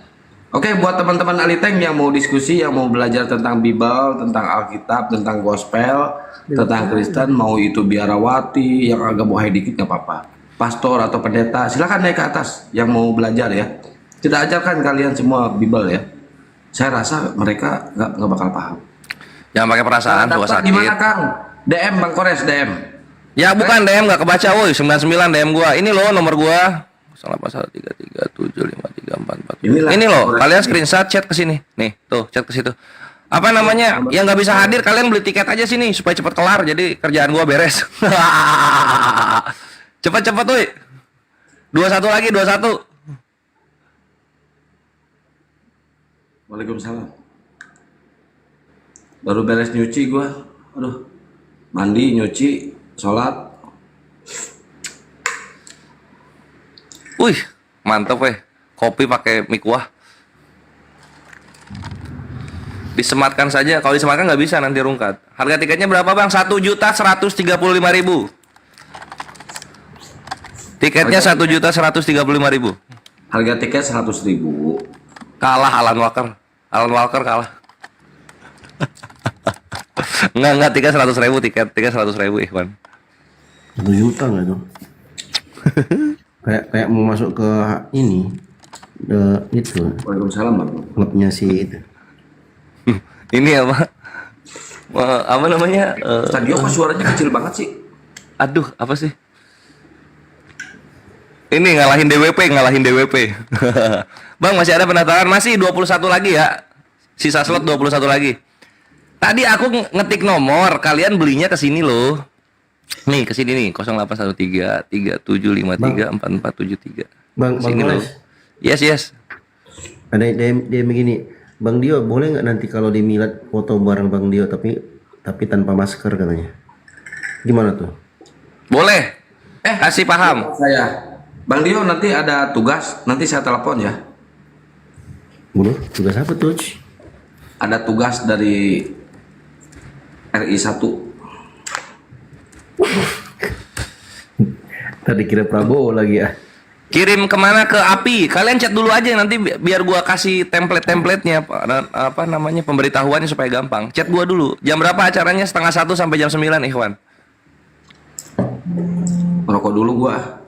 Oke, buat teman-teman Aliteng yang mau diskusi, yang mau belajar tentang Bible, tentang Alkitab, tentang Gospel, tentang Kristen, mau itu biarawati, yang agak bohai dikit nggak apa-apa. Pastor atau pendeta, silakan naik ke atas yang mau belajar ya. Kita ajarkan kalian semua Bible ya. Saya rasa mereka nggak bakal paham. Jangan pakai perasaan, tua sakit. Gimana Kang? DM Bang Kores, DM. Ya bukan DM nggak kebaca, woi 99 DM gua. Ini loh nomor gua. 0813375344. Ini loh, kalian screenshot chat ke sini. Nih, tuh chat ke situ. Apa namanya? Yang nggak bisa hadir kalian beli tiket aja sini supaya cepat kelar. Jadi kerjaan gua beres. Cepat-cepat woi. 21 lagi, 21. Waalaikumsalam. Baru beres nyuci gua. Aduh. Mandi, nyuci, sholat. Wih, mantep weh. Kopi pakai mie kuah. Disematkan saja. Kalau disematkan nggak bisa nanti rungkat. Harga tiketnya berapa bang? 1.135.000. Tiketnya 1.135.000. Harga tiket 100.000. Kalah Alan Walker. Alan Walker kalah. Enggak tiket 100.000 tiket 100.000 Ikhwan. 1 juta nggak dong? kayak mau masuk ke ini itu. Waalaikumsalam bang. Klubnya si itu. Ini apa namanya? Stadion kok suaranya kecil banget sih? Aduh, apa sih? Ini ngalahin DWP. Bang, masih ada pendaftaran? Masih 21 lagi ya. Sisa slot 21 lagi. Tadi aku ngetik nomor, kalian belinya ke sini loh. Nih, ke sini nih, 0813 3753 4473. Bang sini loh. Yes. Ada dia begini, Bang Dio boleh nggak nanti kalau di milad foto bareng Bang Dio tapi tanpa masker katanya. Gimana tuh? Boleh. Kasih paham. Saya Bang Dio nanti ada tugas, nanti saya telepon ya. Bro, tugas apa tuh? Ada tugas dari RI 1. Tadi kira Prabowo lagi ya. Kirim kemana? Ke API. Kalian chat dulu aja nanti biar gua kasih template-templatenya apa namanya pemberitahuannya supaya gampang. Chat gua dulu. Jam berapa acaranya? 12:30 sampai jam 9 Ikhwan. Merokok dulu gua.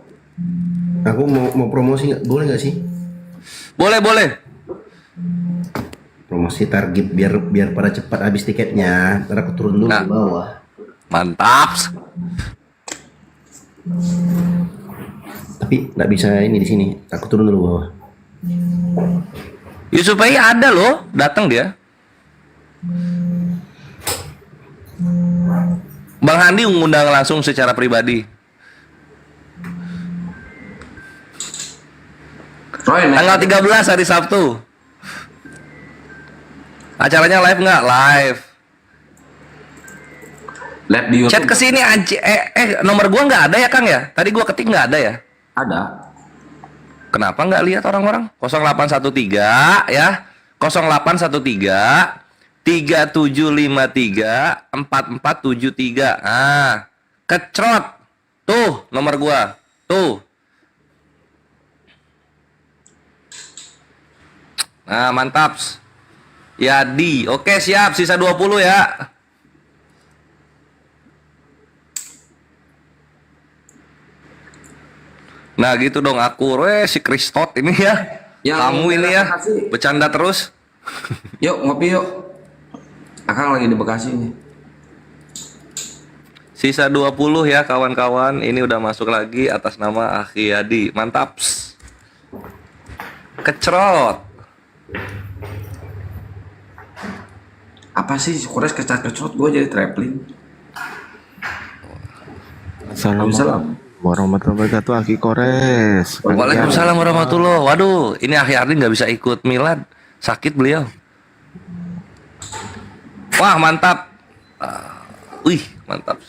Aku mau promosi nggak? Boleh nggak sih? Boleh. Promosi target biar pada cepat habis tiketnya. Ntar aku turun dulu di bawah. Mantap. Tapi tapi nggak bisa ini di sini. Aku turun dulu bawah. Yusuf Pay ada loh, datang dia. Bang Handi ngundang langsung secara pribadi. Tanggal 13 hari Sabtu. Acaranya live nggak? Live. Live di YouTube. Chat ke sini nomor gua nggak ada ya Kang ya? Tadi gua ketik nggak ada ya? Ada. Kenapa nggak lihat orang-orang? 0813 ya. 0813 3753 4473. Ah, kecrot. Tuh nomor gua. Tuh. Nah, mantap. Yadi. Oke, siap. Sisa 20 ya. Nah, gitu dong aku. Si Kristot ini ya. Kamu ini ya. Bercanda terus. Yuk, ngopi yuk. Akang lagi di Bekasi nih. Sisa 20 ya kawan-kawan. Ini udah masuk lagi atas nama Akhi Yadi. Mantap. Kecrot. Apa sih Kores kecrot gue jadi traveling. Assalamualaikum warahmatullahi wabarakatuh. Akhi Kores. Waalaikumsalam warahmatullahi. Waduh, ini Akhi Ardi nggak bisa ikut milad. Sakit beliau. Wah, mantap. Wih, mantap.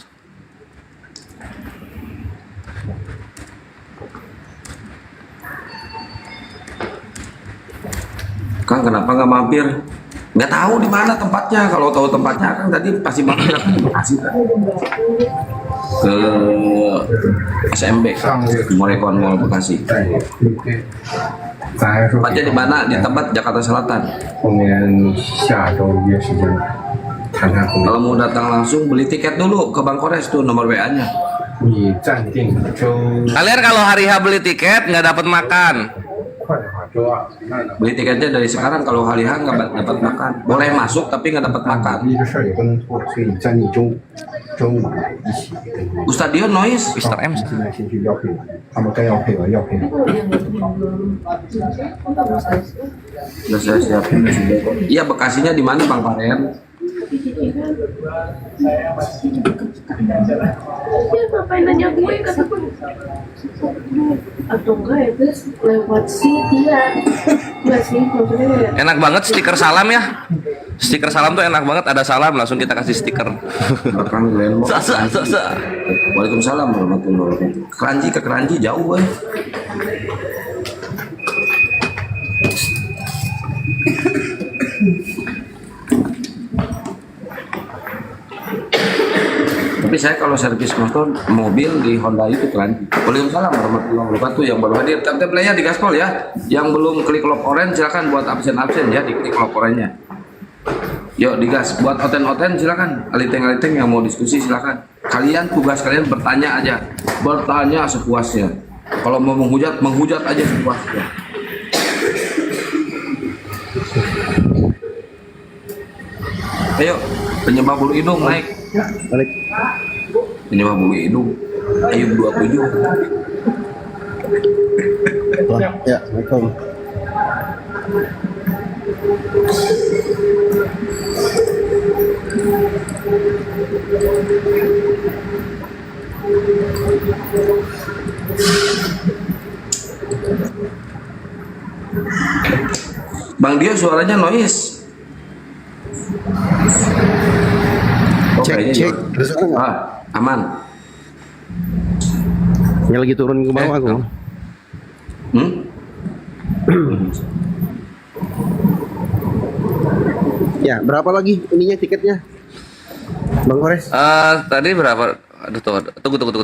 Kang, kenapa nggak mampir? Nggak tahu di mana tempatnya. Kalau tahu tempatnya, Kang tadi pasti mampir ke Bekasi kan? Ke SMB, Morekon Mall Bekasi. Tempatnya di mana? Di tempat Jakarta Selatan. Kalau mau datang langsung beli tiket dulu ke Bang Kores tuh nomor WA-nya. Kalian kalau hari H beli tiket nggak dapat makan. Beli tiketnya dari sekarang, kalau hari H nggak dapat makan. Boleh masuk tapi nggak dapat makan. Ustadio Noise, Mr. M. Udah saya siapin. Iya, Bekasinya di mana Bang Paren? Ya ngapain nanya gue, kata gue atau enggak ya guys lewat sih dia enggak sih maksudnya. Enak banget stiker salam ya. Stiker salam tuh enak banget, ada salam langsung kita kasih stiker. Waalaikumsalam warahmatullahi wabarakatuh. Keranji ke Keranji jauh boy. Tapi saya kalau servis motor mobil di Honda itu Keranji. Waalaikumsalam warahmatullahi wabarakatuh. Yang baru hadir tap-tap play-nya di gaspol ya. Yang belum klik lock orange silakan buat absen-absen ya, diklik lock orange-nya. Yuk digas, buat oten-oten silakan. Aliteng-aliteng yang mau diskusi silakan. Kalian tugas kalian bertanya aja, bertanya sepuasnya. Kalau mau menghujat aja sepuasnya. Ayo, penyebab bulu hidung naik. Balik. Penyebab bulu hidung. Ayub 27. Ya, Assalamualaikum. Bang Dio suaranya noise. Cek. Aman. Ini lagi turun ke bawah aku. Ya, berapa lagi ininya tiketnya? Bang Kores? Tadi berapa? Aduh, tunggu. 100.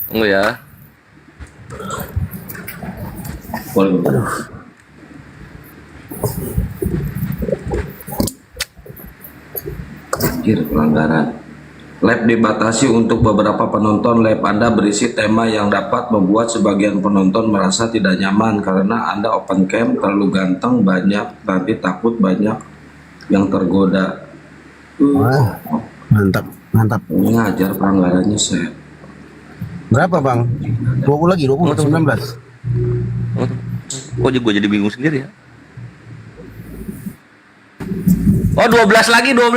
Tunggu ya. Aduh. Pelanggaran. Live dibatasi untuk beberapa penonton. Live Anda berisi tema yang dapat membuat sebagian penonton merasa tidak nyaman karena Anda open cam, terlalu ganteng, banyak, tapi takut banyak yang tergoda. Wah, mantap. Mantap. Ini ngajar pelanggarannya saya. Berapa bang? 20 lagi, 20 atau 19? Oh, gue jadi bingung sendiri ya. Oh, 12 lagi, 12.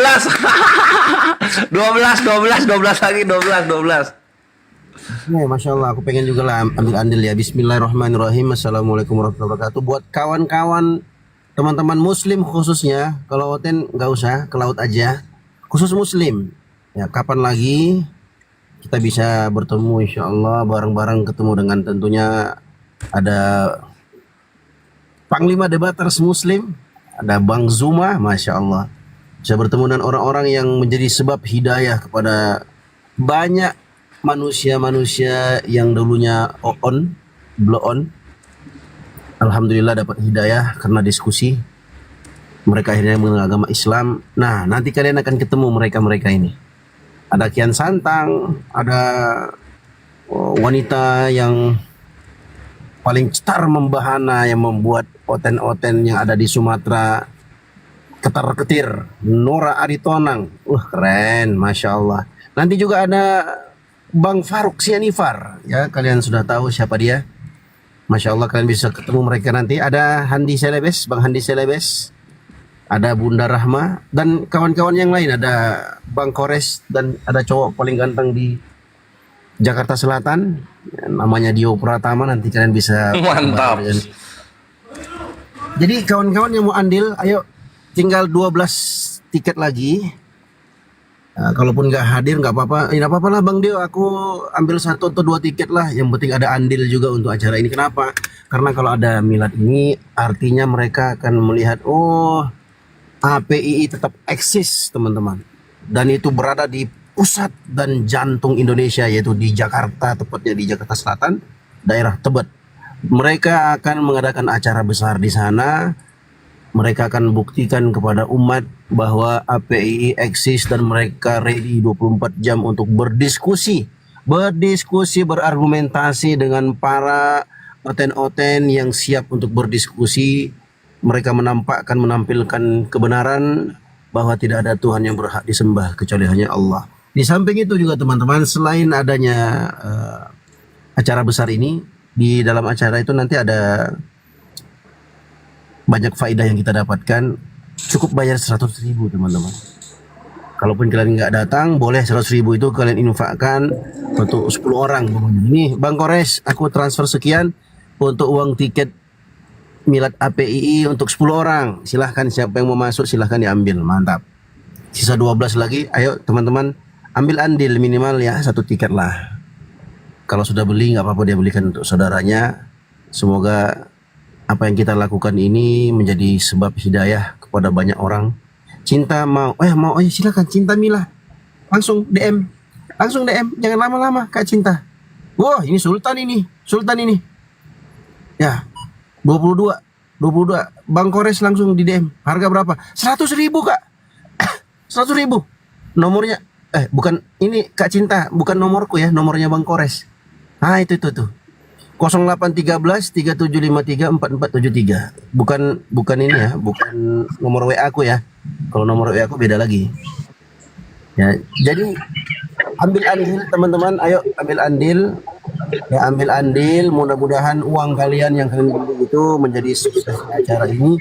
12 lagi, 12. Ya, Masya Allah, aku pengen juga lah ambil andil ya. Bismillahirrahmanirrahim. Assalamualaikum warahmatullahi wabarakatuh. Buat kawan-kawan, teman-teman muslim khususnya, kalau Oten nggak usah, ke laut aja. Khusus muslim. Ya, kapan lagi kita bisa bertemu insya Allah bareng-bareng, ketemu dengan tentunya ada Panglima Debaters Muslim, ada Bang Zuma, Masya Allah. Bisa bertemu dengan orang-orang yang menjadi sebab hidayah kepada banyak manusia-manusia yang dulunya blow on. Alhamdulillah dapat hidayah karena diskusi. Mereka akhirnya mengenal agama Islam. Nah, nanti kalian akan ketemu mereka-mereka ini. Ada Kian Santang, ada wanita yang paling cetar membahana yang membuat oten-oten yang ada di Sumatera ketar-ketir, Nora Aritonang. Keren, Masya Allah. Nanti juga ada Bang Faruk Sianifar, ya kalian sudah tahu siapa dia. Masya Allah, kalian bisa ketemu mereka nanti. Ada Handi Selebes, Bang Handi Selebes, ada Bunda Rahma dan kawan-kawan yang lain. Ada Bang Kores dan ada cowok paling ganteng di Jakarta Selatan, namanya Dio Pratama. Nanti kalian bisa mantap. Jadi kawan-kawan yang mau andil, ayo, tinggal 12 tiket lagi. Nah, kalaupun nggak hadir nggak apa-apa, nggak apa-apa lah Bang Dio, aku ambil 1 atau 2 tiket lah. Yang penting ada andil juga untuk acara ini. Kenapa? Karena kalau ada milad ini artinya mereka akan melihat, oh, APII tetap eksis teman-teman, dan itu berada di pusat dan jantung Indonesia, yaitu di Jakarta, tepatnya di Jakarta Selatan, daerah Tebet. Mereka akan mengadakan acara besar di sana. Mereka akan buktikan kepada umat bahwa APII eksis dan mereka ready 24 jam untuk berdiskusi, berargumentasi dengan para oten-oten yang siap untuk berdiskusi. Mereka menampilkan kebenaran bahwa tidak ada Tuhan yang berhak disembah kecuali hanya Allah. Di samping itu juga teman-teman, selain adanya acara besar ini, di dalam acara itu nanti ada banyak faedah yang kita dapatkan. Cukup bayar 100.000 teman-teman. Kalaupun kalian nggak datang, boleh 100.000 itu kalian infakkan untuk 10 orang. Ini Bang Kores, aku transfer sekian untuk uang tiket milad APII untuk 10 orang. Silahkan, siapa yang mau masuk silahkan diambil. Mantap. Sisa 12 lagi, ayo teman-teman ambil andil minimal ya 1 tiket lah. Kalau sudah beli nggak apa-apa, dia belikan untuk saudaranya. Semoga apa yang kita lakukan ini menjadi sebab hidayah kepada banyak orang. Cinta mau, silakan Cinta Mila. Langsung DM, jangan lama-lama Kak Cinta. Wah, ini Sultan ini. Ya, 22. Bang Kores langsung di DM. Harga berapa? 100.000 Kak. 100.000. Nomornya, bukan ini Kak Cinta, bukan nomorku ya, nomornya Bang Kores. Nah, itu tuh. 0813 3753 4473. Bukan ini ya, bukan nomor WA aku ya. Kalau nomor WA aku beda lagi. Ya, jadi ambil andil teman-teman, ayo ambil andil. Ya, ambil andil, mudah-mudahan uang kalian yang kalian beli itu menjadi sukses acara ini.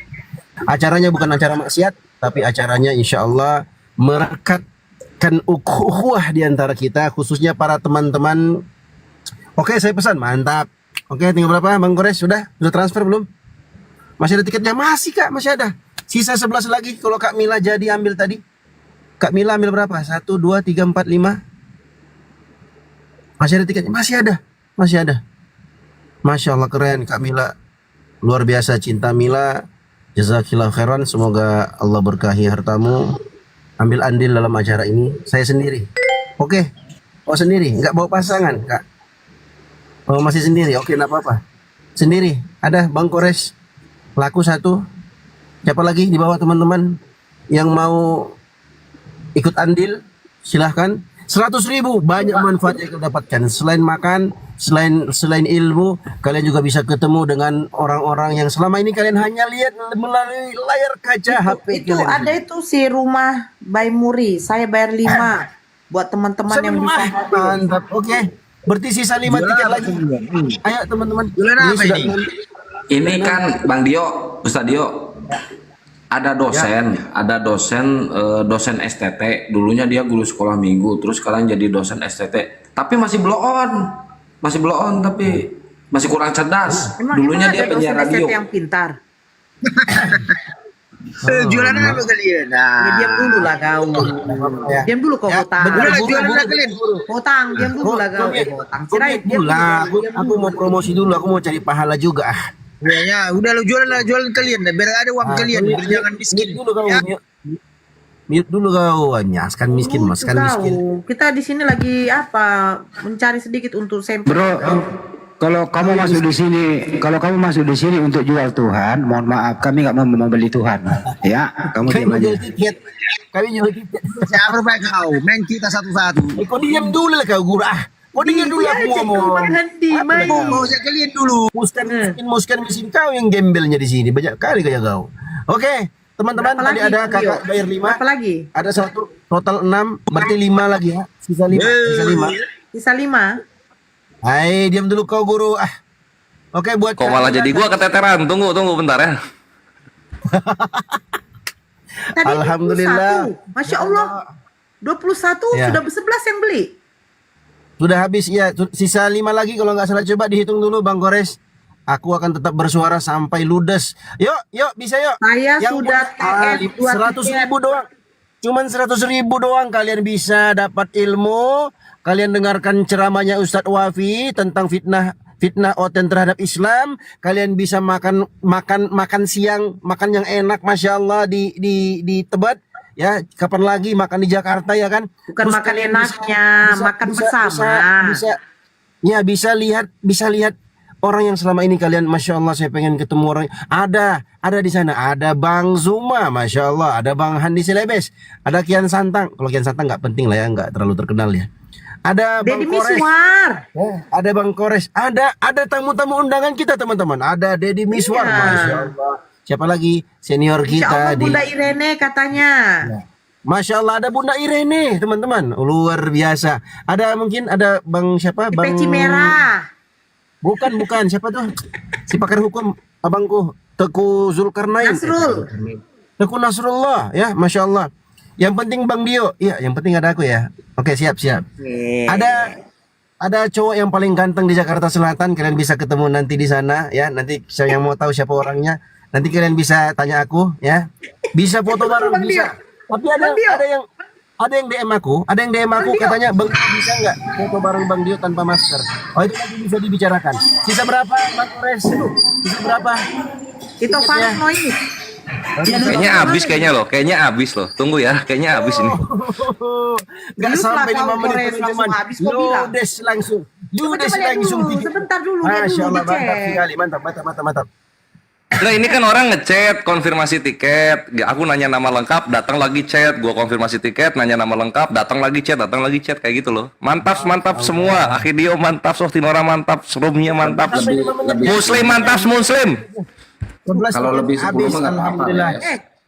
Acaranya bukan acara maksiat, tapi acaranya insya Allah merekatkan ukhuwah di antara kita, khususnya para teman-teman. Oke, saya pesan, mantap. Oke, tinggal berapa Bang Kores? Sudah transfer belum? Masih ada tiketnya? Masih Kak, masih ada. Sisa 11 lagi kalau Kak Mila jadi ambil tadi. Kak Mila ambil berapa? 1, 2, 3, 4, 5. Masih ada tiketnya? Masih ada. Masya Allah, keren Kak Mila. Luar biasa, Cinta Mila. Jazakillah khairan. Semoga Allah berkahi hartamu. Ambil andil dalam acara ini. Saya sendiri. Oke. Oh sendiri, nggak bawa pasangan Kak? Oh masih sendiri, oke, enggak apa-apa. Sendiri, ada Bang Kores, laku 1. Siapa lagi di bawah teman-teman yang mau ikut andil? Silahkan. 100.000, banyak manfaat yang kita dapatkan. Selain makan, selain ilmu, kalian juga bisa ketemu dengan orang-orang yang selama ini kalian hanya lihat melalui layar kaca HP itu kalian. Ada itu si rumah by Muri, saya bayar 5. buat teman-teman yang bisa hadir. Mantap. Oke. Berarti sisa 5 tiket lagi. Ayo teman-teman. Jualan apa ini? Ini kan Bang Dio, Ustaz Dio. Ada dosen STT. Dulunya dia guru sekolah minggu, terus sekarang jadi dosen STT. Tapi masih blow on. Tapi masih kurang cerdas. Dulunya dia ada penyiar dosen radio. STT yang pintar. Jualan apa kalian? Ya, diam dulu lah kau. Diam dulu kau Botang. Jualan apa kalian? Botang, diam dulu lah kau. Botang. Sirait, diam dulu. Aku mau promosi dulu, aku mau cari pahala juga. Ya, udah lo jualan kalian, biar ada uang kalian, biar jangan miskin dulu kau. Mute dulu kau, nyaskan miskin, maskan miskin. Kita di sini lagi mencari sedikit untuk sampel. Bro, kalau kamu masuk di sini untuk jual Tuhan, mohon maaf, kami nggak mau membeli Tuhan. Ya, kamu diam aja. Kami jual tiket. Siapa baik kau? Main kita satu-satu. Kau diam dulu lah kau gurah. Kau dengar dulu aku ngomong. Mau kalian dulu. Muskan mesin kau yang gembelnya di sini. Banyak kali kayak kau. Oke, teman-teman, tadi ada kakak bayar 5. Apa lagi? Ada 1, total 6, berarti 5 lagi ya. Sisa 5. Sisa 5. Hai, diam dulu kau guru. Oke, buat Kok malah jadi gua keteteran. Tunggu bentar ya. Tadi Alhamdulillah. 21. Masya Allah. 21 Ya. sudah 11 yang beli. Sudah habis ya, sisa 5 lagi kalau nggak salah, coba dihitung dulu Bang Gores. Aku akan tetap bersuara sampai ludes. Yuk, bisa yuk. Saya sudah TF 100.000 doang. Cuman 100.000 doang kalian bisa dapat ilmu. Kalian dengarkan ceramahnya Ustadz Wafi tentang fitnah oten terhadap Islam. Kalian bisa makan siang, makan yang enak, masya Allah di Tebet. Ya, kapan lagi makan di Jakarta ya kan? Bukan Terus makan kalian enaknya, makan bersama. Bisa lihat orang yang selama ini kalian, masya Allah, saya pengen ketemu orang. Ada di sana, ada Bang Zuma, masya Allah, ada Bang Handi Selebes, ada Kian Santang. Kalau Kian Santang nggak penting lah ya, nggak terlalu terkenal ya. Ada Bang Kores, ada Bang Kores, ada tamu-tamu undangan kita teman-teman. Ada Deddy Miswar, masya Allah. Siapa lagi senior kita? Insya Allah Bunda Irene katanya. Masya Allah, ada Bunda Irene teman-teman, luar biasa. Ada mungkin ada Bang siapa? Bang Peci merah. Bukan, siapa tuh? Si pakar hukum abangku, Teku Zulkarnain. Teku Nasrullah, ya, masya Allah. Yang penting Bang Dio, iya, yang penting ada aku ya. Oke, siap. Ada cowok yang paling ganteng di Jakarta Selatan, kalian bisa ketemu nanti di sana, ya. Nanti saya mau tahu siapa orangnya, nanti kalian bisa tanya aku, ya. Bisa foto bareng, bisa. Tapi ada yang DM aku, katanya, Bang, bisa nggak foto bareng Bang Dio tanpa masker? Oh, itu nanti bisa dibicarakan. Sisa berapa, Bang Kores? Sisa berapa? Itu paranoid. Kayaknya habis loh. Tunggu ya, kayaknya habis ini. Nggak sampai 5 menit teman-teman. Ludes langsung. Sebentar dulu. Masya Allah, mantap sekali, mantap. Nah, ini kan orang ngechat konfirmasi tiket. Aku nanya nama lengkap, datang lagi chat. Gua konfirmasi tiket, nanya nama lengkap, datang lagi chat kayak gitu loh. Mantap semua. Akhidio mantap, Softinora mantap, Roomnya mantap. Muslim mantap, Muslim. Kalau lebih 10 habis, alhamdulillah.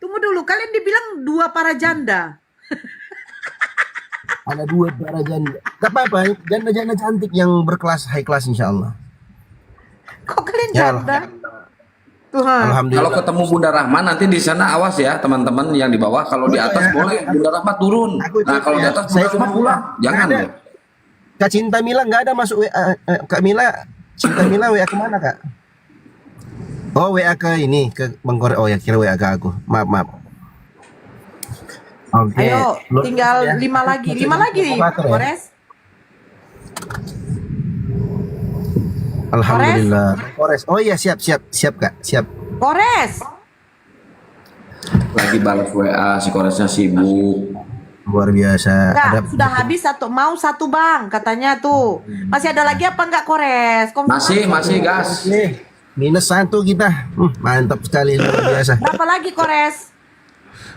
Tunggu dulu, kalian dibilang 2 para janda. Ada 2 para janda. Gak apa-apa, janda-janda cantik yang berkelas, high class insya Allah. Kok kalian janda? Tuhan. Kalau ketemu Bunda Rahma nanti di sana awas ya teman-teman yang di bawah. Kalau di atas boleh Bunda Rahma turun. Nah kalau di atas Bunda Rahma pulang. Jangan ya. Kak Cinta Mila nggak ada masuk WA. Kak Mila, Cinta Mila WA kemana Kak? Oh WA ke ini ke Bang Kore. Oh ya kira WA ke aku. Maaf. Oke. Ayo tinggal 5 lagi. 5 lagi Kores. Alhamdulillah. Kores. Oh iya siap Kak, siap. Kores. Lagi balas WA, si Koresnya sibuk. Luar biasa. Sudah habis mau satu Bang katanya tuh. Masih ada lagi apa enggak Kores? Masih gas. Minus 1 kita. Mantap sekali, luar biasa. Berapa lagi Kores?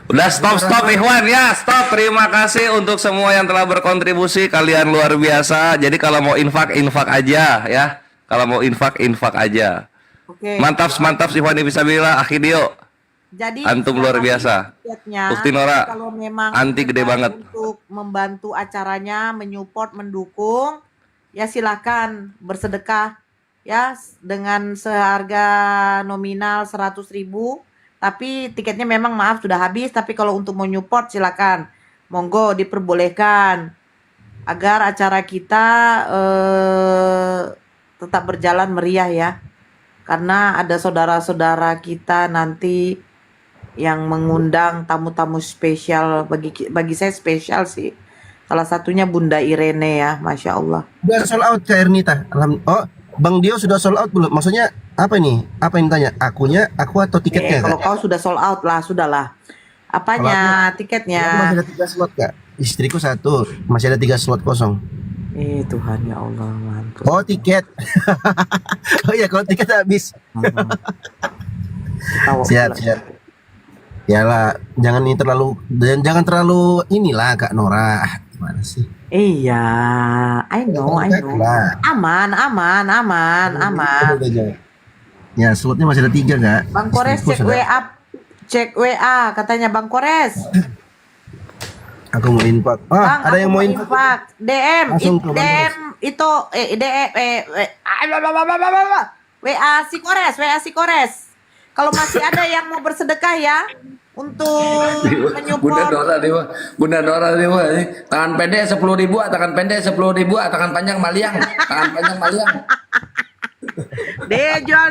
Udah stop Ikhwan ya, stop. Terima kasih untuk semua yang telah berkontribusi, kalian luar biasa. Jadi kalau mau infak aja ya. Kalau mau infak aja. Oke. Mantap Ikhwan bisa bilang Akhidio. Jadi antum luar biasa. Ukti Nora kalau memang anti gede banget. untuk membantu acaranya, menyupport, mendukung, ya silakan bersedekah ya dengan seharga nominal 100.000. Tapi tiketnya memang maaf sudah habis. Tapi kalau untuk menyupport silakan, monggo diperbolehkan agar acara kita tetap berjalan meriah ya. Karena ada saudara-saudara kita nanti yang mengundang tamu-tamu spesial, bagi saya spesial sih. Salah satunya Bunda Irene ya, Masya Allah. Udah sold out Kak Ernita. Oh, Bang Dio sudah sold out belum? Maksudnya apa nih? Apa yang tanya? Aku atau tiketnya? Kalau kau sudah sold out lah, sudahlah. Apanya tiketnya? Aku masih ada 3 slot Kak. Istriku 1, masih ada 3 slot kosong. Tuhan ya Allah, mantap. Oh tiket. Oh iya, kalau tiket habis. Siap. Yalah, jangan terlalu inilah Kak Nora. Gimana sih? Iya, I know. Aman. Ya, slotnya masih ada 3 Kak. Bang Kores cek WA katanya Bang Kores. Aku mau infak. Bang, ada yang mau infak. DM itu WA si Kores. Kalau masih ada yang mau bersedekah ya untuk menyupport. Bunda Dora Dewa, tangan pendek 10.000, tangan pendek 10.000, tangan panjang maliang, tangan panjang maliang.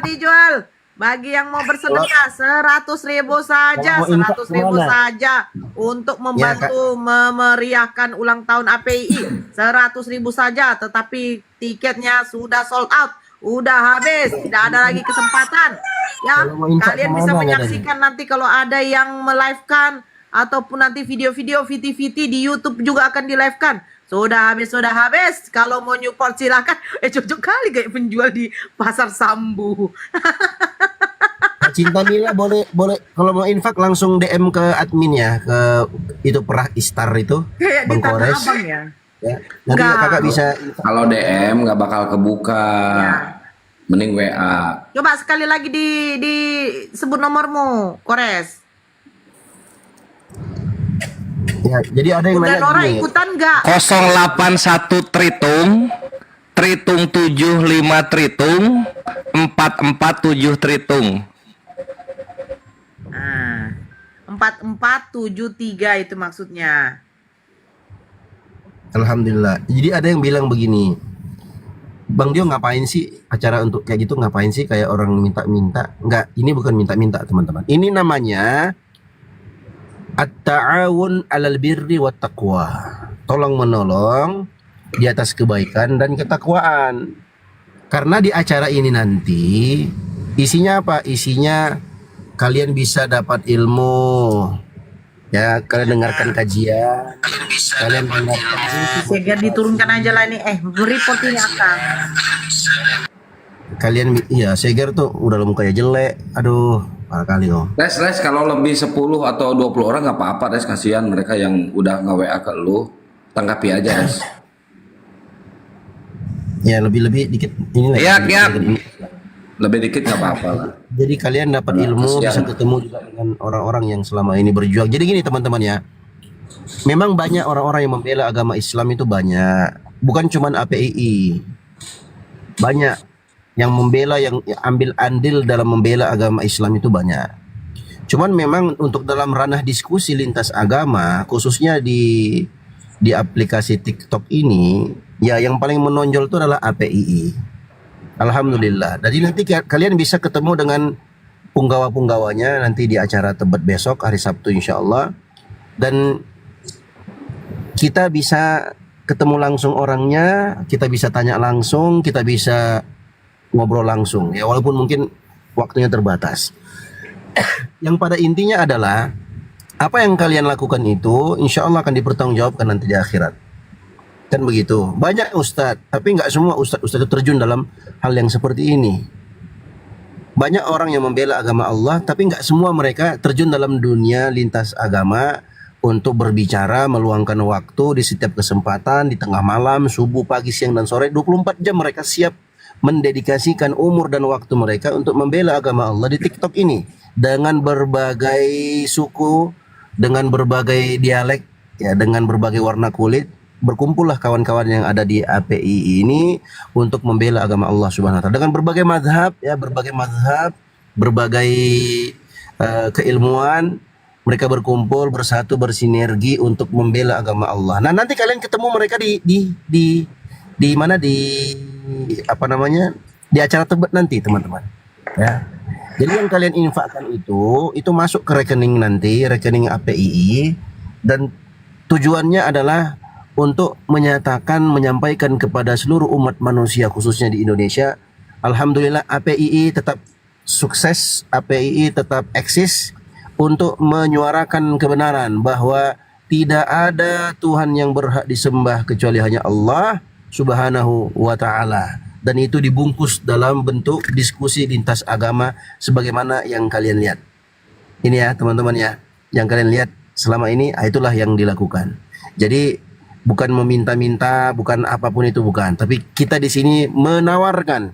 Dijual. Bagi yang mau bersedekah 100.000 saja, 100.000 saja untuk membantu memeriahkan ulang tahun API. 100.000 saja, tetapi tiketnya sudah sold out, udah habis, tidak ada lagi kesempatan. Ya, kalian bisa menyaksikan nanti kalau ada yang melivekan ataupun nanti video-video VT di YouTube juga akan di-livekan. Sudah habis. Kalau mau nyupport silakan. Cocok kali kayak penjual di pasar Sambu. Cinta Mila boleh kalau mau infak langsung DM ke admin ya, ke itu Perah Istar itu. Kayak Bang di Tanah Kores. Abang ya. Nanti kakak bisa. Kalau DM nggak bakal kebuka. Mending WA. Coba sekali lagi di sebut nomormu, Kores. Ya, jadi ada yang nanya gini. Ikutan nggak? 081 Tritung 75 Tritung 447 Tritung. 4473 itu maksudnya. Alhamdulillah. Jadi ada yang bilang begini, Bang Dio ngapain sih acara untuk kayak gitu, ngapain sih kayak orang minta-minta? Enggak, ini bukan minta-minta teman-teman. Ini namanya at-ta'awun 'alal birri wat taqwa. Tolong menolong di atas kebaikan dan ketakwaan. Karena di acara ini nanti isinya apa? Isinya kalian bisa dapat ilmu. Ya, kalian dengarkan kajian. Kalian dengarkan. Segar diturunkan aja lah ini. Report ini akan. Kalian Segar tuh udah mukanya jelek. Aduh, parah kali loh. Les kalau lebih 10 atau 20 orang nggak apa-apa, Les, kasihan mereka yang udah nge-WA ke lu. Tanggapi aja, Les. Ya, lebih dikit ini lah. Iya. Lebih dikit nggak apa-apa lah. Jadi kalian dapat ilmu, bisa ketemu juga dengan orang-orang yang selama ini berjuang. Jadi gini teman-teman ya, memang banyak orang-orang yang membela agama Islam itu banyak. Bukan cuman APII, banyak yang membela, yang ambil andil dalam membela agama Islam itu banyak. Cuman memang untuk dalam ranah diskusi lintas agama, khususnya di aplikasi TikTok ini, ya yang paling menonjol itu adalah APII. Alhamdulillah. Jadi nanti kalian bisa ketemu dengan punggawa-punggawanya nanti di acara Tebet besok hari Sabtu insya Allah. Dan kita bisa ketemu langsung orangnya, kita bisa tanya langsung, kita bisa ngobrol langsung. Ya walaupun mungkin waktunya terbatas. Yang pada intinya adalah apa yang kalian lakukan itu insya Allah akan dipertanggungjawabkan nanti di akhirat. Kan begitu. Banyak ustadz, tapi nggak semua ustadz itu terjun dalam hal yang seperti ini. Banyak orang yang membela agama Allah, tapi nggak semua mereka terjun dalam dunia lintas agama untuk berbicara, meluangkan waktu di setiap kesempatan, di tengah malam, subuh, pagi, siang, dan sore. 24 jam mereka siap mendedikasikan umur dan waktu mereka untuk membela agama Allah di TikTok ini. dengan berbagai suku, dengan berbagai dialek, ya, dengan berbagai warna kulit. Berkumpullah kawan-kawan yang ada di API ini untuk membela agama Allah Subhanahu wa taala dengan berbagai mazhab, ya, berbagai keilmuan. Mereka berkumpul bersatu bersinergi untuk membela agama Allah. Nah, nanti kalian ketemu mereka di mana, di apa namanya, di acara Tebet nanti, teman-teman, ya. Jadi yang kalian infakkan itu masuk ke rekening nanti, rekening APII, dan tujuannya adalah untuk menyampaikan kepada seluruh umat manusia khususnya di Indonesia, alhamdulillah APII tetap sukses, APII tetap eksis untuk menyuarakan kebenaran bahwa tidak ada Tuhan yang berhak disembah kecuali hanya Allah Subhanahu wa taala. Dan itu dibungkus dalam bentuk diskusi lintas agama sebagaimana yang kalian lihat. Ini ya teman-teman ya, yang kalian lihat selama ini, itulah yang dilakukan. Jadi bukan meminta-minta, bukan apapun itu, bukan. Tapi kita di sini menawarkan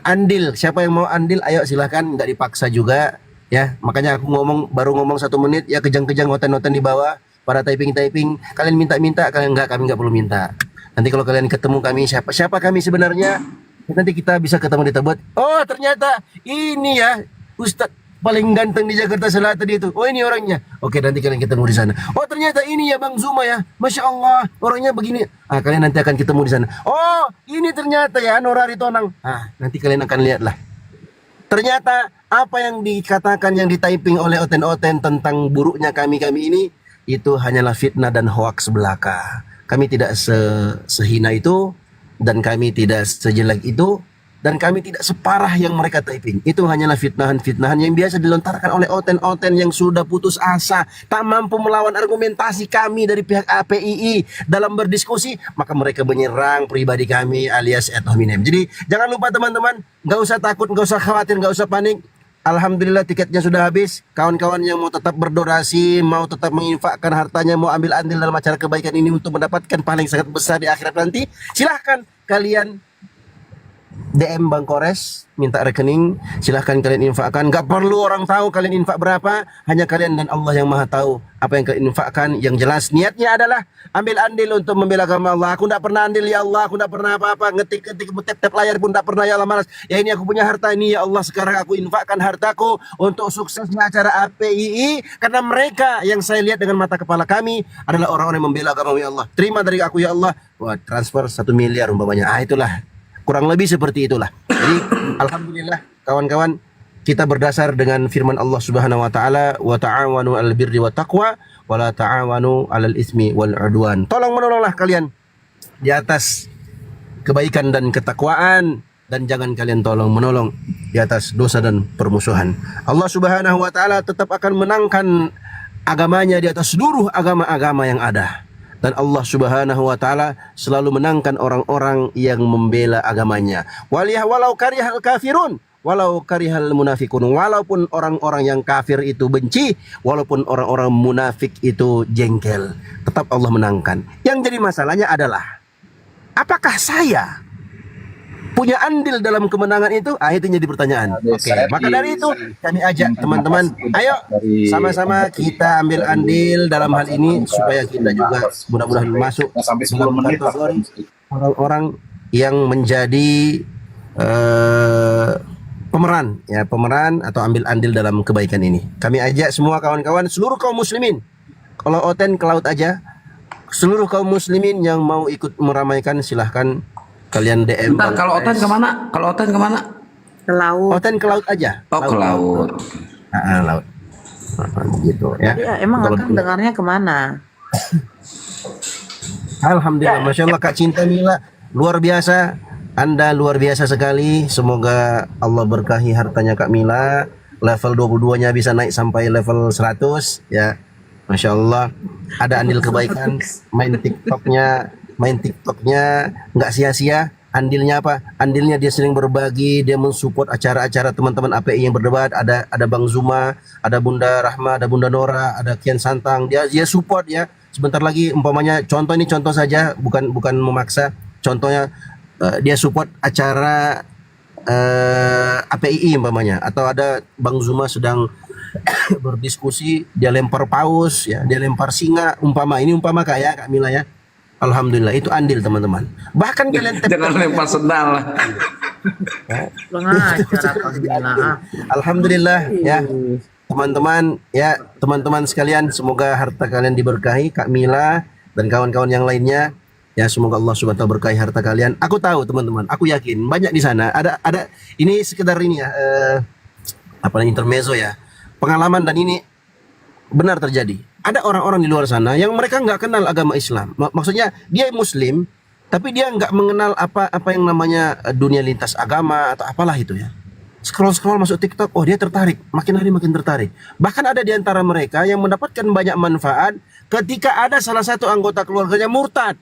andil. Siapa yang mau andil, ayo silahkan, nggak dipaksa juga. Ya, makanya aku baru ngomong 1 menit, ya kejang-kejang noten-noten di bawah, para typing-typing, kalian minta-minta, kami nggak perlu minta. Nanti kalau kalian ketemu kami, siapa kami sebenarnya, nanti kita bisa ketemu di Tebet. Oh, ternyata ini ya Ustadz paling ganteng di Jakarta Selatan itu. Oh, ini orangnya. Oke, nanti kalian ketemu di sana. Oh, ternyata ini ya Bang Zuma ya. Masya Allah, orangnya begini. Kalian nanti akan ketemu di sana. Oh, ini ternyata ya Norari Tonang. Nanti kalian akan lihatlah. Ternyata apa yang dikatakan, yang di-typing oleh Oten-Oten tentang buruknya kami ini, itu hanyalah fitnah dan hoaks belaka. Kami tidak sehina itu, dan kami tidak sejelek itu, dan kami tidak separah yang mereka typing. Itu hanyalah fitnahan-fitnahan yang biasa dilontarkan oleh Oten-Oten yang sudah putus asa, tak mampu melawan argumentasi kami dari pihak APII dalam berdiskusi, maka mereka menyerang pribadi kami alias ad hominem. Jadi jangan lupa teman-teman, nggak usah takut, nggak usah khawatir, nggak usah panik. Alhamdulillah tiketnya sudah habis. Kawan-kawan yang mau tetap berdonasi, mau tetap menginfakkan hartanya, mau ambil andil dalam acara kebaikan ini untuk mendapatkan paling sangat besar di akhirat nanti, silahkan kalian DM Bang Kores, minta rekening, silahkan kalian infakkan. Gak perlu orang tahu kalian infak berapa, hanya kalian dan Allah yang maha tahu apa yang kalian infakkan. Yang jelas niatnya adalah ambil andil untuk membela agama Allah. Aku tidak pernah andil ya Allah, aku tidak pernah apa-apa, ngetik-ngetik tap layar pun tidak pernah ya Allah, malas. Ya ini aku punya harta ini ya Allah, sekarang aku infakkan hartaku untuk suksesnya acara APII, karena mereka yang saya lihat dengan mata kepala kami adalah orang-orang yang membela agama ya Allah. Terima dari aku ya Allah. Wah, transfer 1 miliar umpamanya. Itulah. Kurang lebih seperti itulah. Jadi alhamdulillah kawan-kawan, kita berdasar dengan firman Allah Subhanahu wa taala, wa ta'awanu 'alal birri wat taqwa wa la ta'awanu 'alal itsmi wal 'udwan. Tolong menolonglah kalian di atas kebaikan dan ketakwaan, dan jangan kalian tolong menolong di atas dosa dan permusuhan. Allah Subhanahu wa taala tetap akan menangkan agamanya di atas seluruh agama-agama yang ada. Dan Allah Subhanahu wa taala selalu menangkan orang-orang yang membela agamanya. Walau karihal kafirun, walau karihal munafikun. Walaupun orang-orang yang kafir itu benci, walaupun orang-orang munafik itu jengkel, tetap Allah menangkan. Yang jadi masalahnya adalah, apakah saya punya andil dalam kemenangan itu? Itu jadi pertanyaan. Oke, maka dari itu kami ajak teman-teman, ayo sama-sama kita ambil andil dalam hal ini supaya kita juga mudah-mudahan masuk dalam kategori orang-orang yang menjadi pemeran atau ambil andil dalam kebaikan ini. Kami ajak semua kawan-kawan, seluruh kaum muslimin. Kalau Oten ke laut aja, seluruh kaum muslimin yang mau ikut meramaikan silahkan kalian DM. Bentar, kalau Oten kemana? Kalau Oten kemana? Ke laut. Oten ke laut aja. Oh, ke laut. Laut. Begitu ya. Jadi emang Akang dengarnya kemana? Alhamdulillah, Masya Allah Kak Cinta Mila, luar biasa. Anda luar biasa sekali. Semoga Allah berkahi hartanya Kak Mila. Level 22-nya bisa naik sampai level 100 ya. Masya Allah. Ada andil kebaikan. Main TikToknya nggak sia-sia. Andilnya apa? Andilnya dia sering berbagi, dia mensupport acara-acara teman-teman API yang berdebat. Ada Bang Zuma, ada Bunda Rahma, ada Bunda Nora, ada Kian Santang. Dia support ya. Sebentar lagi umpamanya contoh saja, bukan memaksa. Contohnya dia support acara APII umpamanya, atau ada Bang Zuma sedang berdiskusi, dia lempar paus ya, dia lempar singa, umpama Kak ya, Kak Mila ya. Alhamdulillah itu andil teman-teman. Bahkan kalian Jangan lempar sendal lah. Alhamdulillah ya teman-teman sekalian, semoga harta kalian diberkahi, Kak Mila dan kawan-kawan yang lainnya. Ya semoga Allah Subhanahu wa taala berkahi harta kalian. Aku tahu teman-teman, aku yakin banyak di sana ada ini sekedar ini ya intermezzo ya. Pengalaman dan ini benar terjadi. Ada orang-orang di luar sana yang mereka nggak kenal agama Islam. Maksudnya dia Muslim, tapi dia nggak mengenal apa yang namanya dunia lintas agama atau apalah itu ya. Scroll masuk TikTok, oh dia tertarik, makin hari makin tertarik. Bahkan ada di antara mereka yang mendapatkan banyak manfaat ketika ada salah satu anggota keluarganya murtad.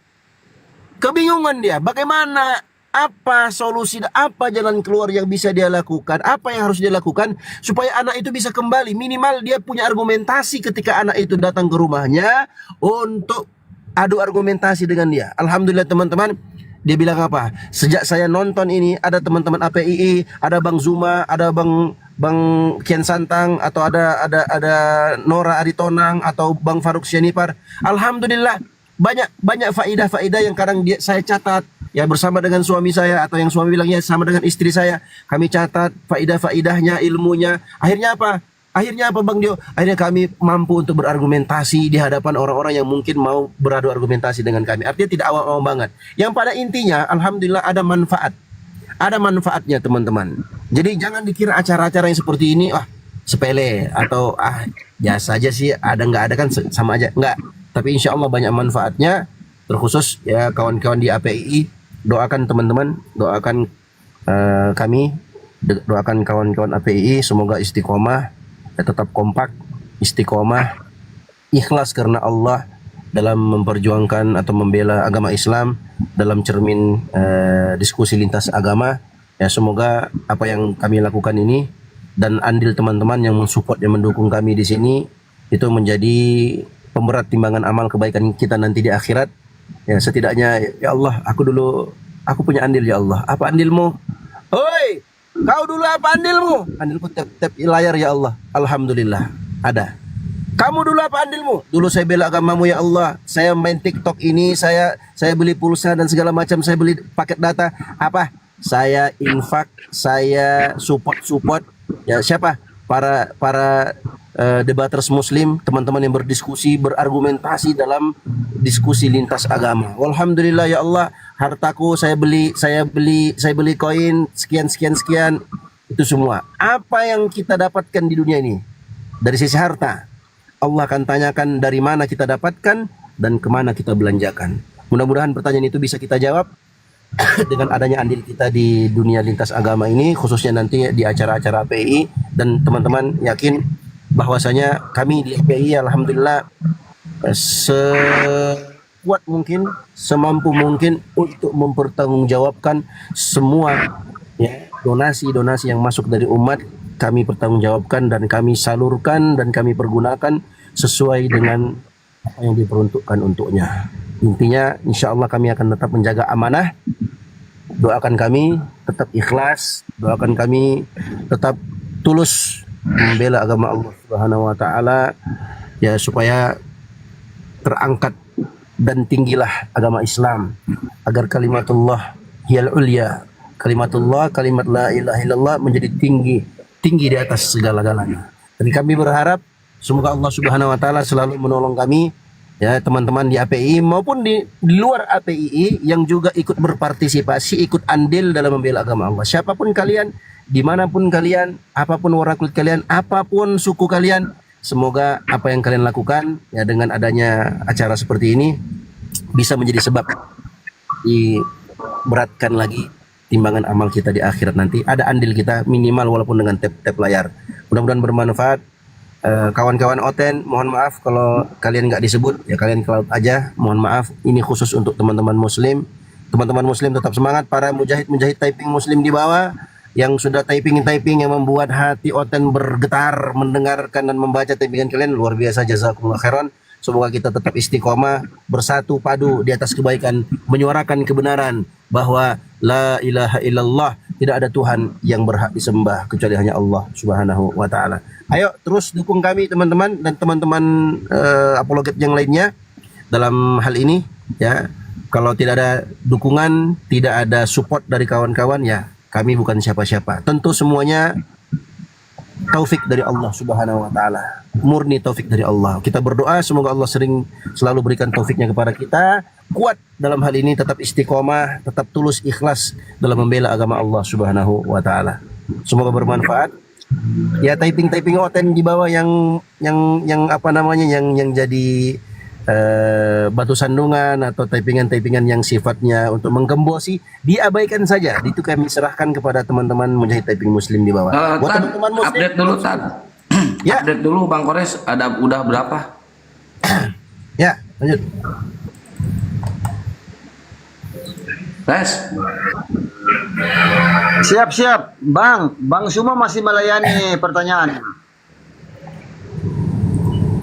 Kebingungan dia, bagaimana, apa solusi, apa jalan keluar yang bisa dia lakukan, apa yang harus dia lakukan supaya anak itu bisa kembali. Minimal dia punya argumentasi ketika anak itu datang ke rumahnya untuk adu argumentasi dengan dia. Alhamdulillah teman-teman, dia bilang apa? Sejak saya nonton ini, ada teman-teman APII, ada Bang Zuma, ada Bang Kian Santang, atau ada Nora Aritonang, atau Bang Faruk Sianipar. Alhamdulillah banyak faidah-faidah yang kadang saya catat ya bersama dengan suami saya, atau yang suami bilangnya sama dengan istri saya, kami catat faidah-faidahnya, ilmunya. Akhirnya apa Bang Dio? Akhirnya kami mampu untuk berargumentasi di hadapan orang-orang yang mungkin mau beradu argumentasi dengan kami. Artinya tidak awam-awam banget. Yang pada intinya alhamdulillah ada manfaat. Ada manfaatnya teman-teman. Jadi jangan dikira acara-acara yang seperti ini sepele atau biasa aja sih, ada nggak ada kan sama aja. Enggak. Tapi insya Allah banyak manfaatnya, terkhusus ya kawan-kawan di APII. Doakan teman-teman, doakan kami, doakan kawan-kawan APII semoga istiqomah, tetap kompak, istiqomah, ikhlas karena Allah dalam memperjuangkan atau membela agama Islam dalam cermin diskusi lintas agama. Ya semoga apa yang kami lakukan ini dan andil teman-teman yang mensupport, yang mendukung kami di sini itu menjadi pemberat timbangan amal kebaikan kita nanti di akhirat. Ya setidaknya ya Allah, aku punya andil ya Allah. Apa andilmu? Hoi, kau dulu apa andilmu? Andilku tap layar ya Allah. Alhamdulillah ada. Kamu dulu apa andilmu? Dulu saya bela agamamu ya Allah. Saya main TikTok ini, saya beli pulsa dan segala macam, saya beli paket data. Apa? Saya infak, saya support. Ya siapa? Para debaters muslim, teman-teman yang berdiskusi, berargumentasi dalam diskusi lintas agama. Alhamdulillah ya Allah, hartaku saya beli koin sekian itu semua. Apa yang kita dapatkan di dunia ini dari sisi harta, Allah akan tanyakan dari mana kita dapatkan dan kemana kita belanjakan. Mudah-mudahan pertanyaan itu bisa kita jawab dengan adanya andil kita di dunia lintas agama ini, khususnya nanti di acara-acara API. Dan teman-teman yakin bahwasanya kami di API alhamdulillah sekuat mungkin, semampu mungkin untuk mempertanggungjawabkan semua ya, donasi-donasi yang masuk dari umat. Kami pertanggungjawabkan dan kami salurkan dan kami pergunakan sesuai dengan apa yang diperuntukkan untuknya. Intinya insya Allah kami akan tetap menjaga amanah. Doakan kami tetap ikhlas, doakan kami tetap tulus membela agama Allah Subhanahu wa taala ya, supaya terangkat dan tinggilah agama Islam agar kalimatullah hiyal ulya, kalimatullah, kalimat la ilaha illallah menjadi tinggi di atas segala-galanya. Dan kami berharap semoga Allah Subhanahu wa taala selalu menolong kami ya, teman-teman di API maupun di luar API yang juga ikut berpartisipasi, ikut andil dalam membela agama Allah. Siapapun kalian, dimanapun kalian, apapun warna kulit kalian, apapun suku kalian, semoga apa yang kalian lakukan ya dengan adanya acara seperti ini bisa menjadi sebab diberatkan lagi timbangan amal kita di akhirat nanti. Ada andil kita minimal walaupun dengan tap layar. Mudah-mudahan bermanfaat. Kawan-kawan Oten, mohon maaf kalau kalian nggak disebut ya, kalian ke laut aja, mohon maaf. Ini khusus untuk teman-teman muslim. Teman-teman muslim tetap semangat. Para mujahid typing muslim di bawah yang sudah typing yang membuat hati Oten bergetar mendengarkan dan membaca typingan kalian, luar biasa, jazakumullah khairan. Semoga kita tetap istiqomah, bersatu padu di atas kebaikan, menyuarakan kebenaran bahwa la ilaha illallah, tidak ada Tuhan yang berhak disembah kecuali hanya Allah Subhanahu wa taala. Ayo terus dukung kami teman-teman dan teman-teman apologet yang lainnya dalam hal ini ya. Kalau tidak ada dukungan, tidak ada support dari kawan-kawan ya, kami bukan siapa-siapa. Tentu semuanya taufik dari Allah Subhanahu wa taala. Murni taufik dari Allah. Kita berdoa semoga Allah selalu berikan taufiknya kepada kita. Kuat dalam hal ini, tetap istiqomah, tetap tulus ikhlas dalam membela agama Allah Subhanahu wa taala. Semoga bermanfaat. Ya typing oten di bawah yang apa namanya yang jadi batu sandungan atau typingan yang sifatnya untuk menggembosi diabaikan saja. Itu kami serahkan kepada teman-teman Mujahid Typing Muslim di bawah. Buat teman-teman Muslim, update dulu Tad. Ya. Update dulu Bang Kores, udah berapa? Ya, lanjut. Tes. Siap, Bang Suma masih melayani pertanyaan.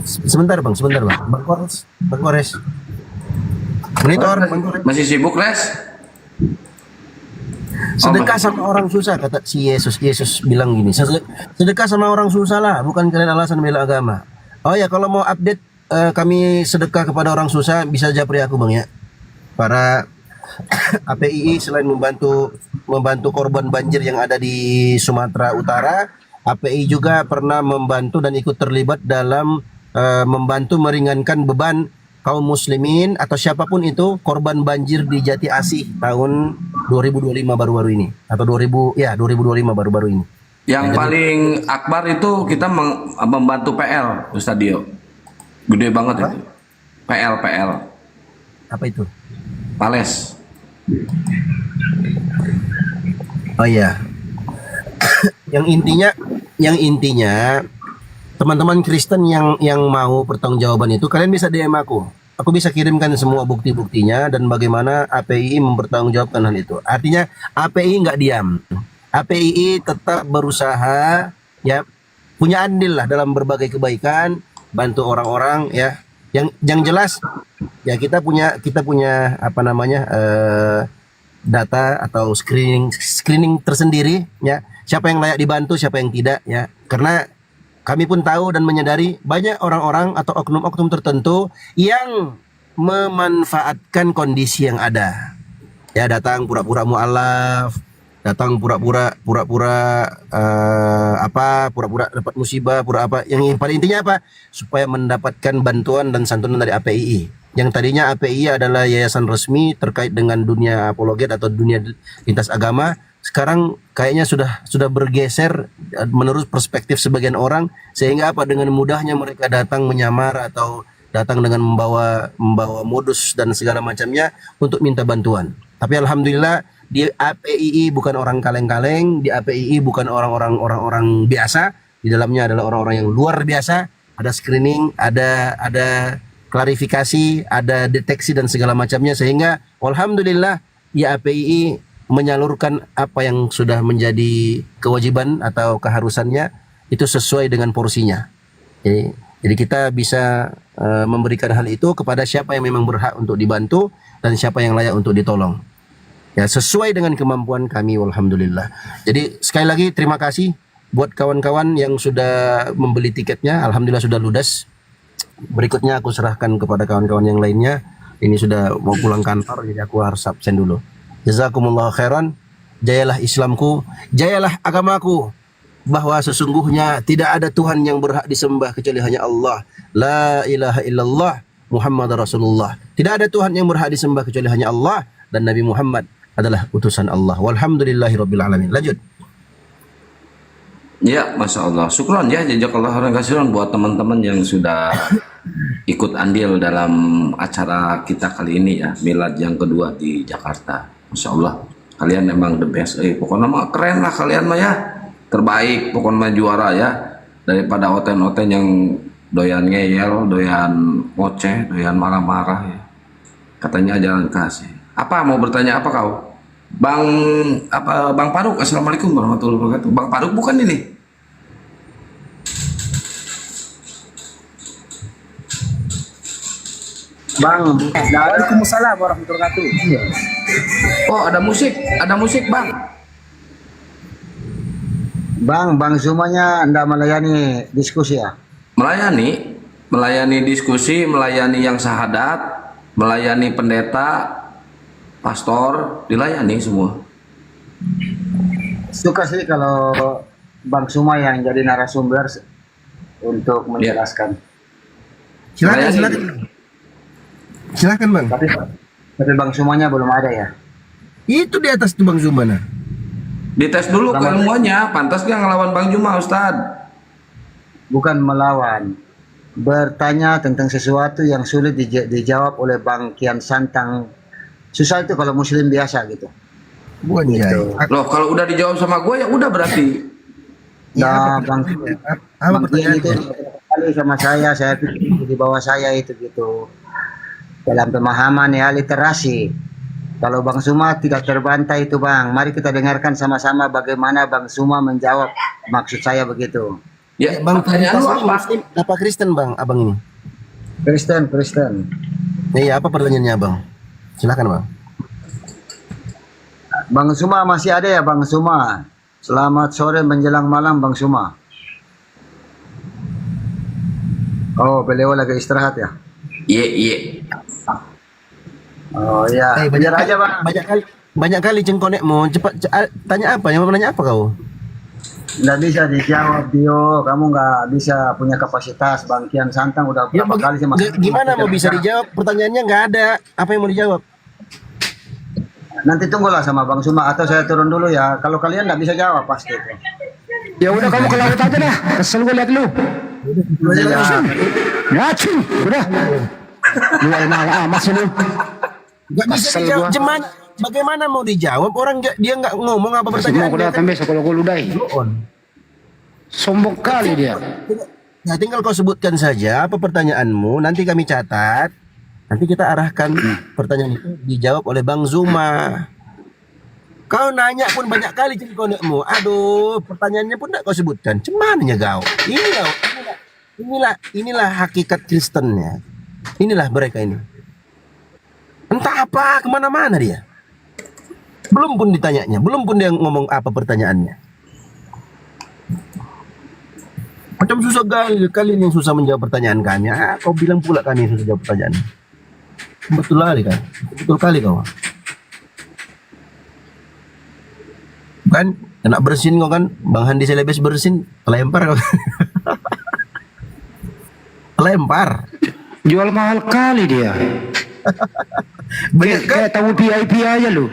Sebentar bang. Bang Kores. Monitor, Bang Kores. Masih sibuk, Les? Sedekah sama orang susah, kata si Yesus. Yesus bilang gini, sedekah sama orang susah lah, bukan kalian alasan bela agama. Oh ya, kalau mau update kami sedekah kepada orang susah, bisa japri aku bang ya. Para APII selain membantu korban banjir yang ada di Sumatera Utara, APII juga pernah membantu dan ikut terlibat dalam membantu meringankan beban kaum muslimin atau siapapun itu korban banjir di Jati Asih tahun 2025 baru-baru ini atau 2025 baru-baru ini. Yang paling akbar itu kita membantu PL Ustaz Dio. Gede banget itu. PL. Apa itu? Pales. Oh iya. yang intinya teman-teman Kristen yang mau pertanggungjawaban itu, kalian bisa DM aku. Aku bisa kirimkan semua bukti-buktinya dan bagaimana APII mempertanggungjawabkan hal itu. Artinya APII nggak diam. APII tetap berusaha ya, punya andil lah dalam berbagai kebaikan, bantu orang-orang ya. Yang jelas ya kita punya apa namanya data atau screening tersendiri ya. Siapa yang layak dibantu, siapa yang tidak ya. Karena kami pun tahu dan menyadari banyak orang-orang atau oknum-oknum tertentu yang memanfaatkan kondisi yang ada. Ya, datang pura-pura mualaf, datang pura-pura dapat musibah, yang paling intinya apa? Supaya mendapatkan bantuan dan santunan dari APII. Yang tadinya APII adalah yayasan resmi terkait dengan dunia apologet atau dunia lintas agama. Sekarang kayaknya sudah bergeser menurut perspektif sebagian orang, sehingga apa, dengan mudahnya mereka datang menyamar atau datang dengan membawa modus dan segala macamnya untuk minta bantuan. Tapi alhamdulillah di APII bukan orang kaleng-kaleng, di APII bukan orang-orang biasa, di dalamnya adalah orang-orang yang luar biasa. Ada screening, ada klarifikasi, ada deteksi dan segala macamnya, sehingga alhamdulillah di APII menyalurkan apa yang sudah menjadi kewajiban atau keharusannya itu sesuai dengan porsinya. Jadi kita bisa memberikan hal itu kepada siapa yang memang berhak untuk dibantu dan siapa yang layak untuk ditolong. Ya, sesuai dengan kemampuan kami, alhamdulillah. Jadi sekali lagi terima kasih buat kawan-kawan yang sudah membeli tiketnya, alhamdulillah sudah ludes. Berikutnya aku serahkan kepada kawan-kawan yang lainnya. Ini sudah mau pulang kantor, jadi aku harus absen dulu. Jazakumullah khairan. Jayalah Islamku, jayalah agamaku, bahwa sesungguhnya tidak ada Tuhan yang berhak disembah kecuali hanya Allah. La ilaha illallah Muhammad Rasulullah. Tidak ada Tuhan yang berhak disembah kecuali hanya Allah, dan Nabi Muhammad adalah utusan Allah. Walhamdulillahirabbil alamin. Lanjut. Ya, Masya Allah. Syukron ya, jazakallah khairan kasiran buat teman-teman yang sudah ikut andil dalam acara kita kali ini ya, milad yang kedua di Jakarta. Masya Allah, kalian memang the best. Pokoknya mah keren lah kalian mah ya, terbaik. Pokoknya juara ya, daripada oten-oten yang doyan ngeyel, doyan ngoceh, doyan marah-marah ya. Katanya jalan kasih. Apa mau bertanya apa kau? Bang Faruk, assalamualaikum warahmatullahi wabarakatuh. Bang Faruk bukan ini? Bang, Waalaikumsalam warahmatullahi wabarakatuh. Oh, ada musik Bang. Bang Zumanya ndak melayani diskusi ya? Melayani diskusi, melayani yang syahadat, melayani pendeta, pastor, dilayani semua. Suka sih kalau Bang Suma yang jadi narasumber untuk menjelaskan. Silakan Bang. Tapi Bang Sumanya belum ada ya? Itu di atas tuh Bang Zuma nah. Dites dulu keilmuannya, pantas gak ngelawan Bang Juma Ustad? Bukan melawan, bertanya tentang sesuatu yang sulit dijawab oleh Bang Kian Santang. Susah itu kalau muslim biasa gitu. Bukan gitu. Loh, kalau udah dijawab sama gue ya udah berarti. Nah, Bang Kian itu kali sama saya pikir di bawah saya itu gitu. Dalam pemahaman ya literasi. Kalau Bang Suma tidak terbantai itu Bang, mari kita dengarkan sama-sama bagaimana Bang Suma menjawab, maksud saya begitu. Ya, Bang, pertanyaan lu Muslim apa Kristen Bang, abang ini? Kristen. Iya, apa pertanyaannya Bang? Silakan Bang. Bang Suma masih ada ya Bang Suma? Selamat sore menjelang malam Bang Suma. Oh, beliau lagi istirahat ya? Iya. Oh iya, banyak aja Bang. Banyak kali cengkonekmu. Cepat tanya apa? Yang mau nanya apa kau? Nggak bisa dijawab Dio, kamu nggak bisa punya kapasitas. Bang Kian Santang udah berapa kali sih Mas? Gimana mau bisa dijawab? Pertanyaannya nggak ada. Apa yang mau dijawab? Nanti tunggulah sama Bang Suma atau saya turun dulu ya. Kalau kalian nggak bisa jawab pasti itu. Ya udah kamu ke laut aja dah. Kesel gue liat lu. Ngacung, udah. Lu malah amat sih lu. Gak bisa dijawab. Cuman bagaimana mau dijawab? Orang dia nggak ngomong apa pertanyaan. Mau datang besok kalau gue ludai. Sombong kali dia. Nah, tinggal kau sebutkan saja apa pertanyaanmu. Nanti kami catat. Nanti kita arahkan pertanyaan itu dijawab oleh Bang Zuma. Kau nanya pun banyak kali cengkonekmu. Aduh, pertanyaannya pun tidak kau sebutkan. Cumannya kau. Inilah hakikat Kristennya. Inilah mereka ini. Entah apa, kemana-mana dia. Belum pun ditanyanya, belum pun dia ngomong apa pertanyaannya. Macam susah kali yang susah menjawab pertanyaan kami. Kau bilang pula kami susah jawab pertanyaan. Betul kali kan? Betul kali kau. Kan, kena bersin kau kan? Bang Handi Selebes bersin, lempar kau. Lempar. Jual mahal kali dia. Kayak tahu VIP aja lu.